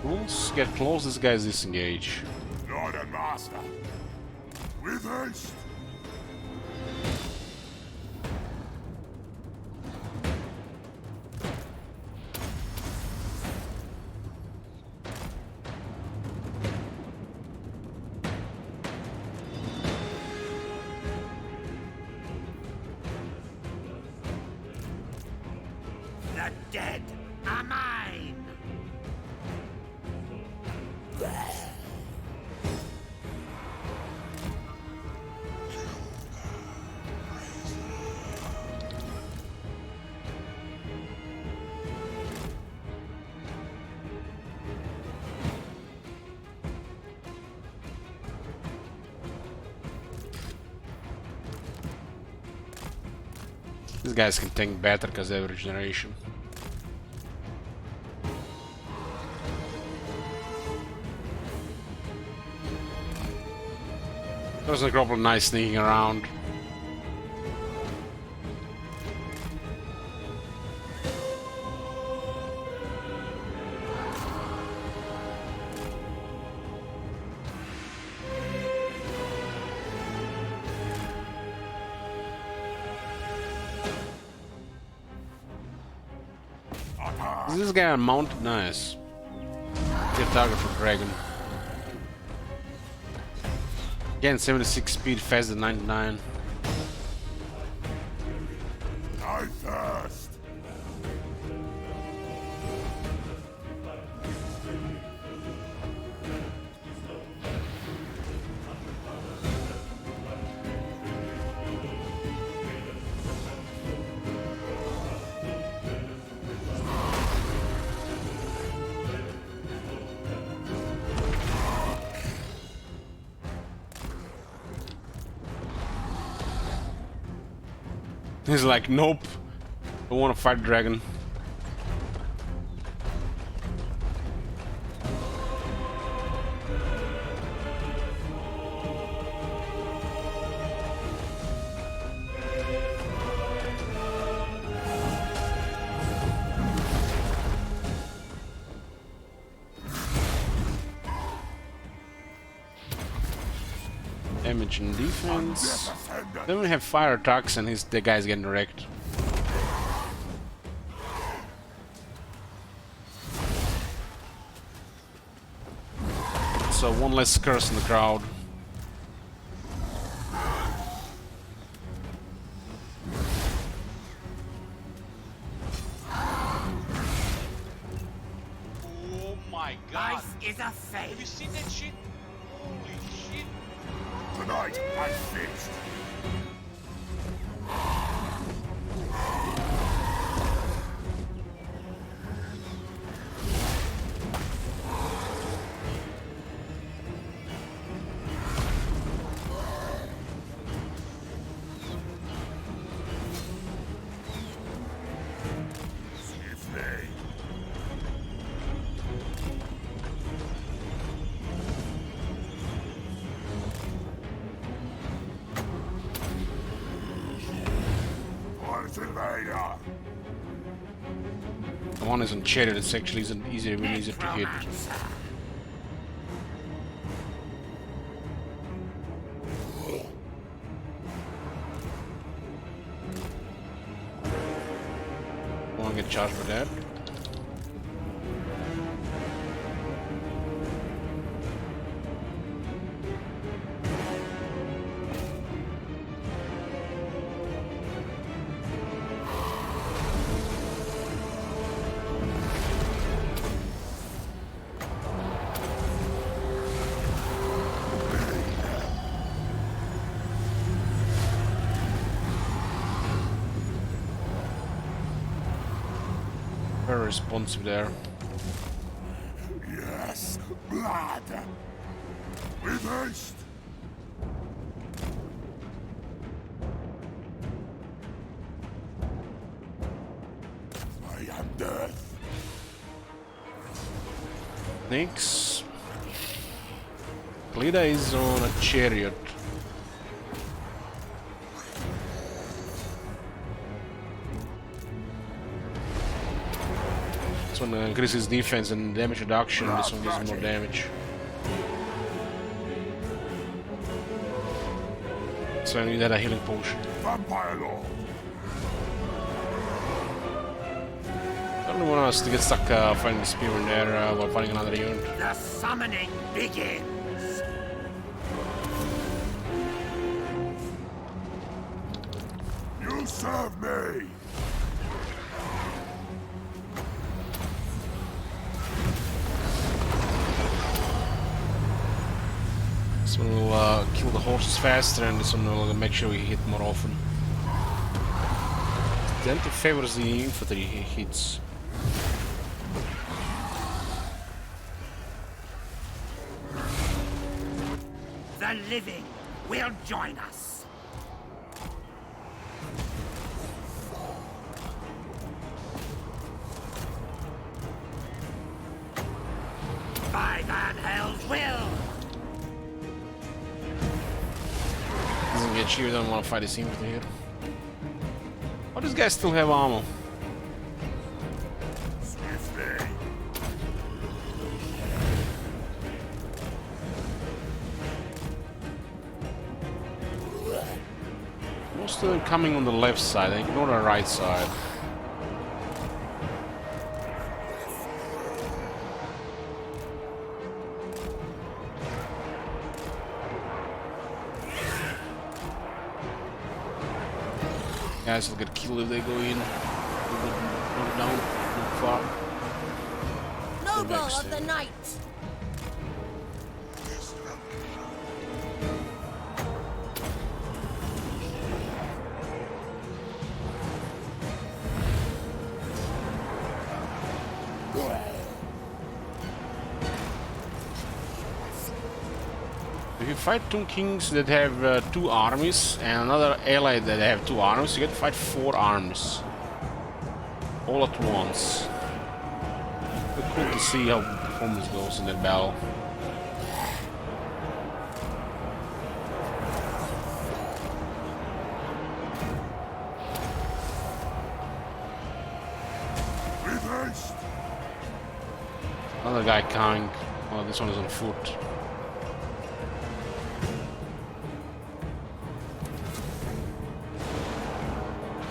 Rules get close, this guy's disengage. Lord and Master. With haste. The dead are mine! These guys can tank better because they have regeneration. There's a couple of nice sneaking around. Is this guy mounted? Nice. Get target for dragon. Again, 76 speed, faster than 99. I thirst. He's like, nope, I want to fight dragon. Damage and defense. Then we have fire attacks and the guy's getting wrecked. So one less curse in the crowd. Oh my god. Life is a fate. Have you seen that shit? Holy shit. Tonight, I feast. Sylvania! The one is on chariot, it's actually easier to hit. Won't get charged for that. Very responsive there. Yes, blood! With haste! I am death. Next. Lida is on a chariot. This one increases defense and damage reduction, this one gives more damage. So I need that a healing potion. Vampire Lord! I don't want us to get stuck fighting the spear in there while fighting another unit. The summoning begins. You serve me! This one will kill the horses faster, and this one will make sure we hit more often. The anti favors the infantry hits. The living will join us. By Van Hell's will. Doesn't get you, don't want to fight this infantry here. Why does this guy still have ammo? Swiftly! Most of them coming on the left side, ignore the right side. Guys will get killed if they go in. Not down, not far. Noble of the night. If you fight two kings that have two armies and another ally that have two armies, you get to fight 4 armies. All at once. It's cool to see how performance goes in that battle. With haste! Another guy coming. Oh, this one is on foot.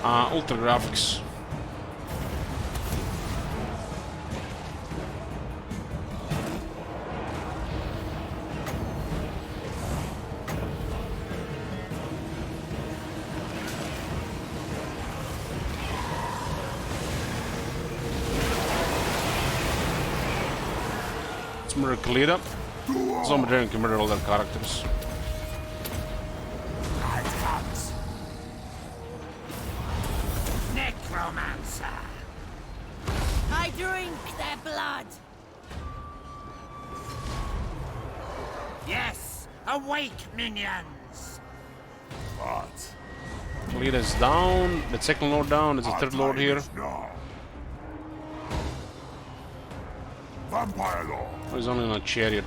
Ultra graphics. Let's murder Kalida. Zombie Dragon can murder all their characters. Necromancer. I drink their blood. Yes, awake, minions. But Kalida is down. The second lord down. There's a third lord here. Vampire Lord! Oh, he's only on a chariot.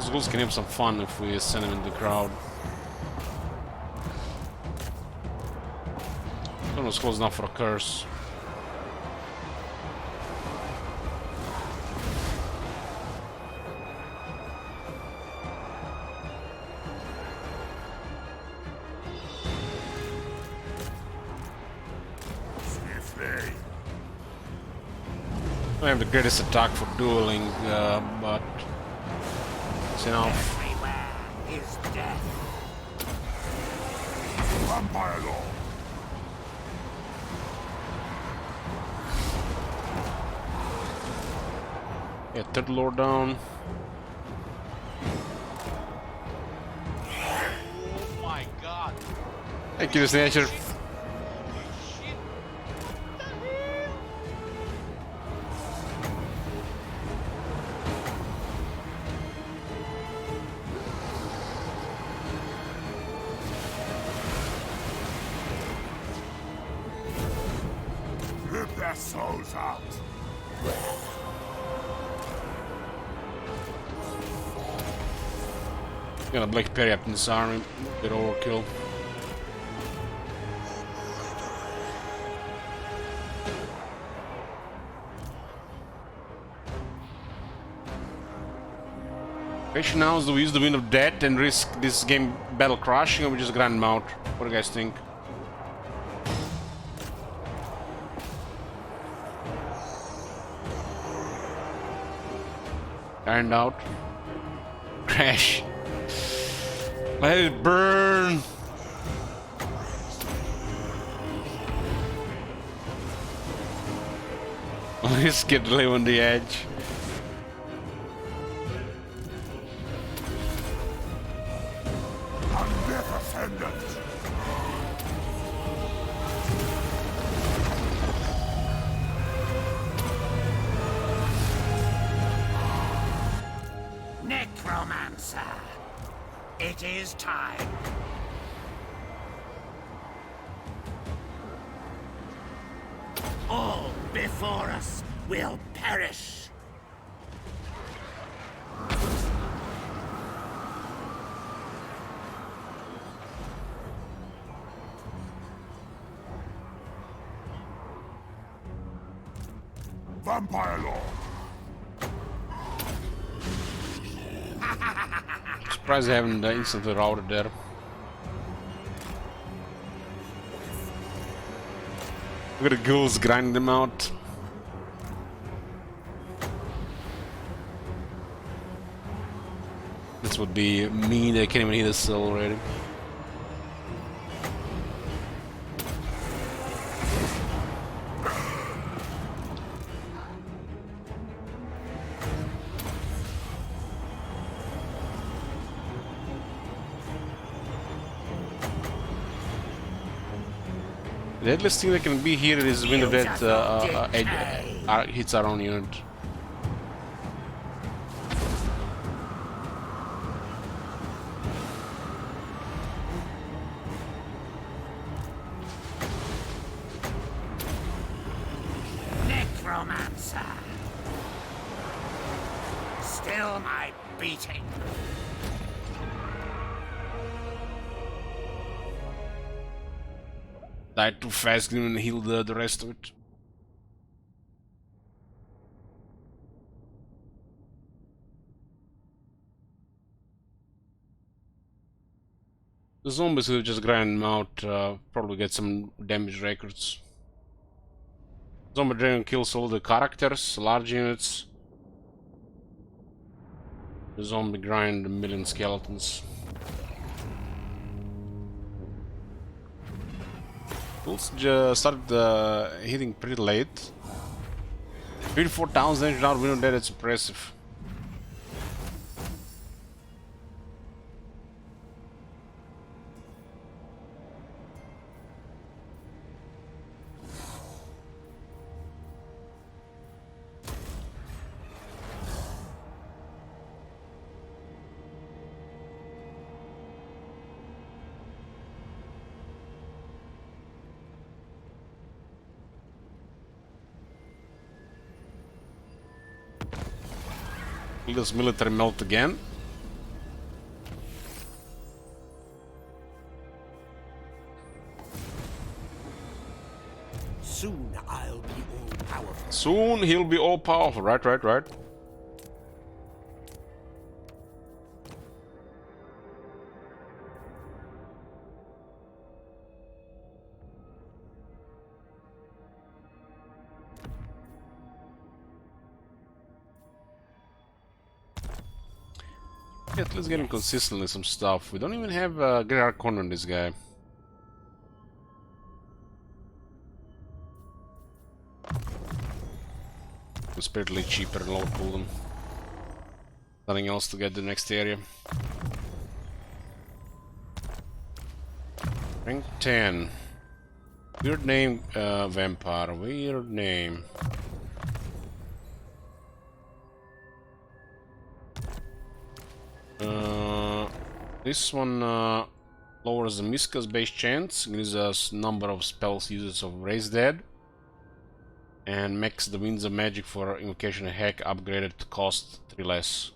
Those ghouls can have some fun if we send them in the crowd. Almost close enough for a curse. Swiftly. I have the greatest attack for dueling, but it's enough. Everywhere is death. Vampire Lord. Yeah, third lord down. Oh my god. Thank you, Snatcher. Holy shit. What the hell? Rip their souls out. Got a Black Perry up in this army. Bit overkill. Question now is, do we use the Wind of Death and risk this game battle crashing, or we just grind them out? What do you guys think? Grind out. Crash. Let it burn. Let's get to live on the edge. Undefendant. Necromancer. It is time. All before us will perish. Vampire Lord. Surprised they haven't instantly routed there. Look at the ghouls grinding them out. This would be mean, they can't even hit us already. The deadliest thing that can be here is Wind of Death hits our own unit. Necromancer. Still my beating. Died too fast, didn't even heal the rest of it. The zombies will just grind them out, probably get some damage records. Zombie Dragon kills all the characters, large units. The zombie grind a million skeletons. Ghouls just started hitting pretty late. 34,000 damage now, we know that it's impressive. This military melt again. Soon I'll be all powerful. Soon he'll be all powerful. Right. Yeah, let's get him consistently some stuff. We don't even have a Great Archon on this guy. It's pretty cheaper and low cooldown. Nothing else to get the next area. Rank 10. Weird name, vampire. Weird name. This one lowers the Miska's base chance, gives us number of spells users of Raise Dead, and makes the Winds of Magic for Invocation and Hack upgraded to cost 3 less.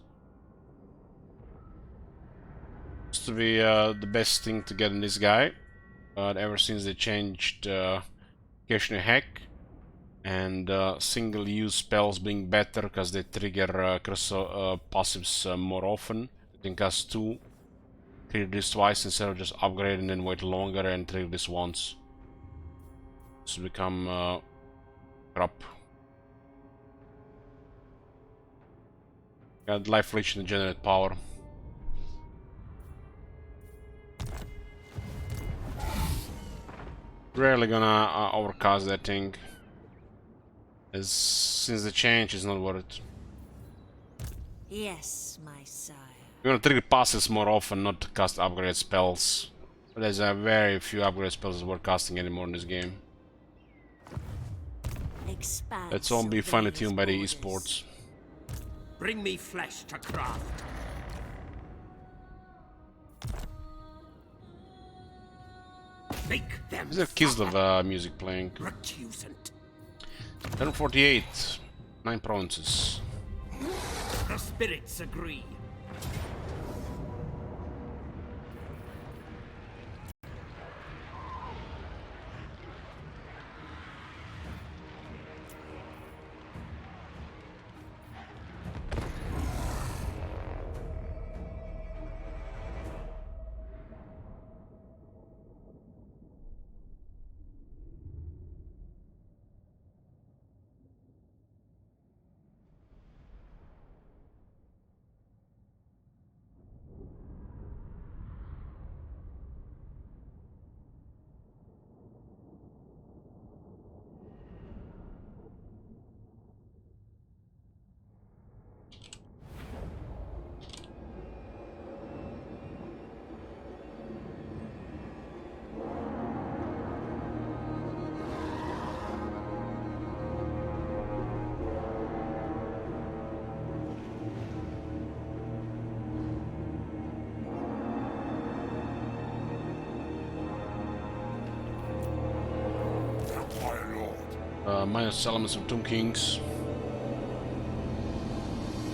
Used to be the best thing to get in this guy, but ever since they changed Invocation and Hack and single-use spells being better because they trigger curse passives more often. You can cast 2, trigger this twice instead of just upgrade and then wait longer and trigger this once. This will become crap. Got life leech and generate power. Rarely gonna overcast that thing. As since the change is not worth it. Yes, my sire. We're gonna trigger passes more often, not cast upgrade spells. But there's very few upgrade spells that we're casting anymore in this game. Let's all be finely tuned by the esports. Bring me flesh to craft. Make them. Is there Kislev music playing? Recusant. 1048, 9 provinces. The spirits agree. Minus elements of Tomb Kings.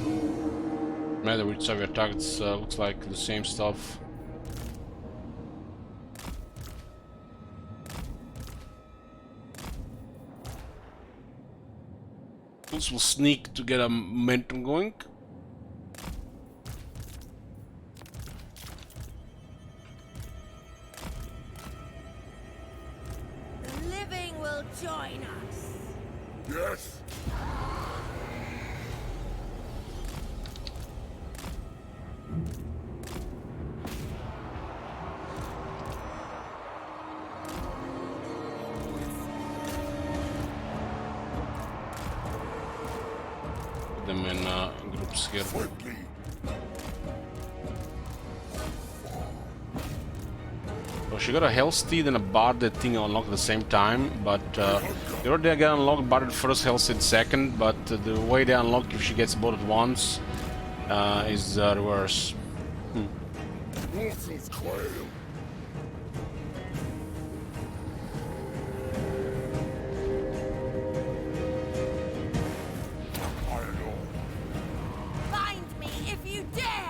No matter which side we attack, it looks like the same stuff. Tools will sneak to get a momentum going. The living will join us. Yes. Put them in groups here. So she got a Hell Steed and a Bard that thing unlocked at the same time, but you already get unlocked Bard first, Hell Steed second, but the way they unlock if she gets both at once is reverse. Water's quail. Find me if you dare!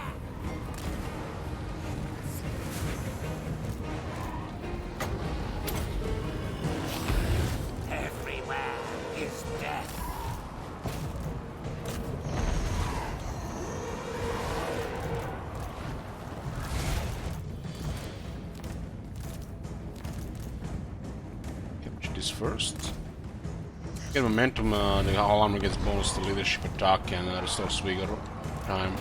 Every first. Get momentum, the whole armor gets bonus to leadership attack and restores vigor time.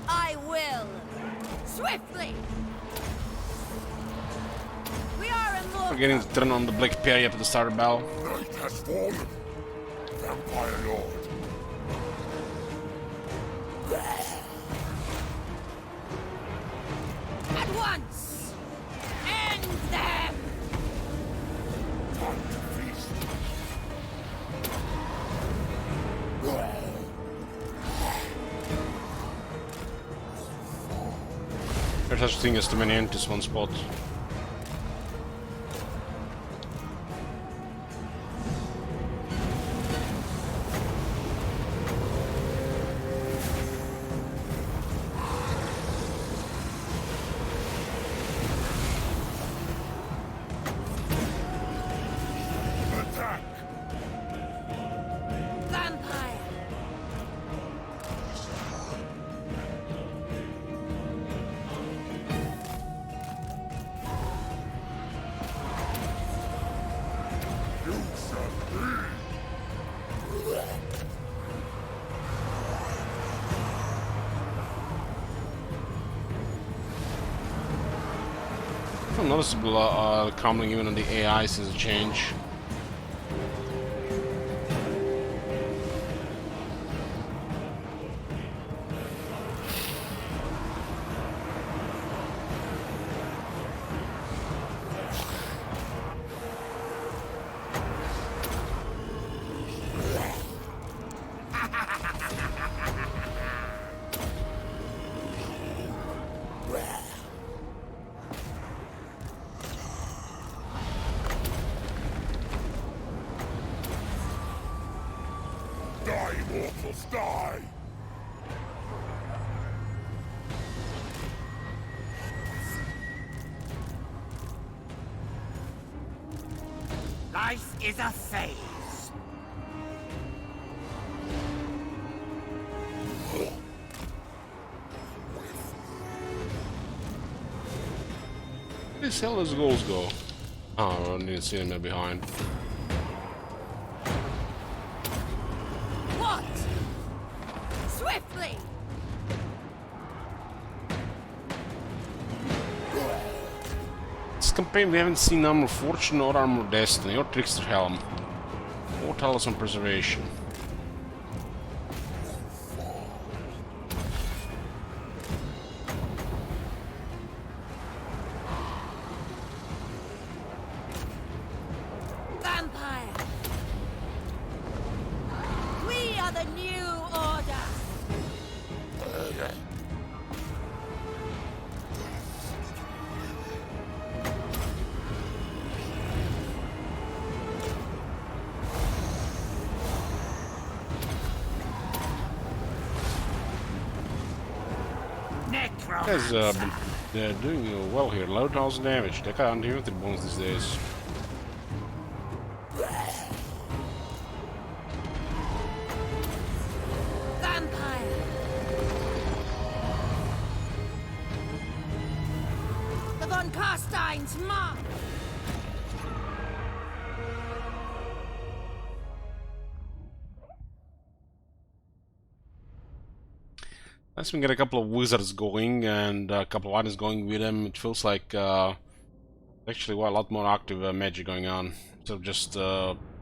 I will. Swiftly. We are immortal. Forgetting to turn on the black period at the start bell. Night has fallen. Vampire Lord. At once. End them. Time to feast. There's such a thing as too many empties one spot. Attack! Vampire. You shall be! It's noticeable crumbling even on the AI since the change. Die, mortals, die! Life is a phase. Where the hell does the goals go? Oh, I didn't see them there behind. What? Swiftly. This campaign we haven't seen Armor Fortune or Armor Destiny or Trickster Helm. Or Talisman Preservation. Vampire. We are the new order. Guys, they're doing well here. Low 1000 damage. They got unlimited bonus these days. Vampire. The Von Carstein's mark. Let's get a couple of wizards going and a couple of items going with them. It feels like actually a lot more active magic going on, instead of just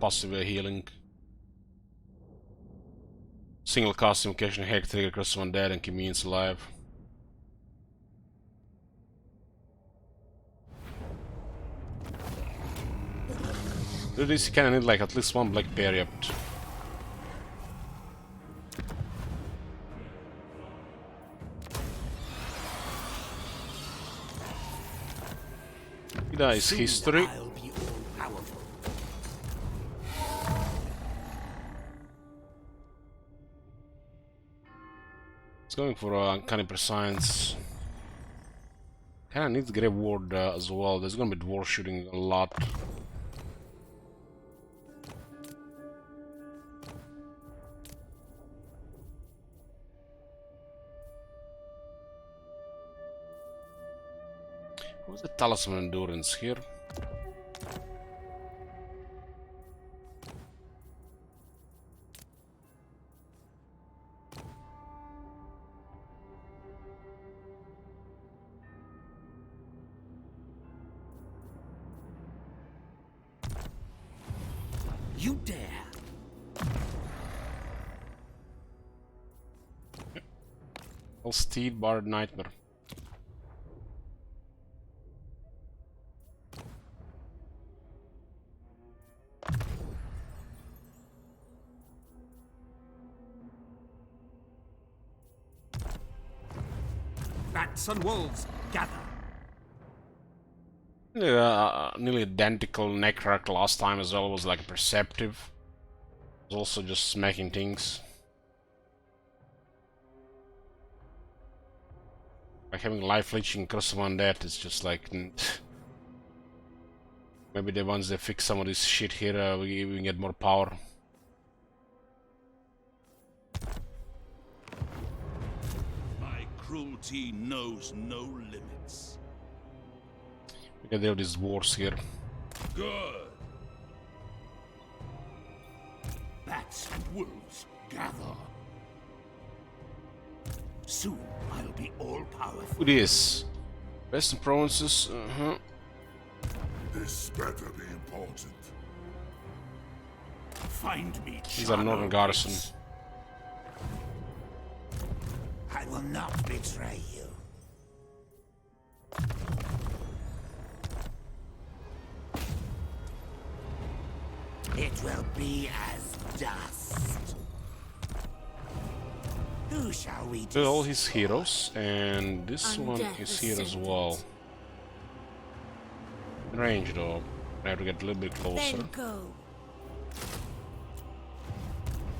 passive healing. Single cast invocation, hack trigger across someone dead and keep minions alive. Do this, you kinda need like at least one black period. That is history. It's going for uncanny prescience. Kinda needs Grave Ward as well. There's gonna be dwarf shooting a lot. Who's the Talisman Endurance here? You dare? Well, Steed, Bard, Nightmare. Bats and wolves, gather. Nearly identical Necroc last time as well, was like perceptive. It was also just smacking things. Like having life leeching Curse of Undead is just like... Maybe the ones that fix some of this shit here, we even get more power. My cruelty knows no limits. We can deal with these wars here. Good. Bats and wolves, gather. Soon I'll be all-powerful. Who this? Western provinces, This better be important. Find me. These are Northern Garrison. I will not betray you. It will be as dust. Who shall we They're all his heroes, and this one Undeath is here as ascendant. well. In range though, I have to get a little bit closer. Then go.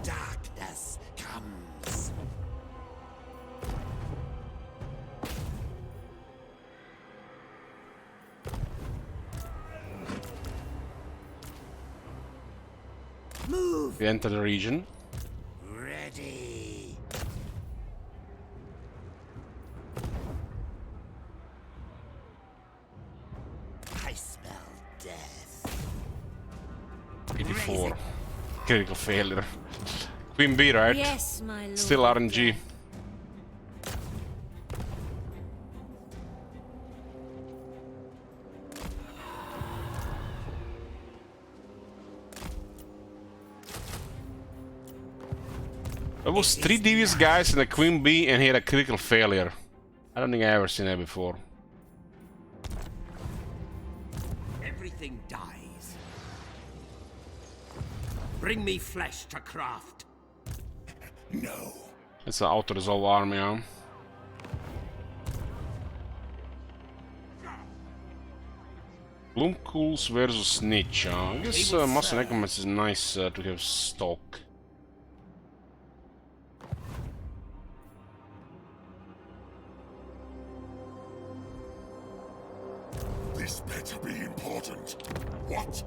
Darkness comes. Move. We enter the region. Ready. I smell death. 84. Critical failure. Queen B, right? Yes, my lord. Still RNG. There was 3 devious guys and a Queen Bee, and he had a critical failure. I don't think I ever seen that before. Everything dies. Bring me flesh to craft. No. It's an auto-resolve army, huh? Gloomcools versus Niche, huh? I guess Master Necromancer is nice to have stock. This better be important. What?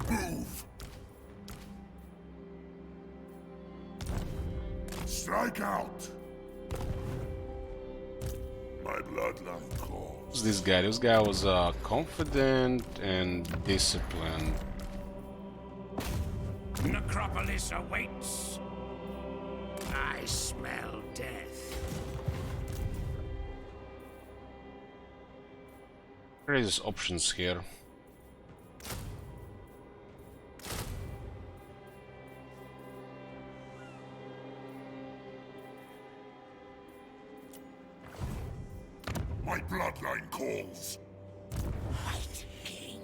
Move! Strike out! My bloodline calls. Who's this guy? This guy was confident and disciplined. Necropolis awaits. I smell death. There is options here. My bloodline calls. White King.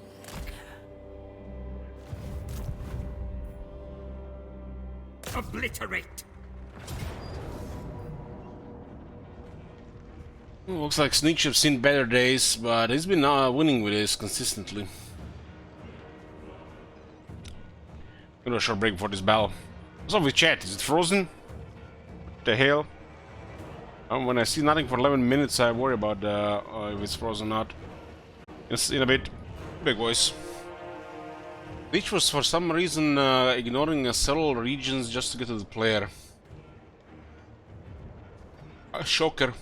Obliterate. Looks like Sneakship's seen better days, but he's been winning with this consistently. Gonna short break for this battle. What's up with chat? Is it frozen? What the hell? When I see nothing for 11 minutes, I worry about if it's frozen or not. It's in a bit. Big voice. Which was for some reason ignoring several regions just to get to the player. A shocker.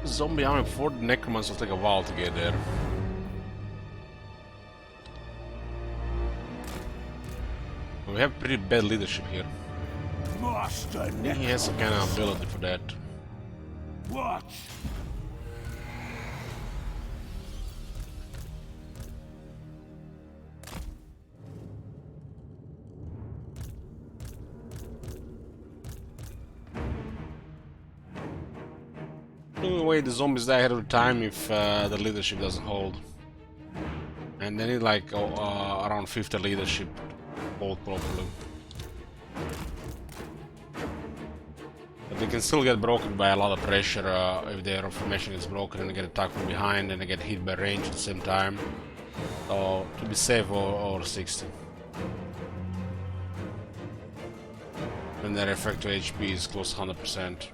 Zombie army before the necromans will take a while to get there. We have pretty bad leadership here. Master, I think he has some kind of ability for that. watch. Anyway, the zombies die ahead of time if the leadership doesn't hold. And they need like around 50 leadership to hold properly. But they can still get broken by a lot of pressure if their formation gets broken and they get attacked from behind and they get hit by range at the same time. So to be safe, over 60. And their effective HP is close to 100%.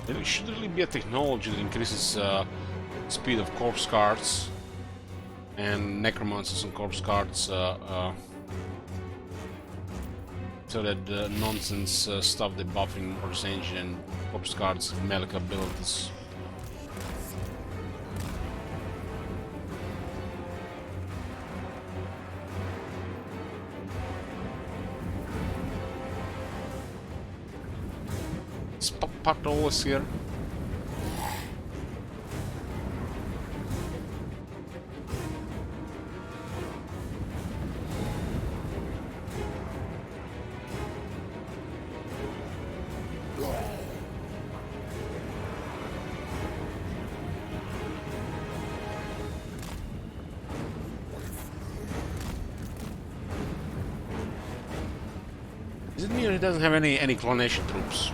There should really be a technology that increases speed of corpse cards and necromancers and corpse cards so that the nonsense stuff they buff in Mortis Engine and corpse cards melee abilities. Patrol is here. Is it near? He doesn't have any clonation troops.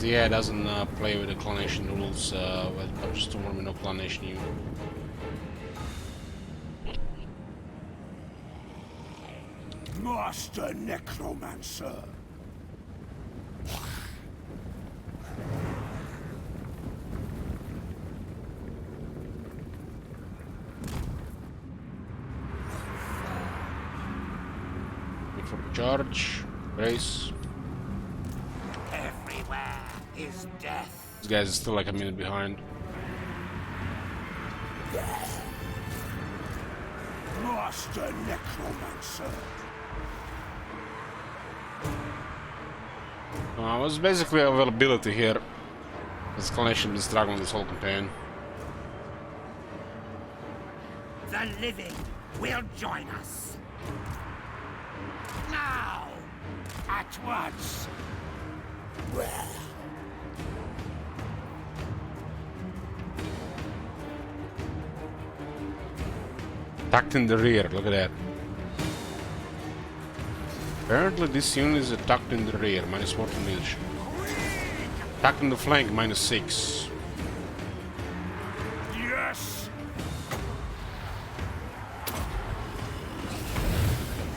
Yeah, it doesn't play with the clonation rules, but just don't want me no clonation you. Master Necromancer. Wait for charge, brace. Everywhere is death. This guy's still like a minute behind. Master Necromancer. It was basically availability here. This clonation been struggling this whole campaign. The living will join us. Now! At once! Tucked in the rear, look at that. Apparently this unit is tucked in the rear, minus 14 leadership. Tucked in the flank, minus 6. Yes!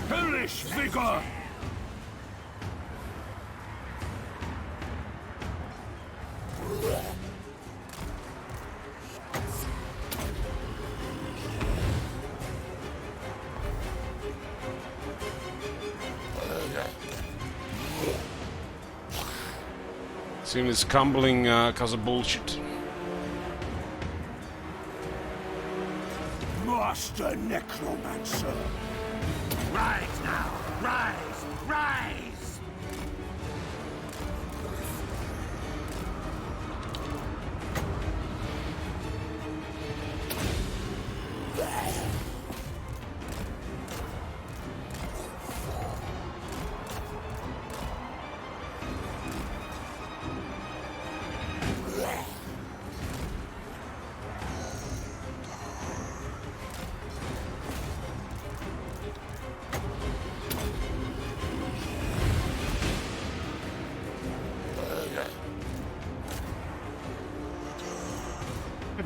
Hellish vigor! This unit is crumbling because of bullshit. Master Necromancer! Rise now! Rise! Rise!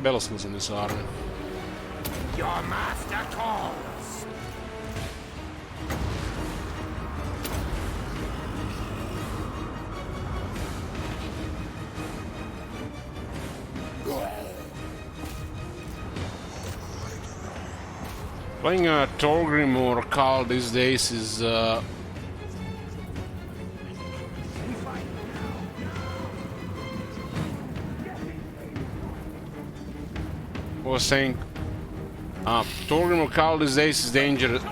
Belskills in this army. Your master calls! Playing a Torgrim or Khal these days is was saying Torgrim or Khal these days is dangerous.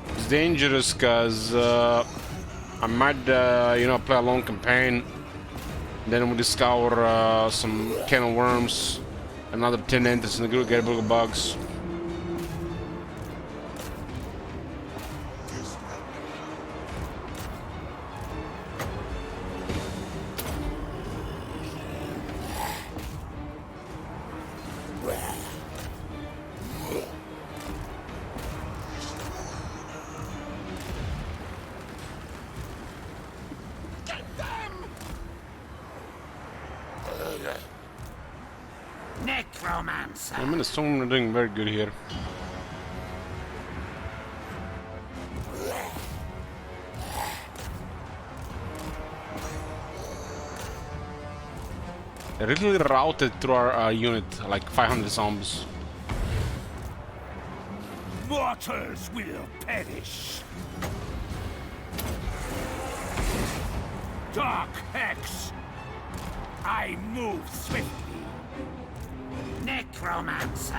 It's dangerous because I might you know, play a long campaign. Then we discover some kennel worms, another 10 enters in the group, get a book of bugs. Necromancer! I mean, the storm are doing very good here. They really routed through our unit, like 500 zombies. Mortals will perish! Dark Hex! I move swiftly! Necromancer!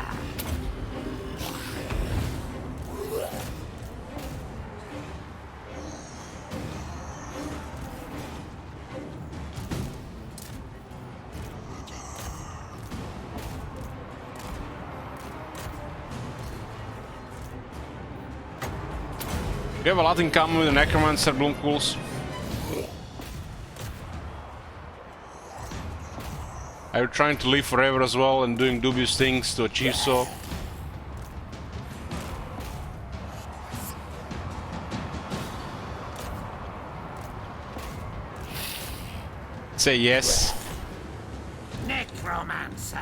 We have a lot in common with the Necromancer, Bloomcools. I'm trying to live forever as well and doing dubious things to achieve so. Say yes. Necromancer!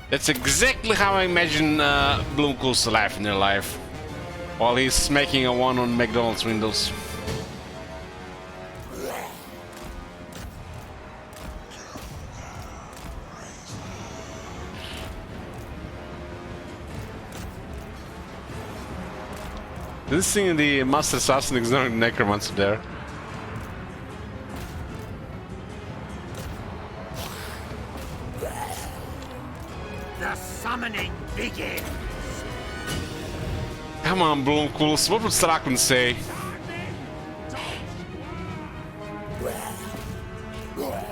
That's exactly how I imagine Bloomcool's life in their life, while he's making a one on McDonald's windows. This thing in the Master Assassin is not a Necromancer there. The summoning begins! Come on, Bloomcools, what would Strakman say?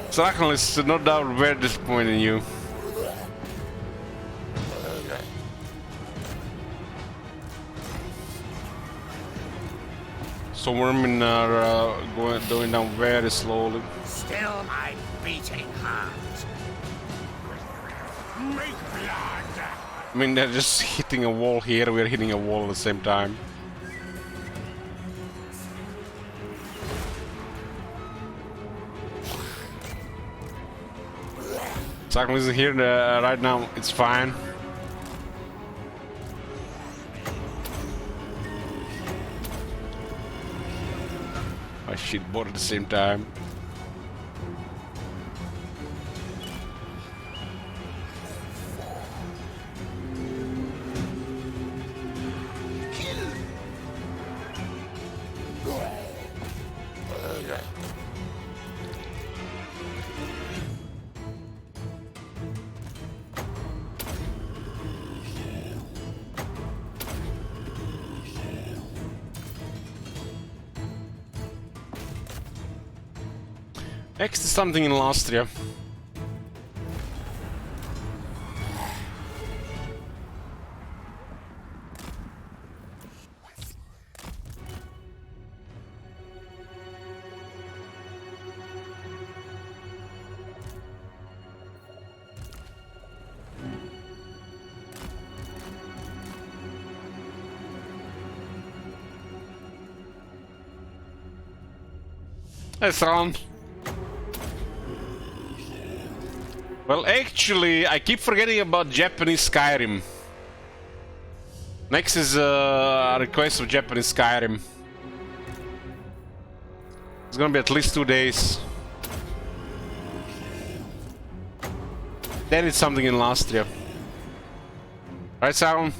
Strakman is no doubt very disappointed in you. So Wormin are going down very slowly. Still my beating heart. Make blood! I mean, they're just hitting a wall here, we're hitting a wall at the same time. Strakman isn't here right now, it's fine. Oh shit, both at the same time. Next is something in Austria. That's wrong. Well, actually, I keep forgetting about Japanese Skyrim. Next is a request of Japanese Skyrim. It's gonna be at least 2 days. Then it's something in Austria. Right, Sauron?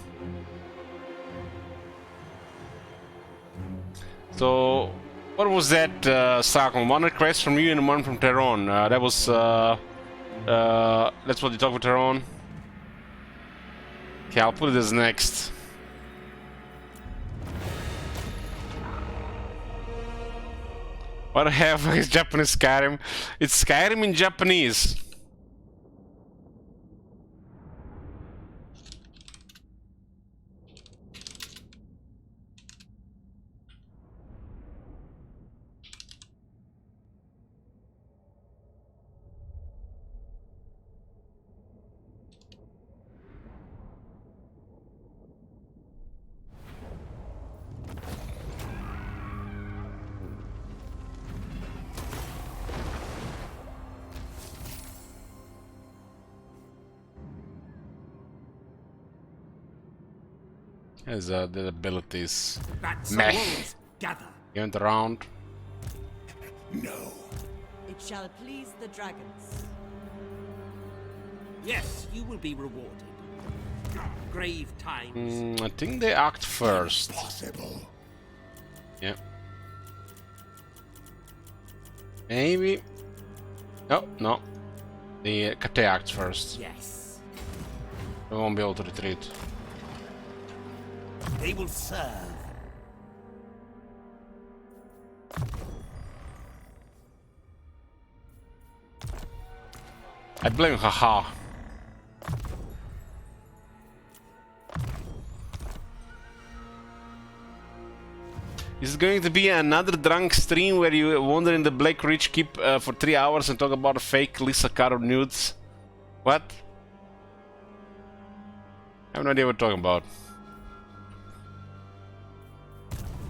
So, what was that, Sauron? One request from you and one from Teron. That was, that's what you talk with Teron. Okay, I'll put it as next. What the hell is Japanese Skyrim? It's Skyrim in Japanese. As the abilities. Meh. You went around. No. It shall please the dragons. Yes, you will be rewarded. Grave times. I think they act first. Impossible. Yeah. Maybe. Oh, no. The Kate acts first. Yes. We won't be able to retreat. They will serve. I blame haha. Is it going to be another drunk stream where you wander in the Black Ridge Keep for 3 hours and talk about fake Lisa Caro nudes? What? I have no idea what you're talking about.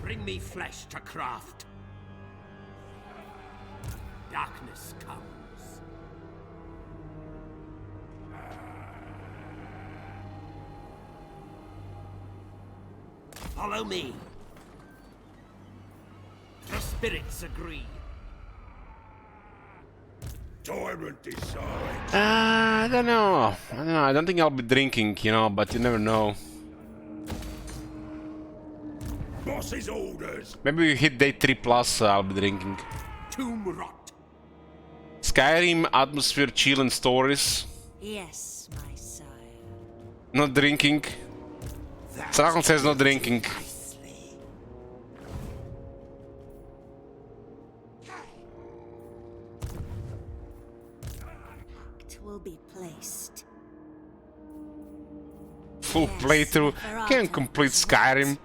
Bring me flesh to craft. Darkness comes. Follow me. The spirits agree. Tyrant decides. I don't know. I don't think I'll be drinking, you know, but you never know. Boss's orders. Maybe we hit day 3+, I'll be drinking. Tomb rot. Skyrim, atmosphere, chill and stories. Yes, my sire. Not drinking. Sargon says not drinking. Will be placed. Full playthrough. Can't complete Skyrim.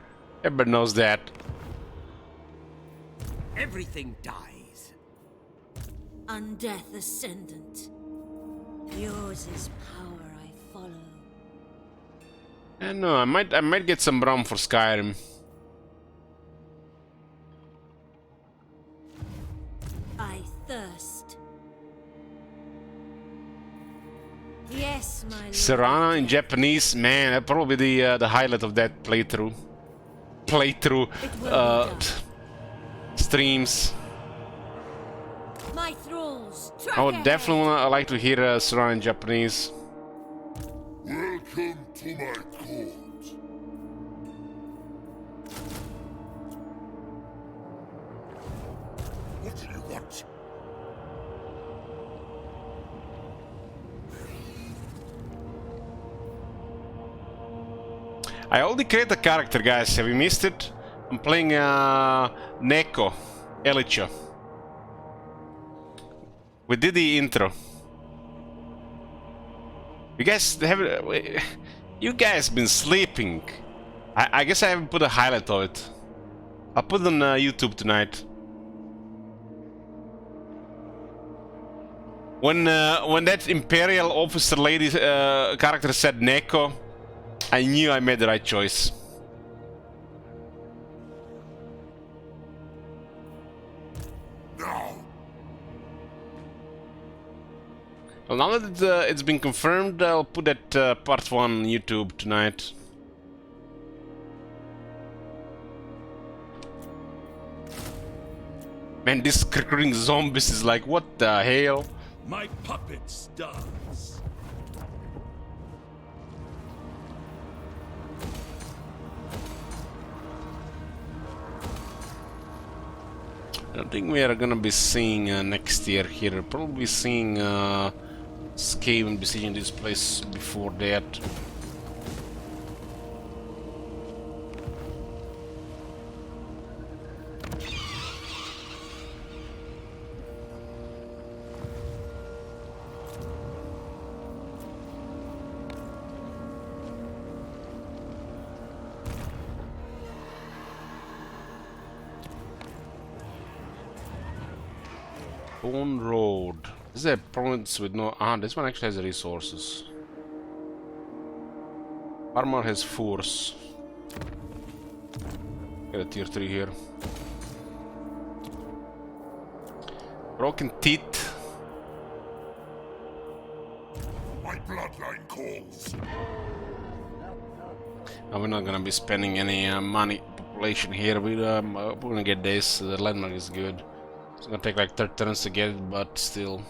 Everybody knows that. Everything dies. Undeath Ascendant. Yours is power I follow. I know, I might get some rum for Skyrim. I thirst. Yes, my lord. Serana in Japanese, man, that's probably the highlight of that playthrough. Streams. My thralls. I would definitely like to hear Suran in Japanese. Welcome to my court. What do you want? I already created a character, guys. Have you missed it? I'm playing Neko, Elicha. We did the intro. You guys haven't. You guys been sleeping. I guess I haven't put a highlight of it. I'll put it on YouTube tonight. When that Imperial officer lady character said Neko, I knew I made the right choice. Well, now that it's been confirmed, I'll put that part 1 on YouTube tonight. Man, this recruiting zombies is like, what the hell? My puppet starts. I don't think we are gonna be seeing next year here. Probably seeing Scave and besieging this place before that. Bone Road. This is a province with no... Ah, this one actually has resources. Armor has force. Get a tier 3 here. Broken teeth. My bloodline calls. And we're not gonna be spending any money population here. We're gonna get this. The landmark is good. It's gonna take like 30 turns to get it, but still.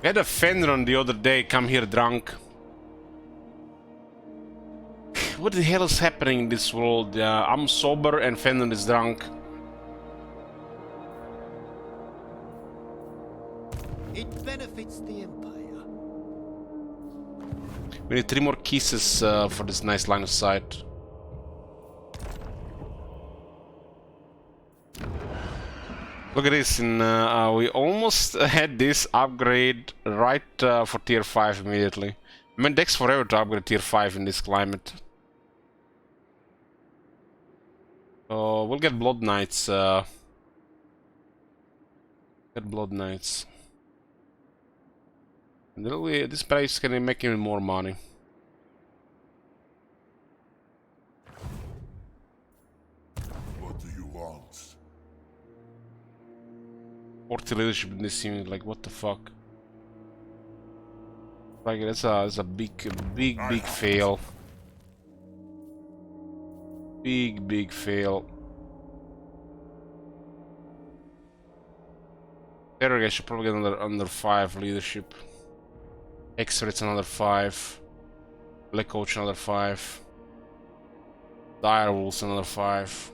We had a Fenron the other day come here drunk. What the hell is happening in this world? I'm sober and Fenron is drunk. It benefits the Empire. We need 3 more kisses for this nice line of sight. Look at this, we almost had this upgrade right for tier 5 immediately. I mean, it takes forever to upgrade tier 5 in this climate. So we'll get Blood Knights. Get Blood Knights. And then this price can make even more money. What do you want? 40 leadership in this unit, like what the fuck? Like that's a big fail. Big fail. Terror guys should probably get under 5 leadership. X-Rates another 5. Black Coach another 5. Dire Wolves another 5.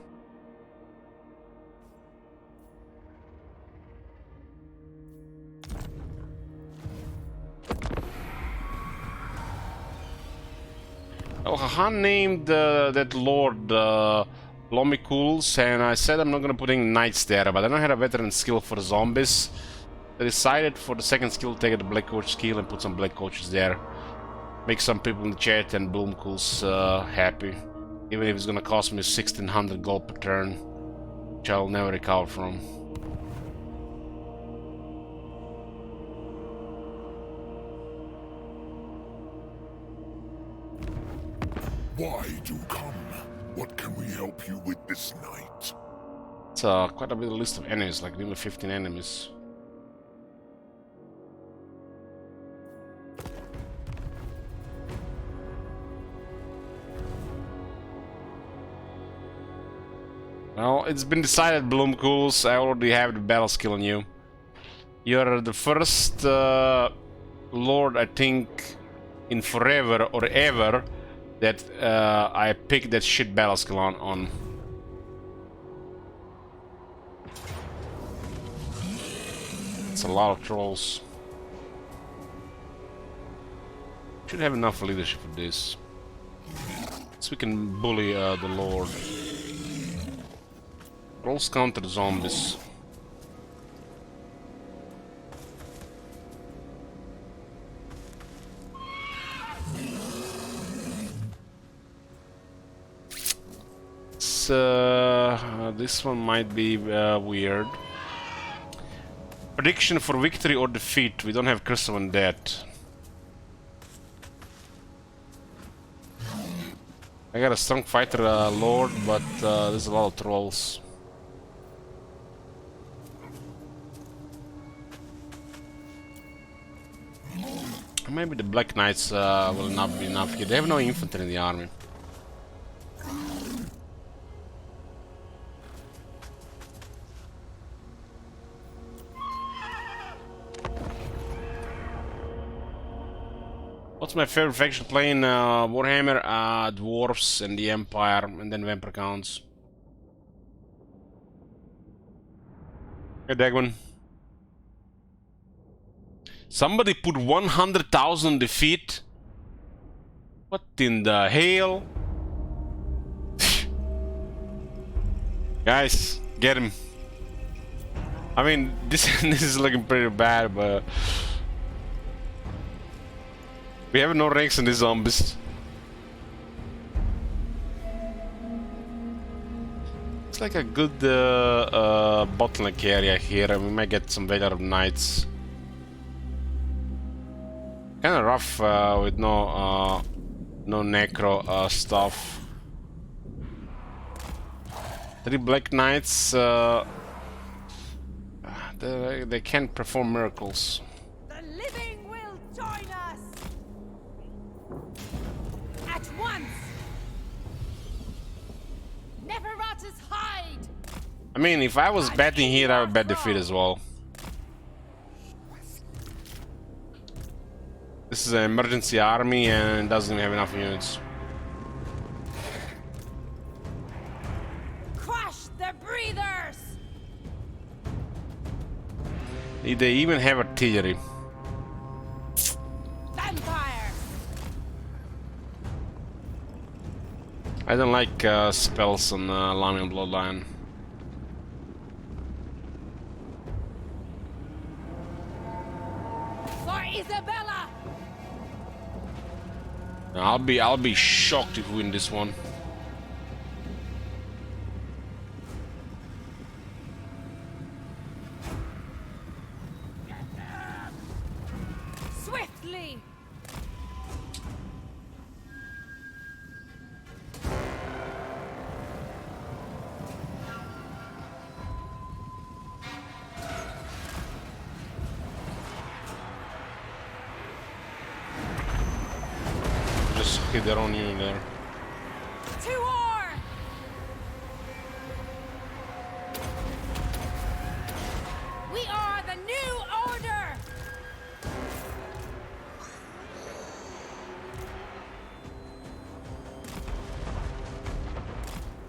Oh, Han named that Lord Lomikuls, and I said I'm not gonna put any knights there, but I don't have a veteran skill for zombies. I decided for the second skill to take the Black Coach skill and put some Black Coaches there. Make some people in the chat and Bloomkuls happy. Even if it's gonna cost me 1600 gold per turn, which I'll never recover from. Why do come? What can we help you with this night? It's quite a bit of list of enemies, like nearly 15 enemies. Well, it's been decided, Bloomcools. I already have the battle skill on you. You're the first lord, I think, in forever or ever that I picked that shit battle skill on. It's a lot of trolls. Should have enough leadership for this. So we can bully the lord. Trolls counter zombies. This one might be weird. Prediction for victory or defeat. We don't have Curse of Undead. I got a strong fighter lord, but there's a lot of trolls. Maybe the Black Knights will not be enough here. They have no infantry in the army. What's my favorite faction playing? Warhammer, Dwarves, and the Empire, and then Vampire Counts. Hey, Dagman. Somebody put 100,000 defeat? What in the hell? Guys, get him. I mean, this is looking pretty bad, but we have no ranks in these zombies. It's like a good bottleneck area here, and we might get some Valor of Knights. Kind of rough with no necro stuff. 3 Black Knights. They can't perform miracles. The living will join us at once. Never rot his hide. I mean, if I was betting here, I would bet defeat as well. This is an emergency army and doesn't have enough units. Crush the breathers. They even have artillery. Vampire. I don't like spells on Lamian Bloodline. For Isabella. I'll be shocked if we win this one. Swiftly. Just hit their own unit there. To war. We are the new order.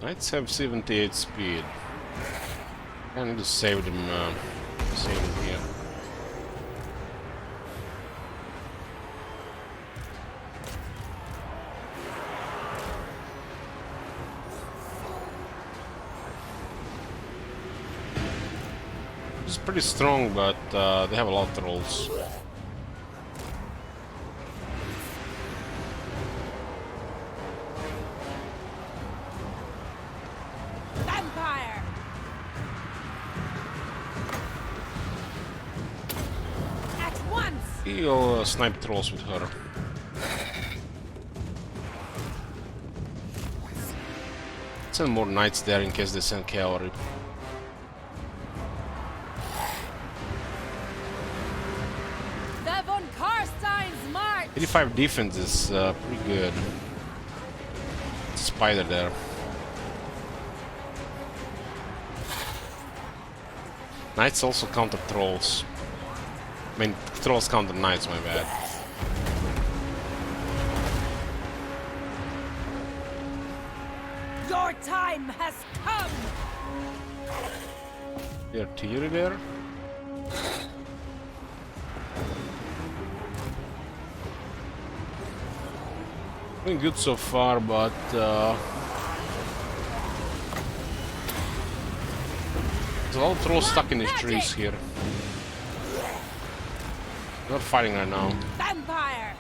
Knights have 78 speed. I need to save them. Save them here. It's pretty strong, but they have a lot of trolls. Vampire. At once. He'll snipe trolls with her. Send more knights there in case they send cavalry. The von Karstein's march. 85 defense is pretty good. Spider there. Knights also counter trolls. I mean, trolls counter knights, my bad. Your time has come! The artillery there? Doing good so far, but there's a lot of trolls stuck in these trees here. They're not fighting right now. Vampire!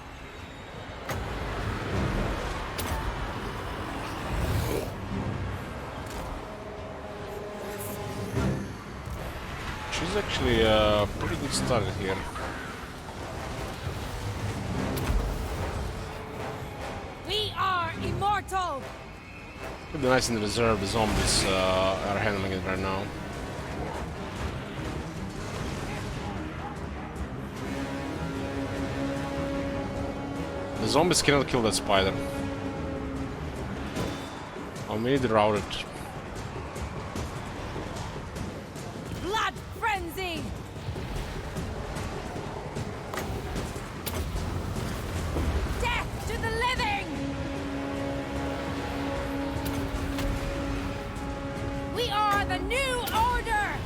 She's actually a pretty good starter here. We are immortal! Could be nice in the reserve, the zombies are handling it right now. The zombies cannot kill that spider. Oh, we need to route it. Blood frenzy! Death to the living! We are the new order!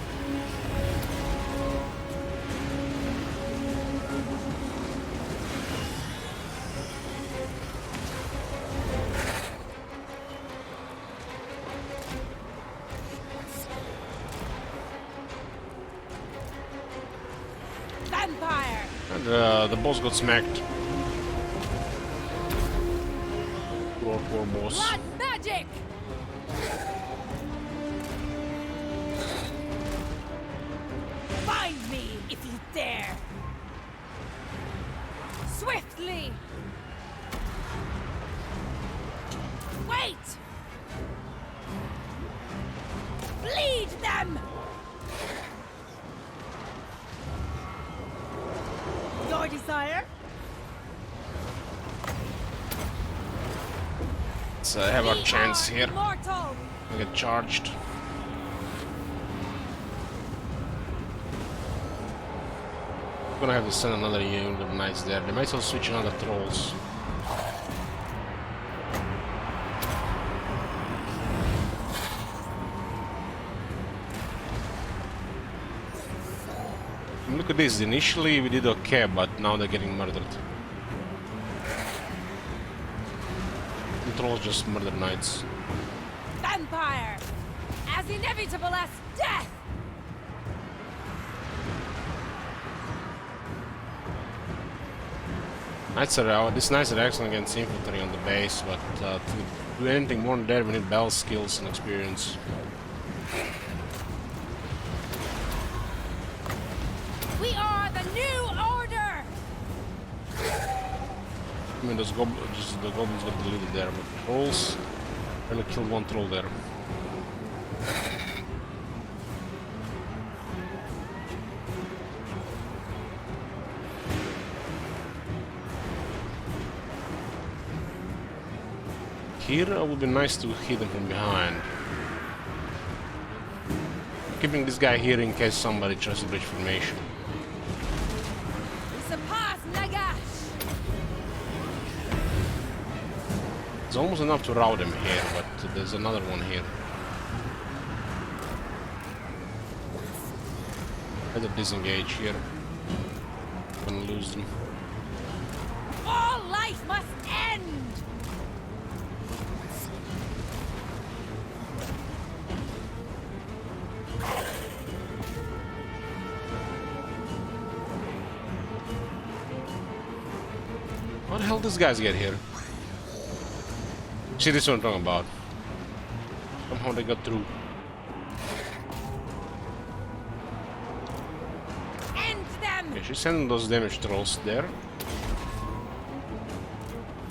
Vampire! And the boss got smacked. Poor boss. Blood magic! Find me if you dare! Swiftly! Wait! Bleed them! Your desire? Let's have our chance here. Immortal! We get charged. I'm gonna have to send another unit of knights there. They might as well switch another trolls. And look at this. Initially we did okay, but now they're getting murdered. The trolls just murder knights. Vampire! As inevitable as death! Knights are out. These knights are excellent against infantry on the base, but to do anything more than that, we need battle skills and experience. We are the new order! I mean, the goblins got deleted there, but the trolls only killed one troll there. Here, it would be nice to hit him from behind. Keeping this guy here in case somebody tries to breach formation. Surpass Nagash! It's almost enough to rout him here, but there's another one here. Better disengage here. Gonna lose them. All life must end! How the hell these guys get here? See, this is what I'm talking about. Somehow they got through. End them! Okay, she's sending those damage trolls there.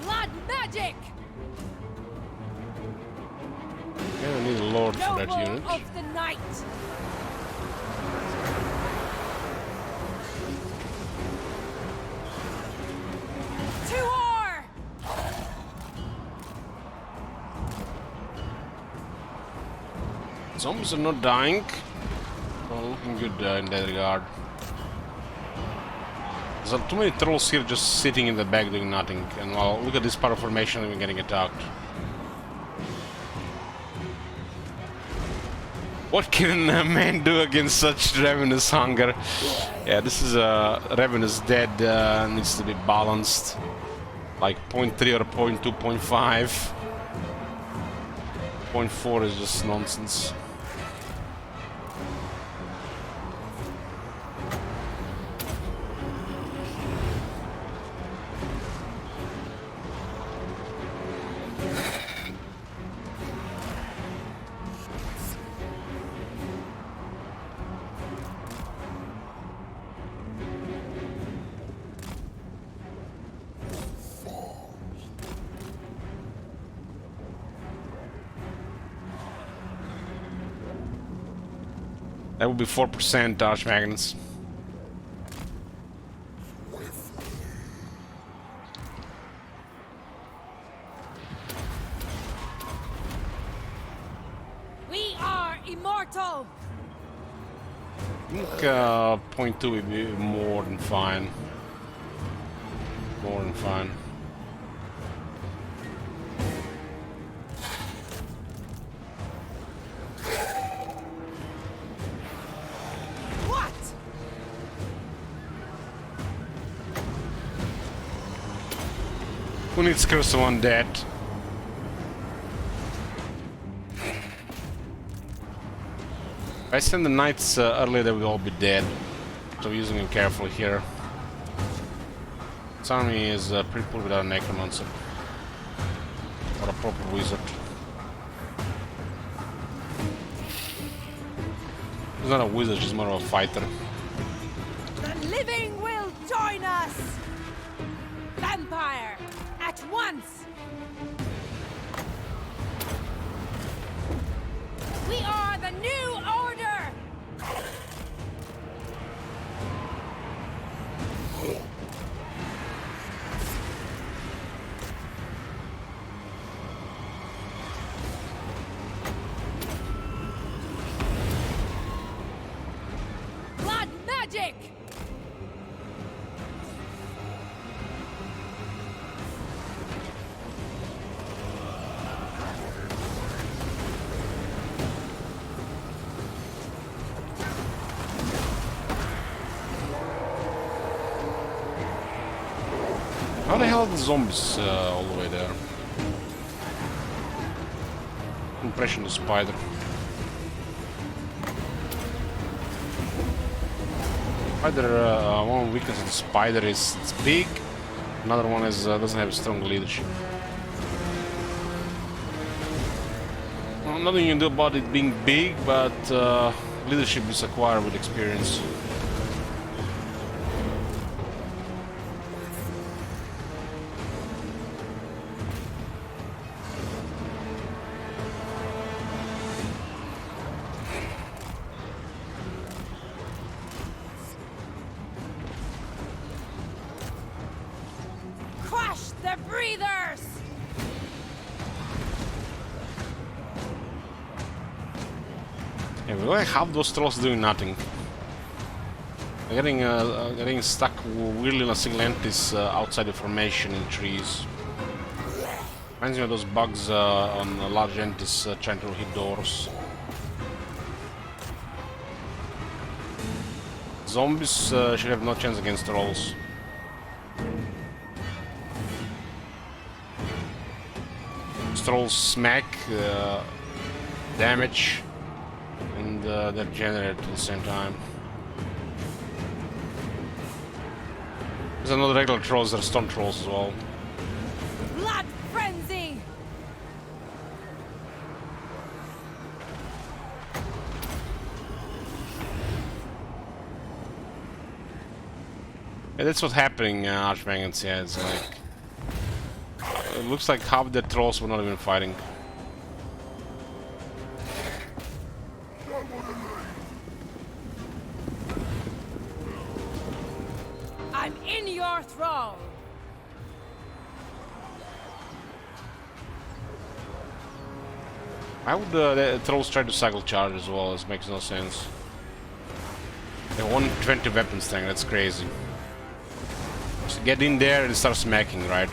Blood magic! Okay, I need a lord for that Noble unit. of the night! To war! Zombies are not dying. Well, looking good in that regard. There's too many trolls here just sitting in the back doing nothing. And well, look at this power formation and we're getting attacked. What can a man do against such ravenous hunger? Yeah, this is ravenous dead, needs to be balanced. Like 0.3 or 0.2, 0.5. 0.4 is just nonsense. That would be 4% Dodge Magnets. We are immortal. I think 0.2 would be more than fine. More than fine. Who needs Curse of Undead? If I send the knights earlier, they will all be dead. So we're using them carefully here. This army is pretty poor without a necromancer. Or a proper wizard. He's not a wizard, he's more of a fighter. The living will join us! Vampire! At once! We are the new order! Blood magic! How the hell are the zombies all the way there? Impression of spider. Spider, one weakness of the spider is it's big. Another one is doesn't have strong leadership. Well, nothing you can do about it being big, but leadership is acquired with experience. The breathers! Yeah, we only have those trolls doing nothing. They're getting stuck weirdly in a single entities outside the formation in trees. Reminds me of those bugs on large entities trying to hit doors. Zombies should have no chance against trolls. Trolls smack, damage, and they're generated at the same time. There's another regular trolls, there are stone trolls as well. Blood frenzy! Yeah, that's what's happening, Archmagans. Yeah, it's like it looks like half the trolls were not even fighting. I'm in your thrall. Why would the trolls try to cycle charge as well? This makes no sense. Yeah, 120 weapon strength, that's crazy. Just get in there and start smacking, right?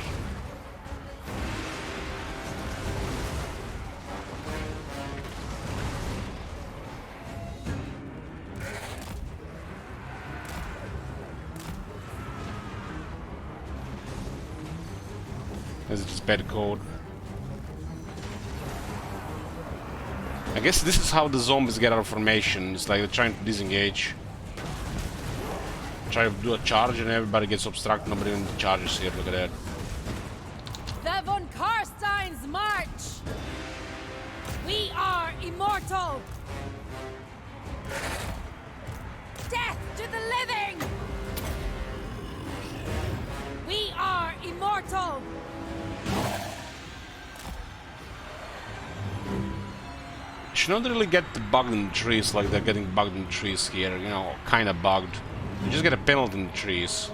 This is just bad code. I guess this is how the zombies get out of formation. It's like they're trying to disengage. Try to do a charge and everybody gets obstructed. Nobody even charges here. Look at that. The von Karstein's march! We are immortal! Death to the living! We are immortal! You should not really get bugged in trees like they're getting bugged in trees here. You know, kind of bugged. You just get a penalty in the trees.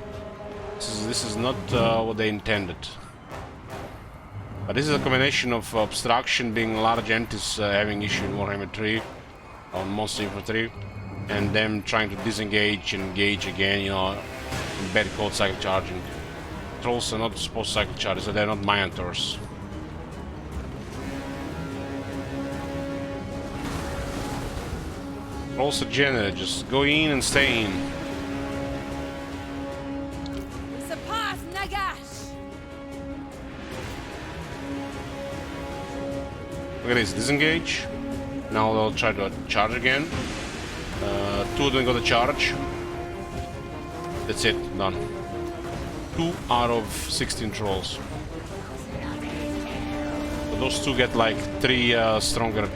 This is not what they intended. But this is a combination of obstruction, being large entities having issue in Warhammer 3 on Monster Infantry, and them trying to disengage and engage again, you know, in bad code cycle charging. Trolls are not supposed to cycle charge, so they're not Minotaurs. Trolls are general, just go in and stay in. We surpass Nagash! Look at this, disengage. Now they'll try to charge again. Two of them got a charge. That's it, done. 2 out of 16 trolls. So those two get like 3 stronger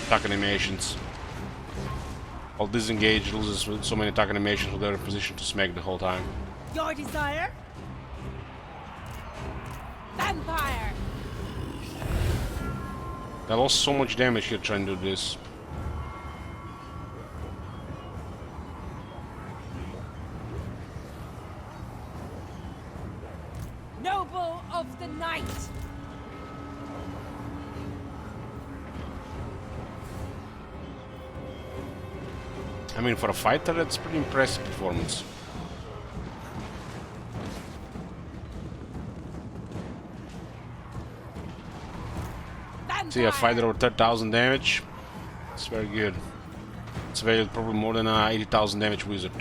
attack animations. While disengage loses so many attack animations, so they're in position to smack the whole time. Your desire? Vampire! They lost so much damage here trying to do this. Noble of the night! I mean, for a fighter, that's pretty impressive performance. See, a fighter over 30,000 damage. It's very good. It's probably more than a 80,000 damage wizard.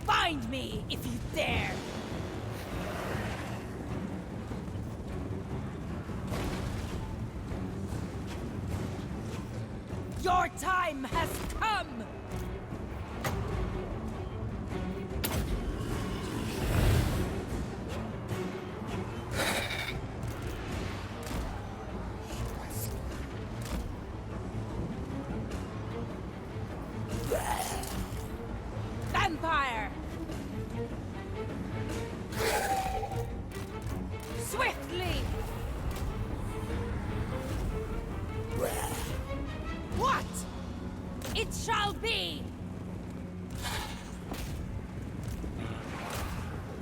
Find me if you dare! Your time has come! Vampire! Swiftly! What? It shall be!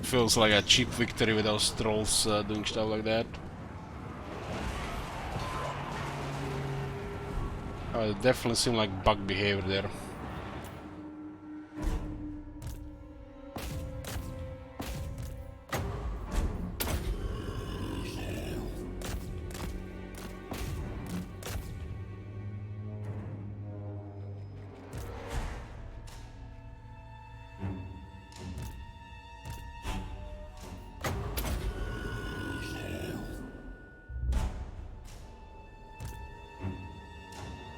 Feels like a cheap victory with those trolls doing stuff like that. It definitely seemed like bug behavior there.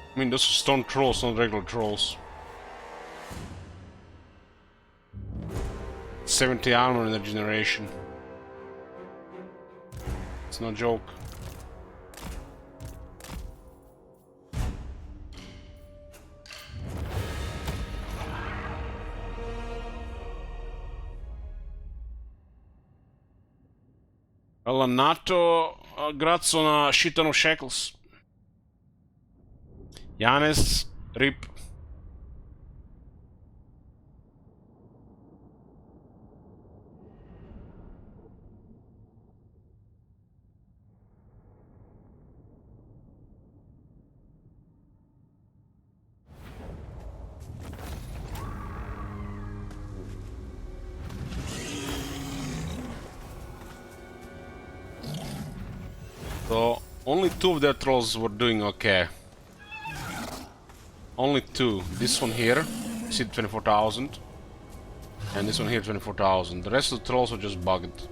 I mean, those are stone trolls, not regular trolls. 70 armor in a generation. It's no joke. Well, NATO grazie una shit ton of shekels. Janis, RIP. So only 2 of their trolls were doing okay. Only 2. This one here, see 24,000. And this one here 24,000. The rest of the trolls were just bugged.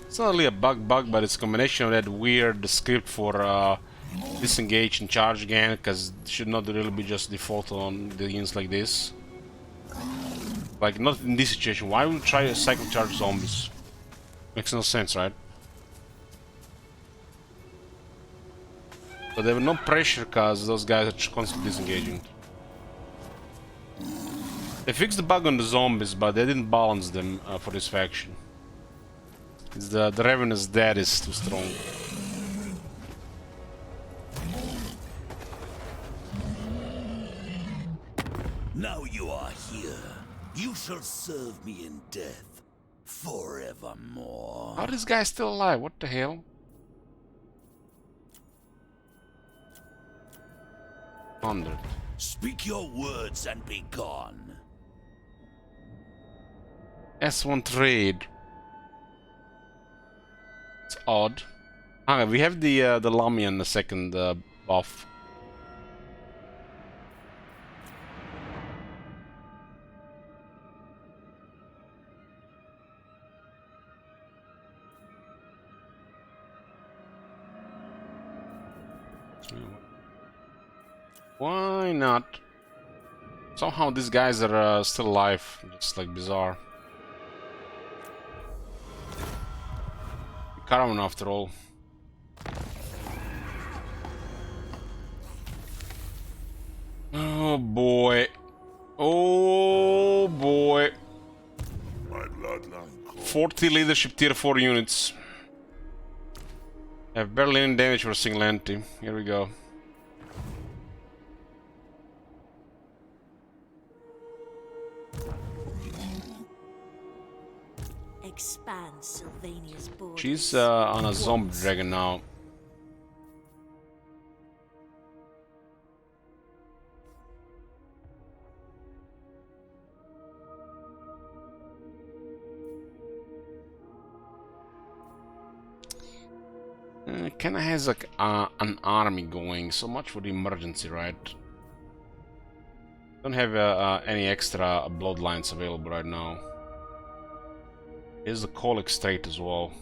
It's not really a bug, but it's a combination of that weird script for disengage and charge again, because it should not really be just default on the units like this. Like, not in this situation. Why would we try to cycle charge zombies? Makes no sense, right? But there was no pressure because those guys are constantly disengaging. They fixed the bug on the zombies, but they didn't balance them for this faction. It's the Ravenous Dead is too strong. Now you are here. You shall serve me in death forevermore. How are these guys still alive? What the hell? Speak your words and be gone. S1 trade. It's odd. Okay, we have the Lamian, the second buff. Why not? Somehow these guys are still alive. It's like bizarre. Caravan after all. Oh boy. Oh boy. 40 leadership tier 4 units. Have barely any damage for a single entity. Here we go. Expand Sylvania's borders. She's on a zombie dragon now. Kinda has like an army going. So much for the emergency, right? Don't have any extra bloodlines available right now. Here's the Colic Strait as well.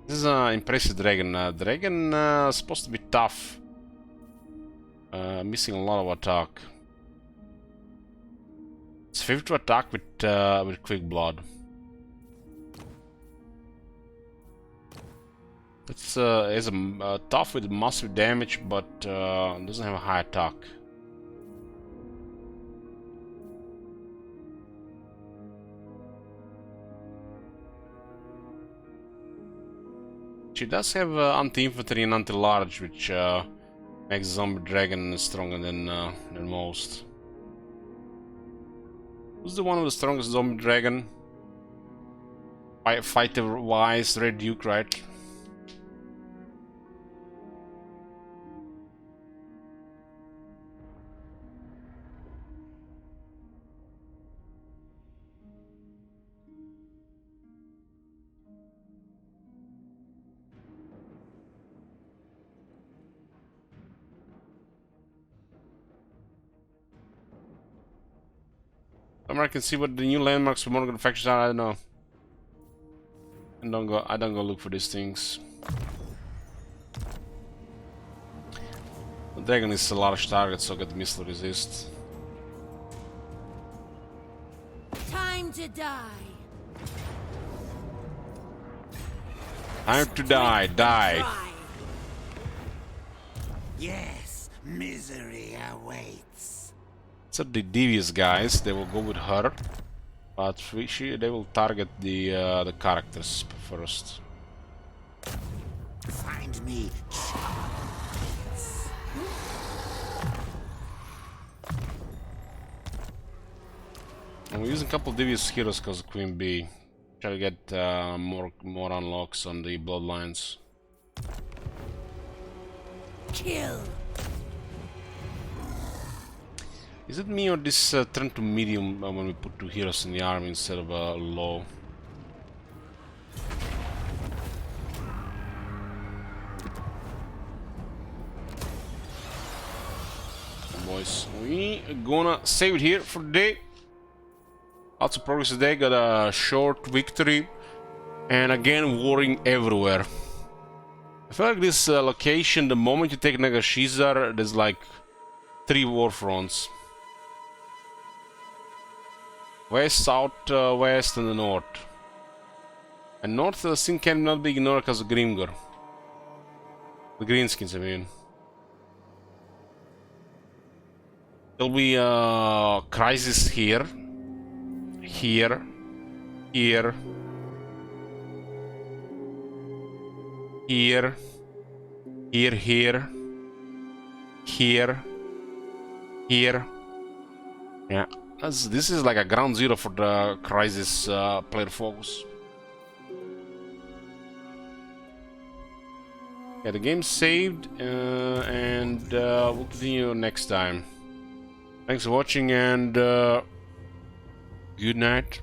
This is an impressive dragon. Dragon supposed to be tough. Missing a lot of attack. It's 50 to attack with quick blood. It's is a tough with massive damage, but doesn't have a high attack. She does have anti-infantry and anti-large, which makes Zombie Dragon stronger than most. Who's the one with the strongest Zombie Dragon? Fighter-wise, Red Duke, right? I can see what the new landmarks for Morgan factions are. I don't know. I don't go look for these things. The dragon is a large target, so get missile resist. Time to die. Time to die. Die. Yes, misery awaits. So the devious guys, they will go with her, but they will target the characters first. Find me. And we're using a couple of devious heroes because of Queen Bee. Try to get more unlocks on the bloodlines. Kill. Is it me or this turn to medium when we put 2 heroes in the army instead of low? Boys, we gonna save it here for the day. Lots of progress today, got a short victory, and again warring everywhere. I feel like this location, the moment you take Nagashizar, there's like 3 war fronts. West, south, west, and the north. And north thing cannot be ignored because of Grimgor. The greenskins, I mean. There'll be a crisis here. Here. Here. Here. Here, here. Here. Here. Yeah. This is like a ground zero for the crisis player focus. Yeah, the game's saved, and we'll continue next time. Thanks for watching, and good night.